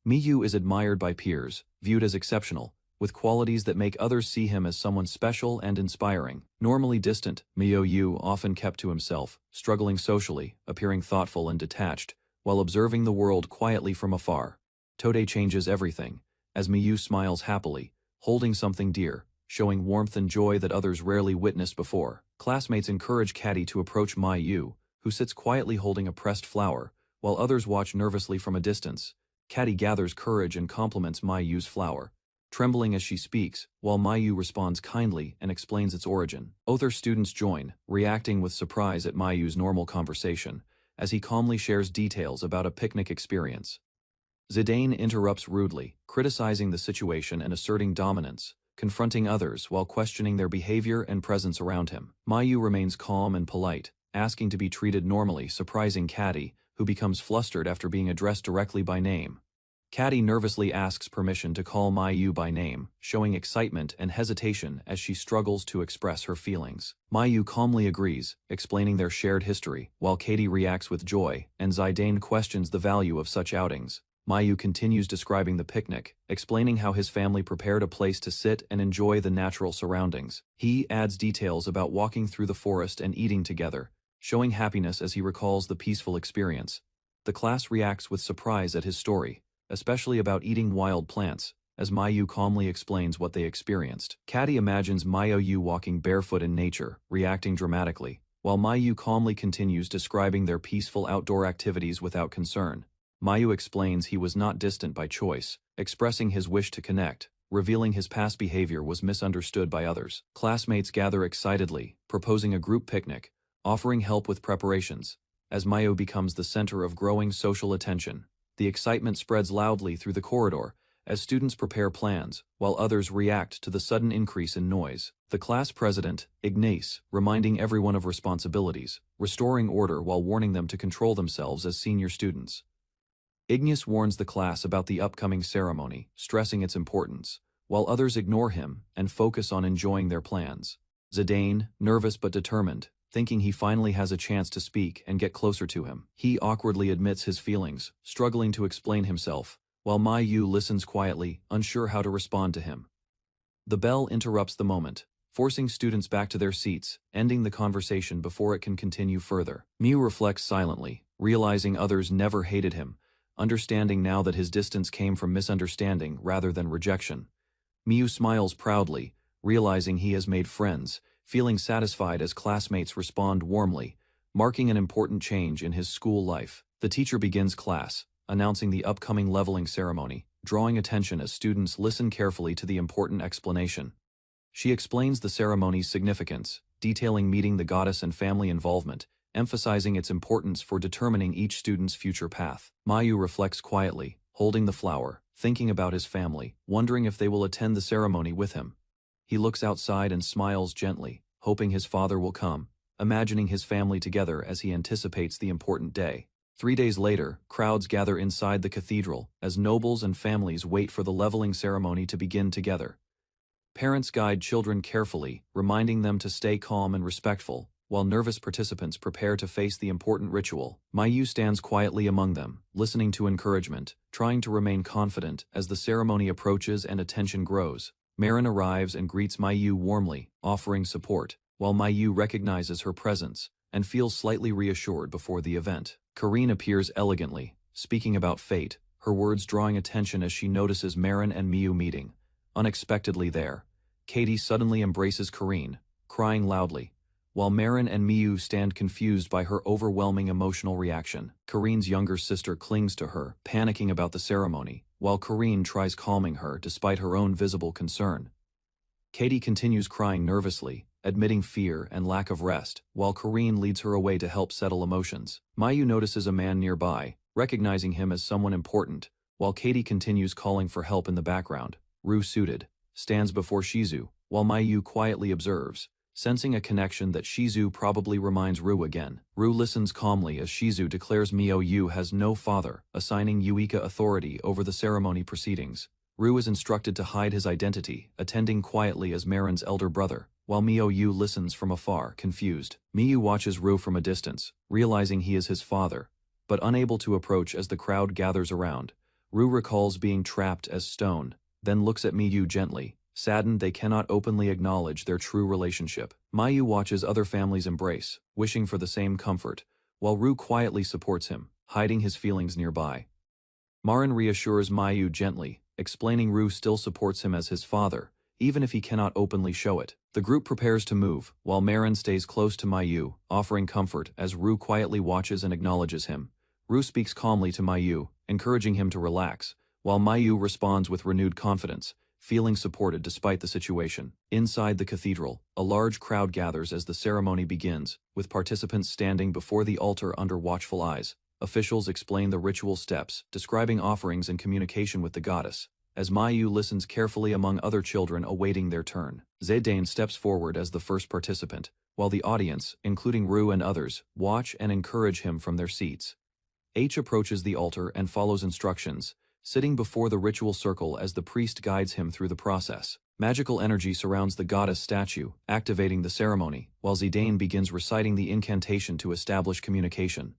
Miyu is admired by peers, viewed as exceptional, with qualities that make others see him as someone special and inspiring. Normally distant, Miyu often kept to himself, struggling socially, appearing thoughtful and detached, while observing the world quietly from afar. Today changes everything, as Miyu smiles happily, holding something dear, showing warmth and joy that others rarely witnessed before. Classmates encourage Caddy to approach Miyu, who sits quietly holding a pressed flower, while others watch nervously from a distance. Caddy gathers courage and compliments Mayu's flower, trembling as she speaks, while Mayu responds kindly and explains its origin. Other students join, reacting with surprise at Mayu's normal conversation, as he calmly shares details about a picnic experience. Zidane interrupts rudely, criticizing the situation and asserting dominance, confronting others while questioning their behavior and presence around him. Mayu remains calm and polite, asking to be treated normally, surprising Caddy, who becomes flustered after being addressed directly by name. Caddy nervously asks permission to call Mayu by name, showing excitement and hesitation as she struggles to express her feelings. Mayu calmly agrees, explaining their shared history, while Katie reacts with joy, and Zidane questions the value of such outings. Mayu continues describing the picnic, explaining how his family prepared a place to sit and enjoy the natural surroundings. He adds details about walking through the forest and eating together, showing happiness as he recalls the peaceful experience. The class reacts with surprise at his story, especially about eating wild plants, as Mayu calmly explains what they experienced. Caddy imagines Mayu walking barefoot in nature, reacting dramatically, while Mayu calmly continues describing their peaceful outdoor activities without concern. Mayu explains he was not distant by choice, expressing his wish to connect, revealing his past behavior was misunderstood by others. Classmates gather excitedly, proposing a group picnic, offering help with preparations. As Mayu becomes the center of growing social attention, the excitement spreads loudly through the corridor as students prepare plans, while others react to the sudden increase in noise. The class president, Ignace, reminding everyone of responsibilities, restoring order while warning them to control themselves as senior students. Ignace warns the class about the upcoming ceremony, stressing its importance, while others ignore him and focus on enjoying their plans. Zidane, nervous but determined, thinking he finally has a chance to speak and get closer to him. He awkwardly admits his feelings, struggling to explain himself, while Mayu listens quietly, unsure how to respond to him. The bell interrupts the moment, forcing students back to their seats, ending the conversation before it can continue further. Miu reflects silently, realizing others never hated him, understanding now that his distance came from misunderstanding rather than rejection. Miu smiles proudly, realizing he has made friends, feeling satisfied as classmates respond warmly, marking an important change in his school life. The teacher begins class, announcing the upcoming leveling ceremony, drawing attention as students listen carefully to the important explanation. She explains the ceremony's significance, detailing meeting the goddess and family involvement, emphasizing its importance for determining each student's future path. Mayu reflects quietly, holding the flower, thinking about his family, wondering if they will attend the ceremony with him. He looks outside and smiles gently, hoping his father will come, imagining his family together as he anticipates the important day. 3 days later, crowds gather inside the cathedral as nobles and families wait for the leveling ceremony to begin together. Parents guide children carefully, reminding them to stay calm and respectful, while nervous participants prepare to face the important ritual. Mayu stands quietly among them, listening to encouragement, trying to remain confident as the ceremony approaches and attention grows. Marin arrives and greets Mayu warmly, offering support, while Mayu recognizes her presence and feels slightly reassured before the event. Karine appears elegantly, speaking about fate, her words drawing attention as she notices Marin and Miu meeting. Unexpectedly there, Katie suddenly embraces Karine, crying loudly, while Marin and Miu stand confused by her overwhelming emotional reaction. Karine's younger sister clings to her, panicking about the ceremony, while Karine tries calming her despite her own visible concern. Katie continues crying nervously, admitting fear and lack of rest, while Karine leads her away to help settle emotions. Mayu notices a man nearby, recognizing him as someone important, while Katie continues calling for help in the background. Ru, suited, stands before Shizu, while Mayu quietly observes, sensing a connection that Shizu probably reminds Ru again. Ru listens calmly as Shizu declares Miyu has no father, assigning Yuika authority over the ceremony proceedings. Ru is instructed to hide his identity, attending quietly as Marin's elder brother, while Miyu listens from afar, confused. Miyu watches Ru from a distance, realizing he is his father, but unable to approach as the crowd gathers around. Ru recalls being trapped as stone, then looks at Miyu gently, saddened they cannot openly acknowledge their true relationship. Mayu watches other families embrace, wishing for the same comfort, while Ru quietly supports him, hiding his feelings nearby. Marin reassures Mayu gently, explaining Ru still supports him as his father, even if he cannot openly show it. The group prepares to move, while Marin stays close to Mayu, offering comfort as Ru quietly watches and acknowledges him. Ru speaks calmly to Mayu, encouraging him to relax, while Mayu responds with renewed confidence, feeling supported despite the situation. Inside the cathedral, a large crowd gathers as the ceremony begins, with participants standing before the altar under watchful eyes. Officials explain the ritual steps, describing offerings and communication with the goddess, as Mayu listens carefully among other children awaiting their turn. Zidane steps forward as the first participant, while the audience, including Ru and others, watch and encourage him from their seats. H approaches the altar and follows instructions, sitting before the ritual circle as the priest guides him through the process. Magical energy surrounds the goddess statue, activating the ceremony, while Zidane begins reciting the incantation to establish communication.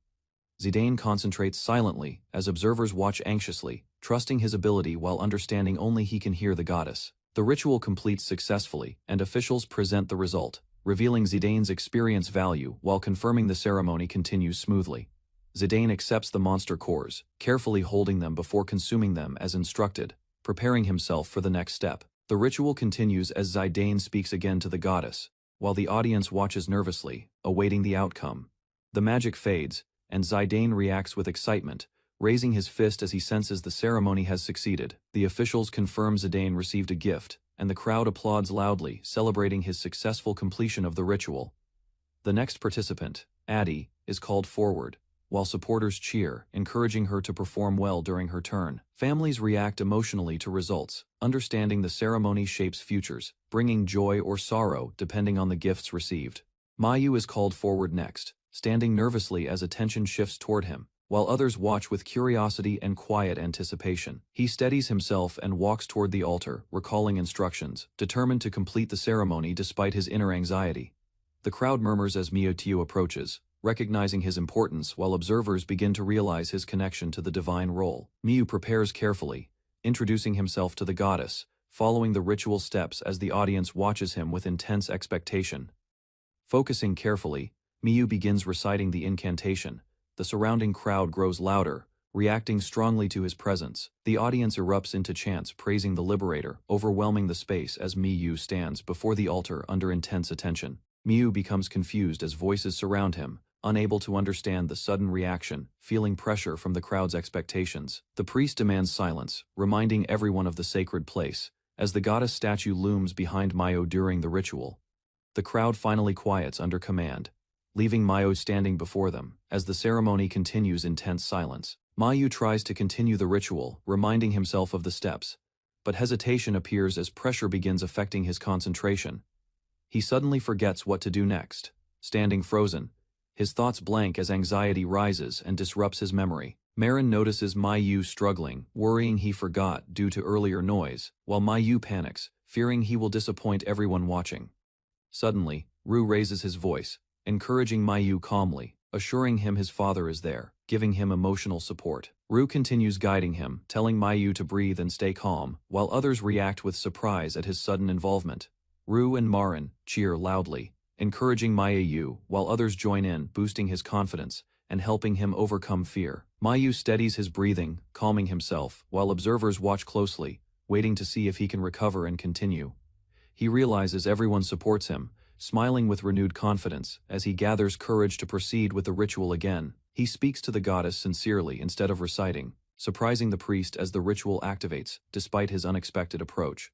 Zidane concentrates silently as observers watch anxiously, trusting his ability while understanding only he can hear the goddess. The ritual completes successfully, and officials present the result, revealing Zidane's experience value while confirming the ceremony continues smoothly. Zidane accepts the monster cores, carefully holding them before consuming them as instructed, preparing himself for the next step. The ritual continues as Zidane speaks again to the goddess, while the audience watches nervously, awaiting the outcome. The magic fades, and Zidane reacts with excitement, raising his fist as he senses the ceremony has succeeded. The officials confirm Zidane received a gift, and the crowd applauds loudly, celebrating his successful completion of the ritual. The next participant, Addie, is called forward, while supporters cheer, encouraging her to perform well during her turn. Families react emotionally to results, understanding the ceremony shapes futures, bringing joy or sorrow depending on the gifts received. Mayu is called forward next, standing nervously as attention shifts toward him, while others watch with curiosity and quiet anticipation. He steadies himself and walks toward the altar, recalling instructions, determined to complete the ceremony despite his inner anxiety. The crowd murmurs as Miyotio approaches, recognizing his importance while observers begin to realize his connection to the divine role. Miyu prepares carefully, introducing himself to the goddess, following the ritual steps as the audience watches him with intense expectation. Focusing carefully, Miyu begins reciting the incantation. The surrounding crowd grows louder, reacting strongly to his presence. The audience erupts into chants praising the liberator, overwhelming the space as Miyu stands before the altar under intense attention. Miyu becomes confused as voices surround him, unable to understand the sudden reaction, feeling pressure from the crowd's expectations. The priest demands silence, reminding everyone of the sacred place, as the goddess statue looms behind Mayu during the ritual. The crowd finally quiets under command, leaving Mayu standing before them, as the ceremony continues in tense silence. Mayu tries to continue the ritual, reminding himself of the steps, but hesitation appears as pressure begins affecting his concentration. He suddenly forgets what to do next, standing frozen, his thoughts blank as anxiety rises and disrupts his memory. Marin notices Mayu struggling, worrying he forgot due to earlier noise, while Mayu panics, fearing he will disappoint everyone watching. Suddenly, Ru raises his voice, encouraging Mayu calmly, assuring him his father is there, giving him emotional support. Ru continues guiding him, telling Mayu to breathe and stay calm, while others react with surprise at his sudden involvement. Ru and Marin cheer loudly, encouraging Mayu, while others join in, boosting his confidence and helping him overcome fear. Mayu steadies his breathing, calming himself, while observers watch closely, waiting to see if he can recover and continue. He realizes everyone supports him, smiling with renewed confidence as he gathers courage to proceed with the ritual again. He speaks to the goddess sincerely instead of reciting, surprising the priest as the ritual activates, despite his unexpected approach.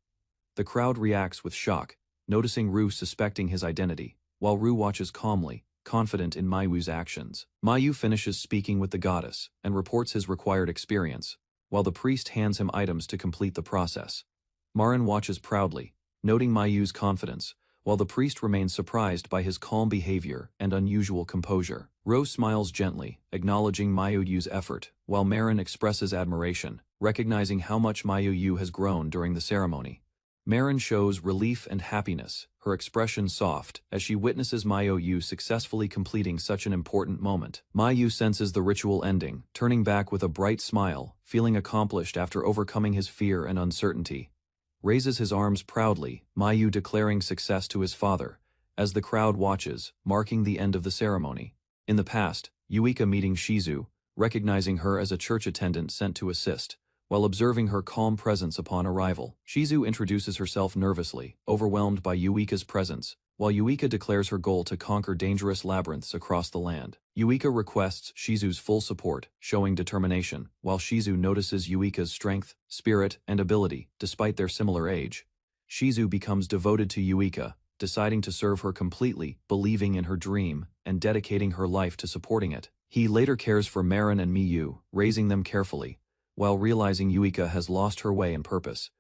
The crowd reacts with shock, noticing Ru suspecting his identity, while Ru watches calmly, confident in Mayu's actions. Mayu finishes speaking with the goddess and reports his required experience, while the priest hands him items to complete the process. Marin watches proudly, noting Mayu's confidence, while the priest remains surprised by his calm behavior and unusual composure. Ro smiles gently, acknowledging Mayu's effort, while Marin expresses admiration, recognizing how much Mayu has grown during the ceremony. Marin shows relief and happiness, her expression soft, as she witnesses Mayu successfully completing such an important moment. Mayu senses the ritual ending, turning back with a bright smile, feeling accomplished after overcoming his fear and uncertainty. Raises his arms proudly, Mayu declaring success to his father, as the crowd watches, marking the end of the ceremony. In the past, Yuika meeting Shizu, recognizing her as a church attendant sent to assist, while observing her calm presence upon arrival. Shizu introduces herself nervously, overwhelmed by Yuika's presence, while Yuika declares her goal to conquer dangerous labyrinths across the land. Yuika requests Shizu's full support, showing determination, while Shizu notices Yuika's strength, spirit, and ability, despite their similar age. Shizu becomes devoted to Yuika, deciding to serve her completely, believing in her dream, and dedicating her life to supporting it. He later cares for Marin and Miyu, raising them carefully, while realizing Yuika has lost her way and purpose.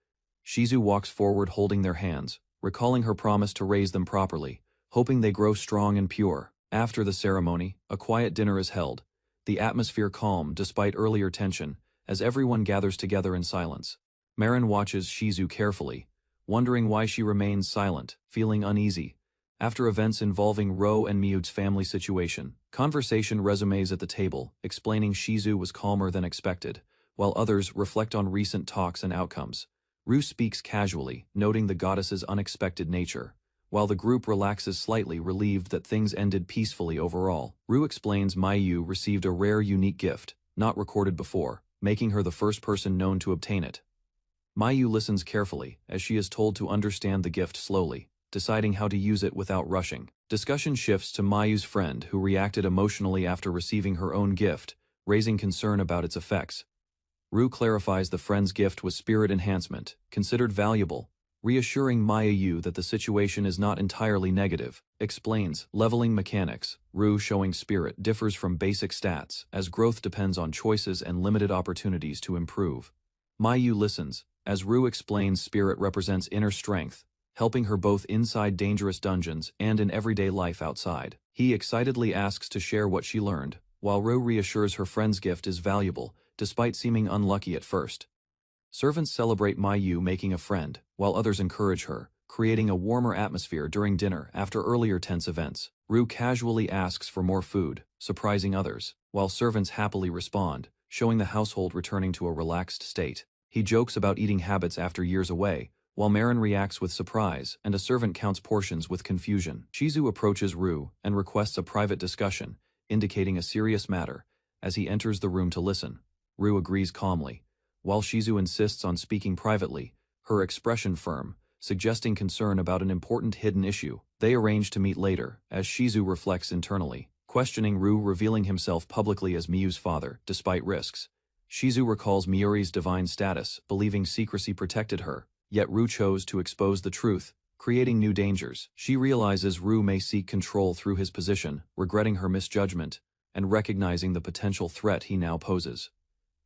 Shizu walks forward holding their hands, recalling her promise to raise them properly, hoping they grow strong and pure. After the ceremony, a quiet dinner is held, the atmosphere calm despite earlier tension, as everyone gathers together in silence. Marin watches Shizu carefully, wondering why she remains silent, feeling uneasy. After events involving Ro and Miyu's family situation, conversation resumes at the table, explaining Shizu was calmer than expected, while others reflect on recent talks and outcomes. Ru speaks casually, noting the goddess's unexpected nature, while the group relaxes slightly, relieved that things ended peacefully overall. Rue explains Mayu received a rare unique gift, not recorded before, making her the first person known to obtain it. Mayu listens carefully, as she is told to understand the gift slowly, deciding how to use it without rushing. Discussion shifts to Mayu's friend, who reacted emotionally after receiving her own gift, raising concern about its effects. Rue clarifies the friend's gift was spirit enhancement, considered valuable, reassuring Mayu that the situation is not entirely negative. Explains leveling mechanics. Rue showing spirit differs from basic stats, as growth depends on choices and limited opportunities to improve. Mayu listens, as Rue explains spirit represents inner strength, helping her both inside dangerous dungeons and in everyday life outside. He excitedly asks to share what she learned, while Rue reassures her friend's gift is valuable, despite seeming unlucky at first. Servants celebrate Mayu making a friend, while others encourage her, creating a warmer atmosphere during dinner after earlier tense events. Rue casually asks for more food, surprising others, while servants happily respond, showing the household returning to a relaxed state. He jokes about eating habits after years away, while Marin reacts with surprise and a servant counts portions with confusion. Shizu approaches Rue and requests a private discussion, indicating a serious matter, as he enters the room to listen. Rue agrees calmly, while Shizu insists on speaking privately, her expression firm, suggesting concern about an important hidden issue. They arrange to meet later, as Shizu reflects internally, questioning Rue revealing himself publicly as Miyu's father, despite risks. Shizu recalls Miyuri's divine status, believing secrecy protected her, yet Rue chose to expose the truth, creating new dangers. She realizes Rue may seek control through his position, regretting her misjudgment, and recognizing the potential threat he now poses.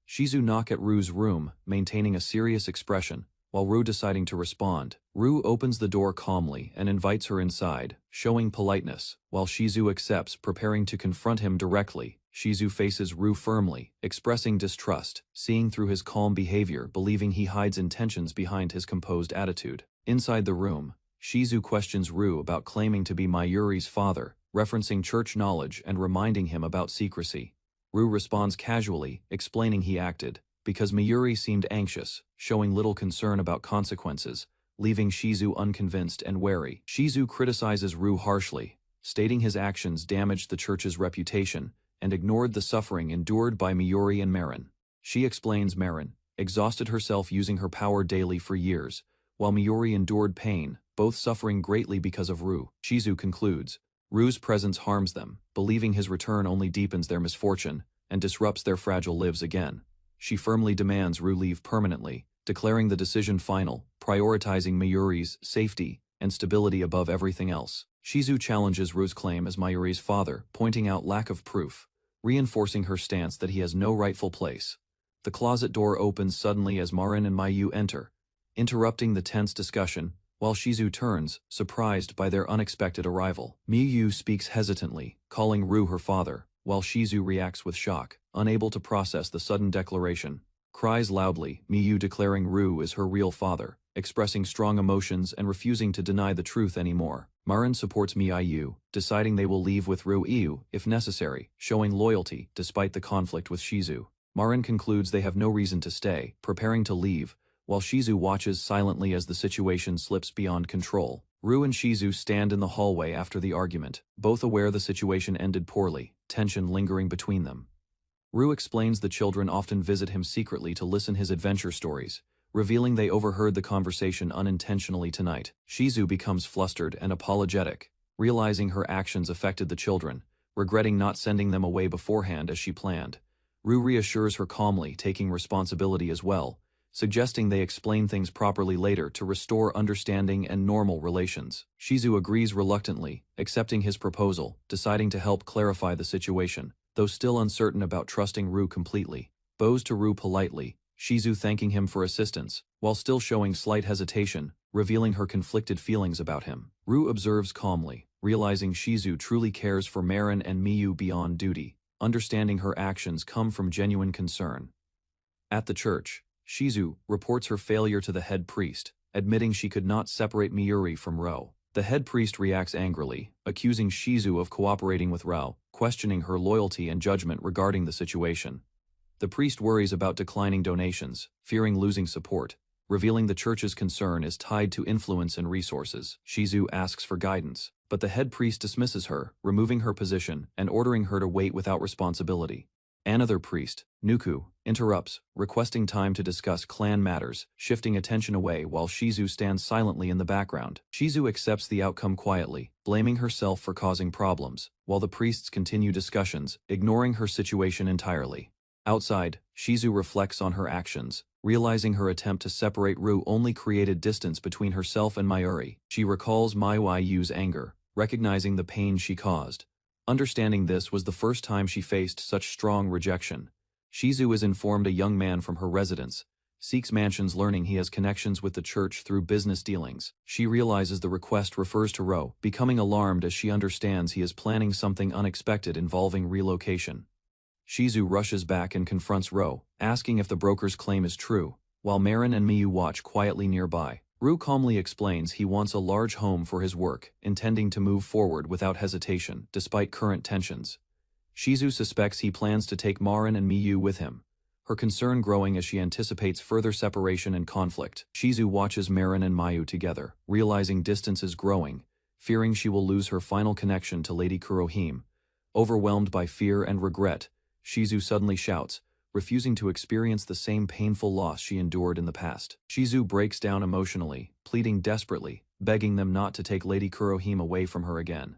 Shizu knocks at Rue's room, maintaining a serious expression, while Rue deciding to respond. Rue opens the door calmly and invites her inside, showing politeness, while Shizu accepts, preparing to confront him directly. Shizu faces Rue firmly, expressing distrust, seeing through his calm behavior, believing he hides intentions behind his composed attitude. Inside the room, Shizu questions Rue about claiming to be Mayuri's father, referencing church knowledge and reminding him about secrecy. Rue responds casually, explaining he acted because Miyuri seemed anxious, showing little concern about consequences, leaving Shizu unconvinced and wary. Shizu criticizes Rue harshly, stating his actions damaged the church's reputation and ignored the suffering endured by Miyuri and Marin. She explains Marin exhausted herself using her power daily for years, while Miyuri endured pain, both suffering greatly because of Rue. Shizu concludes, Rue's presence harms them, believing his return only deepens their misfortune and disrupts their fragile lives again. She firmly demands Rue leave permanently, declaring the decision final, prioritizing Miyuri's safety and stability above everything else. Shizu challenges Rue's claim as Mayuri's father, pointing out lack of proof, reinforcing her stance that he has no rightful place. The closet door opens suddenly as Marin and Mayu enter, interrupting the tense discussion, while Shizu turns, surprised by their unexpected arrival. Miyu speaks hesitantly, calling Rue her father, while Shizu reacts with shock, unable to process the sudden declaration. Cries loudly, Miyu declaring Rue is her real father, expressing strong emotions and refusing to deny the truth anymore. Marin supports Miyu, deciding they will leave with Rue if necessary, showing loyalty despite the conflict with Shizu. Marin concludes they have no reason to stay, preparing to leave, while Shizu watches silently as the situation slips beyond control. Rue and Shizu stand in the hallway after the argument, both aware the situation ended poorly, tension lingering between them. Rue explains the children often visit him secretly to listen his adventure stories, revealing they overheard the conversation unintentionally tonight. Shizu becomes flustered and apologetic, realizing her actions affected the children, regretting not sending them away beforehand as she planned. Rue reassures her calmly, taking responsibility as well, suggesting they explain things properly later to restore understanding and normal relations. Shizu agrees reluctantly, accepting his proposal, deciding to help clarify the situation, though still uncertain about trusting Rue completely. Bows to Rue politely, Shizu thanking him for assistance, while still showing slight hesitation, revealing her conflicted feelings about him. Rue observes calmly, realizing Shizu truly cares for Marin and Miyu beyond duty, understanding her actions come from genuine concern. At the church, Shizu reports her failure to the head priest, admitting she could not separate Miyuri from Rou. The head priest reacts angrily, accusing Shizu of cooperating with Rou, questioning her loyalty and judgment regarding the situation. The priest worries about declining donations, fearing losing support, revealing the church's concern is tied to influence and resources. Shizu asks for guidance, but the head priest dismisses her, removing her position and ordering her to wait without responsibility. Another priest, Nuku, interrupts, requesting time to discuss clan matters, shifting attention away while Shizu stands silently in the background. Shizu accepts the outcome quietly, blaming herself for causing problems, while the priests continue discussions, ignoring her situation entirely. Outside, Shizu reflects on her actions, realizing her attempt to separate Ru only created distance between herself and Mayuri. She recalls Yu's anger, recognizing the pain she caused. Understanding this was the first time she faced such strong rejection. Shizu is informed a young man from her residence seeks mansions, learning he has connections with the church through business dealings. She realizes the request refers to Ro, becoming alarmed as she understands he is planning something unexpected involving relocation. Shizu rushes back and confronts Ro, asking if the broker's claim is true, while Marin and Miyu watch quietly nearby. Ru calmly explains he wants a large home for his work, intending to move forward without hesitation, despite current tensions. Shizu suspects he plans to take Marin and Miyu with him, her concern growing as she anticipates further separation and conflict. Shizu watches Marin and Mayu together, realizing distance is growing, fearing she will lose her final connection to Lady Kurohime. Overwhelmed by fear and regret, Shizu suddenly shouts, refusing to experience the same painful loss she endured in the past. Shizu breaks down emotionally, pleading desperately, begging them not to take Lady Kurohime away from her again.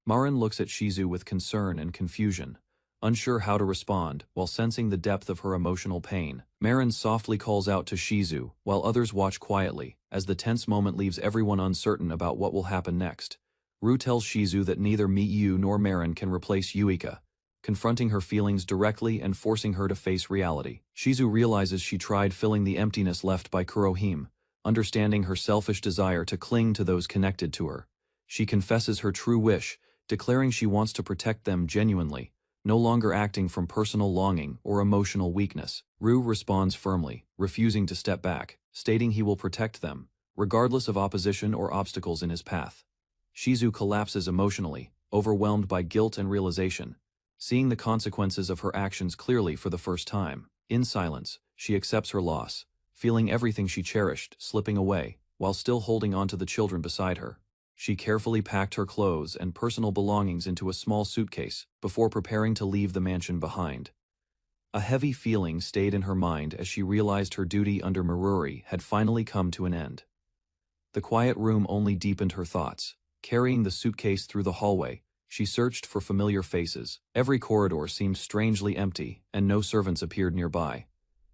Marin looks at Shizu with concern and confusion, unsure how to respond, while sensing the depth of her emotional pain. Marin softly calls out to Shizu, while others watch quietly, as the tense moment leaves everyone uncertain about what will happen next. Ru tells Shizu that neither Miyu nor Marin can replace Yuika, confronting her feelings directly and forcing her to face reality. Shizu realizes she tried filling the emptiness left by Kurohime, understanding her selfish desire to cling to those connected to her. She confesses her true wish, declaring she wants to protect them genuinely, no longer acting from personal longing or emotional weakness. Ru responds firmly, refusing to step back, stating he will protect them, regardless of opposition or obstacles in his path. Shizu collapses emotionally, overwhelmed by guilt and realization, seeing the consequences of her actions clearly for the first time. In silence, she accepts her loss, feeling everything she cherished slipping away, while still holding on to the children beside her. She carefully packed her clothes and personal belongings into a small suitcase before preparing to leave the mansion behind. A heavy feeling stayed in her mind as she realized her duty under Maruri had finally come to an end. The quiet room only deepened her thoughts. Carrying the suitcase through the hallway, she searched for familiar faces. Every corridor seemed strangely empty, and no servants appeared nearby.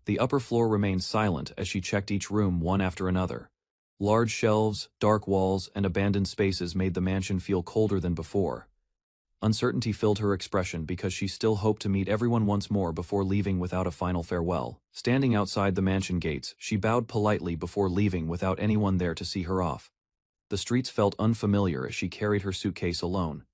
The upper floor remained silent as she checked each room one after another. Large shelves, dark walls, and abandoned spaces made the mansion feel colder than before. Uncertainty filled her expression because she still hoped to meet everyone once more before leaving without a final farewell. Standing outside the mansion gates, she bowed politely before leaving without anyone there to see her off. The streets felt unfamiliar as she carried her suitcase alone.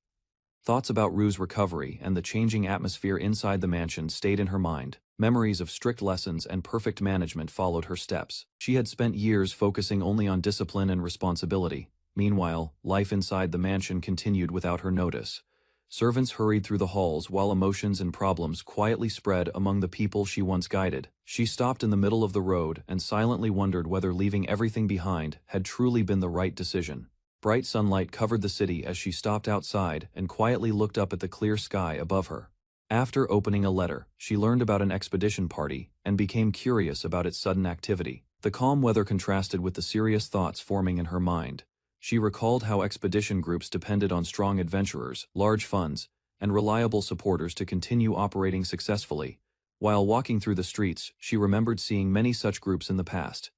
Thoughts about Ru's recovery and the changing atmosphere inside the mansion stayed in her mind. Memories of strict lessons and perfect management followed her steps. She had spent years focusing only on discipline and responsibility. Meanwhile, life inside the mansion continued without her notice. Servants hurried through the halls while emotions and problems quietly spread among the people she once guided. She stopped in the middle of the road and silently wondered whether leaving everything behind had truly been the right decision. Bright sunlight covered the city as she stopped outside and quietly looked up at the clear sky above her. After opening a letter, she learned about an expedition party and became curious about its sudden activity. The calm weather contrasted with the serious thoughts forming in her mind. She recalled how expedition groups depended on strong adventurers, large funds, and reliable supporters to continue operating successfully. While walking through the streets, she remembered seeing many such groups in the past.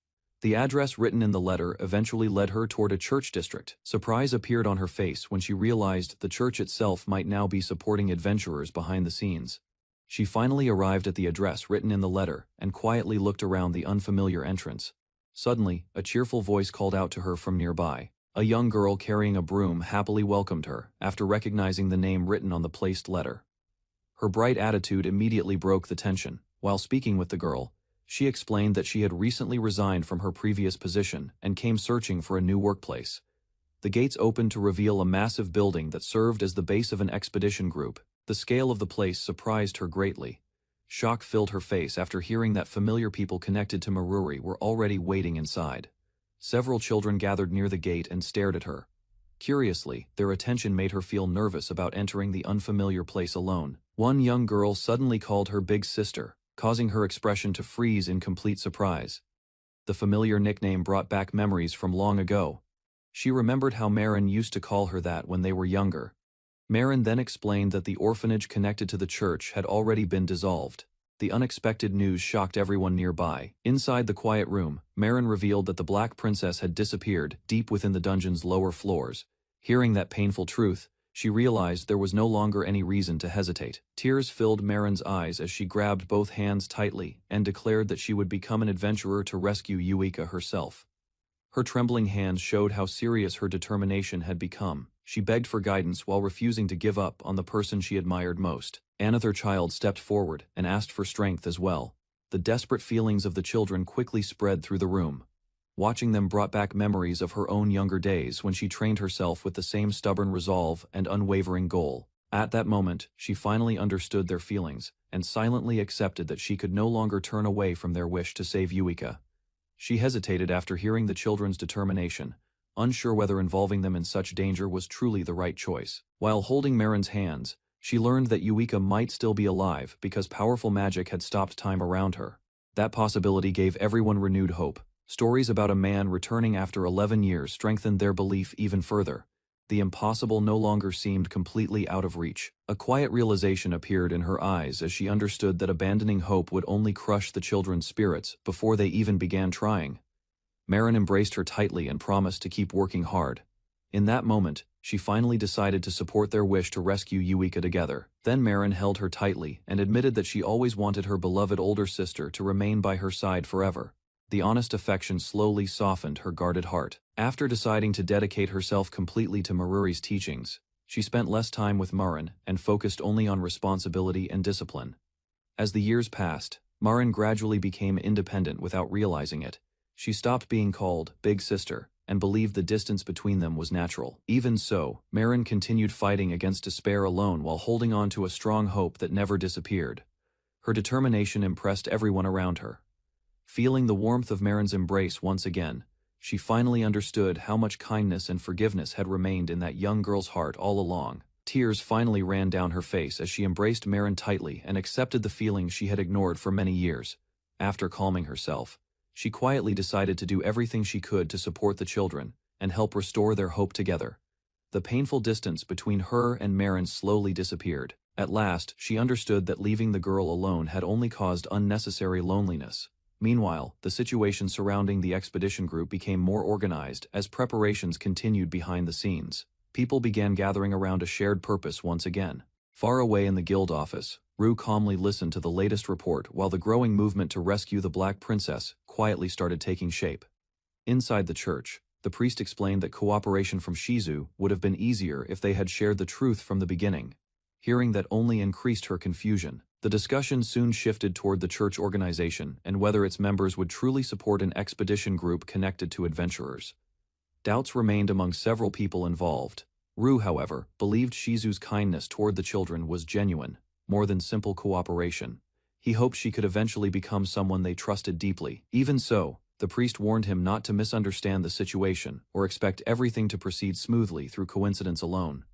The address written in the letter eventually led her toward a church district. Surprise appeared on her face when she realized the church itself might now be supporting adventurers behind the scenes. She finally arrived at the address written in the letter and quietly looked around the unfamiliar entrance. Suddenly, a cheerful voice called out to her from nearby. A young girl carrying a broom happily welcomed her after recognizing the name written on the placed letter. Her bright attitude immediately broke the tension. While speaking with the girl, she explained that she had recently resigned from her previous position and came searching for a new workplace. The gates opened to reveal a massive building that served as the base of an expedition group. The scale of the place surprised her greatly. Shock filled her face after hearing that familiar people connected to Maruri were already waiting inside. Several children gathered near the gate and stared at her. Curiously, their attention made her feel nervous about entering the unfamiliar place alone. One young girl suddenly called her big sister, causing her expression to freeze in complete surprise. The familiar nickname brought back memories from long ago. She remembered how Marin used to call her that when they were younger. Marin then explained that the orphanage connected to the church had already been dissolved. The unexpected news shocked everyone nearby. Inside the quiet room, Marin revealed that the Black Princess had disappeared deep within the dungeon's lower floors. Hearing that painful truth, she realized there was no longer any reason to hesitate. Tears filled Marin's eyes as she grabbed both hands tightly and declared that she would become an adventurer to rescue Yuika herself. Her trembling hands showed how serious her determination had become. She begged for guidance while refusing to give up on the person she admired most. Another child stepped forward and asked for strength as well. The desperate feelings of the children quickly spread through the room. Watching them brought back memories of her own younger days when she trained herself with the same stubborn resolve and unwavering goal. At that moment, she finally understood their feelings and silently accepted that she could no longer turn away from their wish to save Yuika. She hesitated after hearing the children's determination, unsure whether involving them in such danger was truly the right choice. While holding Marin's hands, she learned that Yuika might still be alive because powerful magic had stopped time around her. That possibility gave everyone renewed hope. Stories about a man returning after 11 years strengthened their belief even further. The impossible no longer seemed completely out of reach. A quiet realization appeared in her eyes as she understood that abandoning hope would only crush the children's spirits before they even began trying. Marin embraced her tightly and promised to keep working hard. In that moment, she finally decided to support their wish to rescue Yuika together. Then Marin held her tightly and admitted that she always wanted her beloved older sister to remain by her side forever. The honest affection slowly softened her guarded heart. After deciding to dedicate herself completely to Maruri's teachings, she spent less time with Marin and focused only on responsibility and discipline. As the years passed, Marin gradually became independent without realizing it. She stopped being called Big Sister and believed the distance between them was natural. Even so, Marin continued fighting against despair alone while holding on to a strong hope that never disappeared. Her determination impressed everyone around her. Feeling the warmth of Marin's embrace once again, she finally understood how much kindness and forgiveness had remained in that young girl's heart all along. Tears finally ran down her face as she embraced Marin tightly and accepted the feelings she had ignored for many years. After calming herself, she quietly decided to do everything she could to support the children and help restore their hope together. The painful distance between her and Marin slowly disappeared. At last, she understood that leaving the girl alone had only caused unnecessary loneliness. Meanwhile, the situation surrounding the expedition group became more organized as preparations continued behind the scenes. People began gathering around a shared purpose once again. Far away in the guild office, Rue calmly listened to the latest report while the growing movement to rescue the Black Princess quietly started taking shape. Inside the church, the priest explained that cooperation from Shizu would have been easier if they had shared the truth from the beginning. Hearing that only increased her confusion. The discussion soon shifted toward the church organization and whether its members would truly support an expedition group connected to adventurers. Doubts remained among several people involved. Rue, however, believed Shizu's kindness toward the children was genuine, more than simple cooperation. He hoped she could eventually become someone they trusted deeply. Even so, the priest warned him not to misunderstand the situation or expect everything to proceed smoothly through coincidence alone.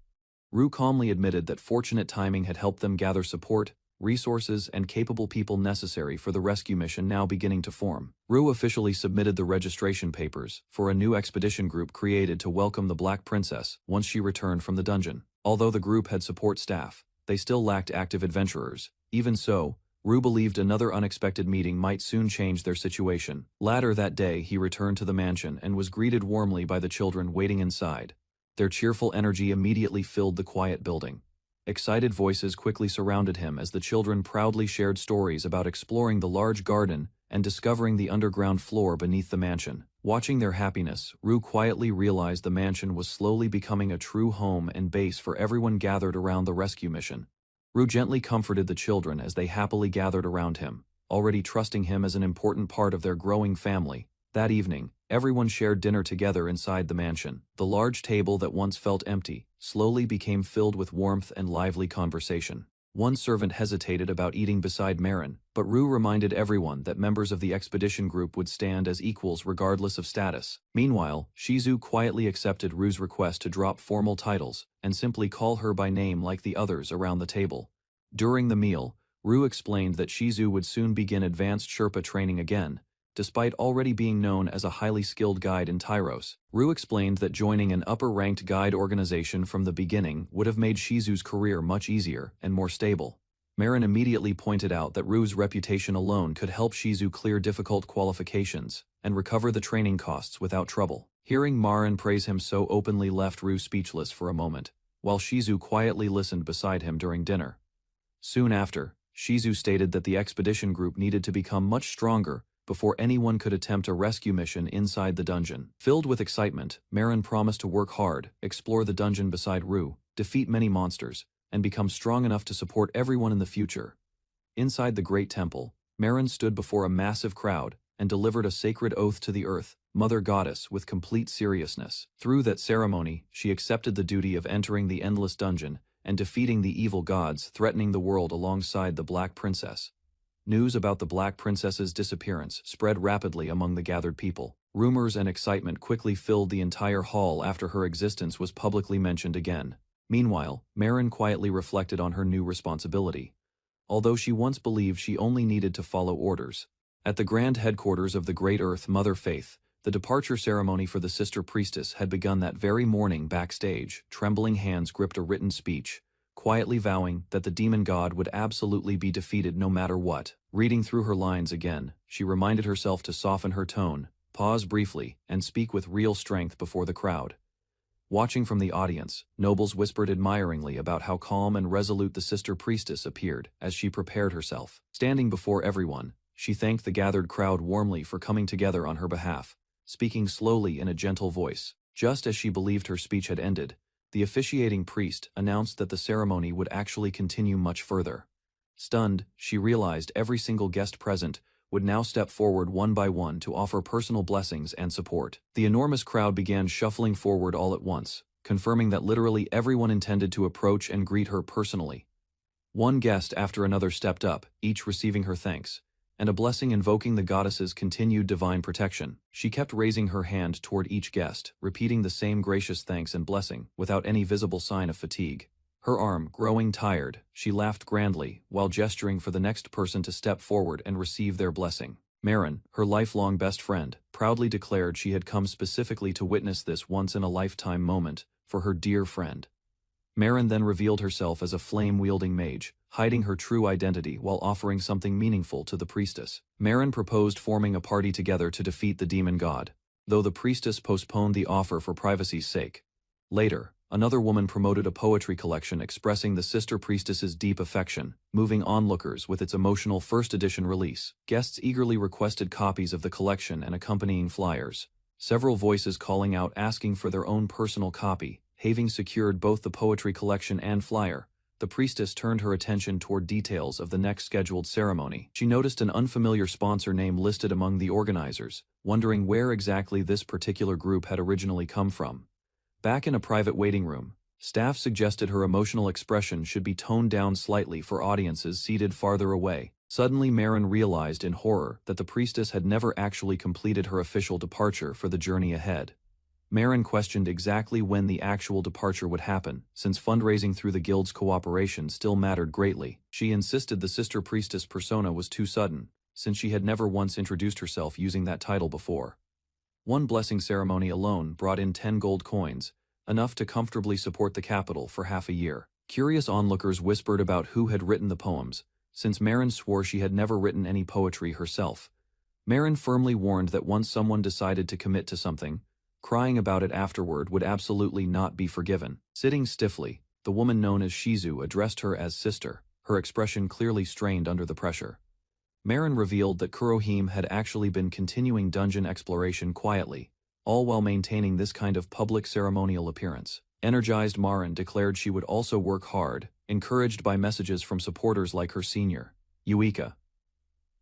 Rue calmly admitted that fortunate timing had helped them gather support, resources, and capable people necessary for the rescue mission now beginning to form. Rue officially submitted the registration papers for a new expedition group created to welcome the Black Princess once she returned from the dungeon. Although the group had support staff, they still lacked active adventurers. Even so, Rue believed another unexpected meeting might soon change their situation. Later that day, he returned to the mansion and was greeted warmly by the children waiting inside. Their cheerful energy immediately filled the quiet building. Excited voices quickly surrounded him as the children proudly shared stories about exploring the large garden and discovering the underground floor beneath the mansion. Watching their happiness, Rue quietly realized the mansion was slowly becoming a true home and base for everyone gathered around the rescue mission. Rue gently comforted the children as they happily gathered around him, already trusting him as an important part of their growing family. That evening, everyone shared dinner together inside the mansion. The large table that once felt empty slowly became filled with warmth and lively conversation. One servant hesitated about eating beside Marin, but Ru reminded everyone that members of the expedition group would stand as equals regardless of status. Meanwhile, Shizu quietly accepted Ru's request to drop formal titles and simply call her by name like the others around the table. During the meal, Ru explained that Shizu would soon begin advanced Sherpa training again, despite already being known as a highly skilled guide in Tyros. Ru explained that joining an upper-ranked guide organization from the beginning would have made Shizu's career much easier and more stable. Marin immediately pointed out that Ru's reputation alone could help Shizu clear difficult qualifications and recover the training costs without trouble. Hearing Marin praise him so openly left Ru speechless for a moment, while Shizu quietly listened beside him during dinner. Soon after, Shizu stated that the expedition group needed to become much stronger before anyone could attempt a rescue mission inside the dungeon. Filled with excitement, Marin promised to work hard, explore the dungeon beside Ru, defeat many monsters, and become strong enough to support everyone in the future. Inside the Great Temple, Marin stood before a massive crowd and delivered a sacred oath to the Earth, Mother Goddess, with complete seriousness. Through that ceremony, she accepted the duty of entering the Endless Dungeon and defeating the evil gods threatening the world alongside the Black Princess. News about the Black Princess's disappearance spread rapidly among the gathered people. Rumors and excitement quickly filled the entire hall after her existence was publicly mentioned again. Meanwhile, Marin quietly reflected on her new responsibility. Although she once believed she only needed to follow orders. At the grand headquarters of the Great Earth Mother Faith, the departure ceremony for the Sister Priestess had begun that very morning. Backstage, trembling hands gripped a written speech, quietly vowing that the demon god would absolutely be defeated no matter what. Reading through her lines again, she reminded herself to soften her tone, pause briefly, and speak with real strength before the crowd. Watching from the audience, nobles whispered admiringly about how calm and resolute the Sister Priestess appeared as she prepared herself. Standing before everyone, she thanked the gathered crowd warmly for coming together on her behalf, speaking slowly in a gentle voice. Just as she believed her speech had ended, the officiating priest announced that the ceremony would actually continue much further. Stunned, she realized every single guest present would now step forward one by one to offer personal blessings and support. The enormous crowd began shuffling forward all at once, confirming that literally everyone intended to approach and greet her personally. One guest after another stepped up, each receiving her thanks, and a blessing invoking the goddess's continued divine protection. She kept raising her hand toward each guest, repeating the same gracious thanks and blessing, without any visible sign of fatigue. Her arm growing tired, she laughed grandly, while gesturing for the next person to step forward and receive their blessing. Marin, her lifelong best friend, proudly declared she had come specifically to witness this once-in-a-lifetime moment for her dear friend. Marin then revealed herself as a flame-wielding mage, hiding her true identity while offering something meaningful to the priestess. Marin proposed forming a party together to defeat the demon god, though the priestess postponed the offer for privacy's sake. Later, another woman promoted a poetry collection expressing the Sister Priestess's deep affection, moving onlookers with its emotional first edition release. Guests eagerly requested copies of the collection and accompanying flyers, several voices calling out asking for their own personal copy. Having secured both the poetry collection and flyer, the priestess turned her attention toward details of the next scheduled ceremony. She noticed an unfamiliar sponsor name listed among the organizers, wondering where exactly this particular group had originally come from. Back in a private waiting room, staff suggested her emotional expression should be toned down slightly for audiences seated farther away. Suddenly Marin realized in horror that the priestess had never actually completed her official departure for the journey ahead. Marin questioned exactly when the actual departure would happen, since fundraising through the guild's cooperation still mattered greatly. She insisted the Sister Priestess persona was too sudden, since she had never once introduced herself using that title before. One blessing ceremony alone brought in 10 gold coins, enough to comfortably support the capital for half a year. Curious onlookers whispered about who had written the poems, since Marin swore she had never written any poetry herself. Marin firmly warned that once someone decided to commit to something, crying about it afterward would absolutely not be forgiven. Sitting stiffly, the woman known as Shizu addressed her as sister, her expression clearly strained under the pressure. Marin revealed that Kurohime had actually been continuing dungeon exploration quietly, all while maintaining this kind of public ceremonial appearance. Energized, Marin declared she would also work hard, encouraged by messages from supporters like her senior, Yuika.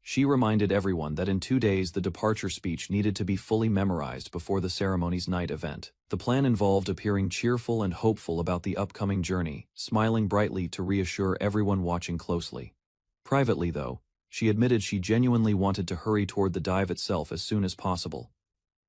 She reminded everyone that in 2 days the departure speech needed to be fully memorized before the ceremony's night event. The plan involved appearing cheerful and hopeful about the upcoming journey, smiling brightly to reassure everyone watching closely. Privately, though, she admitted she genuinely wanted to hurry toward the dive itself as soon as possible.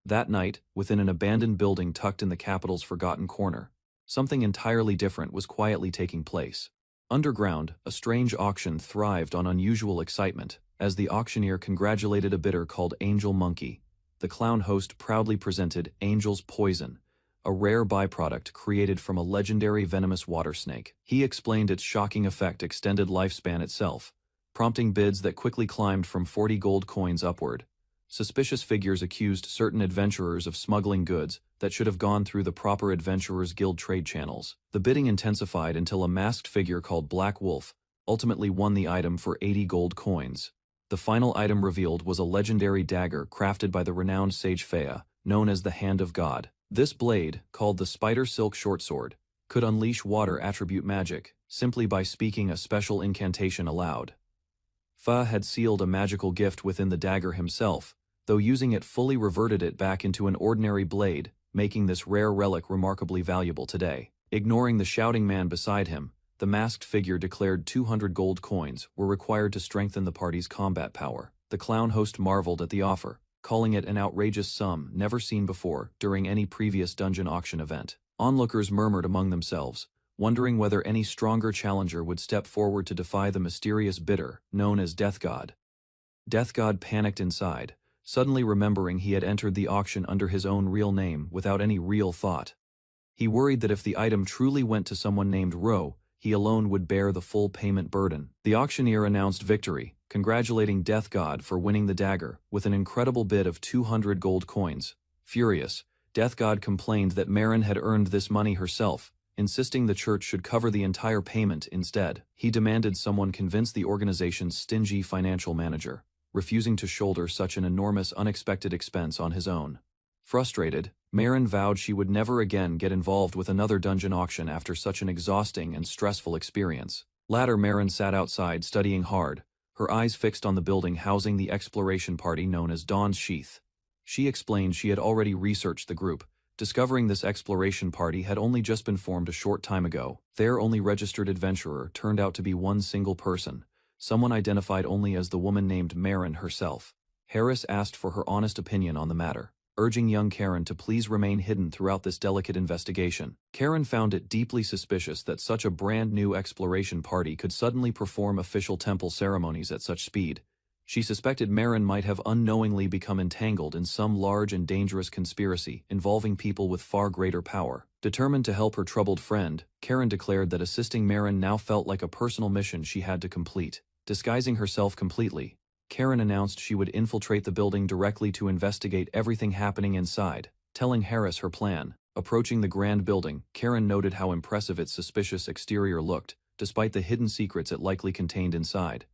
That night, within an abandoned building tucked in the capital's forgotten corner, something entirely different was quietly taking place. Underground, a strange auction thrived on unusual excitement, as the auctioneer congratulated a bidder called Angel Monkey. The clown host proudly presented Angel's Poison, a rare byproduct created from a legendary venomous water snake. He explained its shocking effect extended lifespan itself, prompting bids that quickly climbed from 40 gold coins upward. Suspicious figures accused certain adventurers of smuggling goods that should have gone through the proper Adventurers Guild trade channels. The bidding intensified until a masked figure called Black Wolf ultimately won the item for 80 gold coins. The final item revealed was a legendary dagger crafted by the renowned sage Fea, known as the Hand of God. This blade, called the Spider Silk Shortsword, could unleash water attribute magic simply by speaking a special incantation aloud. Fa had sealed a magical gift within the dagger himself, though using it fully reverted it back into an ordinary blade, making this rare relic remarkably valuable today. Ignoring the shouting man beside him, the masked figure declared 200 gold coins were required to strengthen the party's combat power. The clown host marveled at the offer, calling it an outrageous sum never seen before during any previous dungeon auction event. Onlookers murmured among themselves, wondering whether any stronger challenger would step forward to defy the mysterious bidder known as Death God. Death God panicked inside, suddenly remembering he had entered the auction under his own real name without any real thought. He worried that if the item truly went to someone named Ro, he alone would bear the full payment burden. The auctioneer announced victory, congratulating Death God for winning the dagger with an incredible bid of 200 gold coins. Furious, Death God complained that Marin had earned this money herself, insisting the church should cover the entire payment instead. He demanded someone convince the organization's stingy financial manager, refusing to shoulder such an enormous unexpected expense on his own. Frustrated, Marin vowed she would never again get involved with another dungeon auction after such an exhausting and stressful experience. Later, Marin sat outside studying hard, her eyes fixed on the building housing the exploration party known as Dawn's Sheath. She explained she had already researched the group, discovering this exploration party had only just been formed a short time ago. Their only registered adventurer turned out to be one single person, someone identified only as the woman named Marin herself. Harris asked for her honest opinion on the matter, urging young Karen to please remain hidden throughout this delicate investigation. Karen found it deeply suspicious that such a brand new exploration party could suddenly perform official temple ceremonies at such speed. She suspected Marin might have unknowingly become entangled in some large and dangerous conspiracy involving people with far greater power. Determined to help her troubled friend, Karen declared that assisting Marin now felt like a personal mission she had to complete. Disguising herself completely, Karen announced she would infiltrate the building directly to investigate everything happening inside, telling Harris her plan. Approaching the grand building, Karen noted how impressive its suspicious exterior looked, despite the hidden secrets it likely contained inside.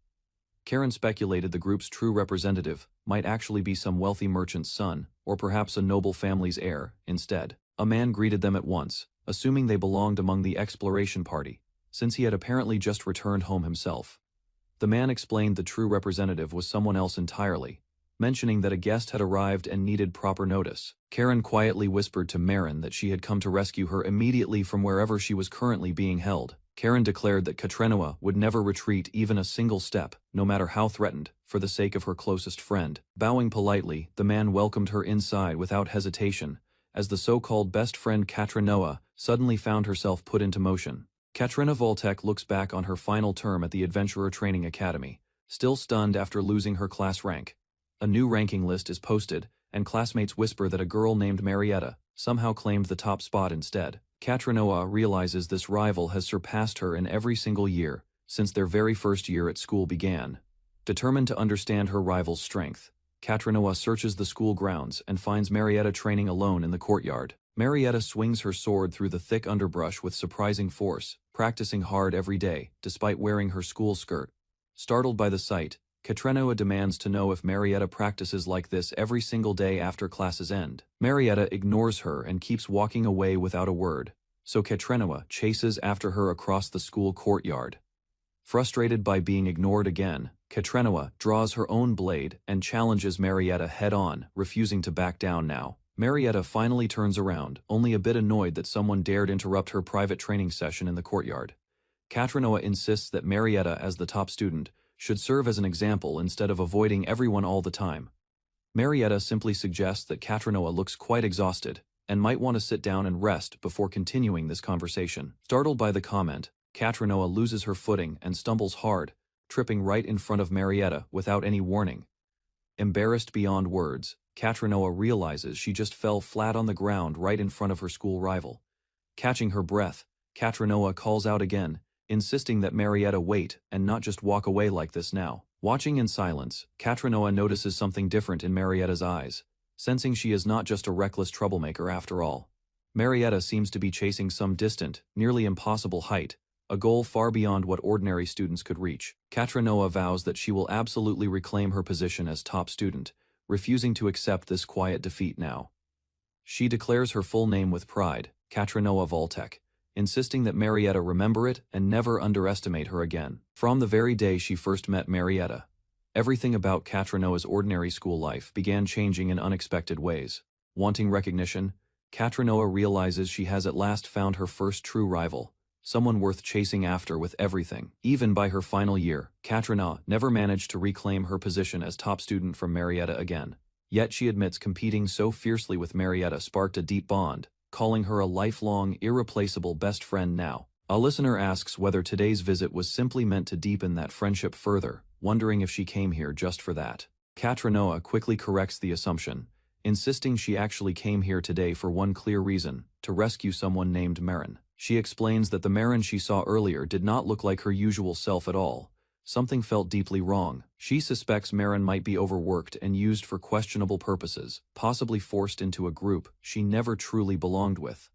Karen speculated the group's true representative might actually be some wealthy merchant's son, or perhaps a noble family's heir, instead. A man greeted them at once, assuming they belonged among the exploration party, since he had apparently just returned home himself. The man explained the true representative was someone else entirely, mentioning that a guest had arrived and needed proper notice. Karen quietly whispered to Marin that she had come to rescue her immediately from wherever she was currently being held. Karen declared that Katrenoa would never retreat even a single step, no matter how threatened, for the sake of her closest friend. Bowing politely, the man welcomed her inside without hesitation, as the so-called best friend Katrenoa suddenly found herself put into motion. Katrina Voltek looks back on her final term at the Adventurer Training Academy, still stunned after losing her class rank. A new ranking list is posted, and classmates whisper that a girl named Marietta somehow claimed the top spot instead. Katrenoa realizes this rival has surpassed her in every single year since their very first year at school began. Determined to understand her rival's strength, Katrenoa searches the school grounds and finds Marietta training alone in the courtyard. Marietta swings her sword through the thick underbrush with surprising force, practicing hard every day, despite wearing her school skirt. Startled by the sight, Katrenoa demands to know if Marietta practices like this every single day after classes end. Marietta ignores her and keeps walking away without a word, so Katrenoa chases after her across the school courtyard. Frustrated by being ignored again, Katrenoa draws her own blade and challenges Marietta head-on, refusing to back down now. Marietta finally turns around, only a bit annoyed that someone dared interrupt her private training session in the courtyard. Katrenoa insists that Marietta, as the top student, should serve as an example instead of avoiding everyone all the time. Marietta simply suggests that Katrenoa looks quite exhausted and might want to sit down and rest before continuing this conversation. Startled by the comment, Katrenoa loses her footing and stumbles hard, tripping right in front of Marietta without any warning. Embarrassed beyond words, Katrenoa realizes she just fell flat on the ground right in front of her school rival. Catching her breath, Katrenoa calls out again, insisting that Marietta wait and not just walk away like this now. Watching in silence, Katrenoa notices something different in Marietta's eyes, sensing she is not just a reckless troublemaker after all. Marietta seems to be chasing some distant, nearly impossible height, a goal far beyond what ordinary students could reach. Katrenoa vows that she will absolutely reclaim her position as top student, refusing to accept this quiet defeat now. She declares her full name with pride, Katrenoa Voltek, insisting that Marietta remember it and never underestimate her again. From the very day she first met Marietta, everything about Katrenoa's ordinary school life began changing in unexpected ways. Wanting recognition, Katrenoa realizes she has at last found her first true rival, someone worth chasing after with everything. Even by her final year, Katrenoa never managed to reclaim her position as top student from Marietta again. Yet she admits competing so fiercely with Marietta sparked a deep bond, calling her a lifelong, irreplaceable best friend now. A listener asks whether today's visit was simply meant to deepen that friendship further, wondering if she came here just for that. Katrenoa quickly corrects the assumption, insisting she actually came here today for one clear reason: to rescue someone named Marin. She explains that the Marin she saw earlier did not look like her usual self at all. Something felt deeply wrong. She suspects Marin might be overworked and used for questionable purposes, possibly forced into a group she never truly belonged with.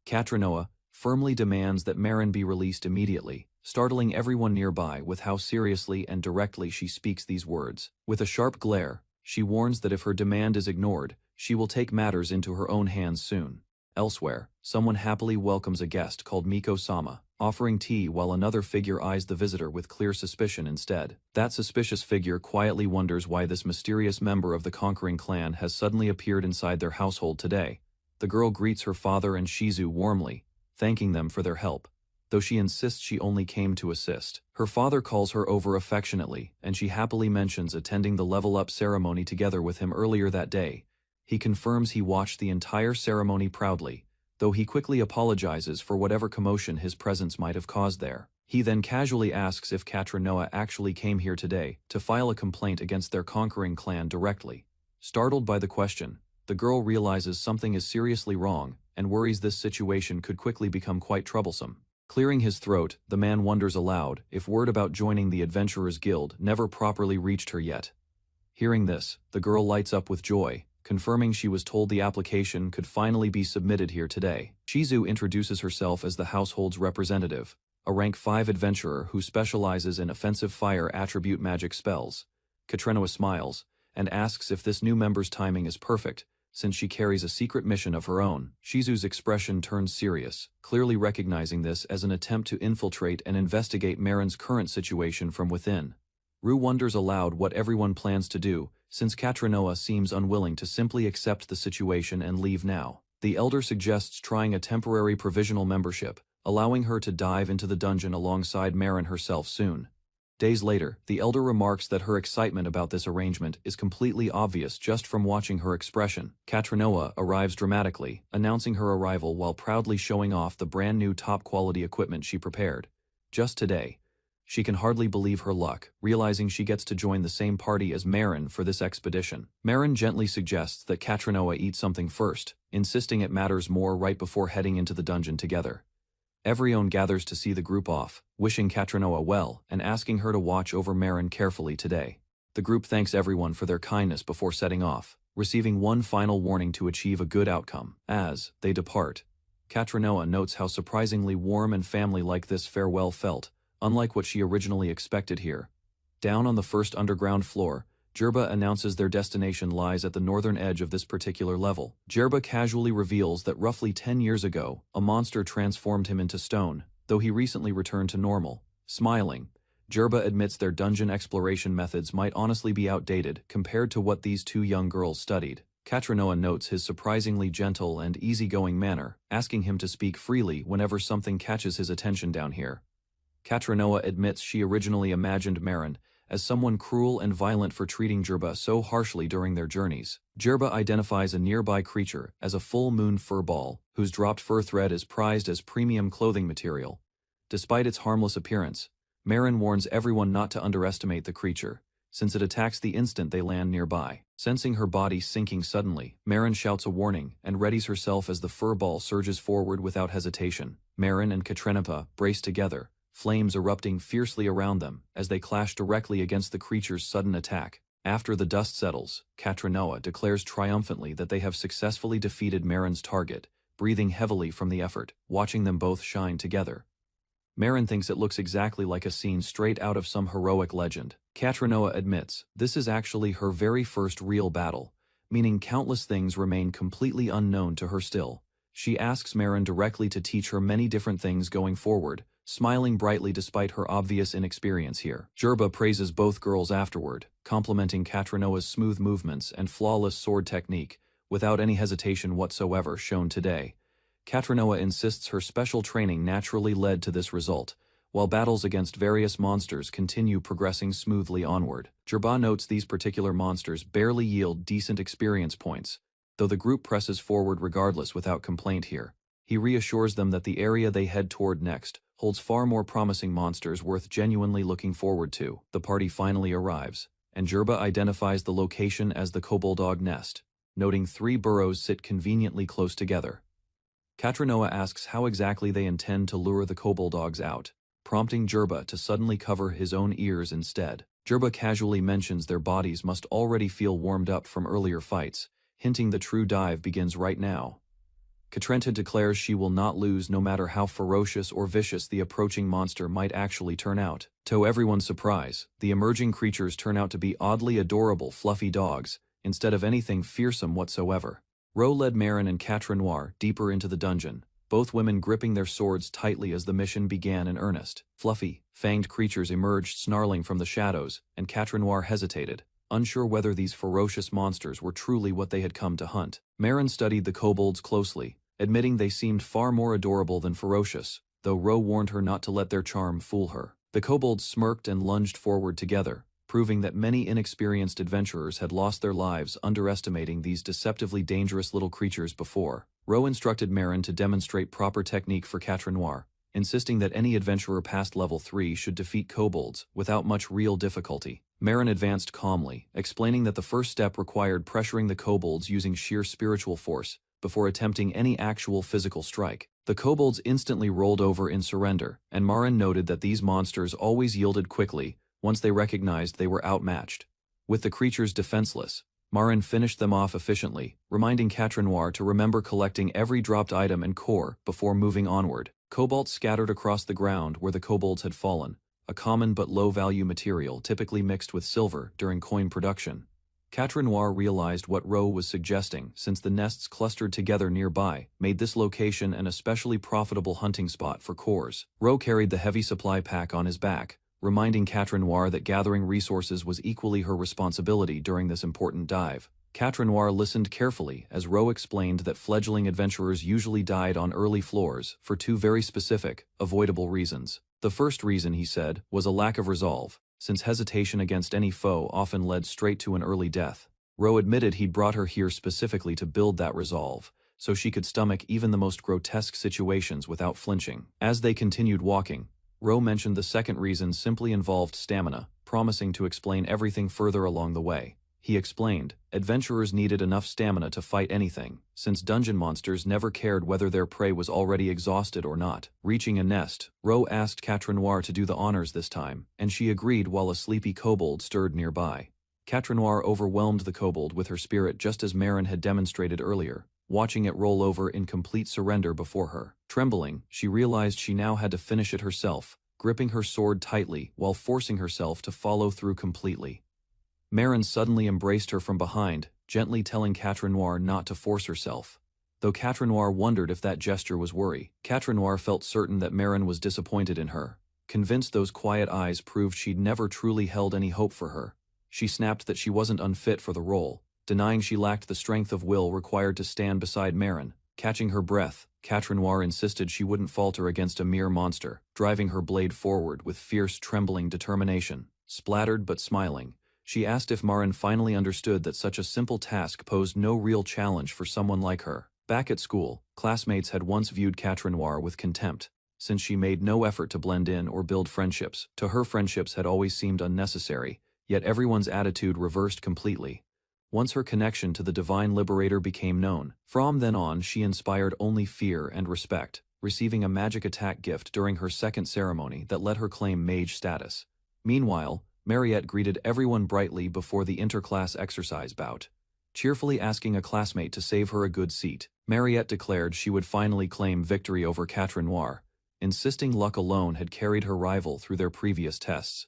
Katrenoa firmly demands that Marin be released immediately, startling everyone nearby with how seriously and directly she speaks these words. With a sharp glare, she warns that if her demand is ignored, she will take matters into her own hands soon. Elsewhere, someone happily welcomes a guest called Miko-sama, offering tea while another figure eyes the visitor with clear suspicion instead. That suspicious figure quietly wonders why this mysterious member of the conquering clan has suddenly appeared inside their household today. The girl greets her father and Shizu warmly, thanking them for their help, though she insists she only came to assist. Her father calls her over affectionately, and she happily mentions attending the level-up ceremony together with him earlier that day. He confirms he watched the entire ceremony proudly, though he quickly apologizes for whatever commotion his presence might have caused there. He then casually asks if Katrenoa actually came here today to file a complaint against their conquering clan directly. Startled by the question, the girl realizes something is seriously wrong and worries this situation could quickly become quite troublesome. Clearing his throat, the man wonders aloud if word about joining the Adventurers Guild never properly reached her yet. Hearing this, the girl lights up with joy, confirming she was told the application could finally be submitted here today. Shizu introduces herself as the household's representative, a rank 5 adventurer who specializes in offensive fire attribute magic spells. Katrenoa smiles, and asks if this new member's timing is perfect, since she carries a secret mission of her own. Shizu's expression turns serious, clearly recognizing this as an attempt to infiltrate and investigate Marin's current situation from within. Rue wonders aloud what everyone plans to do, since Katrenoa seems unwilling to simply accept the situation and leave now. The elder suggests trying a temporary provisional membership, allowing her to dive into the dungeon alongside Marin herself soon. Days later, the elder remarks that her excitement about this arrangement is completely obvious just from watching her expression. Katrenoa arrives dramatically, announcing her arrival while proudly showing off the brand new top-quality equipment she prepared. Just today, she can hardly believe her luck, realizing she gets to join the same party as Marin for this expedition. Marin gently suggests that Katrenoa eat something first, insisting it matters more right before heading into the dungeon together. Everyone gathers to see the group off, wishing Katrenoa well and asking her to watch over Marin carefully today. The group thanks everyone for their kindness before setting off, receiving one final warning to achieve a good outcome. As they depart, Katrenoa notes how surprisingly warm and family-like this farewell felt, unlike what she originally expected here. Down on the first underground floor, Jerba announces their destination lies at the northern edge of this particular level. Jerba casually reveals that roughly 10 years ago, a monster transformed him into stone, though he recently returned to normal. Smiling, Jerba admits their dungeon exploration methods might honestly be outdated compared to what these two young girls studied. Katranoa notes his surprisingly gentle and easygoing manner, asking him to speak freely whenever something catches his attention down here. Katranoa admits she originally imagined Marin as someone cruel and violent for treating Jerba so harshly during their journeys. Jerba identifies a nearby creature as a full moon furball, whose dropped fur thread is prized as premium clothing material. Despite its harmless appearance, Marin warns everyone not to underestimate the creature, since it attacks the instant they land nearby. Sensing her body sinking suddenly, Marin shouts a warning and readies herself as the furball surges forward without hesitation. Marin and Katrenopa brace together, flames erupting fiercely around them as they clash directly against the creature's sudden attack. After the dust settles, Katrenoa declares triumphantly that they have successfully defeated Marin's target, breathing heavily from the effort, watching them both shine together. Marin thinks it looks exactly like a scene straight out of some heroic legend. Katrenoa admits this is actually her very first real battle, meaning countless things remain completely unknown to her still. She asks Marin directly to teach her many different things going forward, smiling brightly despite her obvious inexperience here. Jerba praises both girls afterward, complimenting Katrenoa's smooth movements and flawless sword technique, without any hesitation whatsoever shown today. Katrenoa insists her special training naturally led to this result, while battles against various monsters continue progressing smoothly onward. Jerba notes these particular monsters barely yield decent experience points, though the group presses forward regardless without complaint here. He reassures them that the area they head toward next holds far more promising monsters worth genuinely looking forward to. The party finally arrives, and Jerba identifies the location as the Koboldog Nest, noting 3 burrows sit conveniently close together. Katrenoa asks how exactly they intend to lure the Koboldogs out, prompting Jerba to suddenly cover his own ears instead. Jerba casually mentions their bodies must already feel warmed up from earlier fights, hinting the true dive begins right now. Katrenta declares she will not lose no matter how ferocious or vicious the approaching monster might actually turn out. To everyone's surprise, the emerging creatures turn out to be oddly adorable fluffy dogs, instead of anything fearsome whatsoever. Ro led Marin and Katrenoir deeper into the dungeon, both women gripping their swords tightly as the mission began in earnest. Fluffy, fanged creatures emerged snarling from the shadows, and Katrenoir hesitated, unsure whether these ferocious monsters were truly what they had come to hunt. Marin studied the kobolds closely, admitting they seemed far more adorable than ferocious, though Ro warned her not to let their charm fool her. The kobolds smirked and lunged forward together, proving that many inexperienced adventurers had lost their lives underestimating these deceptively dangerous little creatures before. Ro instructed Marin to demonstrate proper technique for Katrenoir, insisting that any adventurer past level 3 should defeat kobolds without much real difficulty. Marin advanced calmly, explaining that the first step required pressuring the kobolds using sheer spiritual force before attempting any actual physical strike. The kobolds instantly rolled over in surrender, and Marin noted that these monsters always yielded quickly once they recognized they were outmatched. With the creatures defenseless, Marin finished them off efficiently, reminding Katrenoir to remember collecting every dropped item and core before moving onward. Cobalt scattered across the ground where the kobolds had fallen, a common but low-value material typically mixed with silver during coin production. Katrenoir realized what Ro was suggesting, since the nests clustered together nearby made this location an especially profitable hunting spot for cores. Ro carried the heavy supply pack on his back, reminding Katrenoir that gathering resources was equally her responsibility during this important dive. Katrenoir listened carefully as Ro explained that fledgling adventurers usually died on early floors for 2 very specific, avoidable reasons. The first reason, he said, was a lack of resolve, since hesitation against any foe often led straight to an early death. Ro admitted he'd brought her here specifically to build that resolve, so she could stomach even the most grotesque situations without flinching. As they continued walking, Ro mentioned the second reason simply involved stamina, promising to explain everything further along the way. He explained, adventurers needed enough stamina to fight anything, since dungeon monsters never cared whether their prey was already exhausted or not. Reaching a nest, Ro asked Katrenoir to do the honors this time, and she agreed while a sleepy kobold stirred nearby. Katrenoir overwhelmed the kobold with her spirit just as Marin had demonstrated earlier, watching it roll over in complete surrender before her. Trembling, she realized she now had to finish it herself, gripping her sword tightly while forcing herself to follow through completely. Marin suddenly embraced her from behind, gently telling Katrenoir not to force herself. Though Katrenoir wondered if that gesture was worry, Katrenoir felt certain that Marin was disappointed in her, convinced those quiet eyes proved she'd never truly held any hope for her. She snapped that she wasn't unfit for the role, denying she lacked the strength of will required to stand beside Marin. Catching her breath, Catrinoir insisted she wouldn't falter against a mere monster, driving her blade forward with fierce, trembling determination. Splattered but smiling, she asked if Marin finally understood that such a simple task posed no real challenge for someone like her. Back at school, classmates had once viewed Catrinoir with contempt, since she made no effort to blend in or build friendships. To her, friendships had always seemed unnecessary, yet everyone's attitude reversed completely once her connection to the Divine Liberator became known. From then on, she inspired only fear and respect, receiving a magic attack gift during her second ceremony that let her claim mage status. Meanwhile, Mariette greeted everyone brightly before the interclass exercise bout, cheerfully asking a classmate to save her a good seat. Mariette declared she would finally claim victory over Catrinoir, insisting luck alone had carried her rival through their previous tests.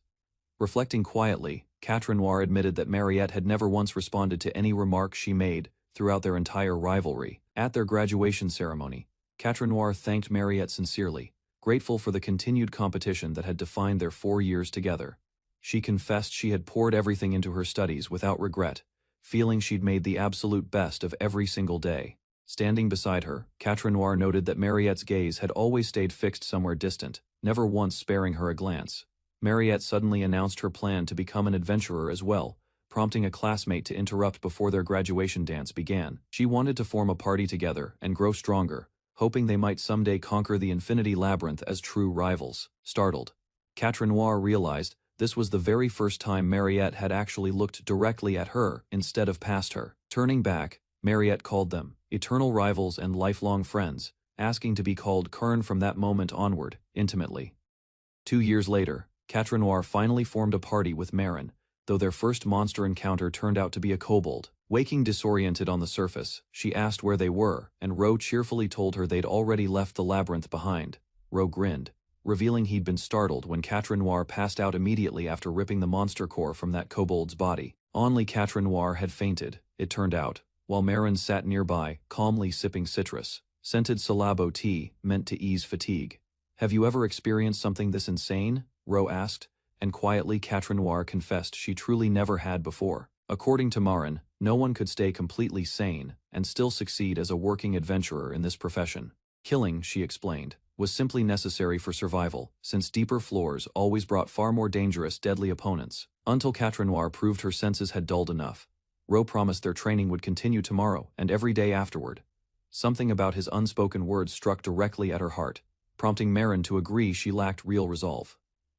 Reflecting quietly, Catrinoir admitted that Mariette had never once responded to any remark she made throughout their entire rivalry. At their graduation ceremony, Catrinoir thanked Mariette sincerely, grateful for the continued competition that had defined their 4 years together. She confessed she had poured everything into her studies without regret, feeling she'd made the absolute best of every single day. Standing beside her, Catrinoir noted that Mariette's gaze had always stayed fixed somewhere distant, never once sparing her a glance. Mariette suddenly announced her plan to become an adventurer as well, prompting a classmate to interrupt before their graduation dance began. She wanted to form a party together and grow stronger, hoping they might someday conquer the Infinity Labyrinth as true rivals. Startled, Catrinoir realized this was the very first time Mariette had actually looked directly at her instead of past her. Turning back, Mariette called them eternal rivals and lifelong friends, asking to be called Kern from that moment onward, intimately. 2 years later, Catrinoir finally formed a party with Marin, though their first monster encounter turned out to be a kobold. Waking disoriented on the surface, she asked where they were, and Ro cheerfully told her they'd already left the labyrinth behind. Ro grinned, revealing he'd been startled when Catrinoir passed out immediately after ripping the monster core from that kobold's body. Only Catrinoir had fainted, it turned out, while Marin sat nearby, calmly sipping citrus-scented Salabo tea meant to ease fatigue. "Have you ever experienced something this insane?" Ro asked, and quietly Catrinoir confessed she truly never had before. According to Marin, no one could stay completely sane and still succeed as a working adventurer in this profession. Killing, she explained, was simply necessary for survival, since deeper floors always brought far more dangerous, deadly opponents. Until Catrinoir proved her senses had dulled enough, Ro promised their training would continue tomorrow and every day afterward. Something about his unspoken words struck directly at her heart, prompting Marin to agree she lacked real resolve.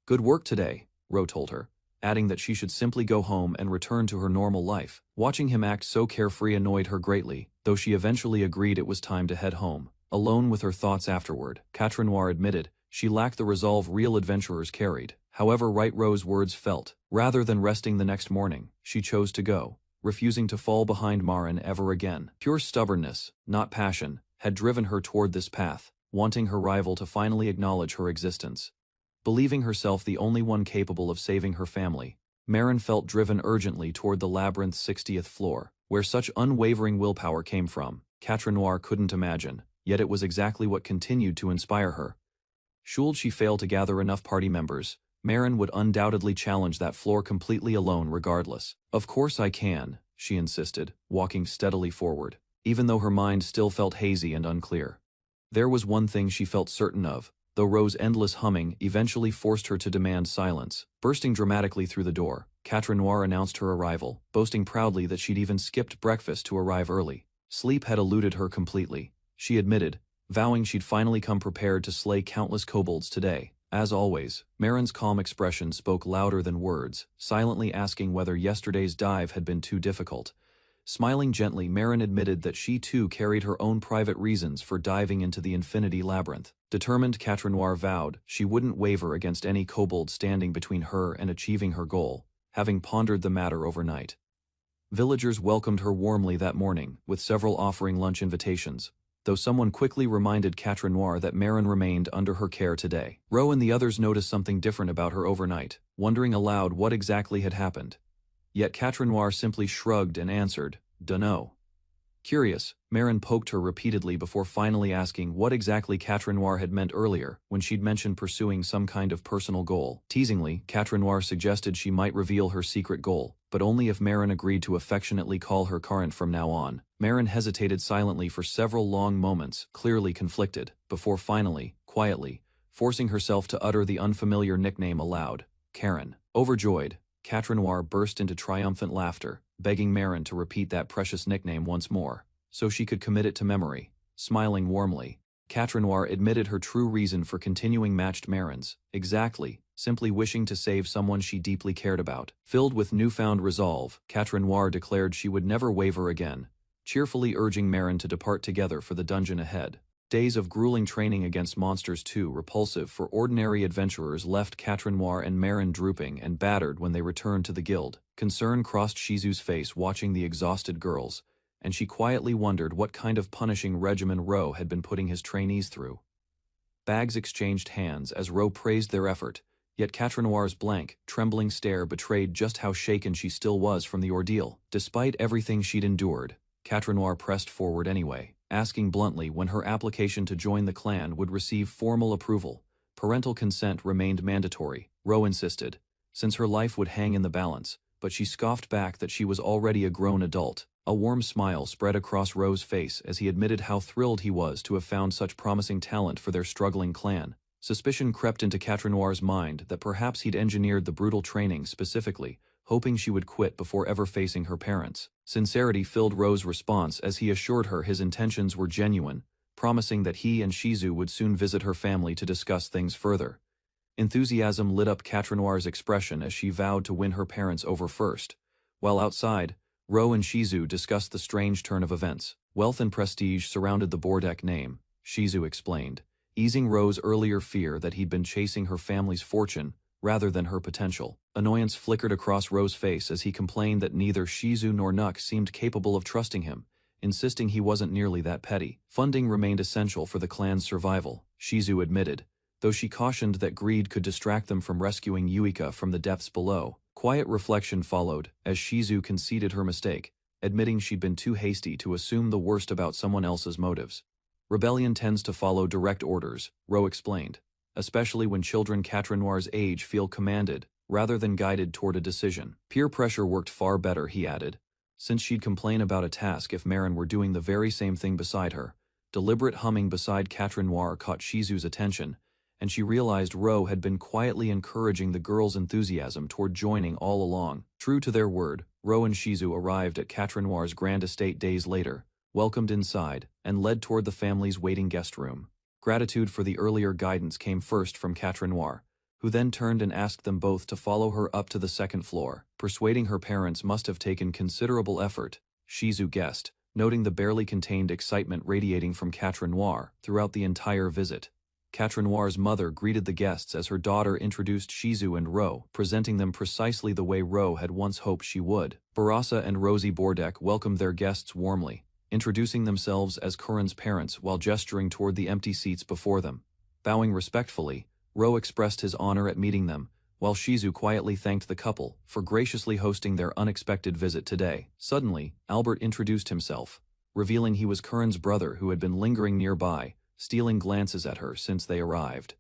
"Good work today," Ro told her, adding that she should simply go home and return to her normal life. Watching him act so carefree annoyed her greatly, though she eventually agreed it was time to head home. Alone with her thoughts afterward, Catrinoir admitted she lacked the resolve real adventurers carried. However right Ro's words felt, rather than resting the next morning, she chose to go, refusing to fall behind Marin ever again. Pure stubbornness, not passion, had driven her toward this path, wanting her rival to finally acknowledge her existence. Believing herself the only one capable of saving her family, Marin felt driven urgently toward the labyrinth's 60th floor. Where such unwavering willpower came from, Catrinoir couldn't imagine, yet it was exactly what continued to inspire her. Should she fail to gather enough party members, Marin would undoubtedly challenge that floor completely alone regardless. "Of course I can," she insisted, walking steadily forward, even though her mind still felt hazy and unclear. There was one thing she felt certain of, though Ro's endless humming eventually forced her to demand silence. Bursting dramatically through the door, Catrinoir announced her arrival, boasting proudly that she'd even skipped breakfast to arrive early. Sleep had eluded her completely, she admitted, vowing she'd finally come prepared to slay countless kobolds today. As always, Marin's calm expression spoke louder than words, silently asking whether yesterday's dive had been too difficult. Smiling gently, Marin admitted that she too carried her own private reasons for diving into the Infinity Labyrinth. Determined, Catrinoir vowed she wouldn't waver against any kobold standing between her and achieving her goal, having pondered the matter overnight. Villagers welcomed her warmly that morning, with several offering lunch invitations, though someone quickly reminded Catrinoir that Marin remained under her care today. Ro and the others noticed something different about her overnight, wondering aloud what exactly had happened. Yet Catrinoir simply shrugged and answered, "Dunno." Curious, Marin poked her repeatedly before finally asking what exactly Quatre Noir had meant earlier when she'd mentioned pursuing some kind of personal goal. Teasingly, Quatre Noir suggested she might reveal her secret goal, but only if Marin agreed to affectionately call her Current from now on. Marin hesitated silently for several long moments, clearly conflicted, before finally, quietly, forcing herself to utter the unfamiliar nickname aloud. Karen. Overjoyed, Quatre Noir burst into triumphant laughter, begging Marin to repeat that precious nickname once more, so she could commit it to memory. Smiling warmly, Quatre Noir admitted her true reason for continuing matched Marin's, exactly, simply wishing to save someone she deeply cared about. Filled with newfound resolve, Quatre Noir declared she would never waver again, cheerfully urging Marin to depart together for the dungeon ahead. Days of grueling training against monsters too repulsive for ordinary adventurers left Quatre Noir and Marin drooping and battered when they returned to the guild. Concern crossed Shizu's face watching the exhausted girls, and she quietly wondered what kind of punishing regimen Ro had been putting his trainees through. Bags exchanged hands as Ro praised their effort, yet Quatre Noir's blank, trembling stare betrayed just how shaken she still was from the ordeal. Despite everything she'd endured, Quatre Noir pressed forward anyway, asking bluntly when her application to join the clan would receive formal approval. Parental consent remained mandatory, Ro insisted, since her life would hang in the balance, but she scoffed back that she was already a grown adult. A warm smile spread across Ro's face as he admitted how thrilled he was to have found such promising talent for their struggling clan. Suspicion crept into Quatre Noir's mind that perhaps he'd engineered the brutal training specifically, hoping she would quit before ever facing her parents. Sincerity filled Ro's response as he assured her his intentions were genuine, promising that he and Shizu would soon visit her family to discuss things further. Enthusiasm lit up Quatre Noir's expression as she vowed to win her parents over first. While outside, Ro and Shizu discussed the strange turn of events. Wealth and prestige surrounded the Bordek name, Shizu explained, easing Ro's earlier fear that he'd been chasing her family's fortune rather than her potential. Annoyance flickered across Ro's face as he complained that neither Shizu nor Nuk seemed capable of trusting him, insisting he wasn't nearly that petty. Funding remained essential for the clan's survival, Shizu admitted, though she cautioned that greed could distract them from rescuing Yuika from the depths below. Quiet reflection followed, as Shizu conceded her mistake, admitting she'd been too hasty to assume the worst about someone else's motives. Rebellion tends to follow direct orders, Ro explained, especially when children Quatre Noir's age feel commanded, rather than guided toward a decision. Peer pressure worked far better, he added, since she'd complain about a task if Marin were doing the very same thing beside her. Deliberate humming beside Quatre Noir caught Shizu's attention, and she realized Ro had been quietly encouraging the girls' enthusiasm toward joining all along. True to their word, Ro and Shizu arrived at Quatre Noir's grand estate days later, welcomed inside, and led toward the family's waiting guest room. Gratitude for the earlier guidance came first from Quatre Noir, who then turned and asked them both to follow her up to the second floor. Persuading her parents must have taken considerable effort, Shizu guessed, noting the barely contained excitement radiating from Quatre Noir throughout the entire visit. Quatre Noir's mother greeted the guests as her daughter introduced Shizu and Ro, presenting them precisely the way Ro had once hoped she would. Barasa and Rosie Bordek welcomed their guests warmly, introducing themselves as Curran's parents while gesturing toward the empty seats before them. Bowing respectfully, Ro expressed his honor at meeting them, while Shizu quietly thanked the couple for graciously hosting their unexpected visit today. Suddenly, Albert introduced himself, revealing he was Curran's brother who had been lingering nearby, stealing glances at her since they arrived.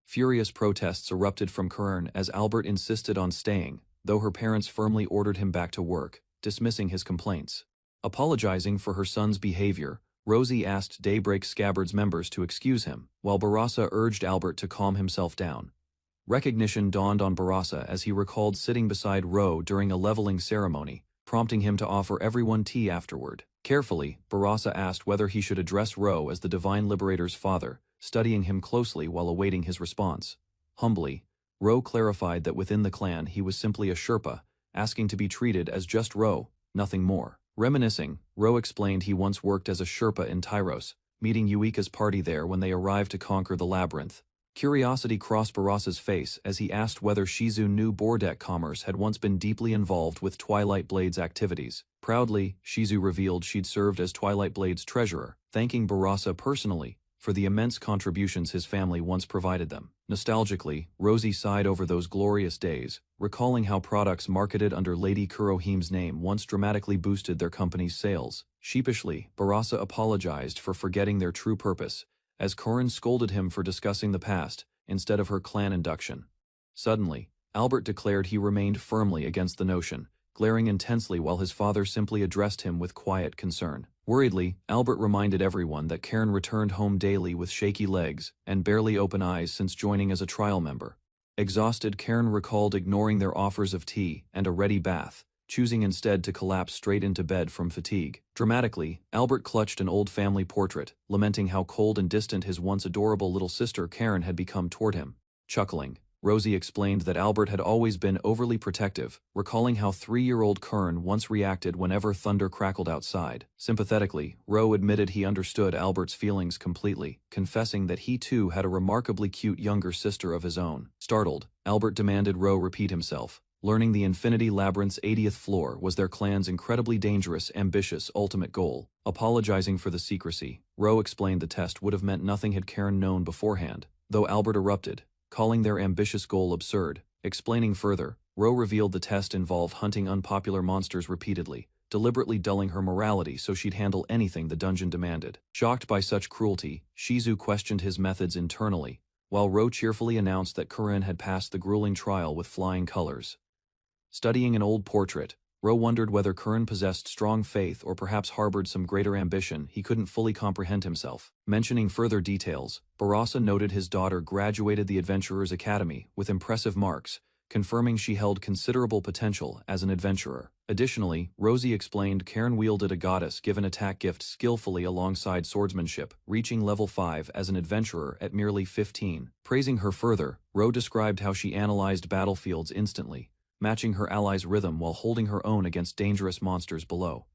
Furious protests erupted from Curran as Albert insisted on staying, though her parents firmly ordered him back to work, dismissing his complaints. Apologizing for her son's behavior, Rosie asked Daybreak Scabbard's members to excuse him, while Barasa urged Albert to calm himself down. Recognition dawned on Barasa as he recalled sitting beside Ro during a leveling ceremony, prompting him to offer everyone tea afterward. Carefully, Barasa asked whether he should address Ro as the Divine Liberator's father, studying him closely while awaiting his response. Humbly, Ro clarified that within the clan he was simply a Sherpa, asking to be treated as just Ro, nothing more. Reminiscing, Ro explained he once worked as a Sherpa in Tyros, meeting Yuika's party there when they arrived to conquer the labyrinth. Curiosity crossed Barasa's face as he asked whether Shizu knew Bordek commerce had once been deeply involved with Twilight Blade's activities. Proudly, Shizu revealed she'd served as Twilight Blade's treasurer, thanking Barasa personally for the immense contributions his family once provided them. Nostalgically, Rosie sighed over those glorious days, recalling how products marketed under Lady Kurohim's name once dramatically boosted their company's sales. Sheepishly, Barasa apologized for forgetting their true purpose, as Corin scolded him for discussing the past, instead of her clan induction. Suddenly, Albert declared he remained firmly against the notion, glaring intensely while his father simply addressed him with quiet concern. Worriedly, Albert reminded everyone that Karen returned home daily with shaky legs and barely open eyes since joining as a trial member. Exhausted, Karen recalled ignoring their offers of tea and a ready bath, choosing instead to collapse straight into bed from fatigue. Dramatically, Albert clutched an old family portrait, lamenting how cold and distant his once adorable little sister Karen had become toward him. Chuckling, Rosie explained that Albert had always been overly protective, recalling how 3-year-old Kern once reacted whenever thunder crackled outside. Sympathetically, Ro admitted he understood Albert's feelings completely, confessing that he too had a remarkably cute younger sister of his own. Startled, Albert demanded Ro repeat himself, learning the Infinity Labyrinth's 80th floor was their clan's incredibly dangerous, ambitious ultimate goal. Apologizing for the secrecy, Ro explained the test would have meant nothing had Karen known beforehand, though Albert erupted, calling their ambitious goal absurd. Explaining further, Ro revealed the test involved hunting unpopular monsters repeatedly, deliberately dulling her morality so she'd handle anything the dungeon demanded. Shocked by such cruelty, Shizu questioned his methods internally, while Ro cheerfully announced that Kurin had passed the grueling trial with flying colors. Studying an old portrait, Ro wondered whether Kurin possessed strong faith or perhaps harbored some greater ambition he couldn't fully comprehend himself. Mentioning further details, Barasa noted his daughter graduated the Adventurers Academy with impressive marks, confirming she held considerable potential as an adventurer. Additionally, Rosie explained Karen wielded a goddess-given attack gift skillfully alongside swordsmanship, reaching level 5 as an adventurer at merely 15. Praising her further, Ro described how she analyzed battlefields instantly, matching her allies' rhythm while holding her own against dangerous monsters below.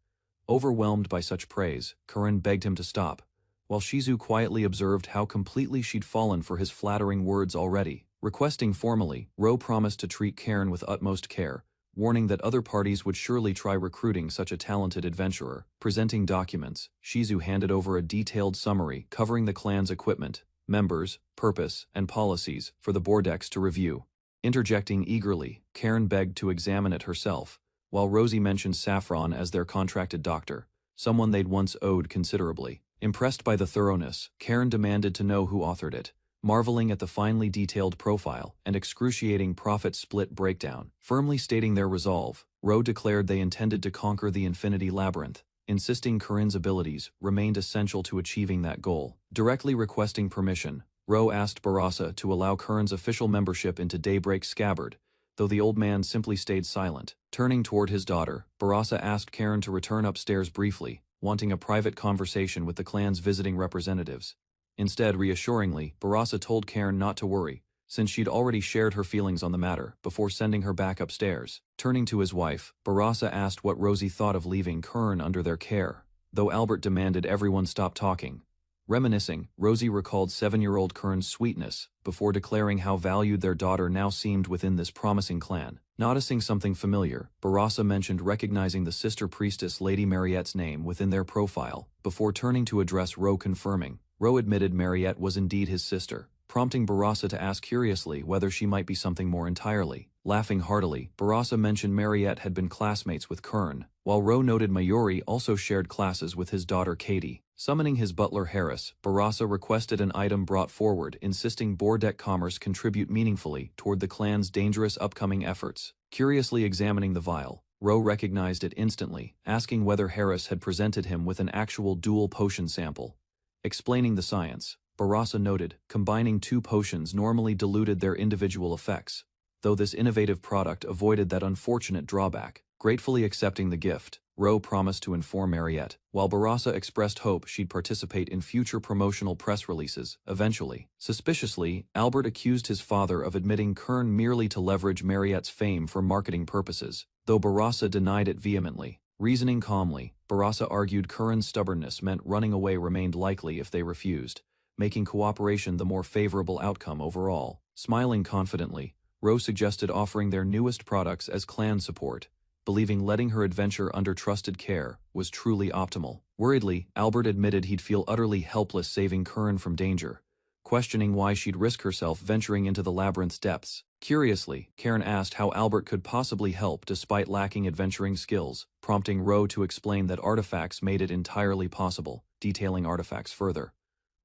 Overwhelmed by such praise, Kurin begged him to stop, while Shizu quietly observed how completely she'd fallen for his flattering words already. Requesting formally, Ro promised to treat Karen with utmost care, warning that other parties would surely try recruiting such a talented adventurer. Presenting documents, Shizu handed over a detailed summary covering the clan's equipment, members, purpose, and policies for the Bordex to review. Interjecting eagerly, Karen begged to examine it herself, while Rosie mentioned Saffron as their contracted doctor, someone they'd once owed considerably. Impressed by the thoroughness, Karen demanded to know who authored it, marveling at the finely detailed profile and excruciating profit split breakdown. Firmly stating their resolve, Ro declared they intended to conquer the Infinity Labyrinth, insisting Kurin's abilities remained essential to achieving that goal. Directly requesting permission, Ro asked Barasa to allow Kurin's official membership into Daybreak's scabbard, though the old man simply stayed silent. Turning toward his daughter, Barasa asked Karen to return upstairs briefly, wanting a private conversation with the clan's visiting representatives. Instead, reassuringly, Barasa told Karen not to worry, since she'd already shared her feelings on the matter before sending her back upstairs. Turning to his wife, Barasa asked what Rosie thought of leaving Kern under their care, though Albert demanded everyone stop talking. Reminiscing, Rosie recalled 7-year-old Kern's sweetness before declaring how valued their daughter now seemed within this promising clan. Noticing something familiar, Barasa mentioned recognizing the sister priestess Lady Mariette's name within their profile, before turning to address Ro, confirming. Ro admitted Mariette was indeed his sister, prompting Barasa to ask curiously whether she might be something more entirely. Laughing heartily, Barasa mentioned Mariette had been classmates with Kern, while Ro noted Mayuri also shared classes with his daughter Katie. Summoning his butler Harris, Barasa requested an item brought forward, insisting Bordek commerce contribute meaningfully toward the clan's dangerous upcoming efforts. Curiously examining the vial, Ro recognized it instantly, asking whether Harris had presented him with an actual dual potion sample. Explaining the science, Barasa noted, combining 2 potions normally diluted their individual effects, though this innovative product avoided that unfortunate drawback. Gratefully accepting the gift, Ro promised to inform Mariette, while Barasa expressed hope she'd participate in future promotional press releases, eventually. Suspiciously, Albert accused his father of admitting Kern merely to leverage Mariette's fame for marketing purposes, though Barasa denied it vehemently. Reasoning calmly, Barasa argued Kern's stubbornness meant running away remained likely if they refused, making cooperation the more favorable outcome overall. Smiling confidently, Ro suggested offering their newest products as clan support, believing letting her adventure under trusted care was truly optimal. Worriedly, Albert admitted he'd feel utterly helpless saving Kern from danger, questioning why she'd risk herself venturing into the labyrinth's depths. Curiously, Karen asked how Albert could possibly help despite lacking adventuring skills, prompting Ro to explain that artifacts made it entirely possible, detailing artifacts further.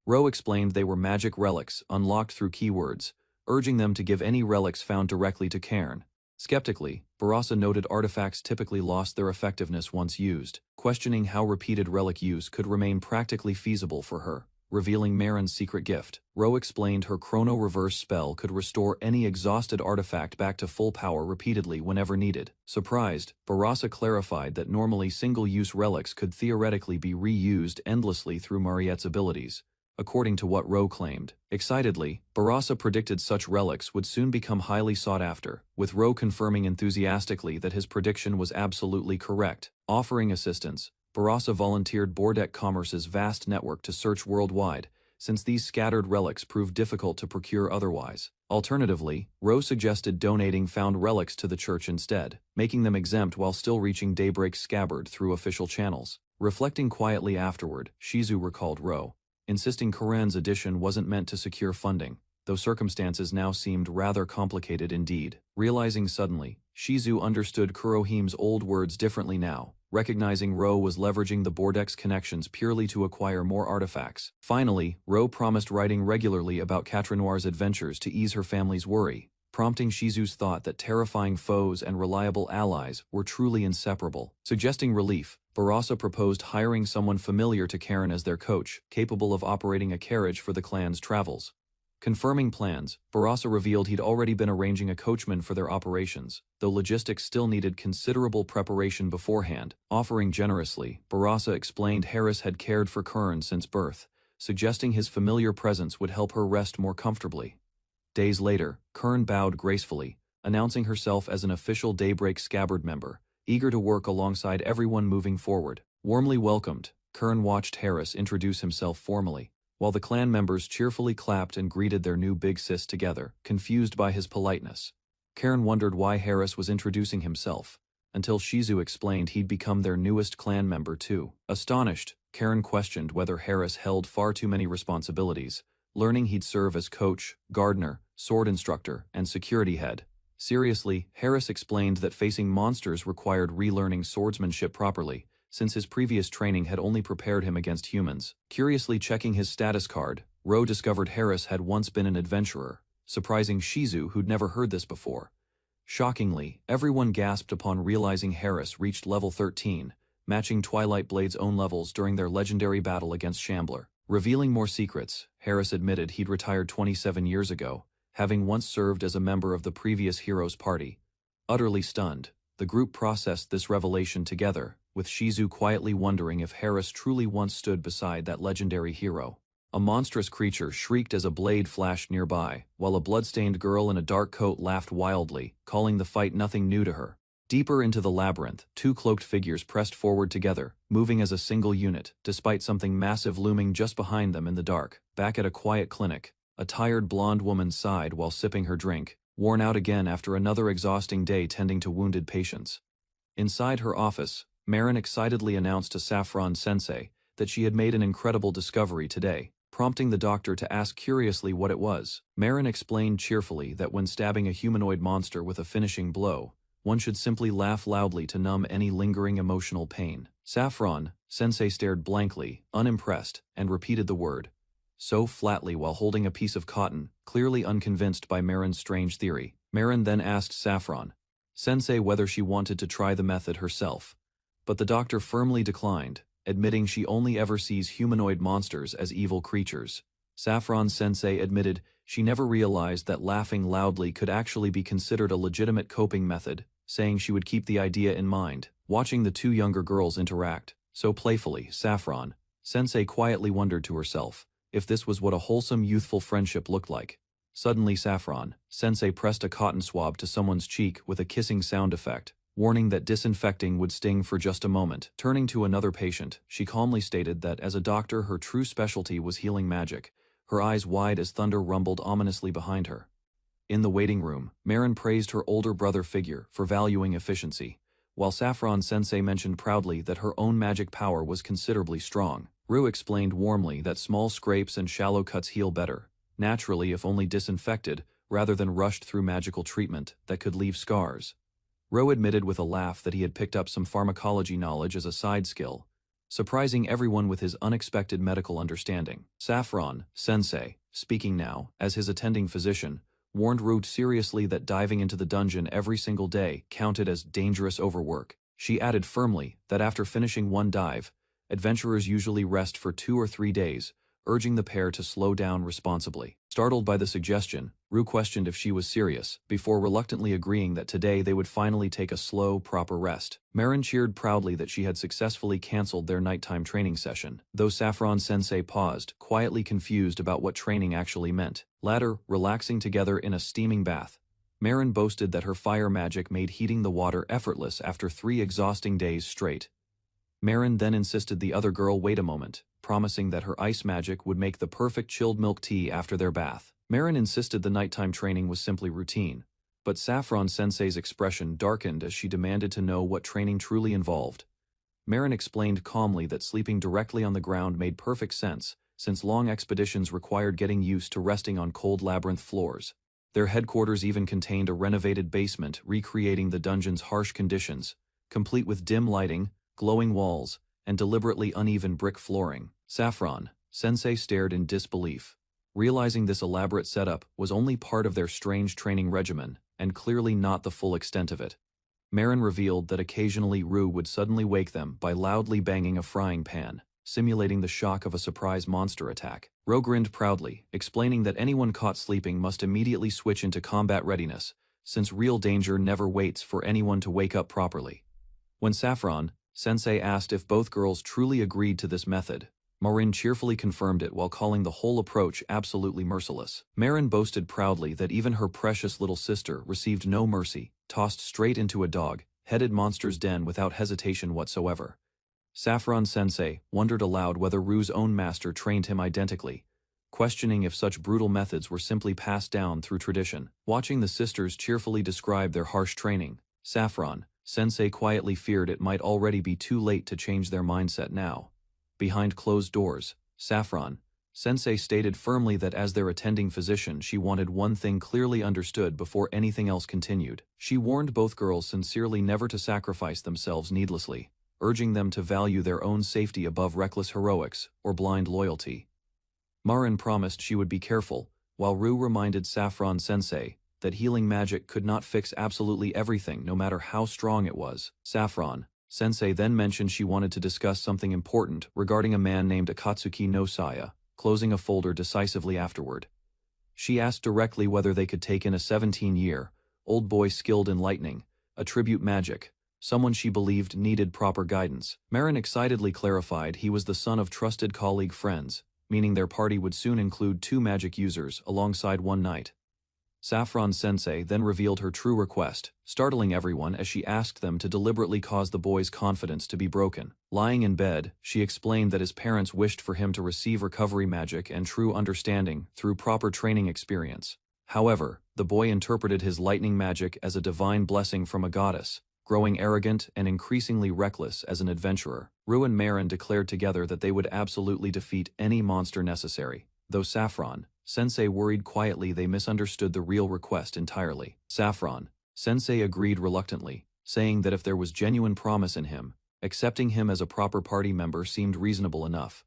Ro explained they were magic relics unlocked through keywords, urging them to give any relics found directly to Karen. Skeptically, Barasa noted artifacts typically lost their effectiveness once used, questioning how repeated relic use could remain practically feasible for her. Revealing Marin's secret gift, Ro explained her Chrono Reverse spell could restore any exhausted artifact back to full power repeatedly whenever needed. Surprised, Barasa clarified that normally single-use relics could theoretically be reused endlessly through Mariette's abilities, according to what Ro claimed. Excitedly, Barasa predicted such relics would soon become highly sought after, with Ro confirming enthusiastically that his prediction was absolutely correct. Offering assistance, Barasa volunteered Bordek Commerce's vast network to search worldwide, since these scattered relics proved difficult to procure otherwise. Alternatively, Ro suggested donating found relics to the church instead, making them exempt while still reaching Daybreak's scabbard through official channels. Reflecting quietly afterward, Shizu recalled Ro, insisting Karen's addition wasn't meant to secure funding, though circumstances now seemed rather complicated indeed. Realizing suddenly, Shizu understood Kurohim's old words differently now, recognizing Ro was leveraging the Bordek's connections purely to acquire more artifacts. Finally, Ro promised writing regularly about Catranoir's adventures to ease her family's worry, prompting Shizu's thought that terrifying foes and reliable allies were truly inseparable. Suggesting relief, Barasa proposed hiring someone familiar to Karen as their coach, capable of operating a carriage for the clan's travels. Confirming plans, Barasa revealed he'd already been arranging a coachman for their operations, though logistics still needed considerable preparation beforehand. Offering generously, Barasa explained Harris had cared for Kern since birth, suggesting his familiar presence would help her rest more comfortably. Days later, Kern bowed gracefully, announcing herself as an official Daybreak Scabbard member, eager to work alongside everyone moving forward. Warmly welcomed, Kern watched Harris introduce himself formally, while the clan members cheerfully clapped and greeted their new big sis together, confused by his politeness. Karen wondered why Harris was introducing himself, until Shizu explained he'd become their newest clan member too. Astonished, Karen questioned whether Harris held far too many responsibilities, learning he'd serve as coach, gardener, sword instructor, and security head. Seriously, Harris explained that facing monsters required relearning swordsmanship properly, since his previous training had only prepared him against humans. Curiously checking his status card, Ro discovered Harris had once been an adventurer, surprising Shizu who'd never heard this before. Shockingly, everyone gasped upon realizing Harris reached level 13, matching Twilight Blade's own levels during their legendary battle against Shambler. Revealing more secrets, Harris admitted he'd retired 27 years ago, having once served as a member of the previous hero's party. Utterly stunned, the group processed this revelation together, with Shizu quietly wondering if Harris truly once stood beside that legendary hero. A monstrous creature shrieked as a blade flashed nearby, while a blood-stained girl in a dark coat laughed wildly, calling the fight nothing new to her. Deeper into the labyrinth, two cloaked figures pressed forward together, moving as a single unit, despite something massive looming just behind them in the dark. Back at a quiet clinic, a tired blonde woman sighed while sipping her drink, worn out again after another exhausting day tending to wounded patients. Inside her office, Marin excitedly announced to Saffron Sensei that she had made an incredible discovery today, prompting the doctor to ask curiously what it was. Marin explained cheerfully that when stabbing a humanoid monster with a finishing blow, one should simply laugh loudly to numb any lingering emotional pain. Saffron Sensei stared blankly, unimpressed, and repeated the word so flatly while holding a piece of cotton, clearly unconvinced by Marin's strange theory. Marin then asked Saffron Sensei whether she wanted to try the method herself, but the doctor firmly declined, admitting she only ever sees humanoid monsters as evil creatures. Saffron Sensei admitted she never realized that laughing loudly could actually be considered a legitimate coping method, saying she would keep the idea in mind. Watching the two younger girls interact so playfully, Saffron Sensei quietly wondered to herself if this was what a wholesome youthful friendship looked like. Suddenly Saffron Sensei pressed a cotton swab to someone's cheek with a kissing sound effect, warning that disinfecting would sting for just a moment. Turning to another patient, she calmly stated that as a doctor her true specialty was healing magic, her eyes wide as thunder rumbled ominously behind her. In the waiting room, Marin praised her older brother figure for valuing efficiency, while Saffron Sensei mentioned proudly that her own magic power was considerably strong. Rue explained warmly that small scrapes and shallow cuts heal better, naturally if only disinfected, rather than rushed through magical treatment that could leave scars. Ro admitted with a laugh that he had picked up some pharmacology knowledge as a side skill, surprising everyone with his unexpected medical understanding. Saffron, sensei, speaking now, as his attending physician, warned Ro seriously that diving into the dungeon every single day counted as dangerous overwork. She added firmly that after finishing one dive, adventurers usually rest for 2 or 3 days, urging the pair to slow down responsibly. Startled by the suggestion, Ru questioned if she was serious, before reluctantly agreeing that today they would finally take a slow, proper rest. Marin cheered proudly that she had successfully cancelled their nighttime training session, though Saffron-sensei paused, quietly confused about what training actually meant. Later, relaxing together in a steaming bath, Marin boasted that her fire magic made heating the water effortless after 3 exhausting days straight. Marin then insisted the other girl wait a moment, promising that her ice magic would make the perfect chilled milk tea after their bath. Marin insisted the nighttime training was simply routine, but Saffron-sensei's expression darkened as she demanded to know what training truly involved. Marin explained calmly that sleeping directly on the ground made perfect sense, since long expeditions required getting used to resting on cold labyrinth floors. Their headquarters even contained a renovated basement recreating the dungeon's harsh conditions, complete with dim lighting, glowing walls, and deliberately uneven brick flooring. Saffron-sensei stared in disbelief, realizing this elaborate setup was only part of their strange training regimen, and clearly not the full extent of it. Marin revealed that occasionally Ru would suddenly wake them by loudly banging a frying pan, simulating the shock of a surprise monster attack. Ro grinned proudly, explaining that anyone caught sleeping must immediately switch into combat readiness, since real danger never waits for anyone to wake up properly. When Saffron-sensei asked if both girls truly agreed to this method, Marin cheerfully confirmed it while calling the whole approach absolutely merciless. Marin boasted proudly that even her precious little sister received no mercy, tossed straight into a dog-headed monster's den without hesitation whatsoever. Saffron-sensei wondered aloud whether Ru's own master trained him identically, questioning if such brutal methods were simply passed down through tradition. Watching the sisters cheerfully describe their harsh training, Saffron-sensei quietly feared it might already be too late to change their mindset now. Behind closed doors, Saffron-sensei stated firmly that as their attending physician she wanted one thing clearly understood before anything else continued. She warned both girls sincerely never to sacrifice themselves needlessly, urging them to value their own safety above reckless heroics or blind loyalty. Marin promised she would be careful, while Ru reminded Saffron-sensei that healing magic could not fix absolutely everything no matter how strong it was. Saffron-sensei then mentioned she wanted to discuss something important regarding a man named Akatsuki no Saya, closing a folder decisively afterward. She asked directly whether they could take in a 17-year-old boy skilled in lightning, attribute magic, someone she believed needed proper guidance. Marin excitedly clarified he was the son of trusted colleague friends, meaning their party would soon include 2 magic users alongside one knight. Saffron-sensei then revealed her true request, startling everyone as she asked them to deliberately cause the boy's confidence to be broken. Lying in bed, she explained that his parents wished for him to receive recovery magic and true understanding through proper training experience. However, the boy interpreted his lightning magic as a divine blessing from a goddess, growing arrogant and increasingly reckless as an adventurer. Ru and Marin declared together that they would absolutely defeat any monster necessary, though Saffron-sensei worried quietly they misunderstood the real request entirely. Saffron-sensei agreed reluctantly, saying that if there was genuine promise in him, accepting him as a proper party member seemed reasonable enough.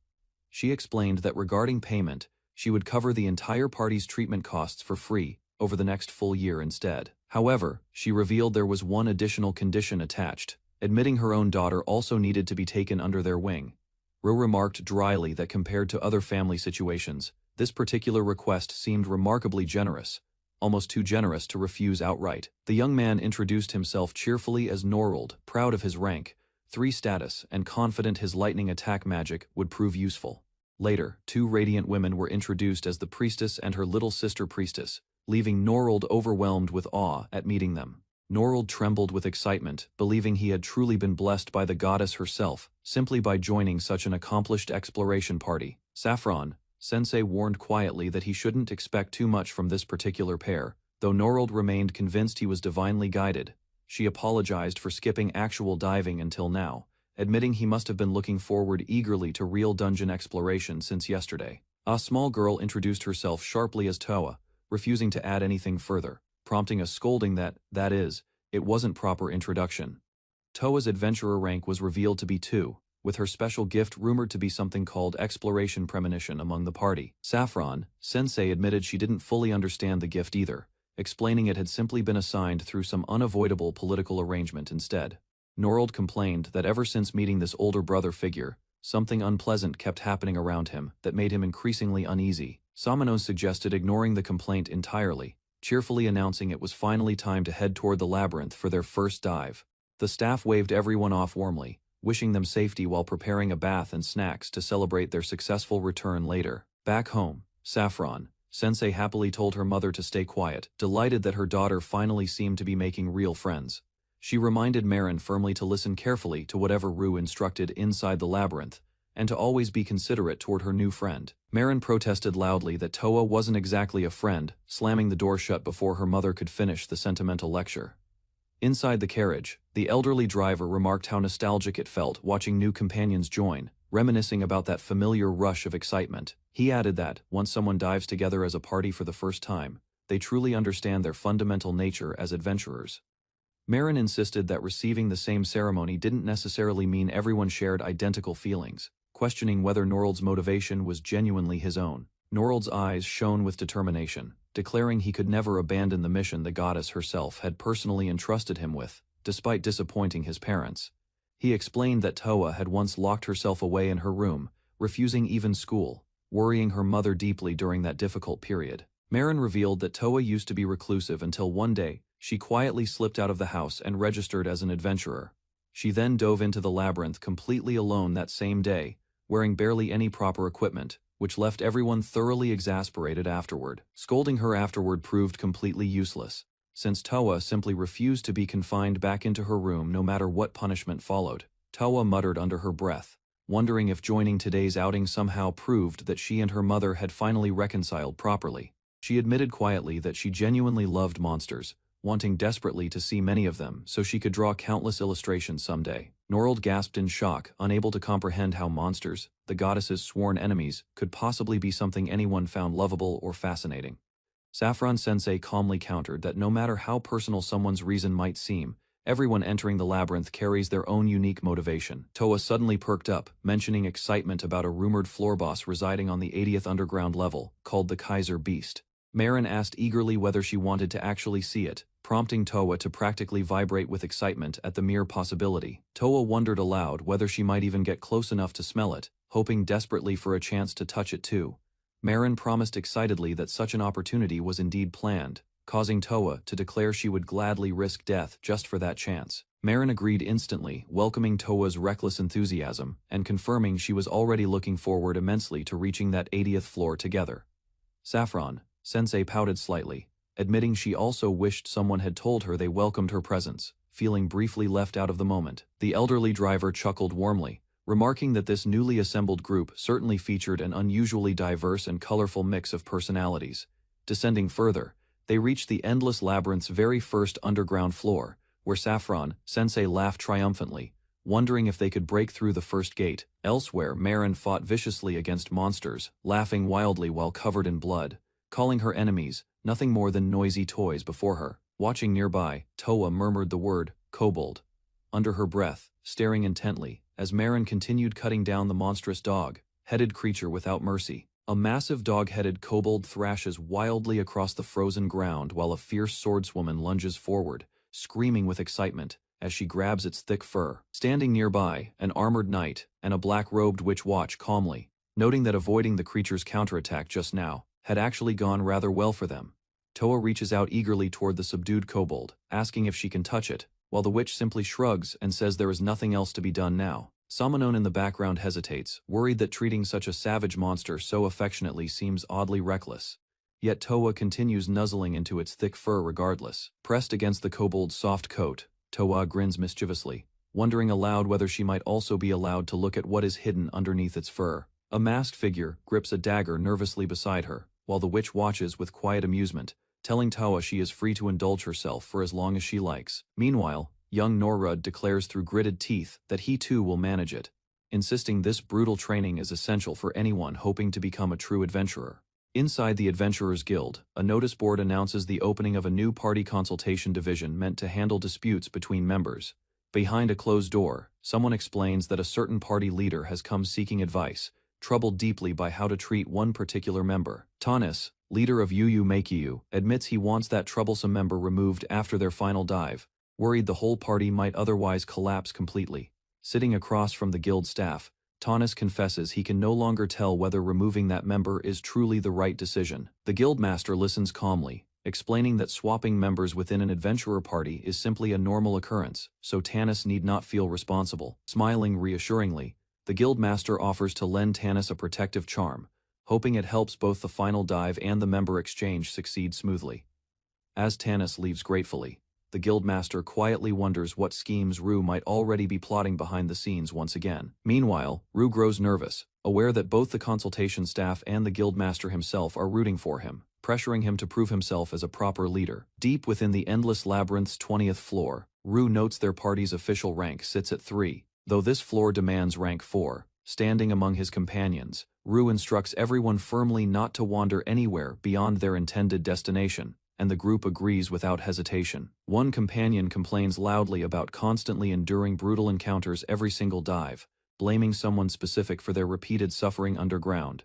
She explained that regarding payment, she would cover the entire party's treatment costs for free over the next full year instead. However, she revealed there was one additional condition attached, admitting her own daughter also needed to be taken under their wing. Ru remarked dryly that compared to other family situations, this particular request seemed remarkably generous, almost too generous to refuse outright. The young man introduced himself cheerfully as Norald, proud of his rank, 3 status, and confident his lightning attack magic would prove useful. Later, 2 radiant women were introduced as the priestess and her little sister priestess, leaving Norald overwhelmed with awe at meeting them. Norald trembled with excitement, believing he had truly been blessed by the goddess herself, simply by joining such an accomplished exploration party. Saffron-sensei warned quietly that he shouldn't expect too much from this particular pair, though Norald remained convinced he was divinely guided. She apologized for skipping actual diving until now, admitting he must have been looking forward eagerly to real dungeon exploration since yesterday. A small girl introduced herself sharply as Toa, refusing to add anything further, prompting a scolding that is, it wasn't proper introduction. Toa's adventurer rank was revealed to be 2, with her special gift rumored to be something called exploration premonition among the party. Saffron, sensei admitted she didn't fully understand the gift either, explaining it had simply been assigned through some unavoidable political arrangement instead. Norald complained that ever since meeting this older brother figure, something unpleasant kept happening around him that made him increasingly uneasy. Samano suggested ignoring the complaint entirely, cheerfully announcing it was finally time to head toward the labyrinth for their first dive. The staff waved everyone off warmly, wishing them safety while preparing a bath and snacks to celebrate their successful return later. Back home, Saffron, sensei happily told her mother to stay quiet, delighted that her daughter finally seemed to be making real friends. She reminded Marin firmly to listen carefully to whatever Rue instructed inside the labyrinth, and to always be considerate toward her new friend. Marin protested loudly that Toa wasn't exactly a friend, slamming the door shut before her mother could finish the sentimental lecture. Inside the carriage, the elderly driver remarked how nostalgic it felt watching new companions join, reminiscing about that familiar rush of excitement. He added that, once someone dives together as a party for the first time, they truly understand their fundamental nature as adventurers. Marin insisted that receiving the same ceremony didn't necessarily mean everyone shared identical feelings, questioning whether Norald's motivation was genuinely his own. Norald's eyes shone with determination, declaring he could never abandon the mission the goddess herself had personally entrusted him with, despite disappointing his parents. He explained that Toa had once locked herself away in her room, refusing even school, worrying her mother deeply during that difficult period. Marin revealed that Toa used to be reclusive until one day, she quietly slipped out of the house and registered as an adventurer. She then dove into the labyrinth completely alone that same day, wearing barely any proper equipment, which left everyone thoroughly exasperated afterward. Scolding her afterward proved completely useless, since Toa simply refused to be confined back into her room no matter what punishment followed. Toa muttered under her breath, wondering if joining today's outing somehow proved that she and her mother had finally reconciled properly. She admitted quietly that she genuinely loved monsters, wanting desperately to see many of them so she could draw countless illustrations someday. Norald gasped in shock, unable to comprehend how monsters, the goddess's sworn enemies, could possibly be something anyone found lovable or fascinating. Saffron Sensei calmly countered that no matter how personal someone's reason might seem, everyone entering the labyrinth carries their own unique motivation. Toa suddenly perked up, mentioning excitement about a rumored floor boss residing on the 80th underground level, called the Kaiser Beast. Marin asked eagerly whether she wanted to actually see it, prompting Toa to practically vibrate with excitement at the mere possibility. Toa wondered aloud whether she might even get close enough to smell it, hoping desperately for a chance to touch it too. Marin promised excitedly that such an opportunity was indeed planned, causing Toa to declare she would gladly risk death just for that chance. Marin agreed instantly, welcoming Toa's reckless enthusiasm, and confirming she was already looking forward immensely to reaching that 80th floor together. Saffron Sensei pouted slightly, admitting she also wished someone had told her they welcomed her presence, feeling briefly left out of the moment. The elderly driver chuckled warmly, remarking that this newly assembled group certainly featured an unusually diverse and colorful mix of personalities. Descending further, they reached the endless labyrinth's very first underground floor, where Saffron Sensei laughed triumphantly, wondering if they could break through the first gate. Elsewhere, Marin fought viciously against monsters, laughing wildly while covered in blood, calling her enemies nothing more than noisy toys before her. Watching nearby, Toa murmured the word, kobold, under her breath, staring intently, as Marin continued cutting down the monstrous dog-headed creature without mercy. A massive dog-headed kobold thrashes wildly across the frozen ground while a fierce swordswoman lunges forward, screaming with excitement, as she grabs its thick fur. Standing nearby, an armored knight and a black-robed witch watch calmly, noting that avoiding the creature's counterattack just now had actually gone rather well for them. Toa reaches out eagerly toward the subdued kobold, asking if she can touch it, while the witch simply shrugs and says there is nothing else to be done now. Samanon in the background hesitates, worried that treating such a savage monster so affectionately seems oddly reckless. Yet Toa continues nuzzling into its thick fur regardless. Pressed against the kobold's soft coat, Toa grins mischievously, wondering aloud whether she might also be allowed to look at what is hidden underneath its fur. A masked figure grips a dagger nervously beside her, while the witch watches with quiet amusement, telling Toa she is free to indulge herself for as long as she likes. Meanwhile, young Norrud declares through gritted teeth that he too will manage it, insisting this brutal training is essential for anyone hoping to become a true adventurer. Inside the Adventurers Guild, a notice board announces the opening of a new party consultation division meant to handle disputes between members. Behind a closed door, someone explains that a certain party leader has come seeking advice, troubled deeply by how to treat one particular member. Tanis, leader of Yu Yu Makyu, admits he wants that troublesome member removed after their final dive, worried the whole party might otherwise collapse completely. Sitting across from the guild staff, Tanis confesses he can no longer tell whether removing that member is truly the right decision. The guildmaster listens calmly, explaining that swapping members within an adventurer party is simply a normal occurrence, so Tanis need not feel responsible. Smiling reassuringly, the guildmaster offers to lend Tanis a protective charm, hoping it helps both the final dive and the member exchange succeed smoothly. As Tanis leaves gratefully, the guildmaster quietly wonders what schemes Rue might already be plotting behind the scenes once again. Meanwhile, Rue grows nervous, aware that both the consultation staff and the guildmaster himself are rooting for him, pressuring him to prove himself as a proper leader. Deep within the Endless Labyrinth's 20th floor, Rue notes their party's official rank sits at 3, though this floor demands rank 4. Standing among his companions, Rue instructs everyone firmly not to wander anywhere beyond their intended destination, and the group agrees without hesitation. One companion complains loudly about constantly enduring brutal encounters every single dive, blaming someone specific for their repeated suffering underground.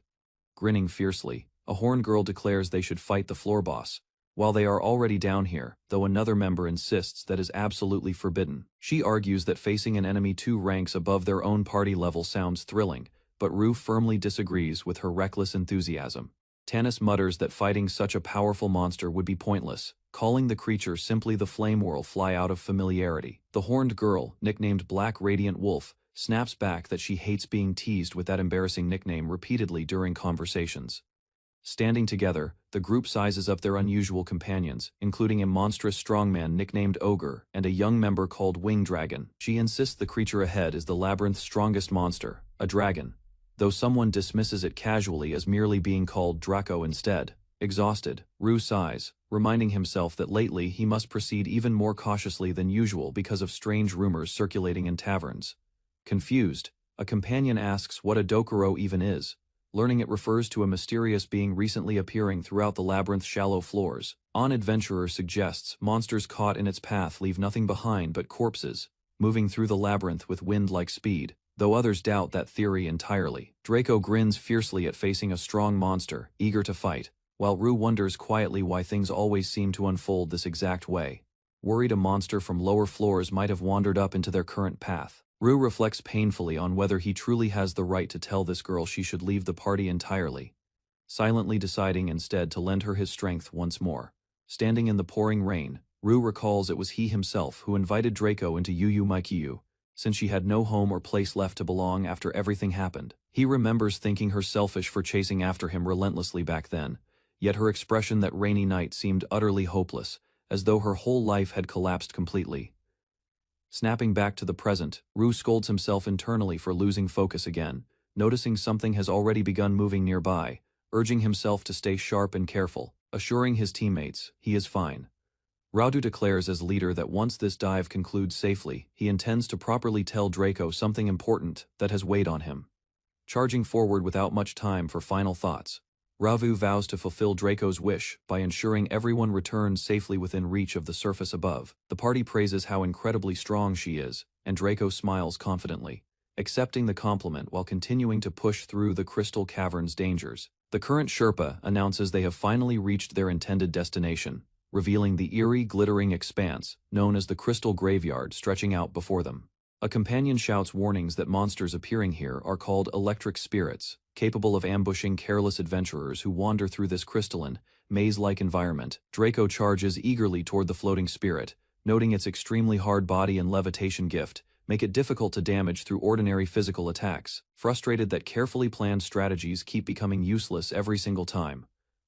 Grinning fiercely, a horn girl declares they should fight the floor boss, while they are already down here, though another member insists that is absolutely forbidden. She argues that facing an enemy 2 ranks above their own party level sounds thrilling, but Rue firmly disagrees with her reckless enthusiasm. Tanis mutters that fighting such a powerful monster would be pointless, calling the creature simply the flame whirl fly out of familiarity. The horned girl, nicknamed Black Radiant Wolf, snaps back that she hates being teased with that embarrassing nickname repeatedly during conversations. Standing together, the group sizes up their unusual companions, including a monstrous strongman nicknamed Ogre and a young member called Wing Dragon. She insists the creature ahead is the labyrinth's strongest monster, a dragon, though someone dismisses it casually as merely being called Draco instead. Exhausted, Rue sighs, reminding himself that lately he must proceed even more cautiously than usual because of strange rumors circulating in taverns. Confused, a companion asks what a Dokuro even is, learning it refers to a mysterious being recently appearing throughout the labyrinth's shallow floors. An adventurer suggests monsters caught in its path leave nothing behind but corpses, moving through the labyrinth with wind-like speed, though others doubt that theory entirely. Draco grins fiercely at facing a strong monster, eager to fight, while Rue wonders quietly why things always seem to unfold this exact way. Worried a monster from lower floors might have wandered up into their current path, Rue reflects painfully on whether he truly has the right to tell this girl she should leave the party entirely, silently deciding instead to lend her his strength once more. Standing in the pouring rain, Rue recalls it was he himself who invited Draco into Yu Yu Makyu, since she had no home or place left to belong after everything happened. He remembers thinking her selfish for chasing after him relentlessly back then, yet her expression that rainy night seemed utterly hopeless, as though her whole life had collapsed completely. Snapping back to the present, Rue scolds himself internally for losing focus again, noticing something has already begun moving nearby, urging himself to stay sharp and careful, assuring his teammates he is fine. Radu declares as leader that once this dive concludes safely, he intends to properly tell Draco something important that has weighed on him. Charging forward without much time for final thoughts, Ravu vows to fulfill Draco's wish by ensuring everyone returns safely within reach of the surface above. The party praises how incredibly strong she is, and Draco smiles confidently, accepting the compliment while continuing to push through the crystal cavern's dangers. The current Sherpa announces they have finally reached their intended destination, revealing the eerie, glittering expanse known as the Crystal Graveyard stretching out before them. A companion shouts warnings that monsters appearing here are called electric spirits, capable of ambushing careless adventurers who wander through this crystalline, maze-like environment. Draco charges eagerly toward the floating spirit, noting its extremely hard body and levitation gift make it difficult to damage through ordinary physical attacks, frustrated that carefully planned strategies keep becoming useless every single time.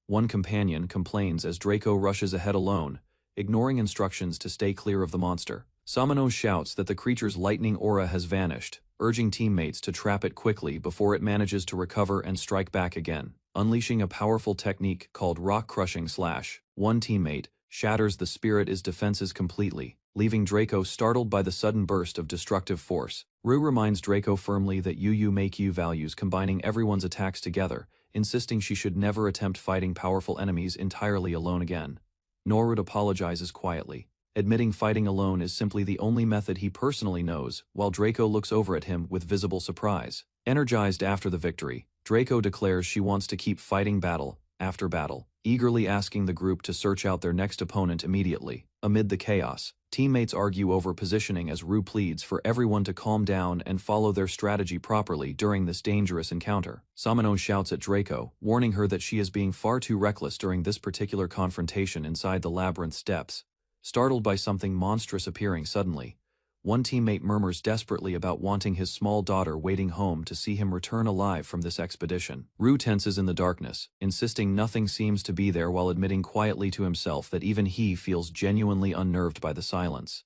One companion complains as Draco rushes ahead alone, ignoring instructions to stay clear of the monster. Samano shouts that the creature's lightning aura has vanished, urging teammates to trap it quickly before it manages to recover and strike back again. Unleashing a powerful technique called rock crushing slash, one teammate, shatters the spirit is defenses completely, leaving Draco startled by the sudden burst of destructive force. Rue reminds Draco firmly that Yu make you values combining everyone's attacks together, insisting she should never attempt fighting powerful enemies entirely alone again. Norwood apologizes quietly, admitting fighting alone is simply the only method he personally knows, while Draco looks over at him with visible surprise. Energized after the victory, Draco declares she wants to keep fighting battle after battle, eagerly asking the group to search out their next opponent immediately. Amid the chaos, teammates argue over positioning as Rue pleads for everyone to calm down and follow their strategy properly during this dangerous encounter. Samano shouts at Draco, warning her that she is being far too reckless during this particular confrontation inside the labyrinth's depths. Startled by something monstrous appearing suddenly, one teammate murmurs desperately about wanting his small daughter waiting home to see him return alive from this expedition. Rue tenses in the darkness, insisting nothing seems to be there while admitting quietly to himself that even he feels genuinely unnerved by the silence.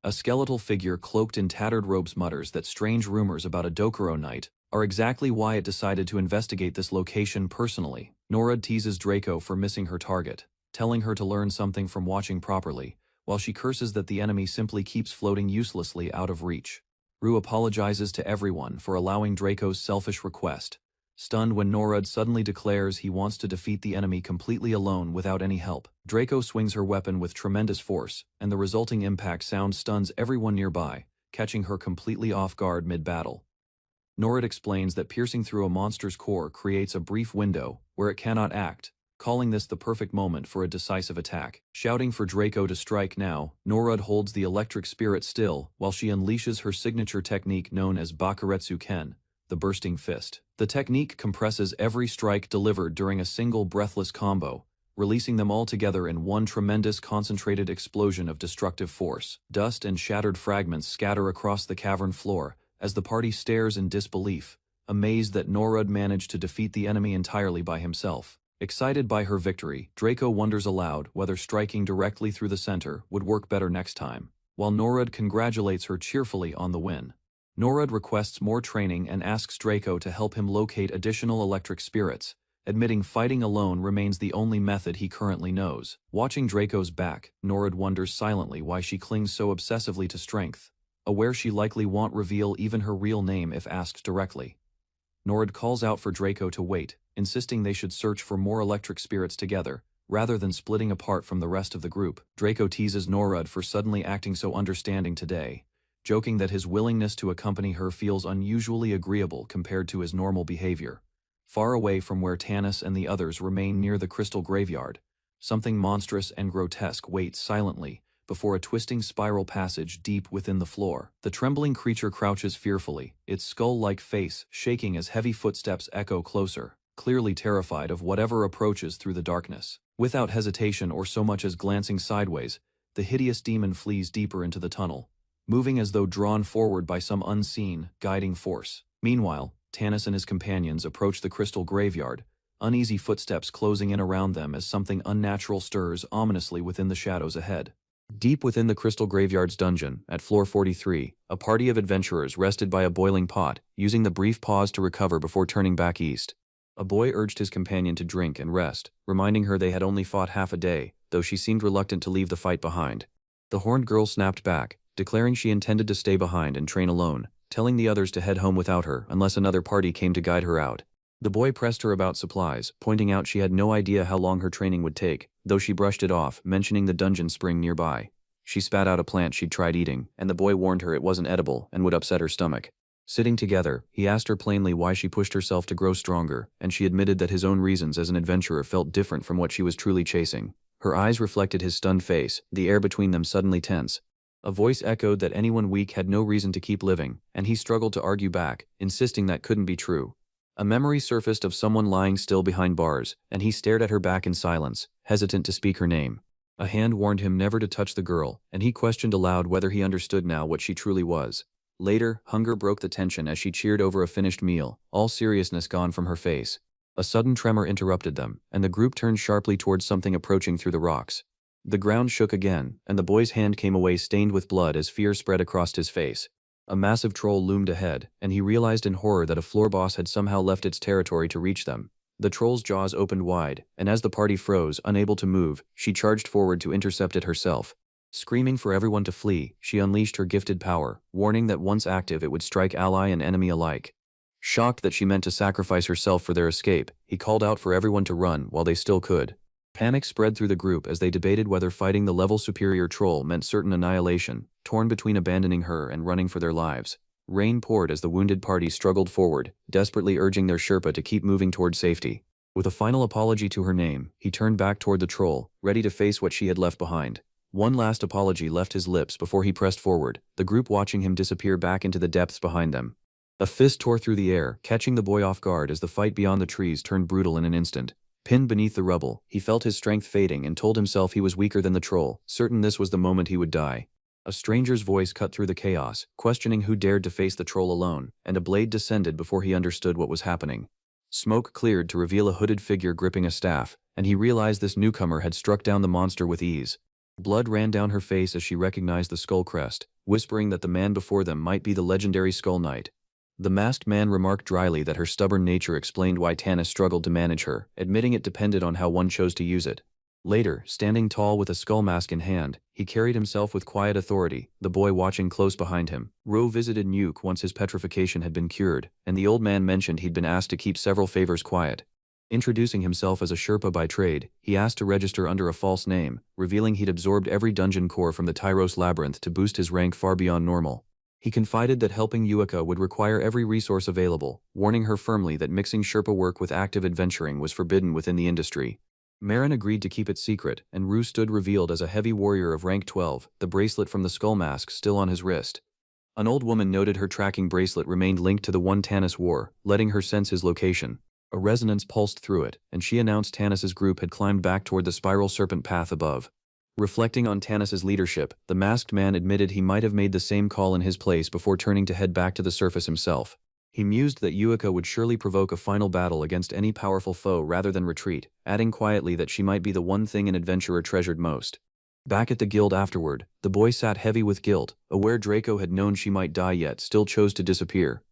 A skeletal figure cloaked in tattered robes mutters that strange rumors about a Dokuro night are exactly why it decided to investigate this location personally. Norwood teases Draco for missing her target, telling her to learn something from watching properly, while she curses that the enemy simply keeps floating uselessly out of reach. Rue apologizes to everyone for allowing Draco's selfish request, stunned when Norwood suddenly declares he wants to defeat the enemy completely alone without any help. Draco swings her weapon with tremendous force, and the resulting impact sound stuns everyone nearby, catching her completely off guard mid-battle. Norwood explains that piercing through a monster's core creates a brief window where it cannot act, calling this the perfect moment for a decisive attack. Shouting for Draco to strike now, Norwood holds the electric spirit still while she unleashes her signature technique known as Bakuretsu Ken, the bursting fist. The technique compresses every strike delivered during a single breathless combo, releasing them all together in one tremendous concentrated explosion of destructive force. Dust and shattered fragments scatter across the cavern floor as the party stares in disbelief, amazed that Norwood managed to defeat the enemy entirely by himself. Excited by her victory, Draco wonders aloud whether striking directly through the center would work better next time, while Norwood congratulates her cheerfully on the win. Norwood requests more training and asks Draco to help him locate additional electric spirits, admitting fighting alone remains the only method he currently knows. Watching Draco's back, Norwood wonders silently why she clings so obsessively to strength, aware she likely won't reveal even her real name if asked directly. Norwood calls out for Draco to wait, insisting they should search for more electric spirits together, rather than splitting apart from the rest of the group. Draco teases Norwood for suddenly acting so understanding today, joking that his willingness to accompany her feels unusually agreeable compared to his normal behavior. Far away from where Tanis and the others remain near the crystal graveyard, something monstrous and grotesque waits silently before a twisting spiral passage deep within the floor. The trembling creature crouches fearfully, its skull-like face shaking as heavy footsteps echo closer, clearly terrified of whatever approaches through the darkness. Without hesitation or so much as glancing sideways, the hideous demon flees deeper into the tunnel, moving as though drawn forward by some unseen, guiding force. Meanwhile, Tanis and his companions approach the crystal graveyard, uneasy footsteps closing in around them as something unnatural stirs ominously within the shadows ahead. Deep within the crystal graveyard's dungeon, at floor 43, a party of adventurers rested by a boiling pot, using the brief pause to recover before turning back east. A boy urged his companion to drink and rest, reminding her they had only fought half a day, though she seemed reluctant to leave the fight behind. The horned girl snapped back, declaring she intended to stay behind and train alone, telling the others to head home without her unless another party came to guide her out. The boy pressed her about supplies, pointing out she had no idea how long her training would take, though she brushed it off, mentioning the dungeon spring nearby. She spat out a plant she'd tried eating, and the boy warned her it wasn't edible and would upset her stomach. Sitting together, he asked her plainly why she pushed herself to grow stronger, and she admitted that his own reasons as an adventurer felt different from what she was truly chasing. Her eyes reflected his stunned face, the air between them suddenly tense. A voice echoed that anyone weak had no reason to keep living, and he struggled to argue back, insisting that couldn't be true. A memory surfaced of someone lying still behind bars, and he stared at her back in silence, hesitant to speak her name. A hand warned him never to touch the girl, and he questioned aloud whether he understood now what she truly was. Later, hunger broke the tension as she cheered over a finished meal, all seriousness gone from her face. A sudden tremor interrupted them, and the group turned sharply towards something approaching through the rocks. The ground shook again, and the boy's hand came away stained with blood as fear spread across his face. A massive troll loomed ahead, and he realized in horror that a floor boss had somehow left its territory to reach them. The troll's jaws opened wide, and as the party froze, unable to move, she charged forward to intercept it herself. Screaming for everyone to flee, she unleashed her gifted power, warning that once active it would strike ally and enemy alike. Shocked that she meant to sacrifice herself for their escape, he called out for everyone to run while they still could. Panic spread through the group as they debated whether fighting the level superior troll meant certain annihilation, torn between abandoning her and running for their lives. Rain poured as the wounded party struggled forward, desperately urging their Sherpa to keep moving toward safety. With a final apology to her name, he turned back toward the troll, ready to face what she had left behind. One last apology left his lips before he pressed forward, the group watching him disappear back into the depths behind them. A fist tore through the air, catching the boy off guard as the fight beyond the trees turned brutal in an instant. Pinned beneath the rubble, he felt his strength fading and told himself he was weaker than the troll, certain this was the moment he would die. A stranger's voice cut through the chaos, questioning who dared to face the troll alone, and a blade descended before he understood what was happening. Smoke cleared to reveal a hooded figure gripping a staff, and he realized this newcomer had struck down the monster with ease. Blood ran down her face as she recognized the skull crest, whispering that the man before them might be the legendary Skull Knight. The masked man remarked dryly that her stubborn nature explained why Tanis struggled to manage her, admitting it depended on how one chose to use it. Later, standing tall with a skull mask in hand, he carried himself with quiet authority, the boy watching close behind him. Ro visited Nuke once his petrification had been cured, and the old man mentioned he'd been asked to keep several favors quiet. Introducing himself as a Sherpa by trade, he asked to register under a false name, revealing he'd absorbed every dungeon core from the Tyros labyrinth to boost his rank far beyond normal. He confided that helping Yuika would require every resource available, warning her firmly that mixing Sherpa work with active adventuring was forbidden within the industry. Marin agreed to keep it secret, and Ru stood revealed as a heavy warrior of rank 12, the bracelet from the skull mask still on his wrist. An old woman noted her tracking bracelet remained linked to the one Tanis wore, letting her sense his location. A resonance pulsed through it, and she announced Tanis's group had climbed back toward the spiral serpent path above. Reflecting on Tanis's leadership, the masked man admitted he might have made the same call in his place before turning to head back to the surface himself. He mused that Yuika would surely provoke a final battle against any powerful foe rather than retreat, adding quietly that she might be the one thing an adventurer treasured most. Back at the guild afterward, the boy sat heavy with guilt, aware Draco had known she might die yet still chose to disappear.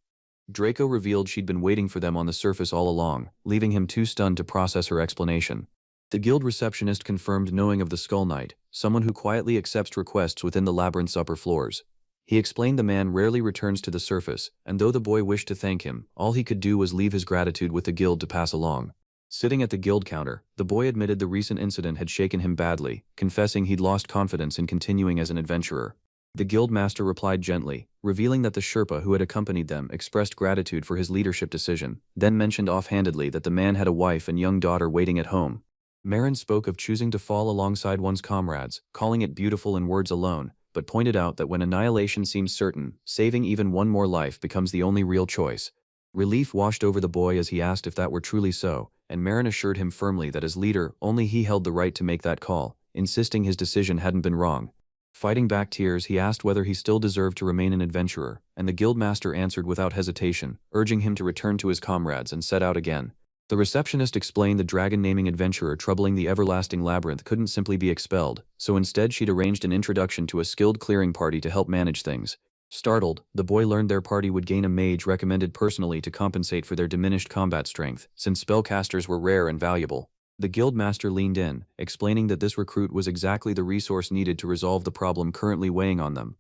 Draco revealed she'd been waiting for them on the surface all along, leaving him too stunned to process her explanation. The guild receptionist confirmed knowing of the Skull Knight, someone who quietly accepts requests within the labyrinth's upper floors. He explained the man rarely returns to the surface, and though the boy wished to thank him, all he could do was leave his gratitude with the guild to pass along. Sitting at the guild counter, the boy admitted the recent incident had shaken him badly, confessing he'd lost confidence in continuing as an adventurer. The guild master replied gently, revealing that the Sherpa who had accompanied them expressed gratitude for his leadership decision, then mentioned offhandedly that the man had a wife and young daughter waiting at home. Marin spoke of choosing to fall alongside one's comrades, calling it beautiful in words alone, but pointed out that when annihilation seems certain, saving even one more life becomes the only real choice. Relief washed over the boy as he asked if that were truly so, and Marin assured him firmly that as leader, only he held the right to make that call, insisting his decision hadn't been wrong. Fighting back tears, he asked whether he still deserved to remain an adventurer, and the guildmaster answered without hesitation, urging him to return to his comrades and set out again. The receptionist explained the dragon-naming adventurer troubling the everlasting labyrinth couldn't simply be expelled, so instead she'd arranged an introduction to a skilled clearing party to help manage things. Startled, the boy learned their party would gain a mage recommended personally to compensate for their diminished combat strength, since spellcasters were rare and valuable. The guildmaster leaned in, explaining that this recruit was exactly the resource needed to resolve the problem currently weighing on them.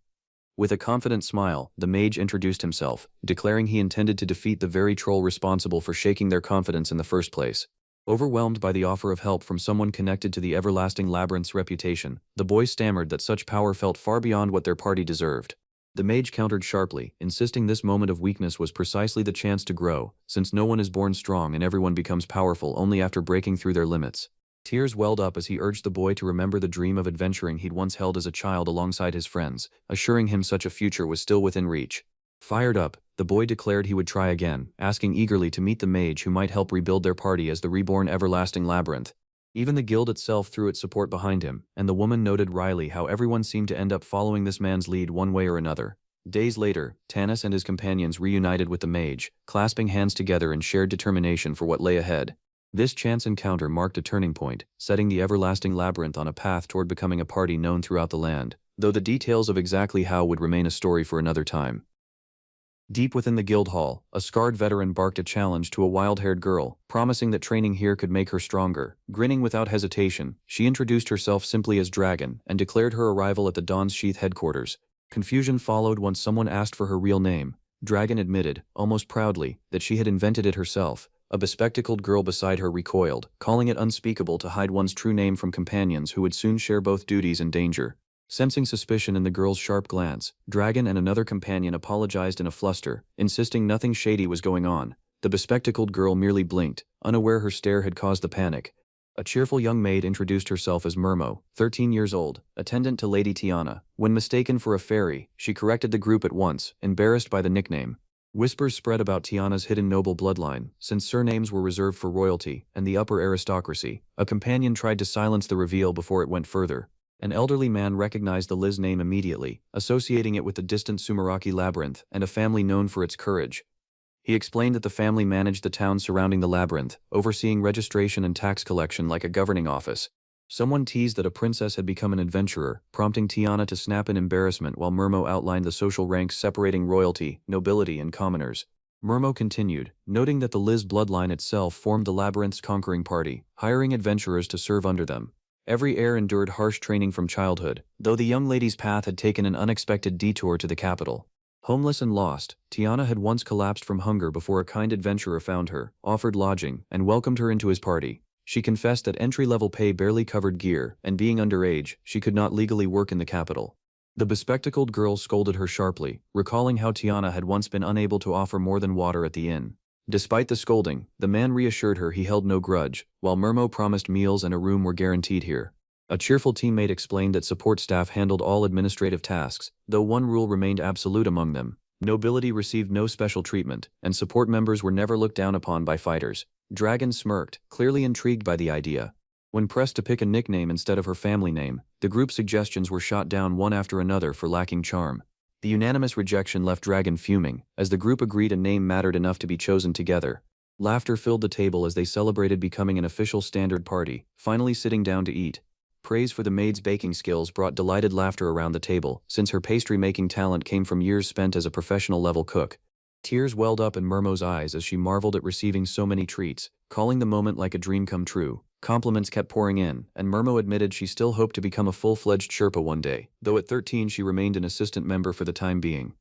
With a confident smile, the mage introduced himself, declaring he intended to defeat the very troll responsible for shaking their confidence in the first place. Overwhelmed by the offer of help from someone connected to the everlasting labyrinth's reputation, the boy stammered that such power felt far beyond what their party deserved. The mage countered sharply, insisting this moment of weakness was precisely the chance to grow, since no one is born strong and everyone becomes powerful only after breaking through their limits. Tears welled up as he urged the boy to remember the dream of adventuring he'd once held as a child alongside his friends, assuring him such a future was still within reach. Fired up, the boy declared he would try again, asking eagerly to meet the mage who might help rebuild their party as the reborn everlasting labyrinth. Even the guild itself threw its support behind him, and the woman noted wryly how everyone seemed to end up following this man's lead one way or another. Days later, Tanis and his companions reunited with the mage, clasping hands together in shared determination for what lay ahead. This chance encounter marked a turning point, setting the everlasting labyrinth on a path toward becoming a party known throughout the land, though the details of exactly how would remain a story for another time. Deep within the guild hall, a scarred veteran barked a challenge to a wild-haired girl, promising that training here could make her stronger. Grinning without hesitation, she introduced herself simply as Dragon and declared her arrival at the Dawn's Sheath headquarters. Confusion followed once someone asked for her real name. Dragon admitted, almost proudly, that she had invented it herself. A bespectacled girl beside her recoiled, calling it unspeakable to hide one's true name from companions who would soon share both duties and danger. Sensing suspicion in the girl's sharp glance, Dragon and another companion apologized in a fluster, insisting nothing shady was going on. The bespectacled girl merely blinked, unaware her stare had caused the panic. A cheerful young maid introduced herself as Mermo, 13 years old, attendant to Lady Tiana. When mistaken for a fairy, she corrected the group at once, embarrassed by the nickname. Whispers spread about Tiana's hidden noble bloodline, since surnames were reserved for royalty and the upper aristocracy. A companion tried to silence the reveal before it went further. An elderly man recognized the Liz name immediately, associating it with the distant Sumeraki labyrinth and a family known for its courage. He explained that the family managed the town surrounding the labyrinth, overseeing registration and tax collection like a governing office. Someone teased that a princess had become an adventurer, prompting Tiana to snap in embarrassment while Mermo outlined the social ranks separating royalty, nobility, and commoners. Mermo continued, noting that the Liz bloodline itself formed the labyrinth's conquering party, hiring adventurers to serve under them. Every heir endured harsh training from childhood, though the young lady's path had taken an unexpected detour to the capital. Homeless and lost, Tiana had once collapsed from hunger before a kind adventurer found her, offered lodging, and welcomed her into his party. She confessed that entry-level pay barely covered gear, and being underage, she could not legally work in the capital. The bespectacled girl scolded her sharply, recalling how Tiana had once been unable to offer more than water at the inn. Despite the scolding, the man reassured her he held no grudge, while Mermo promised meals and a room were guaranteed here. A cheerful teammate explained that support staff handled all administrative tasks, though one rule remained absolute among them. Nobility received no special treatment, and support members were never looked down upon by fighters. Dragon smirked, clearly intrigued by the idea. When pressed to pick a nickname instead of her family name, the group's suggestions were shot down one after another for lacking charm. The unanimous rejection left Dragon fuming, as the group agreed a name mattered enough to be chosen together. Laughter filled the table as they celebrated becoming an official standard party, finally sitting down to eat. Praise for the maid's baking skills brought delighted laughter around the table, since her pastry-making talent came from years spent as a professional-level cook. Tears welled up in Mermo's eyes as she marveled at receiving so many treats, calling the moment like a dream come true. Compliments kept pouring in, and Mermo admitted she still hoped to become a full-fledged Sherpa one day, though at 13 she remained an assistant member for the time being.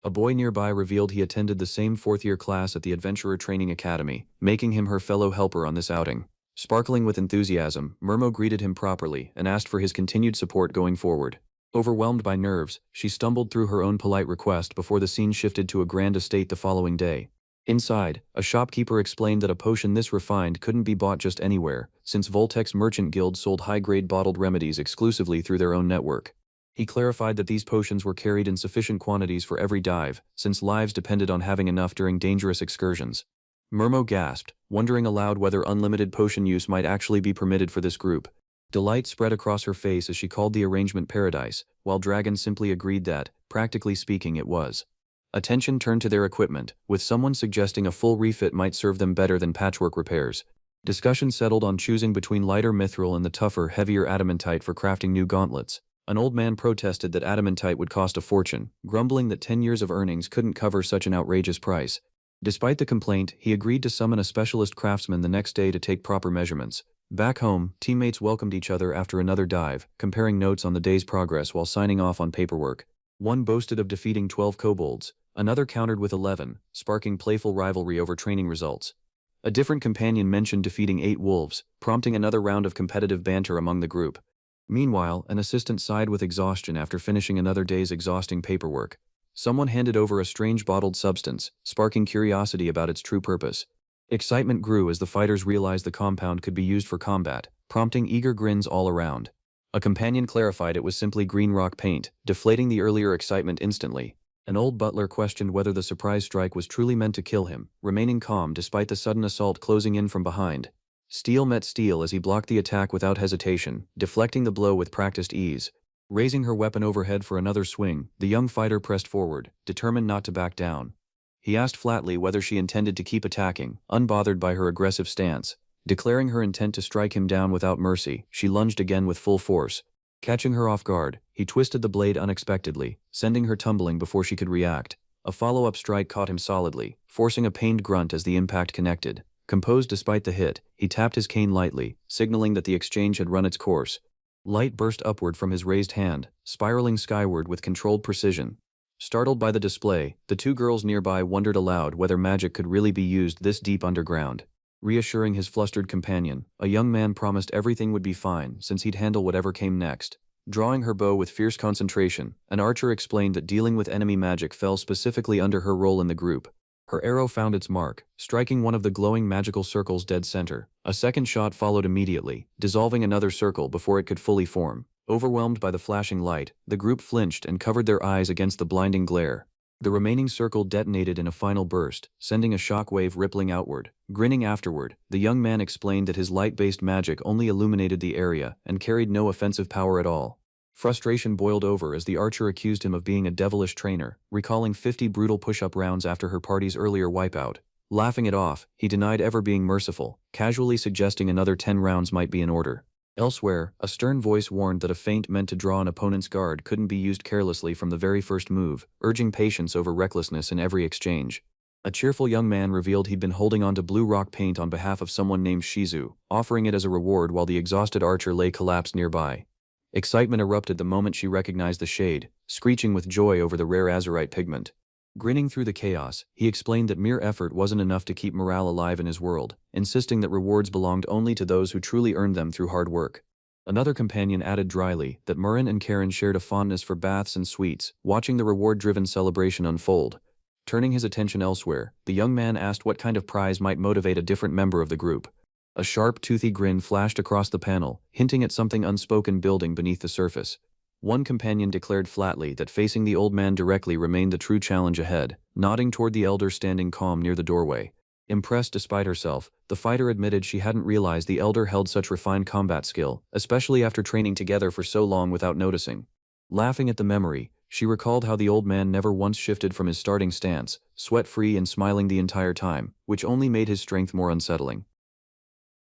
A boy nearby revealed he attended the same fourth-year class at the Adventurer Training Academy, making him her fellow helper on this outing. Sparkling with enthusiasm, Mermo greeted him properly and asked for his continued support going forward. Overwhelmed by nerves, she stumbled through her own polite request before the scene shifted to a grand estate the following day. Inside, a shopkeeper explained that a potion this refined couldn't be bought just anywhere, since Voltec's merchant guild sold high-grade bottled remedies exclusively through their own network. He clarified that these potions were carried in sufficient quantities for every dive, since lives depended on having enough during dangerous excursions. Mermo gasped, wondering aloud whether unlimited potion use might actually be permitted for this group. Delight spread across her face as she called the arrangement paradise, while Dragon simply agreed that, practically speaking, it was. Attention turned to their equipment, with someone suggesting a full refit might serve them better than patchwork repairs. Discussion settled on choosing between lighter mithril and the tougher, heavier adamantite for crafting new gauntlets. An old man protested that adamantite would cost a fortune, grumbling that 10 years of earnings couldn't cover such an outrageous price. Despite the complaint, he agreed to summon a specialist craftsman the next day to take proper measurements. Back home, teammates welcomed each other after another dive, comparing notes on the day's progress while signing off on paperwork. One boasted of defeating 12 kobolds, another countered with 11, sparking playful rivalry over training results. A different companion mentioned defeating 8 wolves, prompting another round of competitive banter among the group. Meanwhile, an assistant sighed with exhaustion after finishing another day's exhausting paperwork. Someone handed over a strange bottled substance, sparking curiosity about its true purpose. Excitement grew as the fighters realized the compound could be used for combat, prompting eager grins all around. A companion clarified it was simply green rock paint, deflating the earlier excitement instantly. An old butler questioned whether the surprise strike was truly meant to kill him, remaining calm despite the sudden assault closing in from behind. Steel met steel as he blocked the attack without hesitation, deflecting the blow with practiced ease. Raising her weapon overhead for another swing, the young fighter pressed forward, determined not to back down. He asked flatly whether she intended to keep attacking, unbothered by her aggressive stance. Declaring her intent to strike him down without mercy, she lunged again with full force. Catching her off guard, he twisted the blade unexpectedly, sending her tumbling before she could react. A follow-up strike caught him solidly, forcing a pained grunt as the impact connected. Composed despite the hit, he tapped his cane lightly, signaling that the exchange had run its course. Light burst upward from his raised hand, spiraling skyward with controlled precision. Startled by the display, the two girls nearby wondered aloud whether magic could really be used this deep underground. Reassuring his flustered companion, a young man promised everything would be fine since he'd handle whatever came next. Drawing her bow with fierce concentration, an archer explained that dealing with enemy magic fell specifically under her role in the group. Her arrow found its mark, striking one of the glowing magical circles dead center. A second shot followed immediately, dissolving another circle before it could fully form. Overwhelmed by the flashing light, the group flinched and covered their eyes against the blinding glare. The remaining circle detonated in a final burst, sending a shockwave rippling outward. Grinning afterward, the young man explained that his light-based magic only illuminated the area and carried no offensive power at all. Frustration boiled over as the archer accused him of being a devilish trainer, recalling 50 brutal push-up rounds after her party's earlier wipeout. Laughing it off, he denied ever being merciful, casually suggesting another 10 rounds might be in order. Elsewhere, a stern voice warned that a feint meant to draw an opponent's guard couldn't be used carelessly from the very first move, urging patience over recklessness in every exchange. A cheerful young man revealed he'd been holding onto blue rock paint on behalf of someone named Shizu, offering it as a reward while the exhausted archer lay collapsed nearby. Excitement erupted the moment she recognized the shade, screeching with joy over the rare azurite pigment. Grinning through the chaos, he explained that mere effort wasn't enough to keep morale alive in his world, insisting that rewards belonged only to those who truly earned them through hard work. Another companion added dryly that Murin and Karen shared a fondness for baths and sweets, watching the reward-driven celebration unfold. Turning his attention elsewhere, the young man asked what kind of prize might motivate a different member of the group. A sharp, toothy grin flashed across the panel, hinting at something unspoken building beneath the surface. One companion declared flatly that facing the old man directly remained the true challenge ahead, nodding toward the elder standing calm near the doorway. Impressed despite herself, the fighter admitted she hadn't realized the elder held such refined combat skill, especially after training together for so long without noticing. Laughing at the memory, she recalled how the old man never once shifted from his starting stance, sweat-free and smiling the entire time, which only made his strength more unsettling.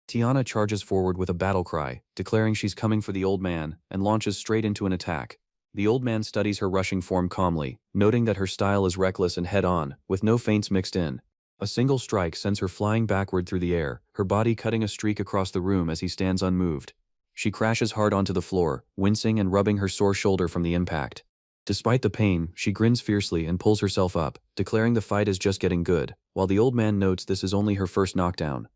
Tiana charges forward with a battle cry, declaring she's coming for the old man, and launches straight into an attack. The old man studies her rushing form calmly, noting that her style is reckless and head-on, with no feints mixed in. A single strike sends her flying backward through the air, her body cutting a streak across the room as he stands unmoved. She crashes hard onto the floor, wincing and rubbing her sore shoulder from the impact. Despite the pain, she grins fiercely and pulls herself up, declaring the fight is just getting good, while the old man notes this is only her first knockdown.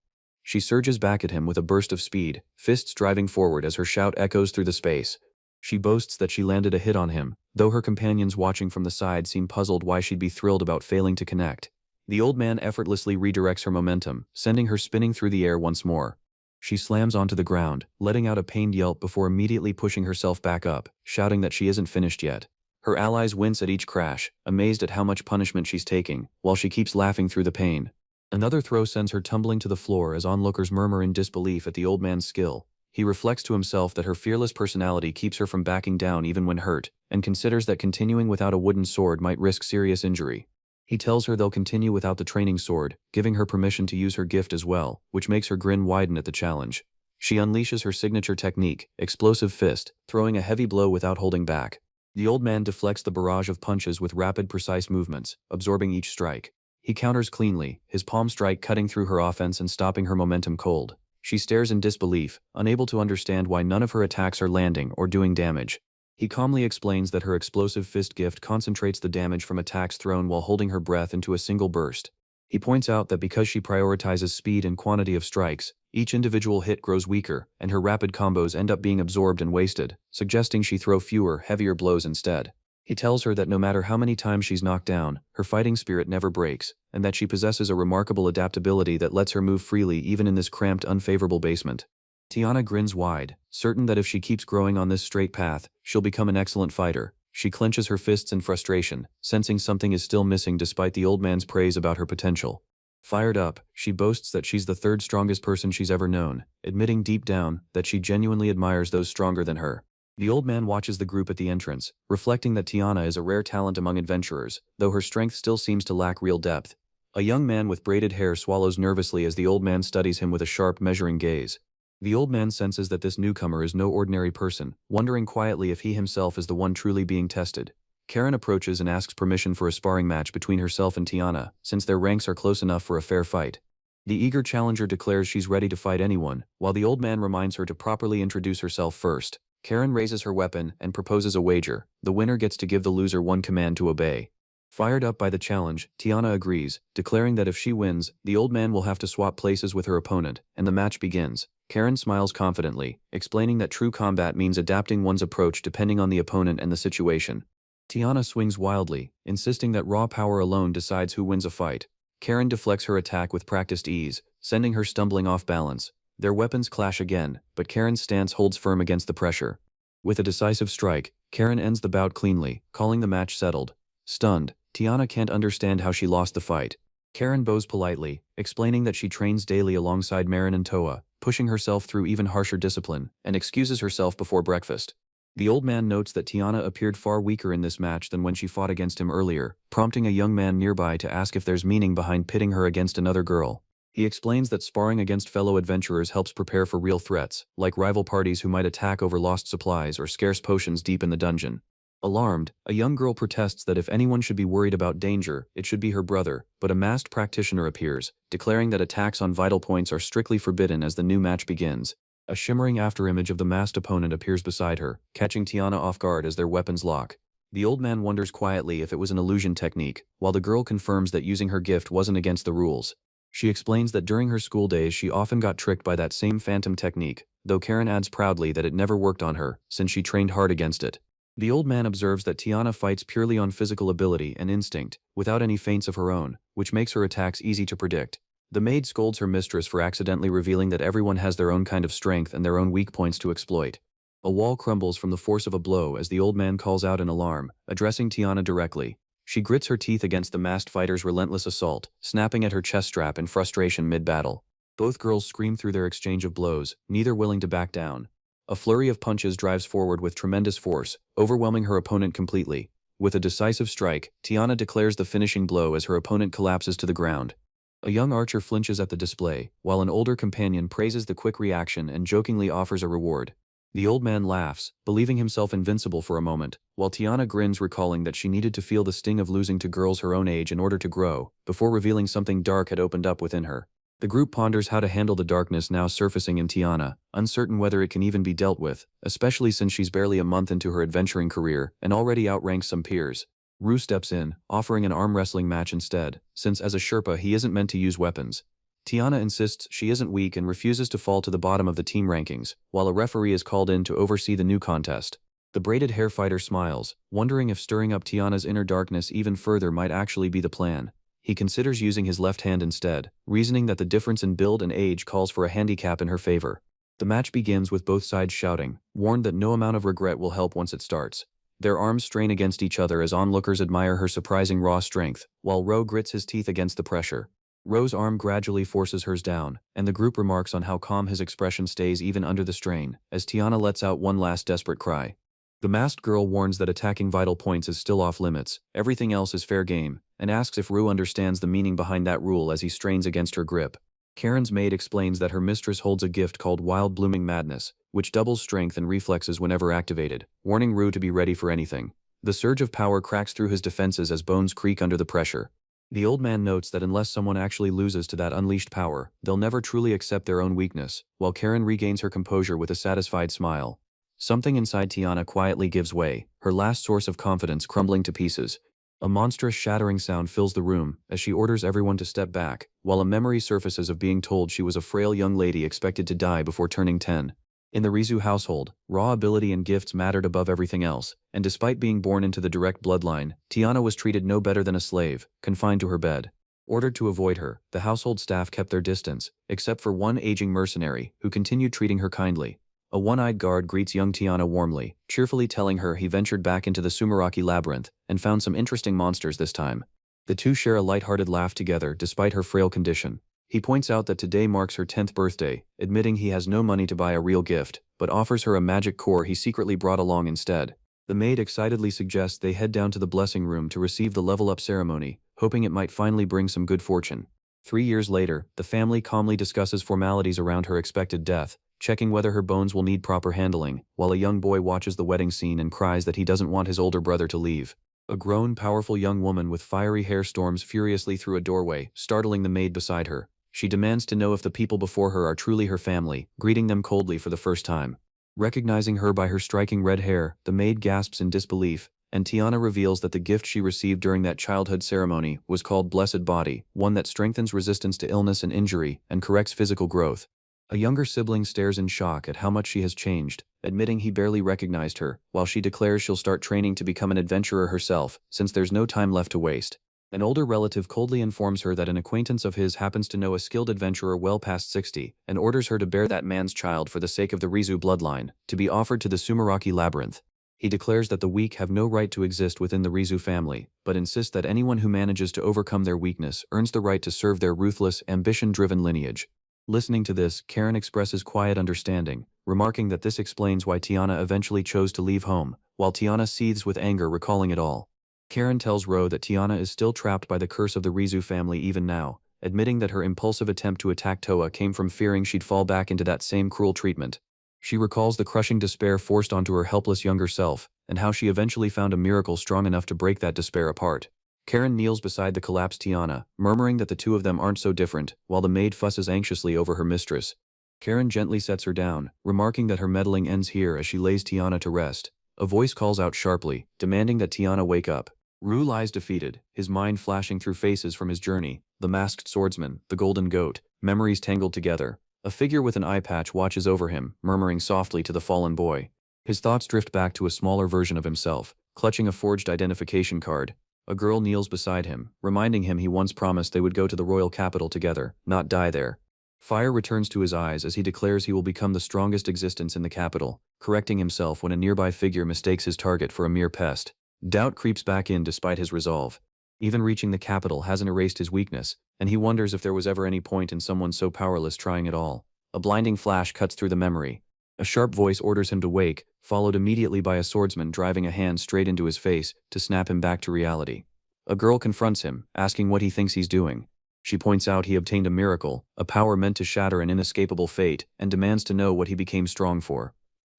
She surges back at him with a burst of speed, fists driving forward as her shout echoes through the space. She boasts that she landed a hit on him, though her companions watching from the side seem puzzled why she'd be thrilled about failing to connect. The old man effortlessly redirects her momentum, sending her spinning through the air once more. She slams onto the ground, letting out a pained yelp before immediately pushing herself back up, shouting that she isn't finished yet. Her allies wince at each crash, amazed at how much punishment she's taking, while she keeps laughing through the pain. Another throw sends her tumbling to the floor as onlookers murmur in disbelief at the old man's skill. He reflects to himself that her fearless personality keeps her from backing down even when hurt, and considers that continuing without a wooden sword might risk serious injury. He tells her they'll continue without the training sword, giving her permission to use her gift as well, which makes her grin widen at the challenge. She unleashes her signature technique, Explosive Fist, throwing a heavy blow without holding back. The old man deflects the barrage of punches with rapid, precise movements, absorbing each strike. He counters cleanly, his palm strike cutting through her offense and stopping her momentum cold. She stares in disbelief, unable to understand why none of her attacks are landing or doing damage. He calmly explains that her explosive fist gift concentrates the damage from attacks thrown while holding her breath into a single burst. He points out that because she prioritizes speed and quantity of strikes, each individual hit grows weaker, and her rapid combos end up being absorbed and wasted, suggesting she throw fewer, heavier blows instead. He tells her that no matter how many times she's knocked down, her fighting spirit never breaks, and that she possesses a remarkable adaptability that lets her move freely even in this cramped, unfavorable basement. Tiana grins wide, certain that if she keeps growing on this straight path, she'll become an excellent fighter. She clenches her fists in frustration, sensing something is still missing despite the old man's praise about her potential. Fired up, she boasts that she's the third strongest person she's ever known, admitting deep down that she genuinely admires those stronger than her. The old man watches the group at the entrance, reflecting that Tiana is a rare talent among adventurers, though her strength still seems to lack real depth. A young man with braided hair swallows nervously as the old man studies him with a sharp, measuring gaze. The old man senses that this newcomer is no ordinary person, wondering quietly if he himself is the one truly being tested. Karen approaches and asks permission for a sparring match between herself and Tiana, since their ranks are close enough for a fair fight. The eager challenger declares she's ready to fight anyone, while the old man reminds her to properly introduce herself first. Karen raises her weapon and proposes a wager. The winner gets to give the loser one command to obey. Fired up by the challenge, Tiana agrees, declaring that if she wins, the old man will have to swap places with her opponent, and the match begins. Karen smiles confidently, explaining that true combat means adapting one's approach depending on the opponent and the situation. Tiana swings wildly, insisting that raw power alone decides who wins a fight. Karen deflects her attack with practiced ease, sending her stumbling off balance. Their weapons clash again, but Karen's stance holds firm against the pressure. With a decisive strike, Karen ends the bout cleanly, calling the match settled. Stunned, Tiana can't understand how she lost the fight. Karen bows politely, explaining that she trains daily alongside Marin and Toa, pushing herself through even harsher discipline, and excuses herself before breakfast. The old man notes that Tiana appeared far weaker in this match than when she fought against him earlier, prompting a young man nearby to ask if there's meaning behind pitting her against another girl. He explains that sparring against fellow adventurers helps prepare for real threats, like rival parties who might attack over lost supplies or scarce potions deep in the dungeon. Alarmed, a young girl protests that if anyone should be worried about danger, it should be her brother, but a masked practitioner appears, declaring that attacks on vital points are strictly forbidden as the new match begins. A shimmering afterimage of the masked opponent appears beside her, catching Tiana off guard as their weapons lock. The old man wonders quietly if it was an illusion technique, while the girl confirms that using her gift wasn't against the rules. She explains that during her school days she often got tricked by that same phantom technique, though Karen adds proudly that it never worked on her, since she trained hard against it. The old man observes that Tiana fights purely on physical ability and instinct, without any feints of her own, which makes her attacks easy to predict. The maid scolds her mistress for accidentally revealing that everyone has their own kind of strength and their own weak points to exploit. A wall crumbles from the force of a blow as the old man calls out in alarm, addressing Tiana directly. She grits her teeth against the masked fighter's relentless assault, snapping at her chest strap in frustration mid-battle. Both girls scream through their exchange of blows, neither willing to back down. A flurry of punches drives forward with tremendous force, overwhelming her opponent completely. With a decisive strike, Tiana declares the finishing blow as her opponent collapses to the ground. A young archer flinches at the display, while an older companion praises the quick reaction and jokingly offers a reward. The old man laughs, believing himself invincible for a moment, while Tiana grins, recalling that she needed to feel the sting of losing to girls her own age in order to grow, before revealing something dark had opened up within her. The group ponders how to handle the darkness now surfacing in Tiana, uncertain whether it can even be dealt with, especially since she's barely a month into her adventuring career and already outranks some peers. Rue steps in, offering an arm wrestling match instead, since as a Sherpa he isn't meant to use weapons. Tiana insists she isn't weak and refuses to fall to the bottom of the team rankings, while a referee is called in to oversee the new contest. The braided hair fighter smiles, wondering if stirring up Tiana's inner darkness even further might actually be the plan. He considers using his left hand instead, reasoning that the difference in build and age calls for a handicap in her favor. The match begins with both sides shouting, warned that no amount of regret will help once it starts. Their arms strain against each other as onlookers admire her surprising raw strength, while Ro grits his teeth against the pressure. Ro's arm gradually forces hers down, and the group remarks on how calm his expression stays even under the strain, as Tiana lets out one last desperate cry. The masked girl warns that attacking vital points is still off limits, everything else is fair game, and asks if Ru understands the meaning behind that rule as he strains against her grip. Karen's maid explains that her mistress holds a gift called Wild Blooming Madness, which doubles strength and reflexes whenever activated, warning Ru to be ready for anything. The surge of power cracks through his defenses as bones creak under the pressure. The old man notes that unless someone actually loses to that unleashed power, they'll never truly accept their own weakness, while Karen regains her composure with a satisfied smile. Something inside Tiana quietly gives way, her last source of confidence crumbling to pieces. A monstrous shattering sound fills the room as she orders everyone to step back, while a memory surfaces of being told she was a frail young lady expected to die before turning 10. In the Rizu household, raw ability and gifts mattered above everything else, and despite being born into the direct bloodline, Tiana was treated no better than a slave, confined to her bed. Ordered to avoid her, the household staff kept their distance, except for one aging mercenary, who continued treating her kindly. A one-eyed guard greets young Tiana warmly, cheerfully telling her he ventured back into the Sumeraki labyrinth and found some interesting monsters this time. The two share a light-hearted laugh together despite her frail condition. He points out that today marks her 10th birthday, admitting he has no money to buy a real gift, but offers her a magic core he secretly brought along instead. The maid excitedly suggests they head down to the blessing room to receive the level-up ceremony, hoping it might finally bring some good fortune. 3 years later, the family calmly discusses formalities around her expected death, checking whether her bones will need proper handling, while a young boy watches the wedding scene and cries that he doesn't want his older brother to leave. A grown, powerful young woman with fiery hair storms furiously through a doorway, startling the maid beside her. She demands to know if the people before her are truly her family, greeting them coldly for the first time. Recognizing her by her striking red hair, the maid gasps in disbelief, and Tiana reveals that the gift she received during that childhood ceremony was called Blessed Body, one that strengthens resistance to illness and injury and corrects physical growth. A younger sibling stares in shock at how much she has changed, admitting he barely recognized her, while she declares she'll start training to become an adventurer herself, since there's no time left to waste. An older relative coldly informs her that an acquaintance of his happens to know a skilled adventurer well past 60, and orders her to bear that man's child for the sake of the Rizu bloodline, to be offered to the Sumeraki labyrinth. He declares that the weak have no right to exist within the Rizu family, but insists that anyone who manages to overcome their weakness earns the right to serve their ruthless, ambition-driven lineage. Listening to this, Karen expresses quiet understanding, remarking that this explains why Tiana eventually chose to leave home, while Tiana seethes with anger recalling it all. Karen tells Ro that Tiana is still trapped by the curse of the Rizu family even now, admitting that her impulsive attempt to attack Toa came from fearing she'd fall back into that same cruel treatment. She recalls the crushing despair forced onto her helpless younger self, and how she eventually found a miracle strong enough to break that despair apart. Karen kneels beside the collapsed Tiana, murmuring that the two of them aren't so different, while the maid fusses anxiously over her mistress. Karen gently sets her down, remarking that her meddling ends here as she lays Tiana to rest. A voice calls out sharply, demanding that Tiana wake up. Ru lies defeated, his mind flashing through faces from his journey, the masked swordsman, the golden goat, memories tangled together. A figure with an eye patch watches over him, murmuring softly to the fallen boy. His thoughts drift back to a smaller version of himself, clutching a forged identification card. A girl kneels beside him, reminding him he once promised they would go to the royal capital together, not die there. Fire returns to his eyes as he declares he will become the strongest existence in the capital, correcting himself when a nearby figure mistakes his target for a mere pest. Doubt creeps back in despite his resolve. Even reaching the capital hasn't erased his weakness, and he wonders if there was ever any point in someone so powerless trying at all. A blinding flash cuts through the memory. A sharp voice orders him to wake, followed immediately by a swordsman driving a hand straight into his face to snap him back to reality. A girl confronts him, asking what he thinks he's doing. She points out he obtained a miracle, a power meant to shatter an inescapable fate, and demands to know what he became strong for.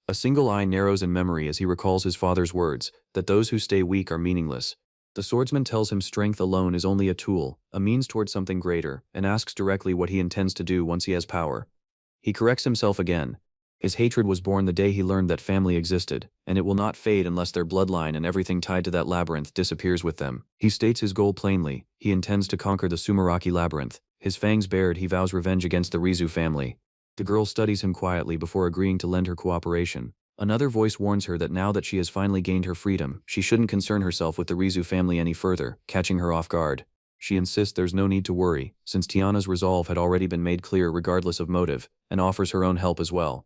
A single eye narrows in memory as he recalls his father's words, that those who stay weak are meaningless. The swordsman tells him strength alone is only a tool, a means toward something greater, and asks directly what he intends to do once he has power. He corrects himself again. His hatred was born the day he learned that family existed, and it will not fade unless their bloodline and everything tied to that labyrinth disappears with them. He states his goal plainly. He intends to conquer the Sumeraki labyrinth. His fangs bared, he vows revenge against the Rizu family. The girl studies him quietly before agreeing to lend her cooperation. Another voice warns her that now that she has finally gained her freedom, she shouldn't concern herself with the Rizu family any further, catching her off guard. She insists there's no need to worry, since Tiana's resolve had already been made clear regardless of motive, and offers her own help as well.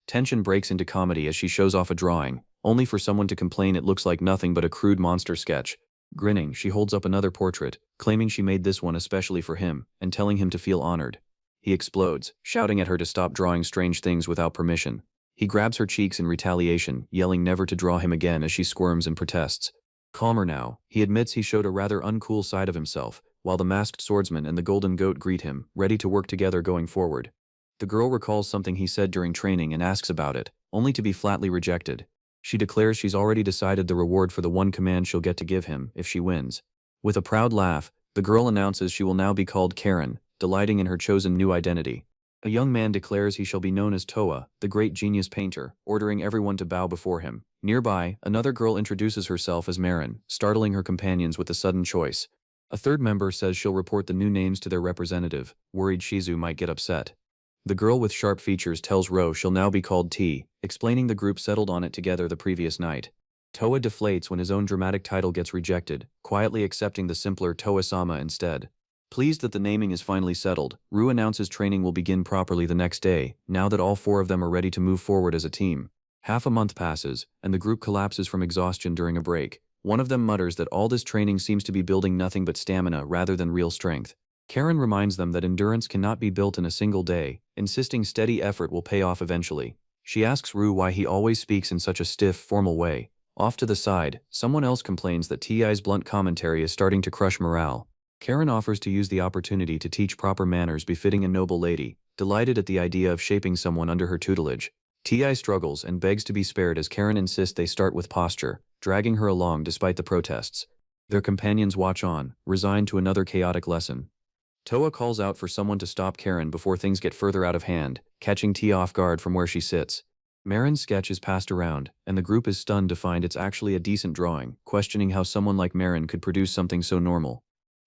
Tension breaks into comedy as she shows off a drawing, only for someone to complain it looks like nothing but a crude monster sketch. Grinning, she holds up another portrait, claiming she made this one especially for him, and telling him to feel honored. He explodes, shouting at her to stop drawing strange things without permission. He grabs her cheeks in retaliation, yelling never to draw him again as she squirms and protests. Calmer now, he admits he showed a rather uncool side of himself, while the masked swordsman and the golden goat greet him, ready to work together going forward. The girl recalls something he said during training and asks about it, only to be flatly rejected. She declares she's already decided the reward for the one command she'll get to give him if she wins. With a proud laugh, the girl announces she will now be called Karen, delighting in her chosen new identity. A young man declares he shall be known as Toa, the great genius painter, ordering everyone to bow before him. Nearby, another girl introduces herself as Marin, startling her companions with the sudden choice. A third member says she'll report the new names to their representative, worried Shizu might get upset. The girl with sharp features tells Ro she'll now be called T, explaining the group settled on it together the previous night. Toa deflates when his own dramatic title gets rejected, quietly accepting the simpler Toa-sama instead. Pleased that the naming is finally settled, Ru announces training will begin properly the next day, now that all four of them are ready to move forward as a team. Half a month passes, and the group collapses from exhaustion during a break. One of them mutters that all this training seems to be building nothing but stamina rather than real strength. Karen reminds them that endurance cannot be built in a single day, insisting steady effort will pay off eventually. She asks Ru why he always speaks in such a stiff, formal way. Off to the side, someone else complains that Ti's blunt commentary is starting to crush morale. Karen offers to use the opportunity to teach proper manners befitting a noble lady, delighted at the idea of shaping someone under her tutelage. Ti struggles and begs to be spared as Karen insists they start with posture, dragging her along despite the protests. Their companions watch on, resigned to another chaotic lesson. Toa calls out for someone to stop Karen before things get further out of hand, catching Tia off guard from where she sits. Marin's sketch is passed around, and the group is stunned to find it's actually a decent drawing, questioning how someone like Marin could produce something so normal.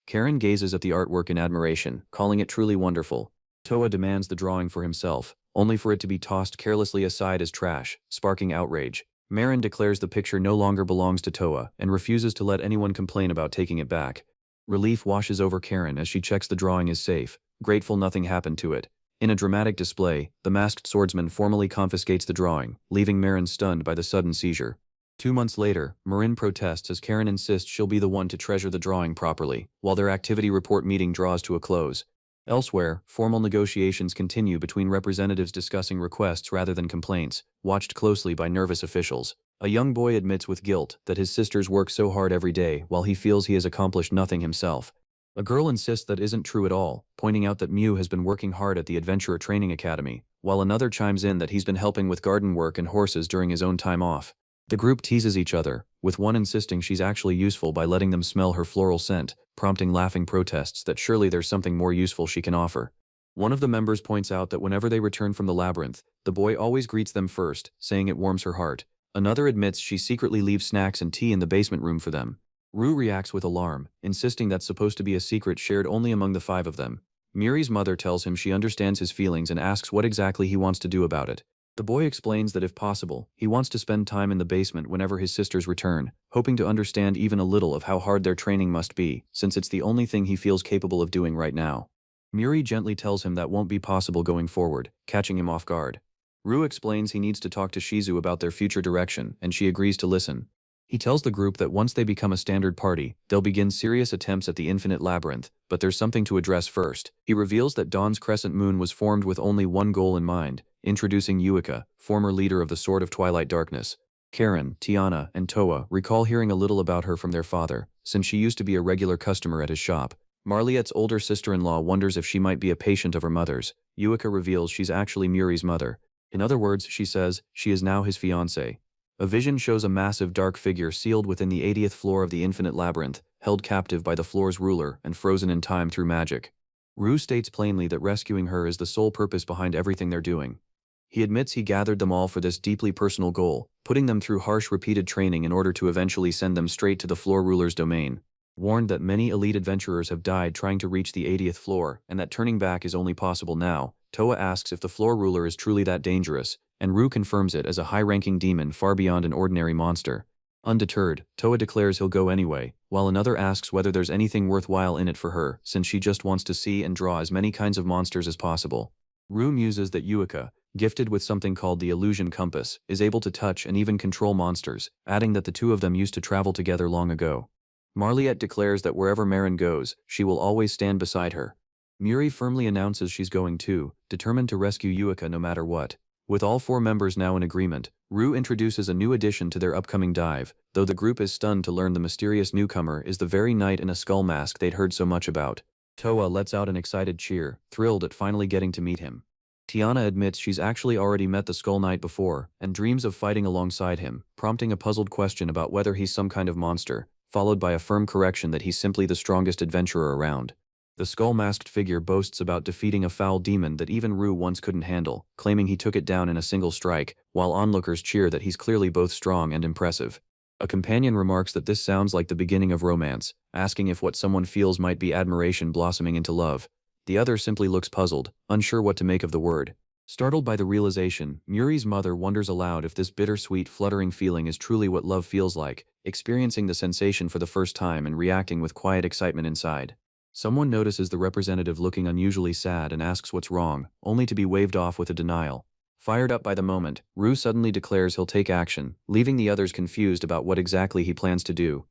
Karen gazes at the artwork in admiration, calling it truly wonderful. Toa demands the drawing for himself, only for it to be tossed carelessly aside as trash, sparking outrage. Marin declares the picture no longer belongs to Toa and refuses to let anyone complain about taking it back. Relief washes over Karen as she checks the drawing is safe, grateful nothing happened to it. In a dramatic display, the masked swordsman formally confiscates the drawing, leaving Marin stunned by the sudden seizure. 2 months later, Marin protests as Karen insists she'll be the one to treasure the drawing properly, while their activity report meeting draws to a close. Elsewhere, formal negotiations continue between representatives discussing requests rather than complaints, watched closely by nervous officials. A young boy admits with guilt that his sisters work so hard every day while he feels he has accomplished nothing himself. A girl insists that isn't true at all, pointing out that Mew has been working hard at the Adventurer Training Academy, while another chimes in that he's been helping with garden work and horses during his own time off. The group teases each other, with one insisting she's actually useful by letting them smell her floral scent, prompting laughing protests that surely there's something more useful she can offer. One of the members points out that whenever they return from the labyrinth, the boy always greets them first, saying it warms her heart. Another admits she secretly leaves snacks and tea in the basement room for them. Rue reacts with alarm, insisting that's supposed to be a secret shared only among the 5 of them. Muri's mother tells him she understands his feelings and asks what exactly he wants to do about it. The boy explains that if possible, he wants to spend time in the basement whenever his sisters return, hoping to understand even a little of how hard their training must be, since it's the only thing he feels capable of doing right now. Muri gently tells him that won't be possible going forward, catching him off guard. Rue explains he needs to talk to Shizu about their future direction, and she agrees to listen. He tells the group that once they become a standard party, they'll begin serious attempts at the Infinite Labyrinth, but there's something to address first. He reveals that Dawn's Crescent Moon was formed with only one goal in mind, introducing Yuika, former leader of the Sword of Twilight Darkness. Karen, Tiana, and Toa recall hearing a little about her from their father, since she used to be a regular customer at his shop. Marliette's older sister-in-law wonders if she might be a patient of her mother's. Yuika reveals she's actually Muri's mother. In other words, she says, she is now his fiancée. A vision shows a massive dark figure sealed within the 80th floor of the Infinite Labyrinth, held captive by the floor's ruler and frozen in time through magic. Rue states plainly that rescuing her is the sole purpose behind everything they're doing. He admits he gathered them all for this deeply personal goal, putting them through harsh repeated training in order to eventually send them straight to the floor ruler's domain. Warned that many elite adventurers have died trying to reach the 80th floor and that turning back is only possible now, Toa asks if the floor ruler is truly that dangerous, and Rue confirms it as a high-ranking demon far beyond an ordinary monster. Undeterred, Toa declares he'll go anyway, while another asks whether there's anything worthwhile in it for her, since she just wants to see and draw as many kinds of monsters as possible. Rue muses that Yuika, gifted with something called the Illusion Compass, is able to touch and even control monsters, adding that the two of them used to travel together long ago. Marliette declares that wherever Marin goes, she will always stand beside her. Muri firmly announces she's going too, determined to rescue Yuika no matter what. With all 4 members now in agreement, Rue introduces a new addition to their upcoming dive, though the group is stunned to learn the mysterious newcomer is the very knight in a skull mask they'd heard so much about. Toa lets out an excited cheer, thrilled at finally getting to meet him. Tiana admits she's actually already met the Skull Knight before, and dreams of fighting alongside him, prompting a puzzled question about whether he's some kind of monster, followed by a firm correction that he's simply the strongest adventurer around. The skull-masked figure boasts about defeating a foul demon that even Rue once couldn't handle, claiming he took it down in a single strike, while onlookers cheer that he's clearly both strong and impressive. A companion remarks that this sounds like the beginning of romance, asking if what someone feels might be admiration blossoming into love. The other simply looks puzzled, unsure what to make of the word. Startled by the realization, Muri's mother wonders aloud if this bittersweet, fluttering feeling is truly what love feels like, experiencing the sensation for the first time and reacting with quiet excitement inside. Someone notices the representative looking unusually sad and asks what's wrong, only to be waved off with a denial. Fired up by the moment, Rue suddenly declares he'll take action, leaving the others confused about what exactly he plans to do.